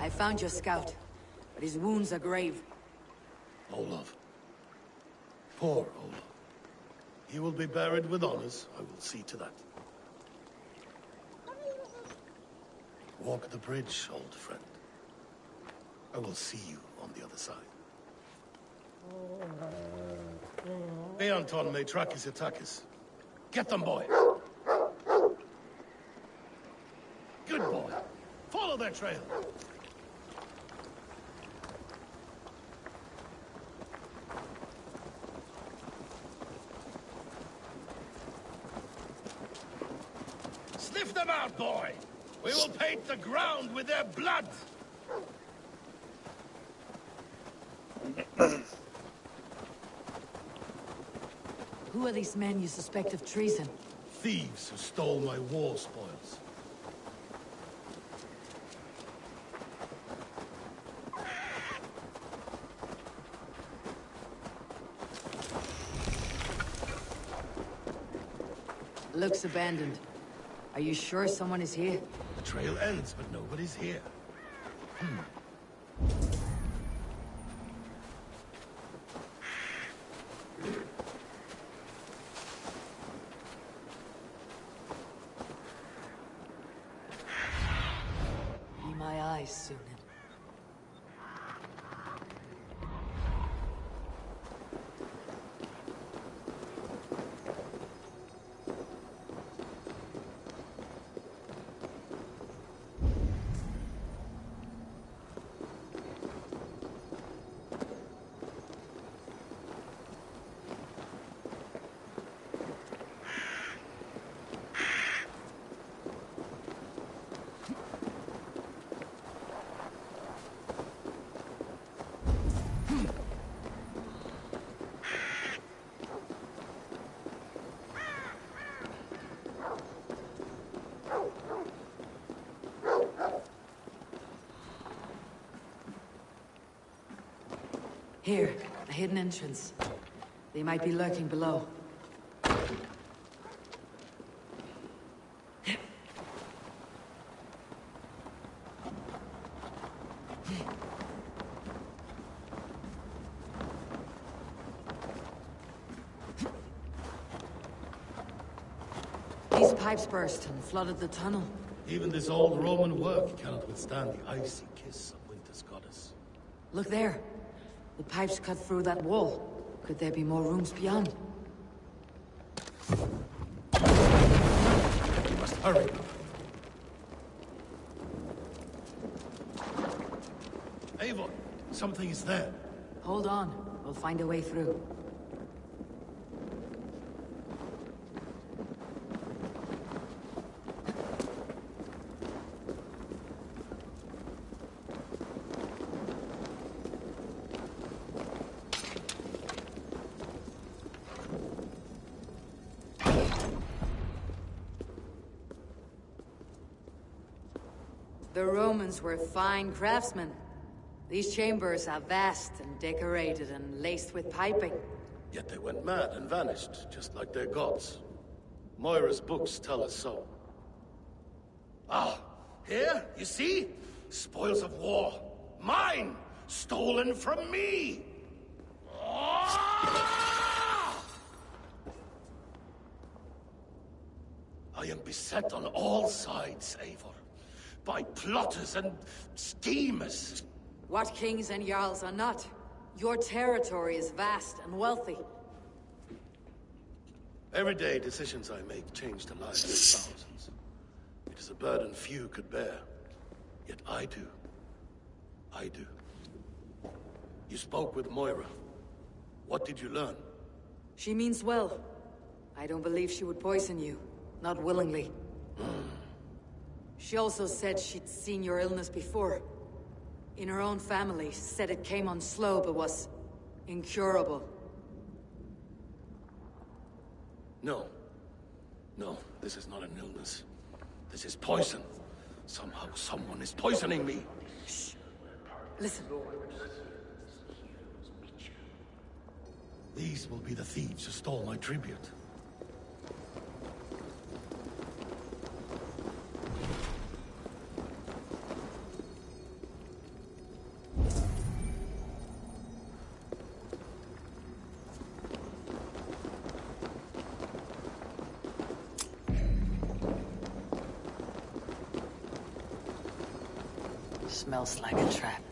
I found your scout, but his wounds are grave. Olaf. Poor Olaf. He will be buried with honors. I will see to that. Walk the bridge, old friend. I will see you on the other side. Beanton Maitrakis Atakis. Get them, boys! Good boy. Follow their trail. Sniff them out, boy! We will paint the ground with their blood! Who are these men you suspect of treason? Thieves who stole my war spoils. Looks abandoned. Are you sure someone is here? The trail ends, but nobody's here. Be my eyes, Sunan. Here, a hidden entrance. They might be lurking below. These pipes burst and flooded the tunnel. Even this old Roman work cannot withstand the icy kiss of winter's goddess. Look there. The pipes cut through that wall. Could there be more rooms beyond? We must hurry. Eivor, something is there. Hold on. We'll find a way through. The Romans were fine craftsmen. These chambers are vast and decorated and laced with piping. Yet they went mad and vanished, just like their gods. Moira's books tell us so. Ah, here, you see? Spoils of war. Mine! Stolen from me! Ah! I am beset on all sides, Eivor. By plotters and schemers. What kings and jarls are not? Your territory is vast and wealthy. Every day, decisions I make change the lives of thousands. It is a burden few could bear. Yet I do. I do. You spoke with Moira. What did you learn? She means well. I don't believe she would poison you. Not willingly. She also said she'd seen your illness before. In her own family, said it came on slow but was incurable. No. No, this is not an illness. This is poison. Somehow someone is poisoning me. Shh. Listen. These will be the thieves who stole my tribute. Smells like a trap.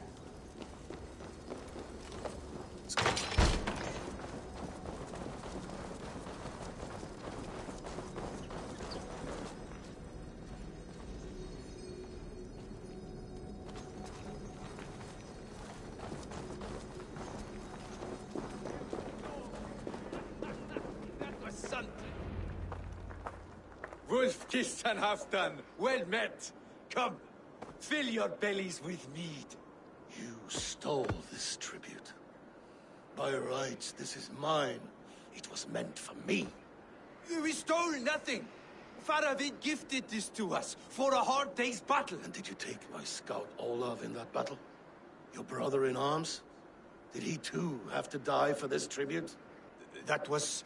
Wolf kissed and half done. Well met. Come, fill your bellies with mead. You stole this tribute. By rights, this is mine. It was meant for me. We stole nothing. Faravid gifted this to us for a hard day's battle. And did you take my scout Olav in that battle? Your brother in arms? Did he too have to die for this tribute? That was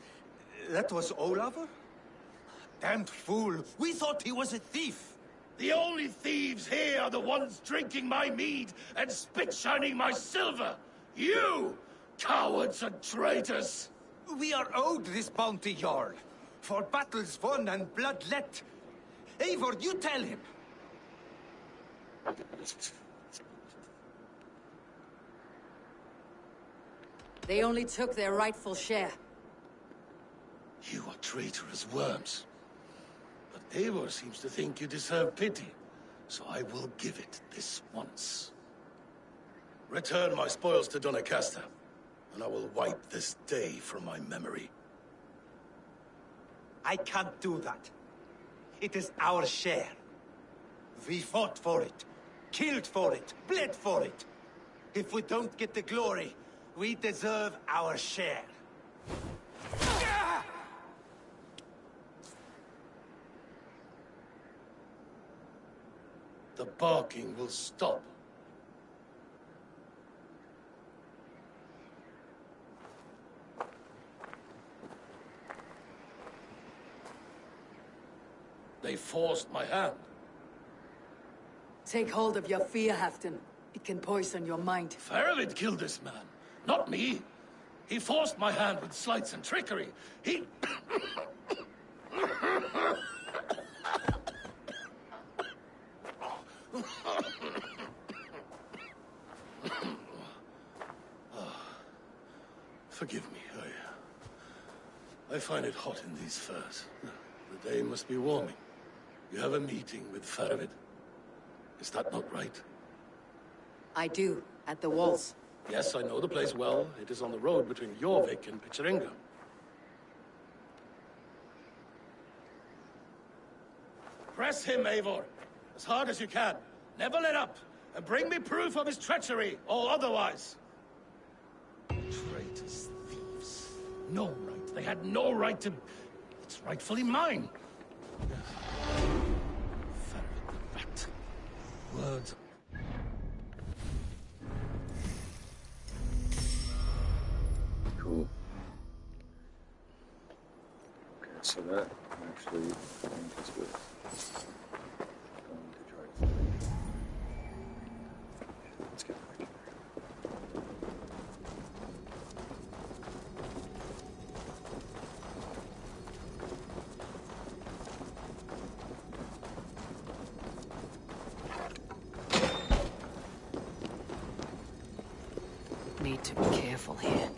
Olav? Damned fool. We thought he was a thief. The only thieves here are the ones drinking my mead and spit-shining my silver! You! Cowards and traitors! We are owed this bounty, Jarl. For battles won and blood let. Eivor, you tell him. They only took their rightful share. You are traitorous worms. But Eivor seems to think you deserve pity, so I will give it this once. Return my spoils to Doncaster, and I will wipe this day from my memory. I can't do that. It is our share. We fought for it, killed for it, bled for it. If we don't get the glory, we deserve our share. The barking will stop. They forced my hand. Take hold of your fear, Halfdan. It can poison your mind. Faravid killed this man, not me. He forced my hand with sleights and trickery. He... Forgive me, I find it hot in these furs. The day must be warming. You have a meeting with Faravid. Is that not right? I do, at the walls. Yes, I know the place well. It is on the road between Jorvik and Picheringa. Press him, Eivor, as hard as you can. Never let up, and bring me proof of his treachery, or otherwise. Traitors, thieves. No right. They had no right to... It's rightfully mine. Faravid the rat. Words... Cool. Okay, so that actually links with going to drive. Let's get back here. Need to be careful here.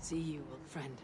See you, old friend.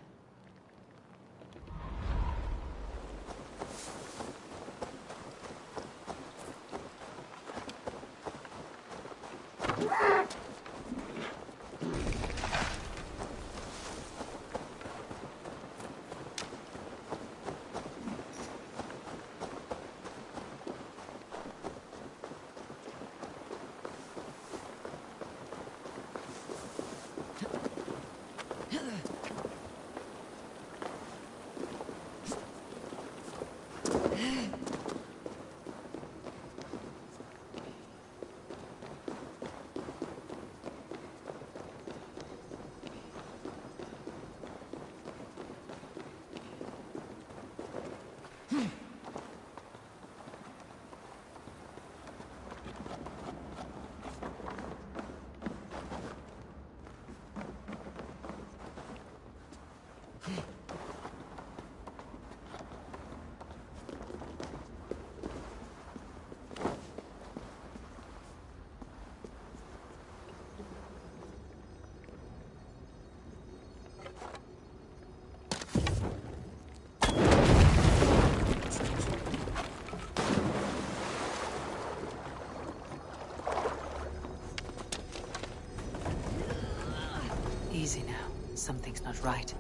Easy now. Something's not right.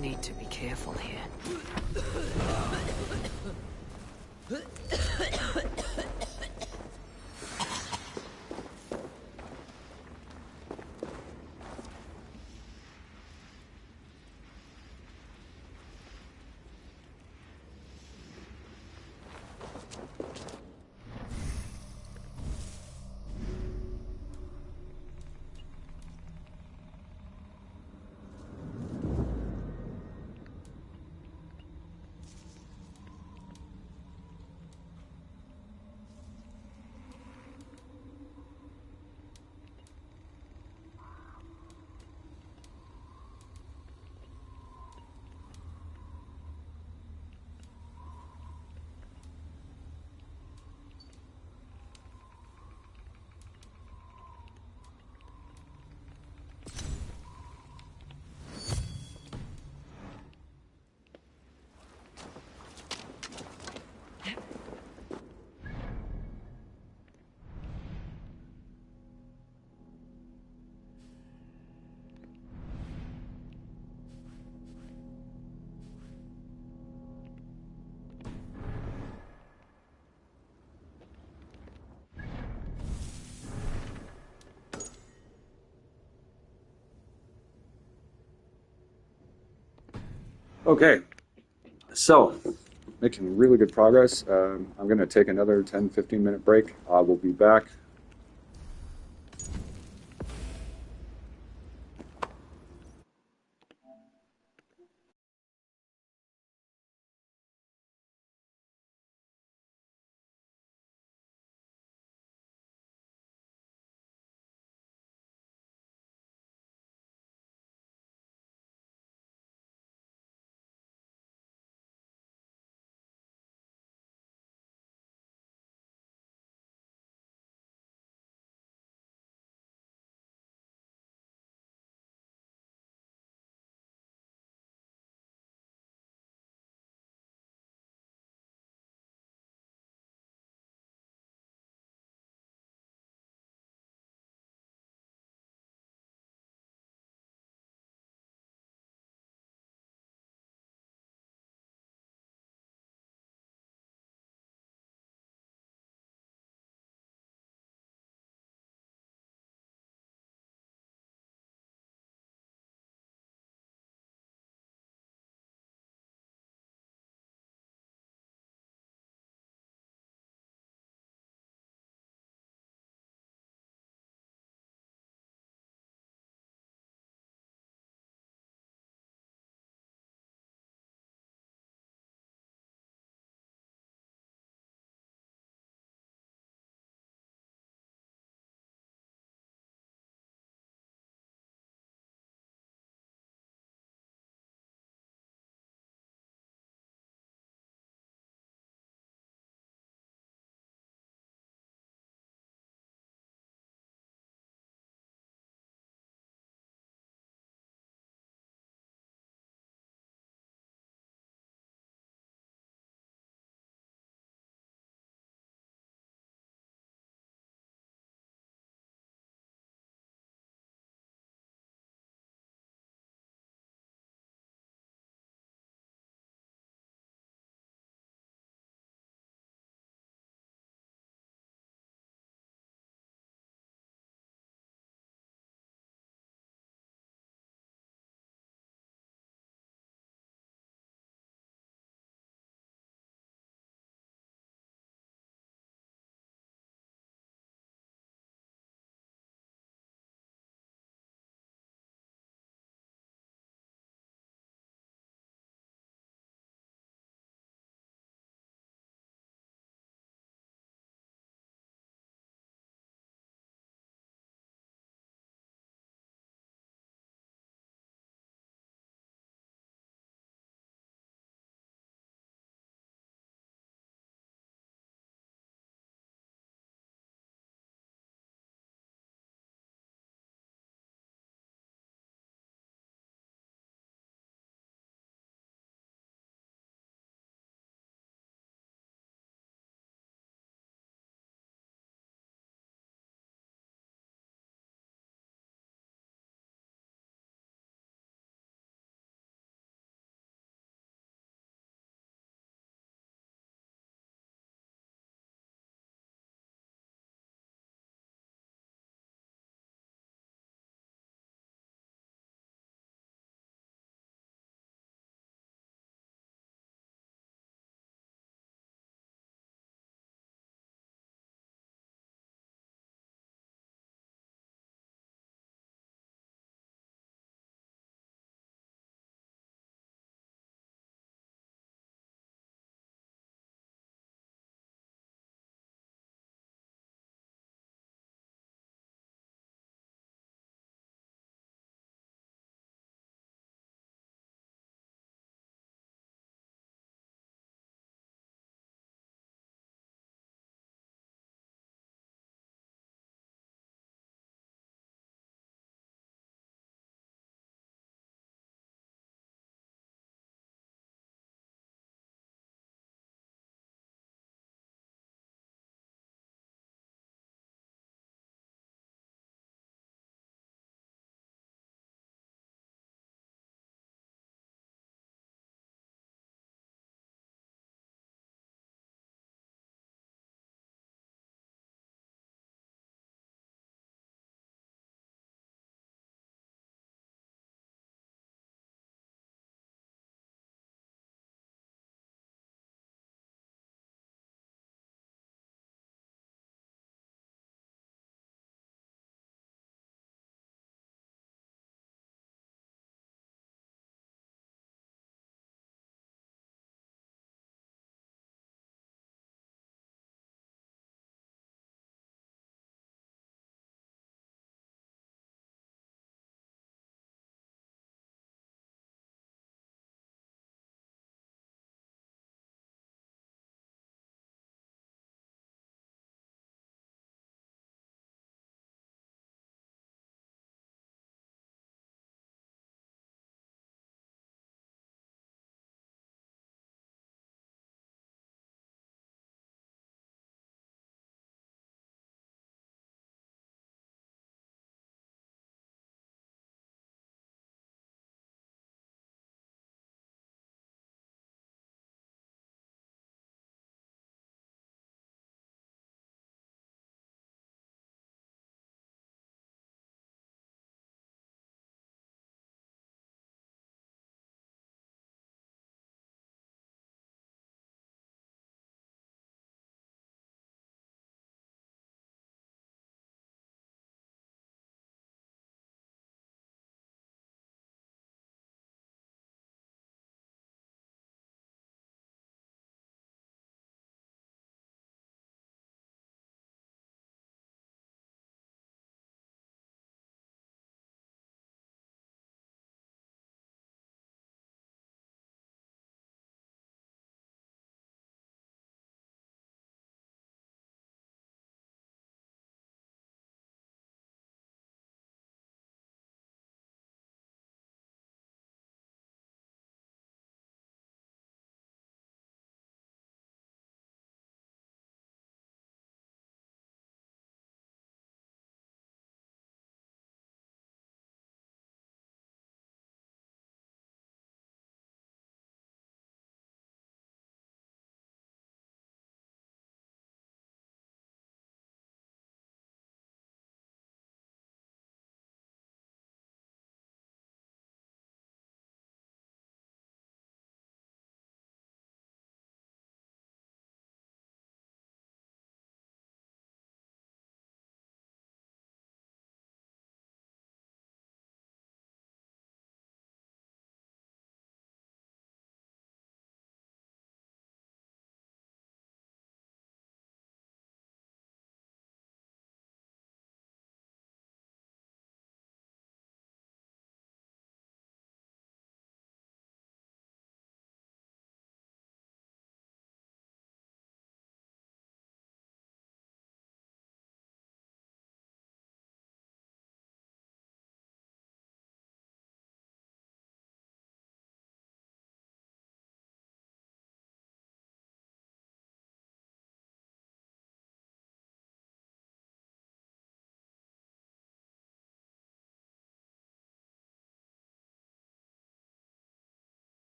Need to be careful here. Okay, so making really good progress. I'm going to take another 10-15 minute break. I will be back.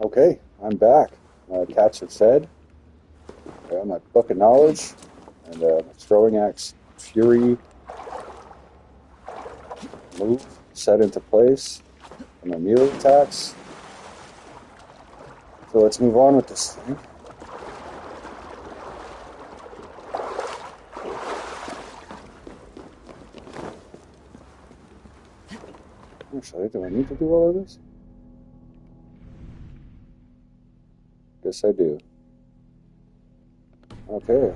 Okay, I'm back. My cats are fed. I got my book of knowledge and my throwing axe fury move set into place and my melee attacks. So let's move on with this thing. Actually, do I need to do all of this? Guess I do. Okay.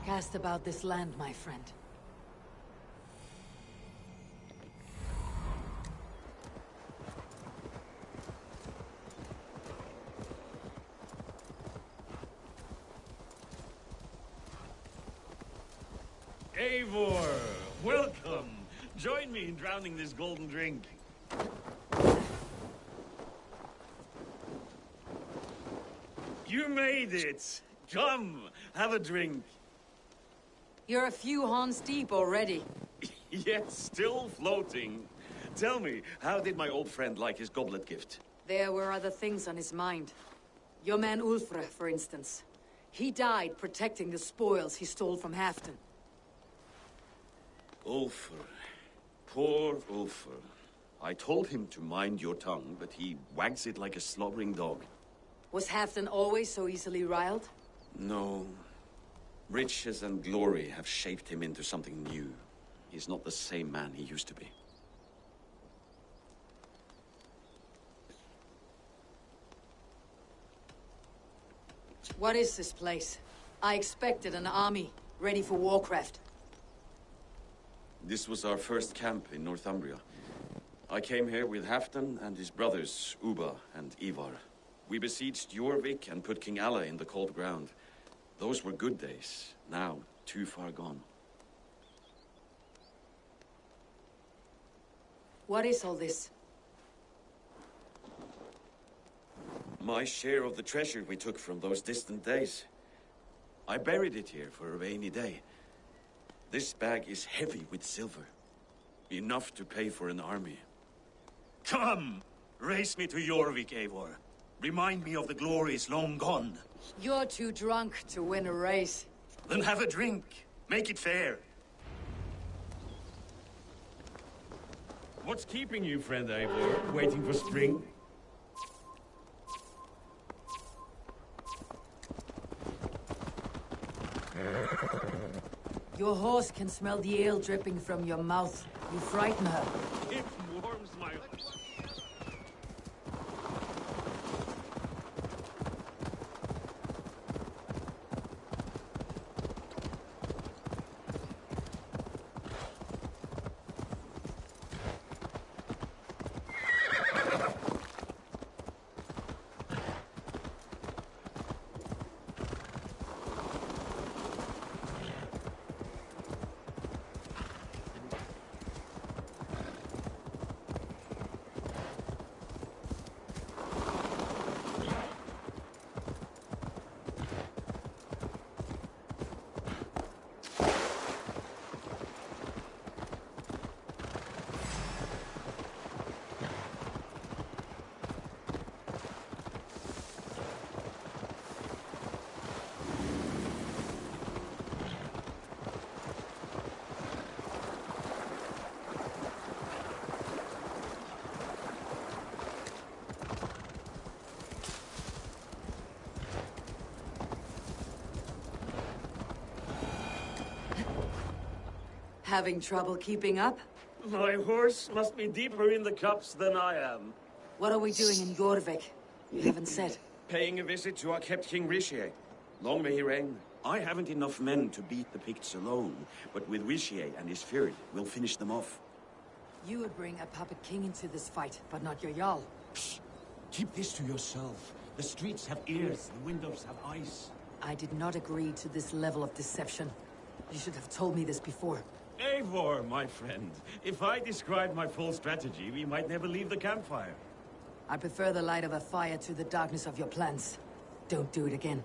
Cast about this land, my friend. Eivor, welcome. Join me in drowning this golden drink. You made it. Come, have a drink. You're a few horns deep already. Yet still floating. Tell me, how did my old friend like his goblet gift? There were other things on his mind. Your man Ulfre, for instance. He died protecting the spoils he stole from Halfdan. Ulfr. Poor Ulfr. I told him to mind your tongue, but he wags it like a slobbering dog. Was Halfdan always so easily riled? No. Riches and glory have shaped him into something new. He's not the same man he used to be. What is this place? I expected an army, ready for warcraft. This was our first camp in Northumbria. I came here with Halfdan and his brothers, Ubba and Ivar. We besieged Jorvik and put King Alla in the cold ground. Those were good days, now too far gone. What is all this? My share of the treasure we took from those distant days. I buried it here for a rainy day. This bag is heavy with silver. Enough to pay for an army. Come! Race me to Jorvik, Eivor. Remind me of the glories long gone. You're too drunk to win a race. Then have a drink. Make it fair. What's keeping you, friend Eivor? Waiting for spring? Your horse can smell the ale dripping from your mouth. You frighten her. It warms my... Having trouble keeping up? My horse must be deeper in the cups than I am. What are we doing in Jorvik? You haven't said. Paying a visit to our kept King Richier. Long may he reign. I haven't enough men to beat the Picts alone, but with Richier and his Fury, we'll finish them off. You would bring a puppet king into this fight, but not your Jarl. Psst. Keep this to yourself. The streets have ears, the windows have eyes. I did not agree to this level of deception. You should have told me this before. Eivor, my friend. If I described my full strategy, we might never leave the campfire. I prefer the light of a fire to the darkness of your plans. Don't do it again.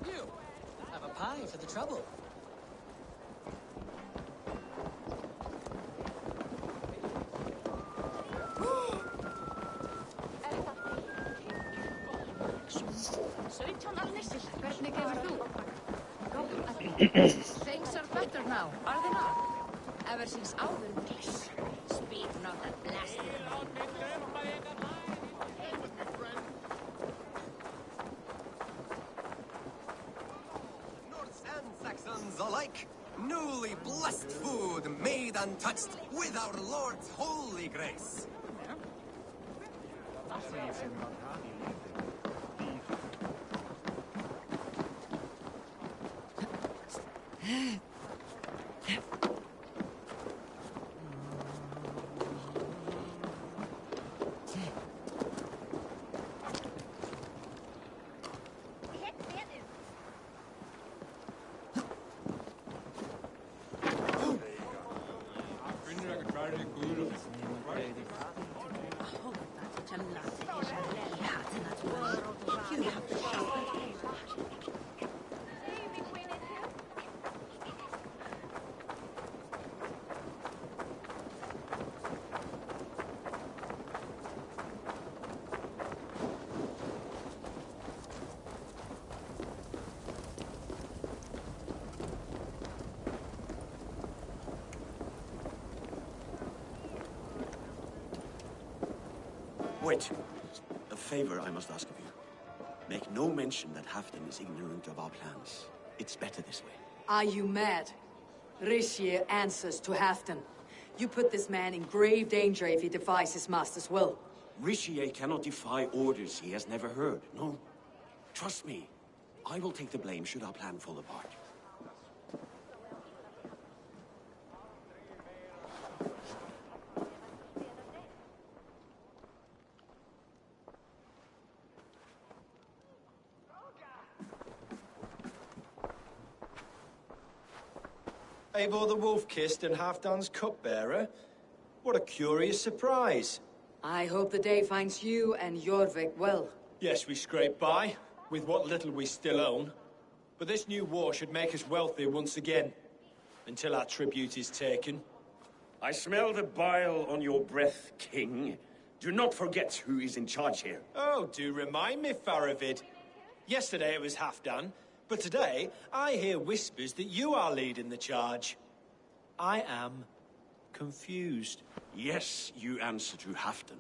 You have a pie for the trouble. Hvernig gefur þú? Things are better now, are they not? Ever since áður bliss. Speak not that blasted. Norths and Saxons alike, newly blessed food made untouched with our Lord's holy grace. Wait. A favor I must ask of you. Make no mention that Halfdan is ignorant of our plans. It's better this way. Are you mad? Richier answers to Halfdan. You put this man in grave danger if he defies his master's will. Richier cannot defy orders he has never heard, no? Trust me. I will take the blame should our plan fall apart. Eivor the Wolf-Kissed and Halfdan's cupbearer? What a curious surprise. I hope the day finds you and Jorvik well. Yes, we scrape by, with what little we still own. But this new war should make us wealthy once again. Until our tribute is taken. I smell the bile on your breath, King. Do not forget who is in charge here. Oh, do remind me, Faravid. Yesterday it was Halfdan, but today I hear whispers that you are leading the charge. I am confused. Yes, you answer to Halfdan.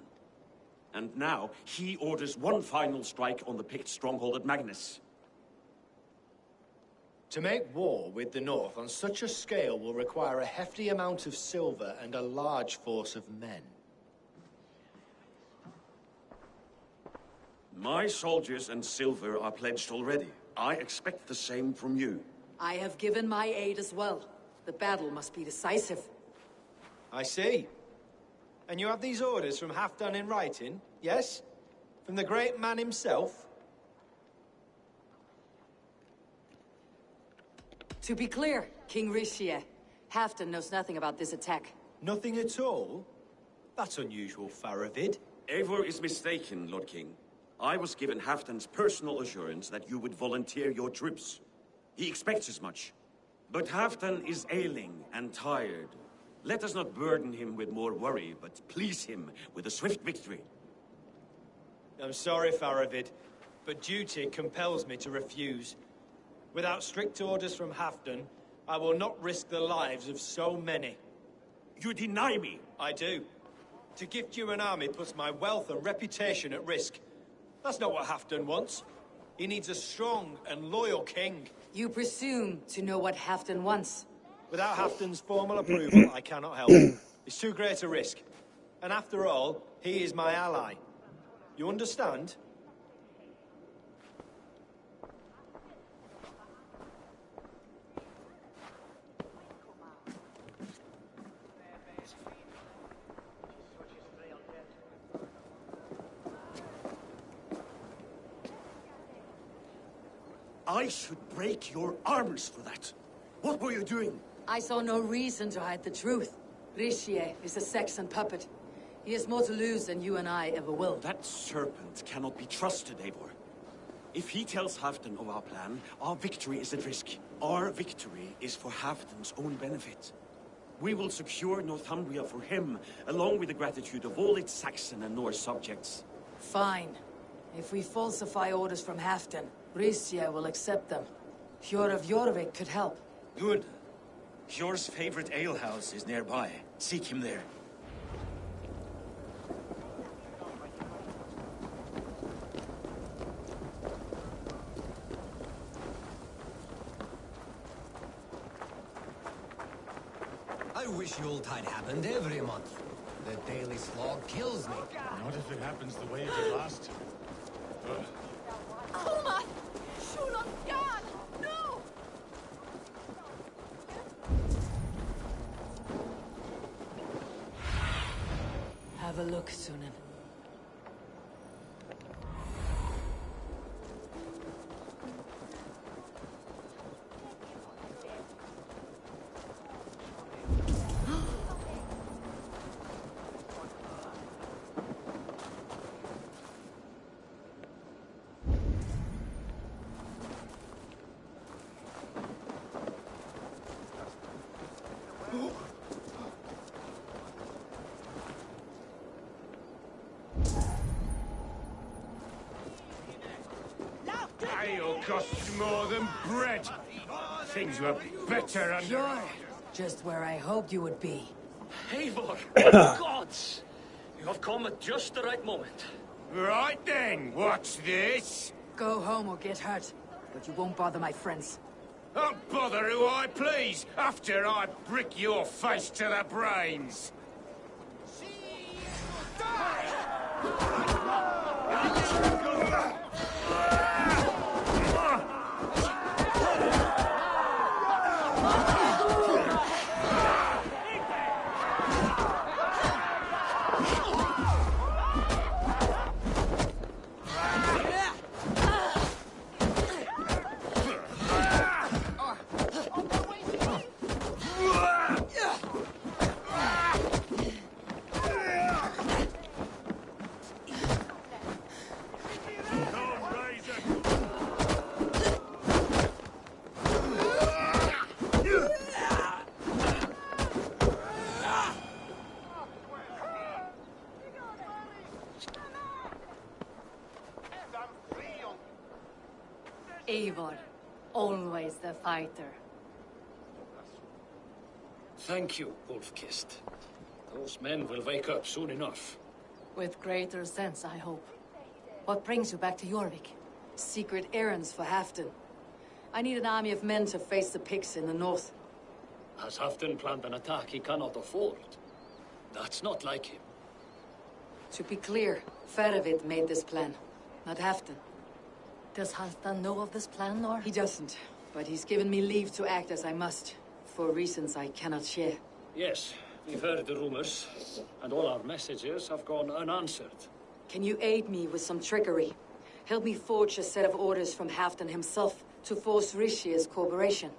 And now, he orders one final strike on the Pict stronghold at Magnus. To make war with the North on such a scale will require a hefty amount of silver and a large force of men. My soldiers and silver are pledged already. I expect the same from you. I have given my aid as well. The battle must be decisive. I see. And you have these orders from Halfdan in writing, yes? From the great man himself? To be clear, King Richier, Halfdan knows nothing about this attack. Nothing at all? That's unusual, Faravid. Eivor is mistaken, Lord King. I was given Halfdan's personal assurance that you would volunteer your troops. He expects as much. But Halfdan is ailing and tired. Let us not burden him with more worry, but please him with a swift victory. I'm sorry, Faravid, but duty compels me to refuse. Without strict orders from Halfdan, I will not risk the lives of so many. You deny me? I do. To gift you an army puts my wealth and reputation at risk. That's not what Halfdan wants. He needs a strong and loyal king. You presume to know what Halfdan wants. Without Halfdan's formal approval, I cannot help. It's too great a risk. And after all, he is my ally. You understand? I should break your arms for that. What were you doing? I saw no reason to hide the truth. Rishi is a Saxon puppet. He has more to lose than you and I ever will. That serpent cannot be trusted, Eivor. If he tells Halfdan of our plan, our victory is at risk. Our victory is for Halfdan's own benefit. We will secure Northumbria for him, along with the gratitude of all its Saxon and Norse subjects. Fine. If we falsify orders from Halfdan, Rishi will accept them. Hjor of Jorvik could help. Good. Hjor's favorite alehouse is nearby. Seek him there. I wish Yuletide happened every month. The daily slog kills me. Not if it happens the way it did last time. Ugh. Alma! Shulon Gan! No! Have a look, Sunan. Ale costs more than bread. Things were better under... You're just where I hoped you would be. Eivor! Gods! You have come at just the right moment. Right then, what's this? Go home or get hurt, but you won't bother my friends. I'll bother who I please, after I brick your face to the brains. Eivor, always the fighter. Thank you, Wolf-Kissed. Those men will wake up soon enough. With greater sense, I hope. What brings you back to Jorvik? Secret errands for Halfdan. I need an army of men to face the Picts in the north. Has Halfdan planned an attack he cannot afford? That's not like him. To be clear, Faravid made this plan, not Halfdan. Does Halfdan know of this plan, or? He doesn't, but he's given me leave to act as I must, for reasons I cannot share. Yes, we've heard the rumors, and all our messages have gone unanswered. Can you aid me with some trickery? Help me forge a set of orders from Halfdan himself to force Rishi's cooperation.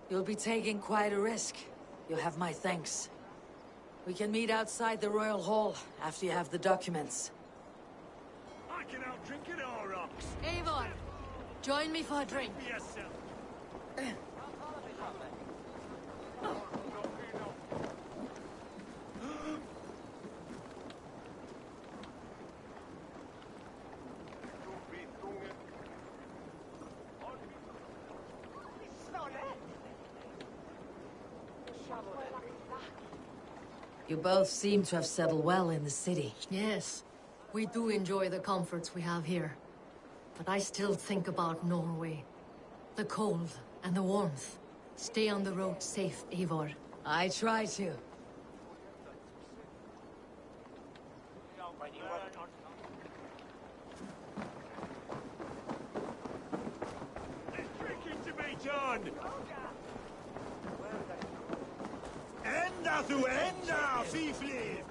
You'll be taking quite a risk. You'll have my thanks. We can meet outside the Royal Hall after you have the documents. I can outdrink it all, rocks. Eivor, join me for a drink. Yourself. You both seem to have settled well in the city. Yes, we do enjoy the comforts we have here. But I still think about Norway. The cold and the warmth. Stay on the road safe, Eivor. I try to. John! Ända du ända, fifli!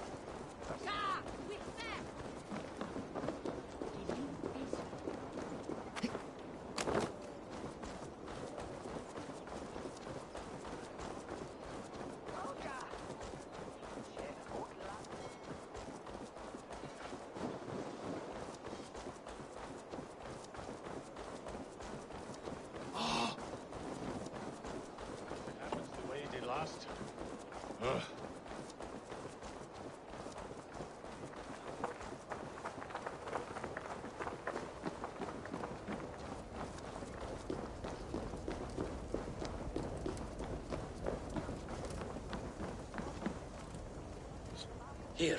Here,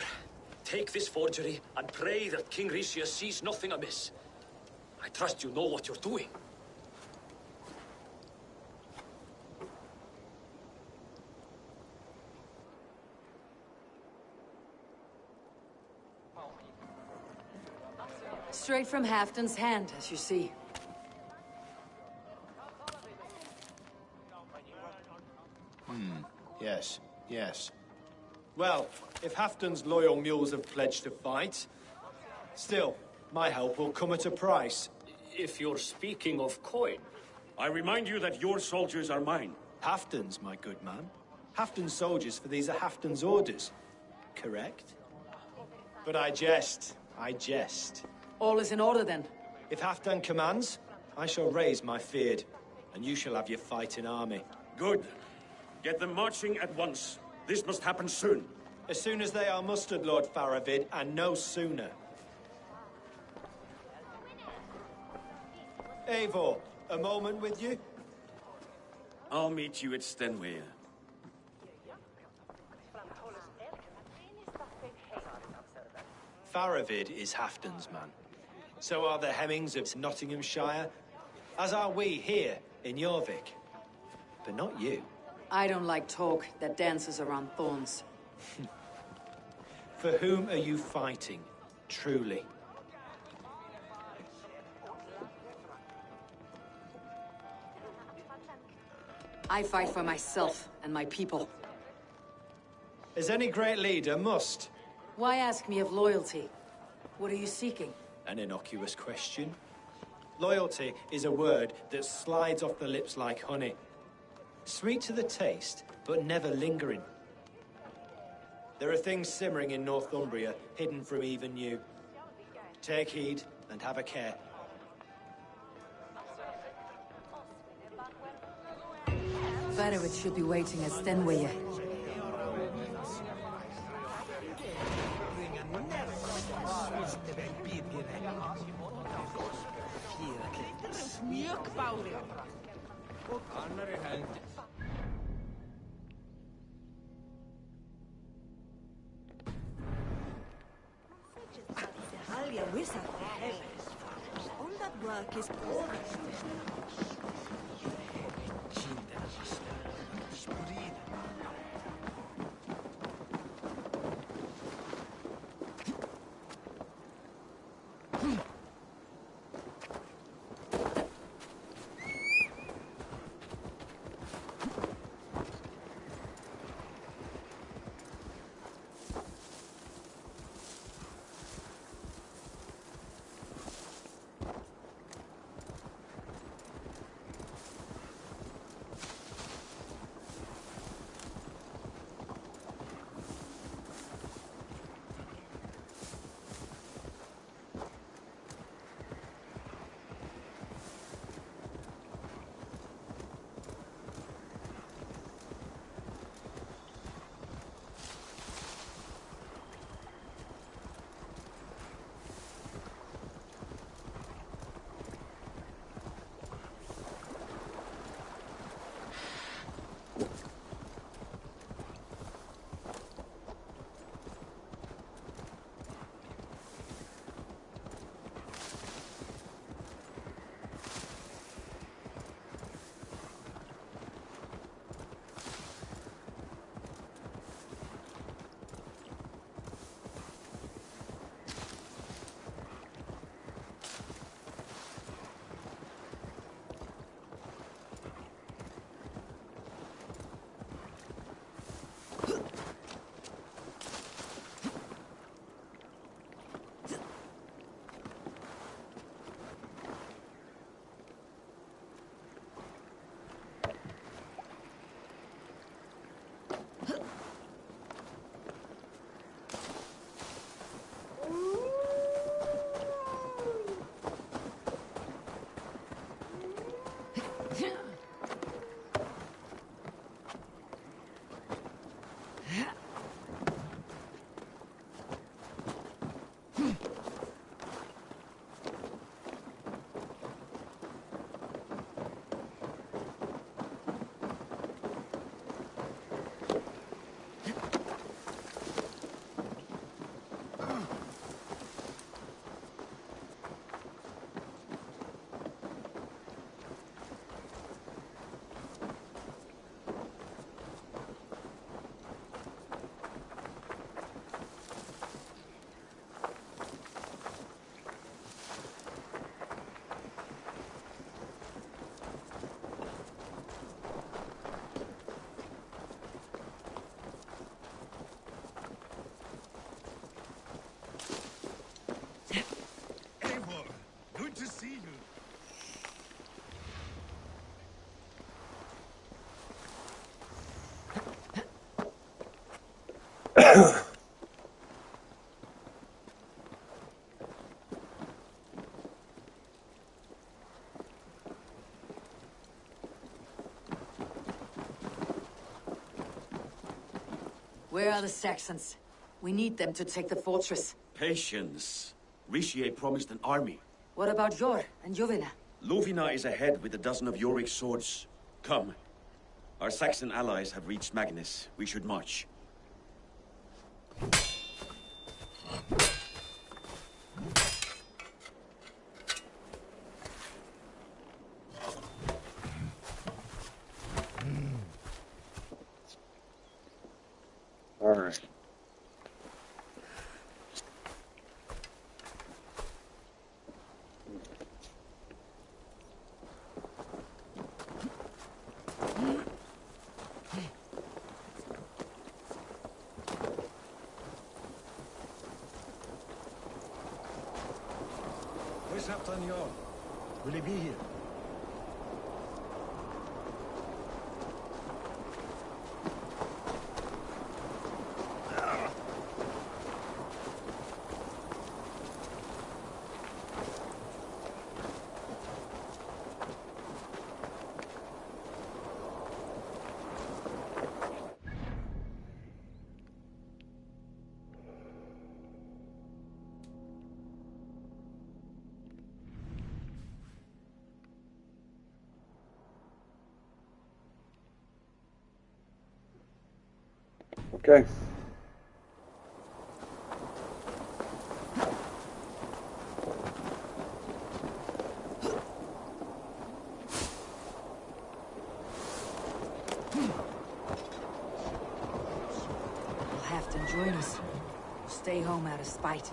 take this forgery and pray that King Rishia sees nothing amiss. I trust you know what you're doing. Straight from Halfton's hand, as you see. Yes, yes. Well, if Halfton's loyal mules have pledged to fight, still, my help will come at a price. If you're speaking of coin... I remind you that your soldiers are mine. Halfton's, my good man. Halfton's soldiers, for these are Halfton's orders. Correct? But I jest. I jest. All is in order, then. If Halfdan commands, I shall raise my feared, and you shall have your fighting army. Good. Get them marching at once. This must happen soon. As soon as they are mustered, Lord Faravid, and no sooner. Eivor, a moment with you? I'll meet you at Stenway. Faravid is Halfdan's man. So are the Hemmings of Nottinghamshire, as are we here in Jorvik. But not you. I don't like talk that dances around thorns. For whom are you fighting, truly? I fight for myself and my people. As any great leader must. Why ask me of loyalty? What are you seeking? An innocuous question. Loyalty is a word that slides off the lips like honey. Sweet to the taste, but never lingering. There are things simmering in Northumbria, hidden from even you. Take heed, and have a care. Varovich should be waiting at Stenway. All that work is poor. Where are the Saxons? We need them to take the fortress. Patience. Richier promised an army. What about Jor and Jovina? Lovina is ahead with a dozen of Yorik's swords. Come. Our Saxon allies have reached Magnus. We should march. All right. Where's Captain Yor? Will he be here? Okay. We'll have to join us. Stay home out of spite.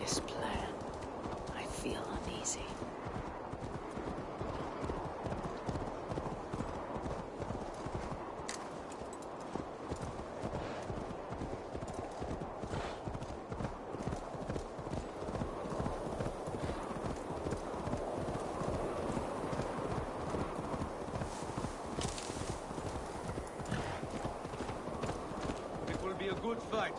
This plan, I feel uneasy. It will be a good fight.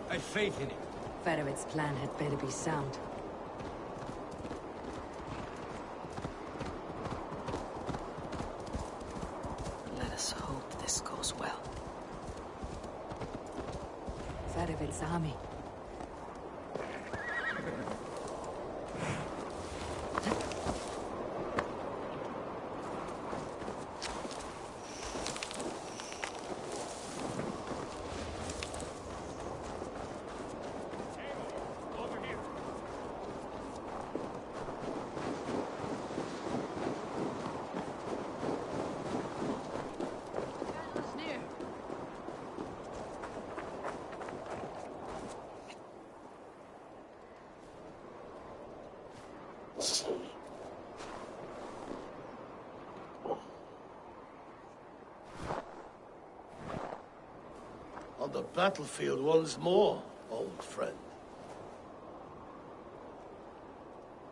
I have faith in it. Fedowit's plan had better be sound. Let us hope this goes well. Fedowit's army. On the battlefield once more, old friend.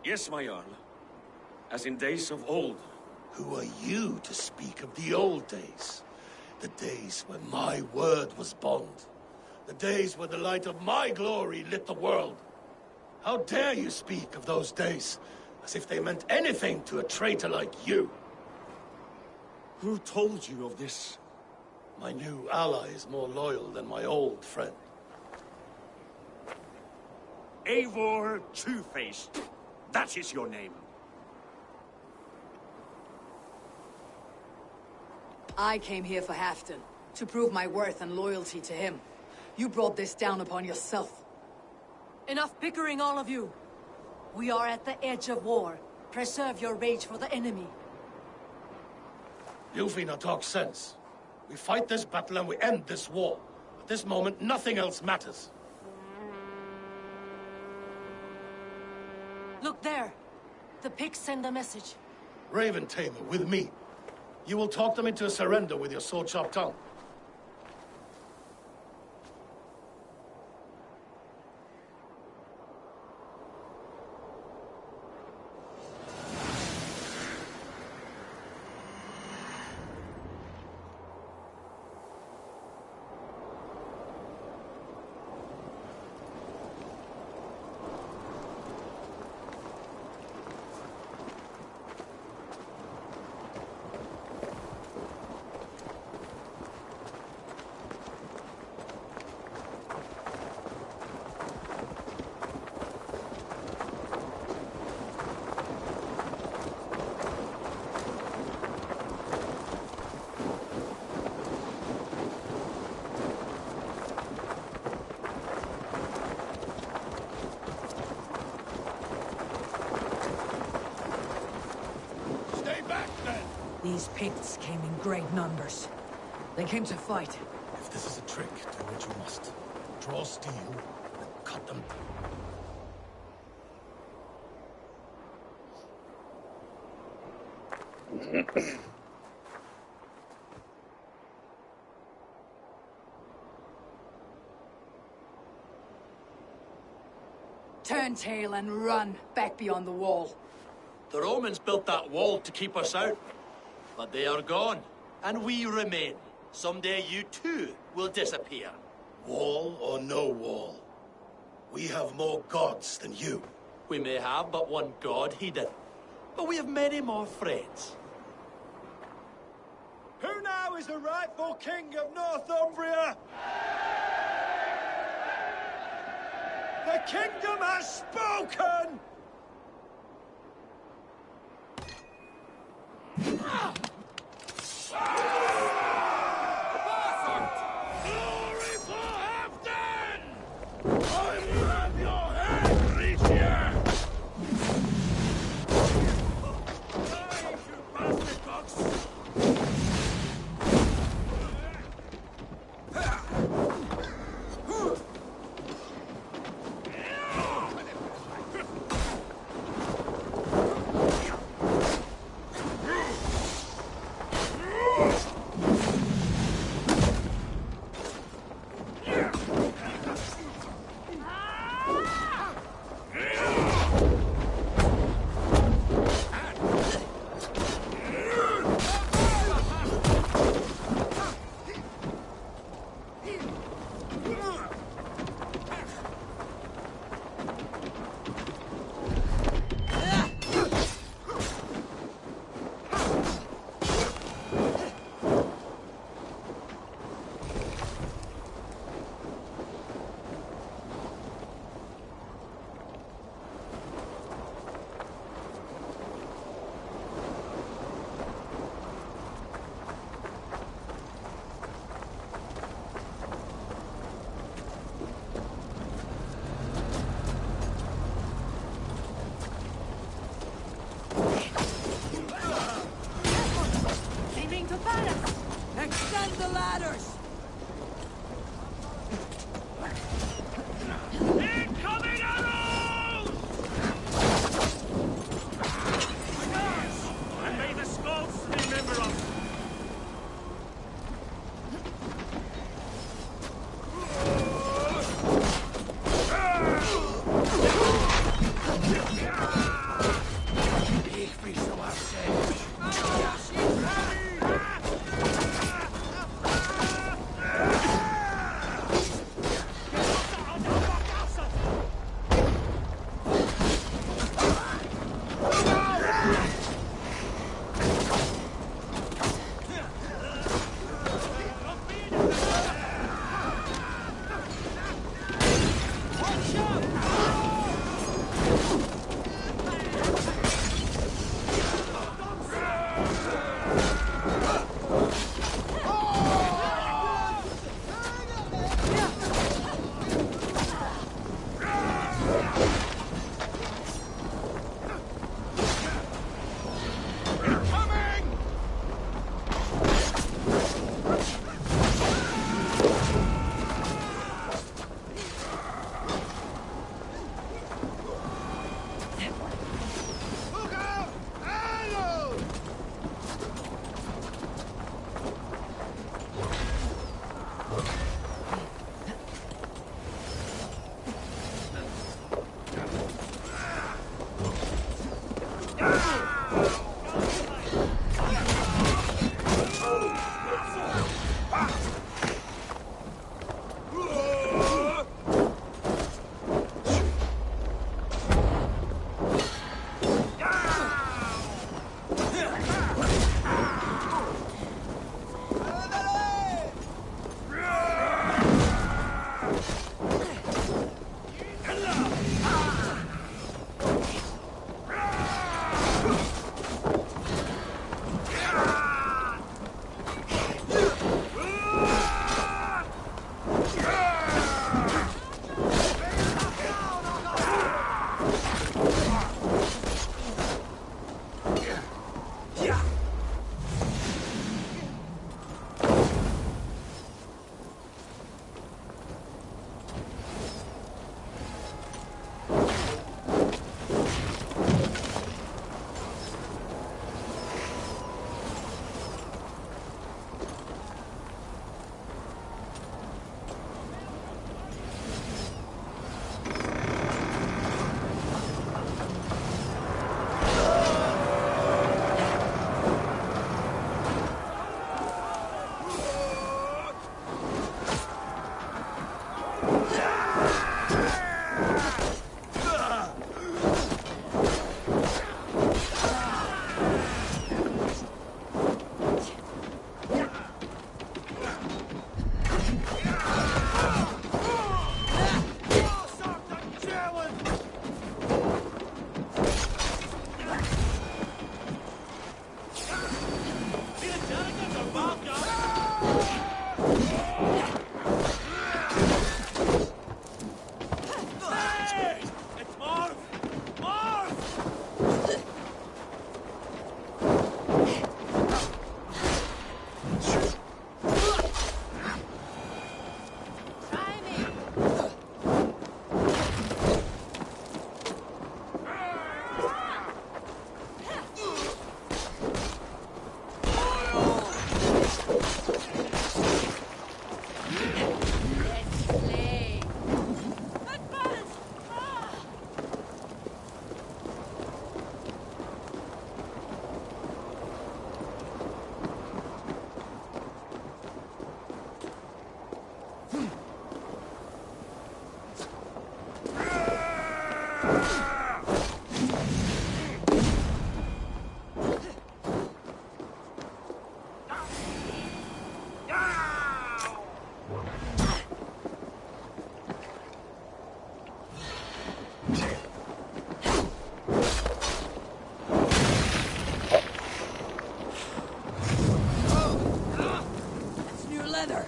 Yes, my Jarl. As in days of old. Who are you to speak of the old days? The days when my word was bond. The days when the light of my glory lit the world. How dare you speak of those days as if they meant anything to a traitor like you? Who told you of this? My new ally is more loyal than my old friend. Eivor Two-Faced. That is your name. I came here for Halfdan, to prove my worth and loyalty to him. You brought this down upon yourself. Enough bickering, all of you. We are at the edge of war. Preserve your rage for the enemy. Ljufina talks sense. We fight this battle and we end this war. At this moment, nothing else matters. Look there. The pigs send a message. Raven Tamer, with me. You will talk them into a surrender with your sword-sharp tongue. These Picts came in great numbers. They came to fight. If this is a trick, do what you must. Draw steel and cut them. Turn tail and run back beyond the wall. The Romans built that wall to keep us out. But they are gone, and we remain. Someday you too will disappear. Wall or no wall, we have more gods than you. We may have but one god, Heathen. But we have many more friends. Who now is the rightful king of Northumbria? The kingdom has spoken! Glory for Halfdan! I will have your head, Richier! Die, you bastard dogs! Aiming to balance! Extend the ladders! Incoming arrows! And may the Scots remember us. Ich will so upset. That's new leather.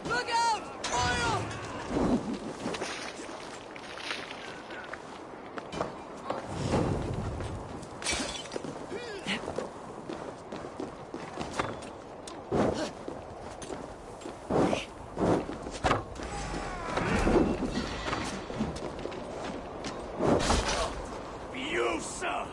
Look out! Oil! You, sir!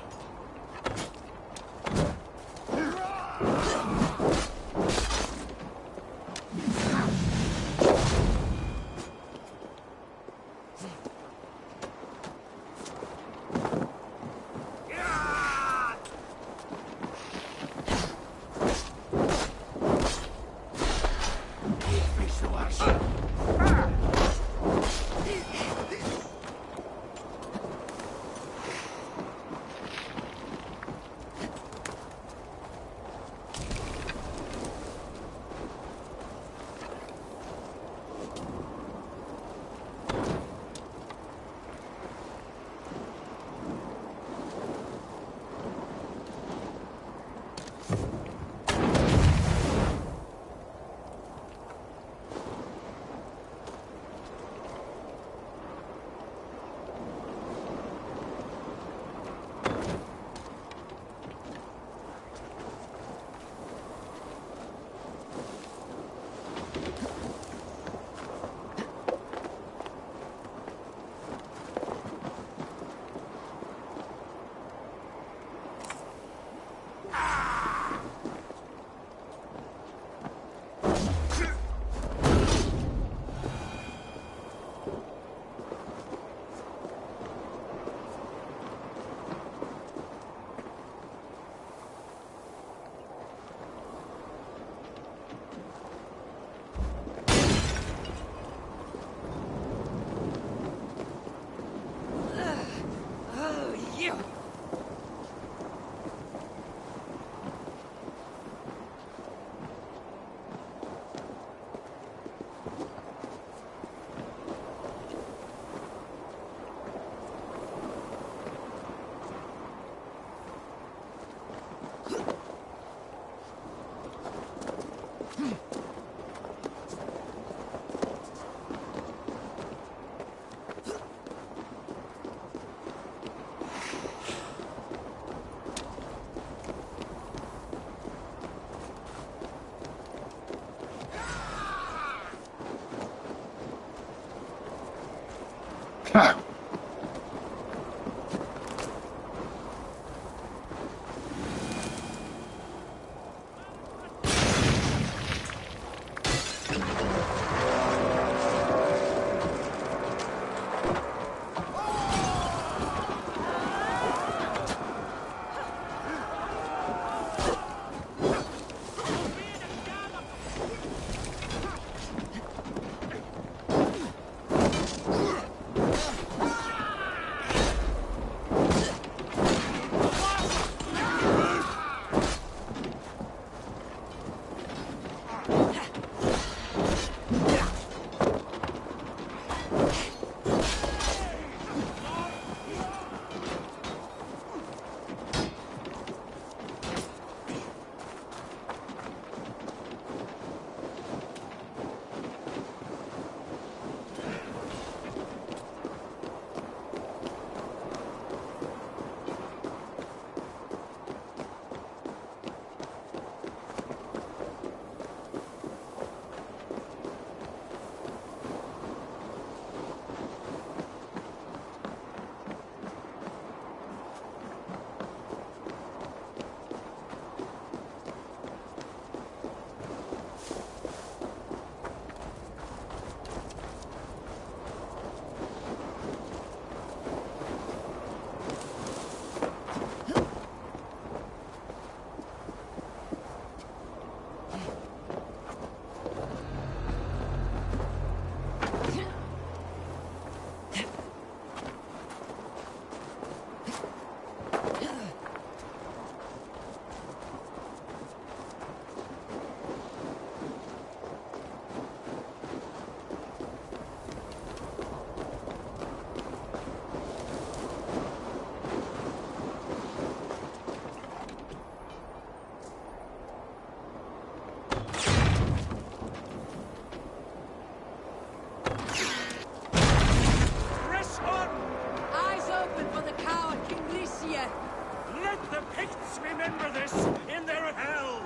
Goths remember this in their hell!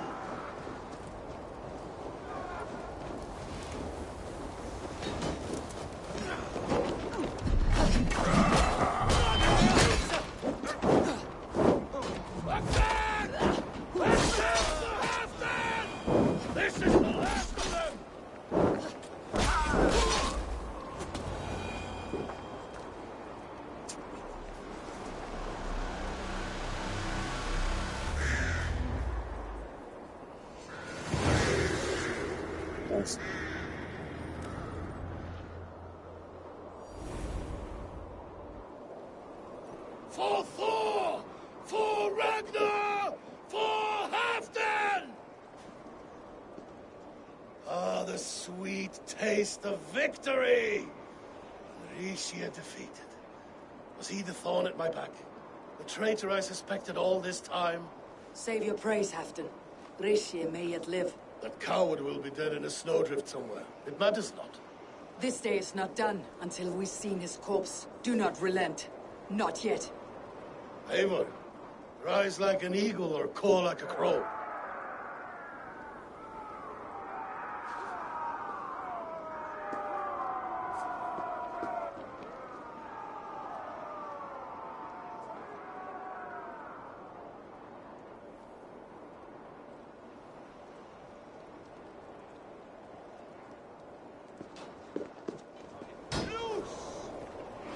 This is the last of them! Nice. For Thor! For Ragnar! For Halfdan! Ah, the sweet taste of victory! Rishia defeated. Was he the thorn at my back? The traitor I suspected all this time? Save your praise, Halfdan. Rishie may yet live. That coward will be dead in a snowdrift somewhere. It matters not. This day is not done until we've seen his corpse. Do not relent. Not yet. Eivor, rise like an eagle or caw like a crow.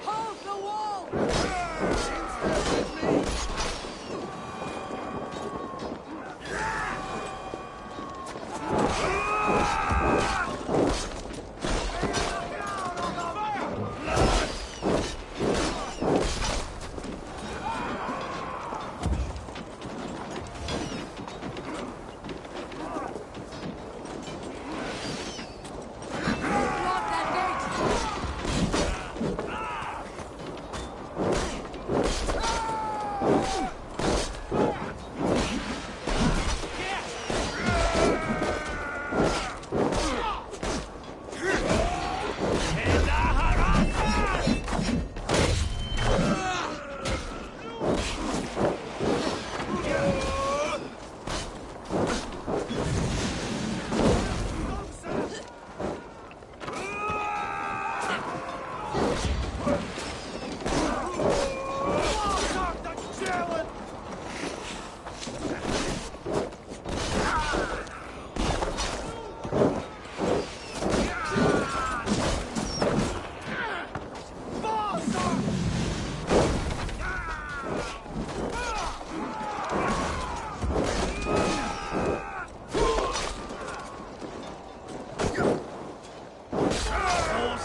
Hold the wall!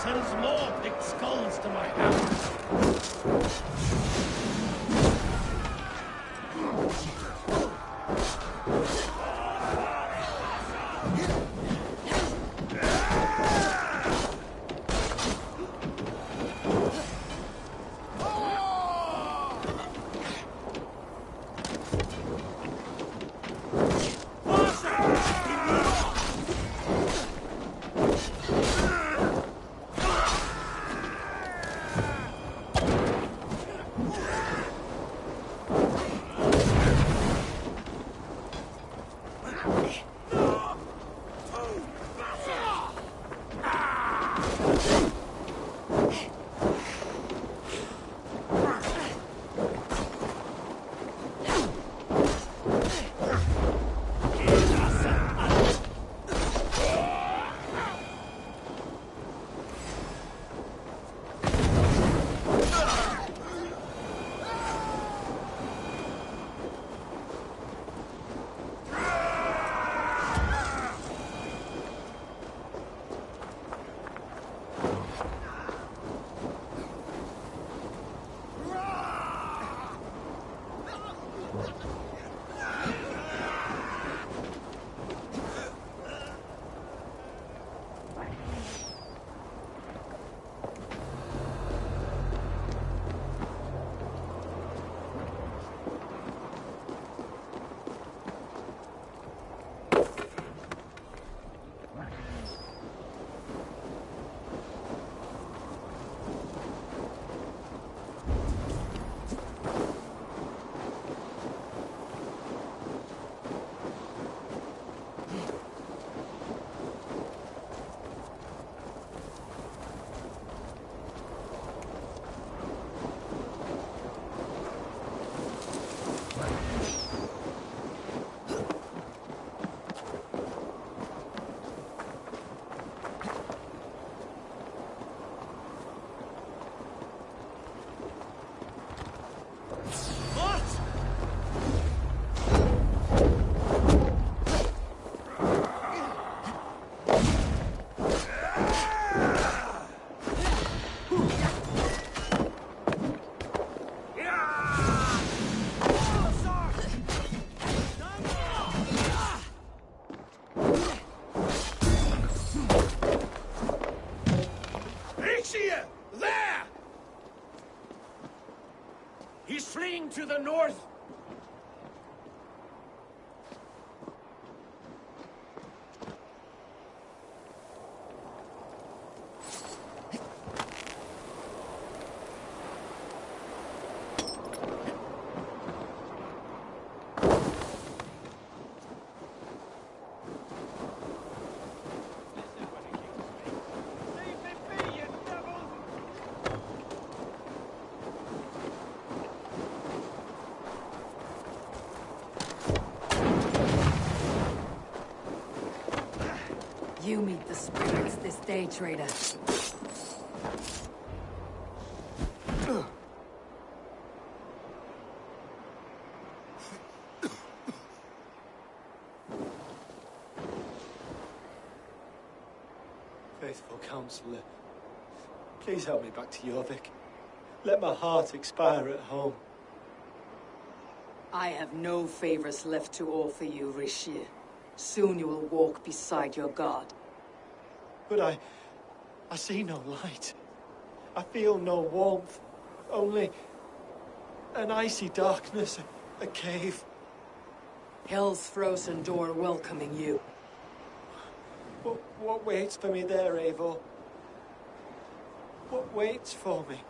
Sends more picked skulls to my house. the north! You meet the spirits this day, traitor. Faithful counselor, please help me back to Jorvik. Let my heart expire at home. I have no favors left to offer you, Rishir. Soon you will walk beside your god. But I see no light. I feel no warmth. Only an icy darkness, a cave. Hell's frozen door welcoming you. What waits for me there, Eivor? What waits for me?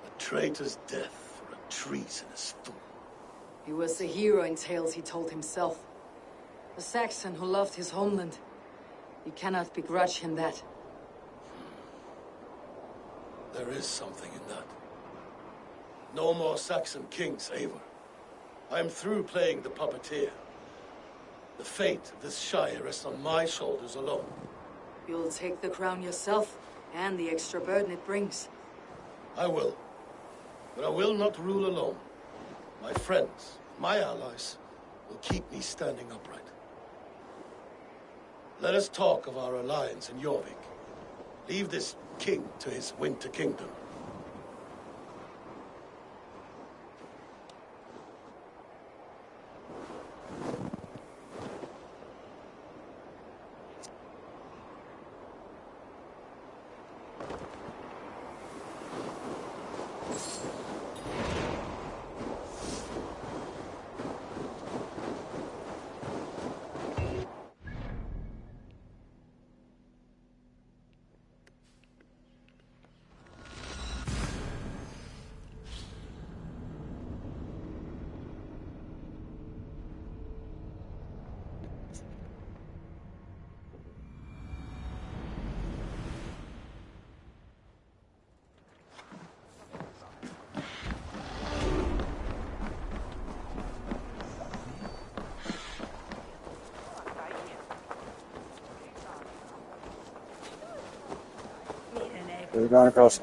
A traitor's death for a treasonous fool. He was a hero in tales he told himself. A Saxon who loved his homeland. You cannot begrudge him that. There is something in that. No more Saxon kings, Eivor. I am through playing the puppeteer. The fate of this Shire rests on my shoulders alone. You'll take the crown yourself, and the extra burden it brings. I will. But I will not rule alone. My friends, my allies, will keep me standing upright. Let us talk of our alliance in Jorvik. Leave this king to his winter kingdom. We're going across.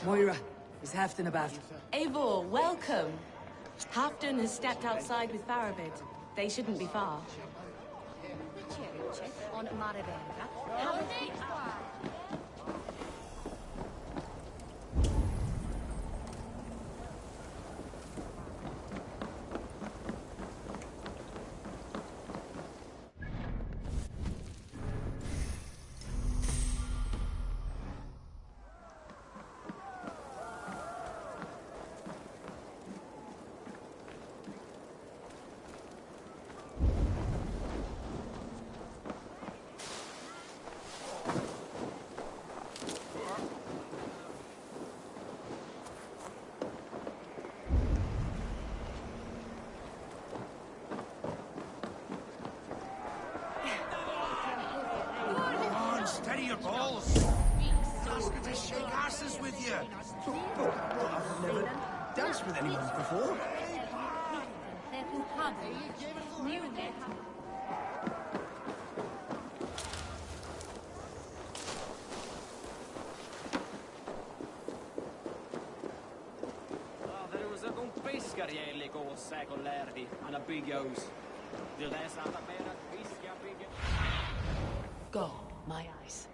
Moira, is Halfdan about? Eivor, welcome. Halfdan has stepped outside with Farabid. They shouldn't be far. balls. Ask her to shake asses with you. I've never danced with anyone before. There was a fiskar jävlig åsäk och lärvi. Han har byggos. Det läser alla mer att fiska bygger. Go, my eyes.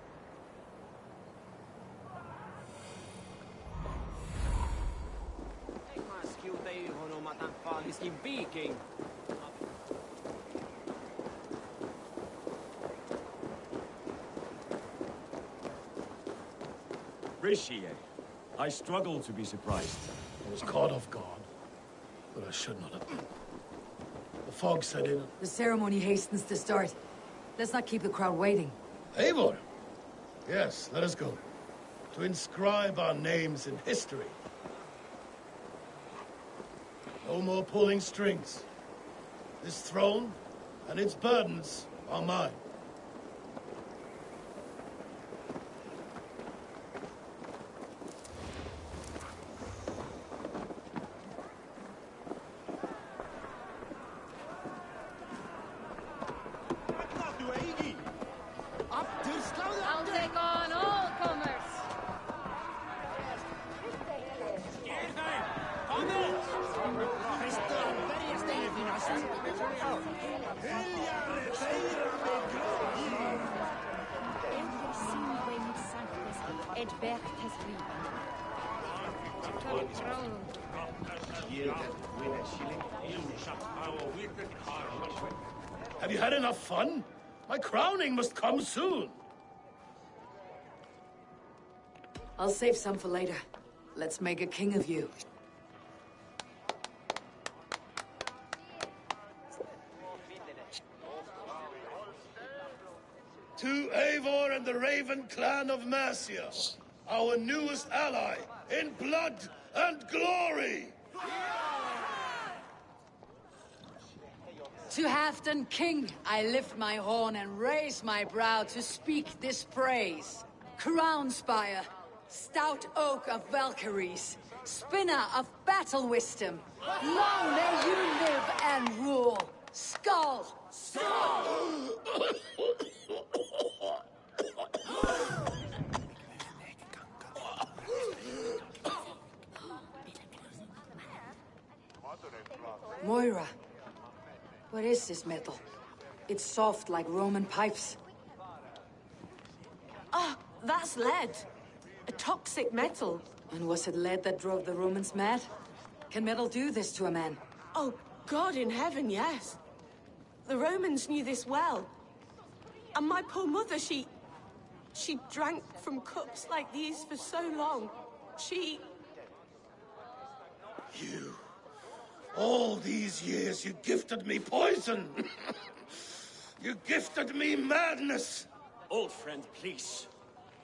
Man skjuter ju honom att han fallit i viking. Rishi, I struggle to be surprised. I was caught off guard, but I should not have. The fog set in. The ceremony hastens to start. Let's not keep the crowd waiting. Eivor! Yes, let us go. To inscribe our names in history. No more pulling strings. This throne and its burdens are mine. I'll take on all comers. Have you had enough fun? My crowning must come soon. I'll save some for later. Let's make a king of you. To Eivor and the Raven clan of Mercia, our newest ally in blood and glory! To Halfdan King, I lift my horn and raise my brow to speak this praise. Crown spire, stout oak of Valkyries, spinner of battle wisdom. Long may you live and rule. Skull! Skull! Moira, what is this metal? It's soft like Roman pipes. Ah, that's lead. A toxic metal. And was it lead that drove the Romans mad? Can metal do this to a man? Oh, God in heaven, yes. The Romans knew this well. And my poor mother, she drank from cups like these for so long. You. All these years you gifted me poison. You gifted me madness. Old friend, please.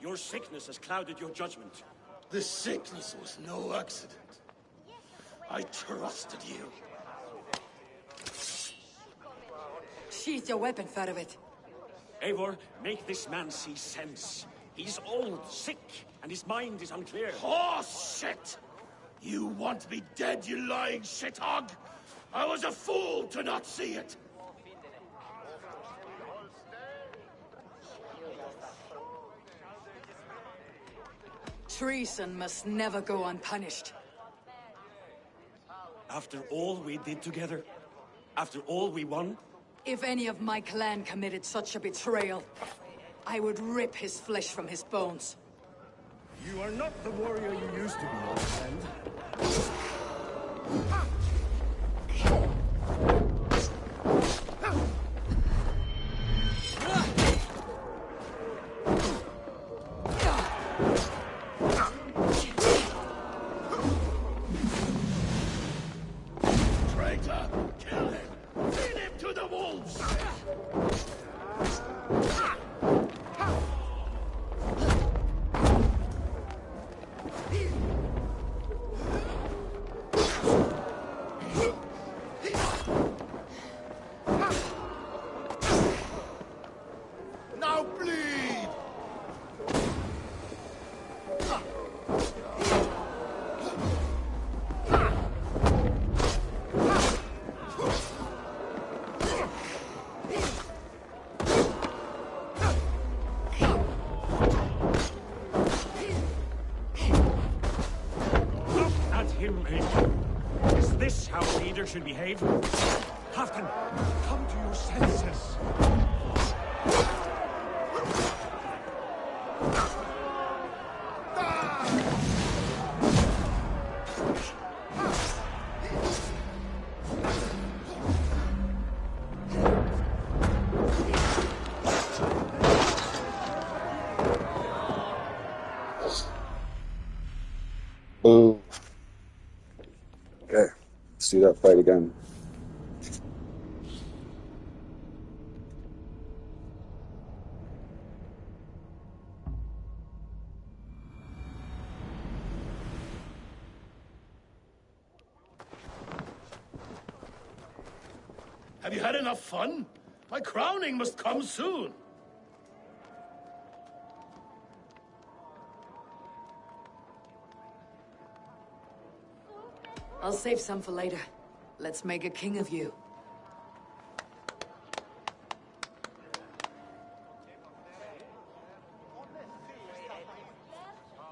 Your sickness has clouded your judgment. This sickness was no accident. I trusted you. Sheath your weapon, Farovit. Eivor, make this man see sense. He's old, sick, and his mind is unclear. Horse shit! You want me dead, you lying shithog? I was a fool to not see it. Treason must never go unpunished. After all we did together? After all we won? If any of my clan committed such a betrayal, I would rip his flesh from his bones. You are not the warrior you used to be, old friend. Traitor! Kill him! Feed him to the wolves! leader should behave? Halfdan, come to your senses. Boom. Okay, let's do that fight again. Have you had enough fun? My crowning must come soon. I'll save some for later. Let's make a king of you.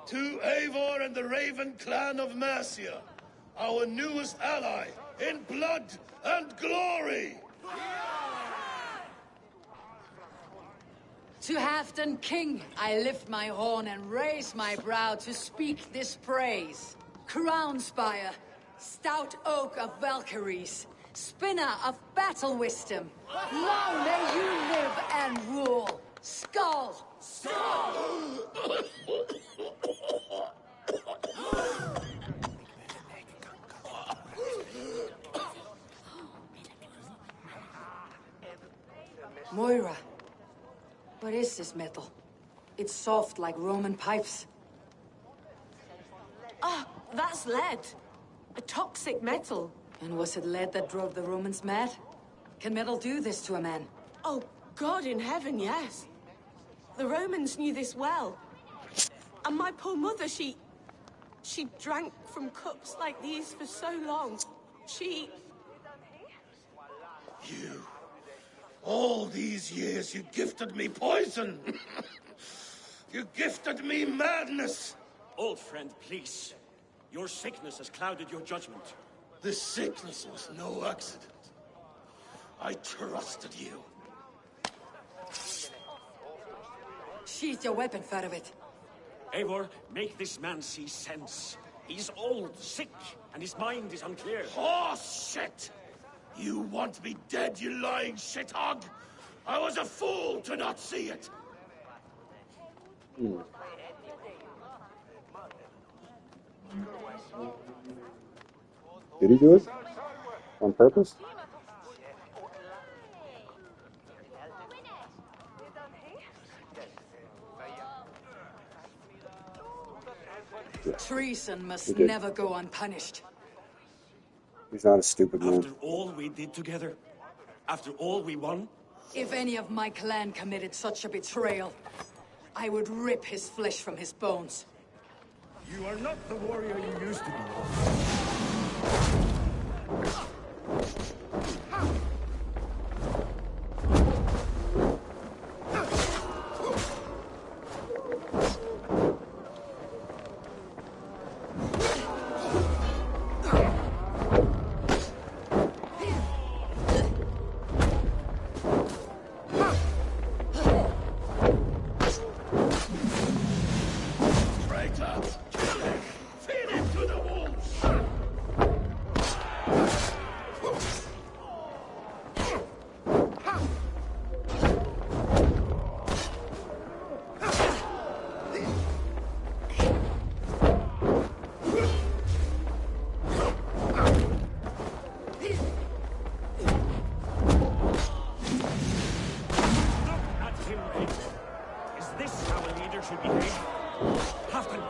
To Eivor and the Raven clan of Mercia, our newest ally in blood and glory! To Halfdan King, I lift my horn and raise my brow to speak this praise. Crown spire, stout oak of Valkyries, spinner of battle wisdom. Long may you live and rule. Skull! Skull! Moira, what is this metal? It's soft like Roman pipes. Ah, that's lead. A toxic metal. And was it lead that drove the Romans mad? Can metal do this to a man? Oh, God in heaven, yes. The Romans knew this well. And my poor mother, she drank from cups like these for so long. You... All these years you gifted me poison! You gifted me madness! Old friend, please. Your sickness has clouded your judgment. This sickness was no accident. I trusted you. Sheath your weapon, Farovit. Eivor, make this man see sense. He's old, sick, and his mind is unclear. Oh, shit! You want me dead, you lying shithog? I was a fool to not see it! Did he do it? On purpose? Treason must He did. never go unpunished. He's not a stupid man. After all we did together, after all we won, If any of my clan committed such a betrayal, I would rip his flesh from his bones. You are not the warrior you used to be. Traitor! Kill him! Feed him to the wolves! At him, Eivor. Is this how a leader should behave? Halfdan,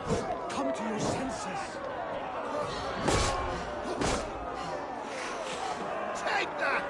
come to your senses. Take that!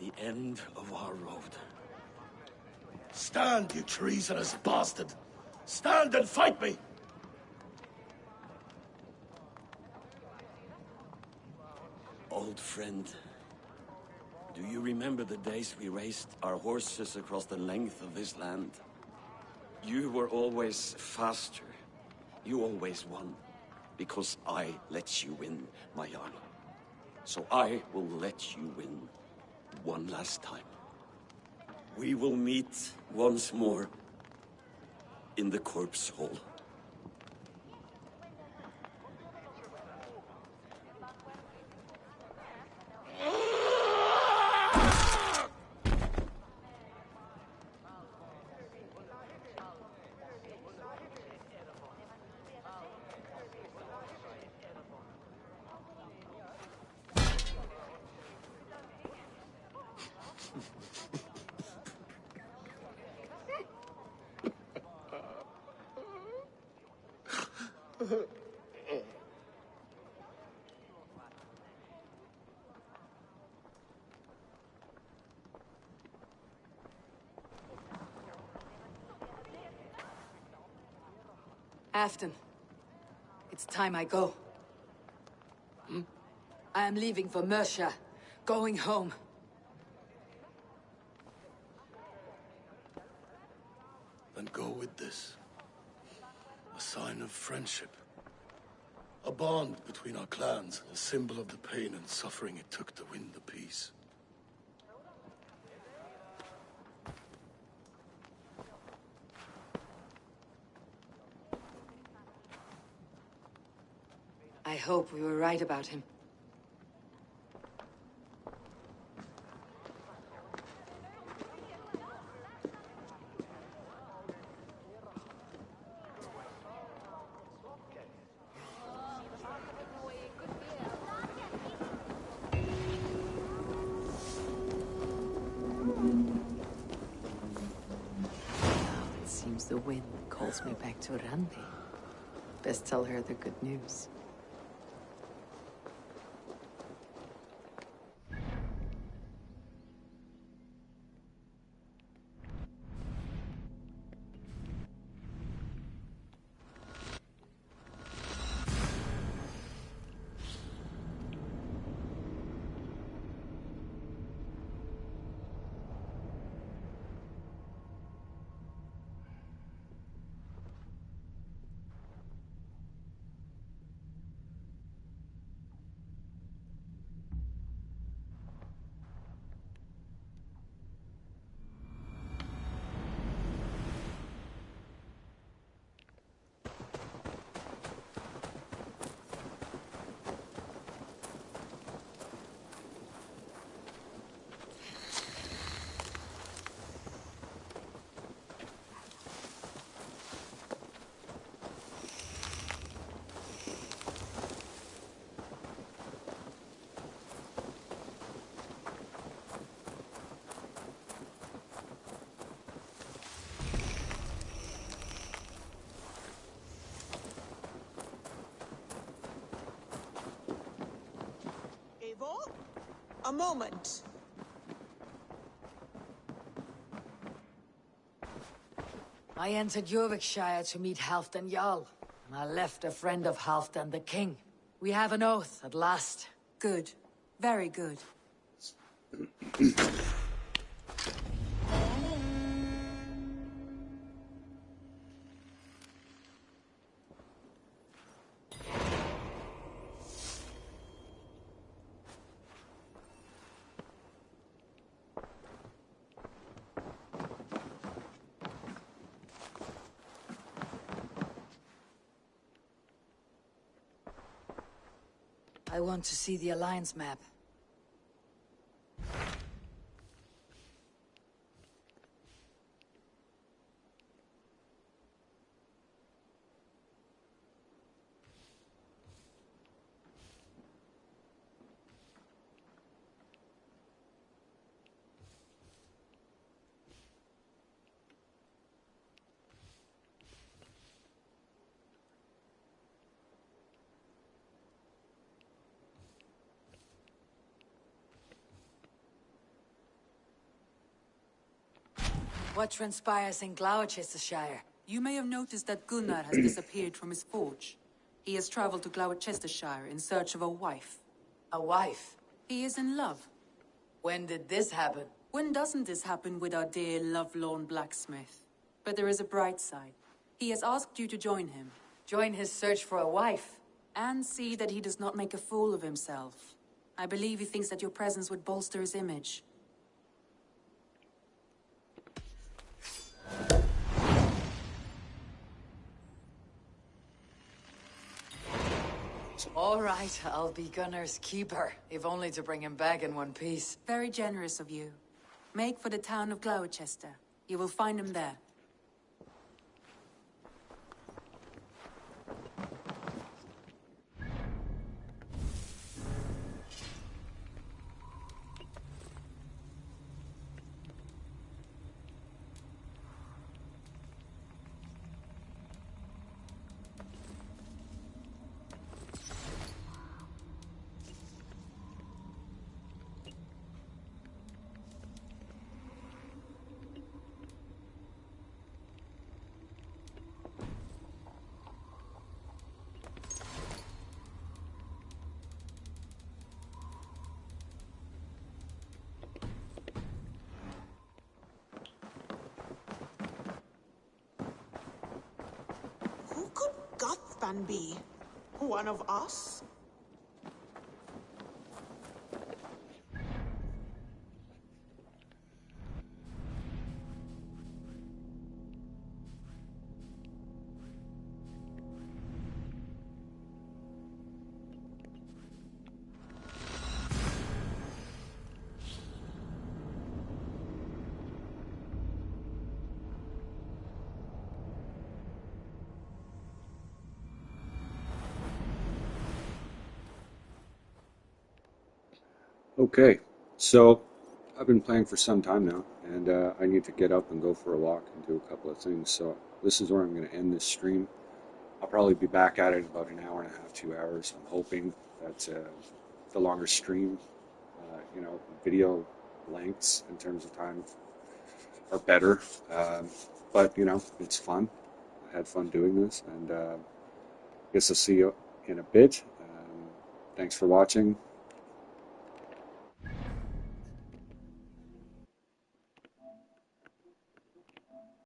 the end of our road. Stand, you treasonous bastard! Stand and fight me! Old friend, do you remember the days we raced our horses across the length of this land? You were always faster. You always won. Because I let you win, my Jarl. So I will let you win one last time. We will meet once more in the corpse hall. Afton, it's time I go. I am leaving for Mercia, going home. Then go with this. A sign of friendship. A bond between our clans, a symbol of the pain and suffering it took to win the peace. I hope we were right about him. It seems the wind calls me back to Randi. Best tell her the good news. Eivor? A moment. I entered Jorvikshire to meet Halfdan Jarl, and I left a friend of Halfdan the King. We have an oath at last. Good. Very good. I want to see the Alliance map. What transpires in Gloucestershire? You may have noticed that Gunnar has disappeared from his forge. He has traveled to Gloucestershire in search of a wife. A wife? He is in love. When did this happen? When doesn't this happen with our dear lovelorn blacksmith? But there is a bright side. He has asked you to join him. Join his search for a wife? And see that he does not make a fool of himself. I believe he thinks that your presence would bolster his image. All right, I'll be Gunnar's keeper, if only to bring him back in one piece. Very generous of you. Make for the town of Gloucester. You will find him there. Who could Gothban be? One of us? Okay, so I've been playing for some time now, and I need to get up and go for a walk and do a couple of things. So this is where I'm going to end this stream. I'll probably be back at it in about an hour and a half, 2 hours. I'm hoping that the longer stream, video lengths in terms of time are better. But, it's fun. I had fun doing this, and I guess I'll see you in a bit. Thanks for watching.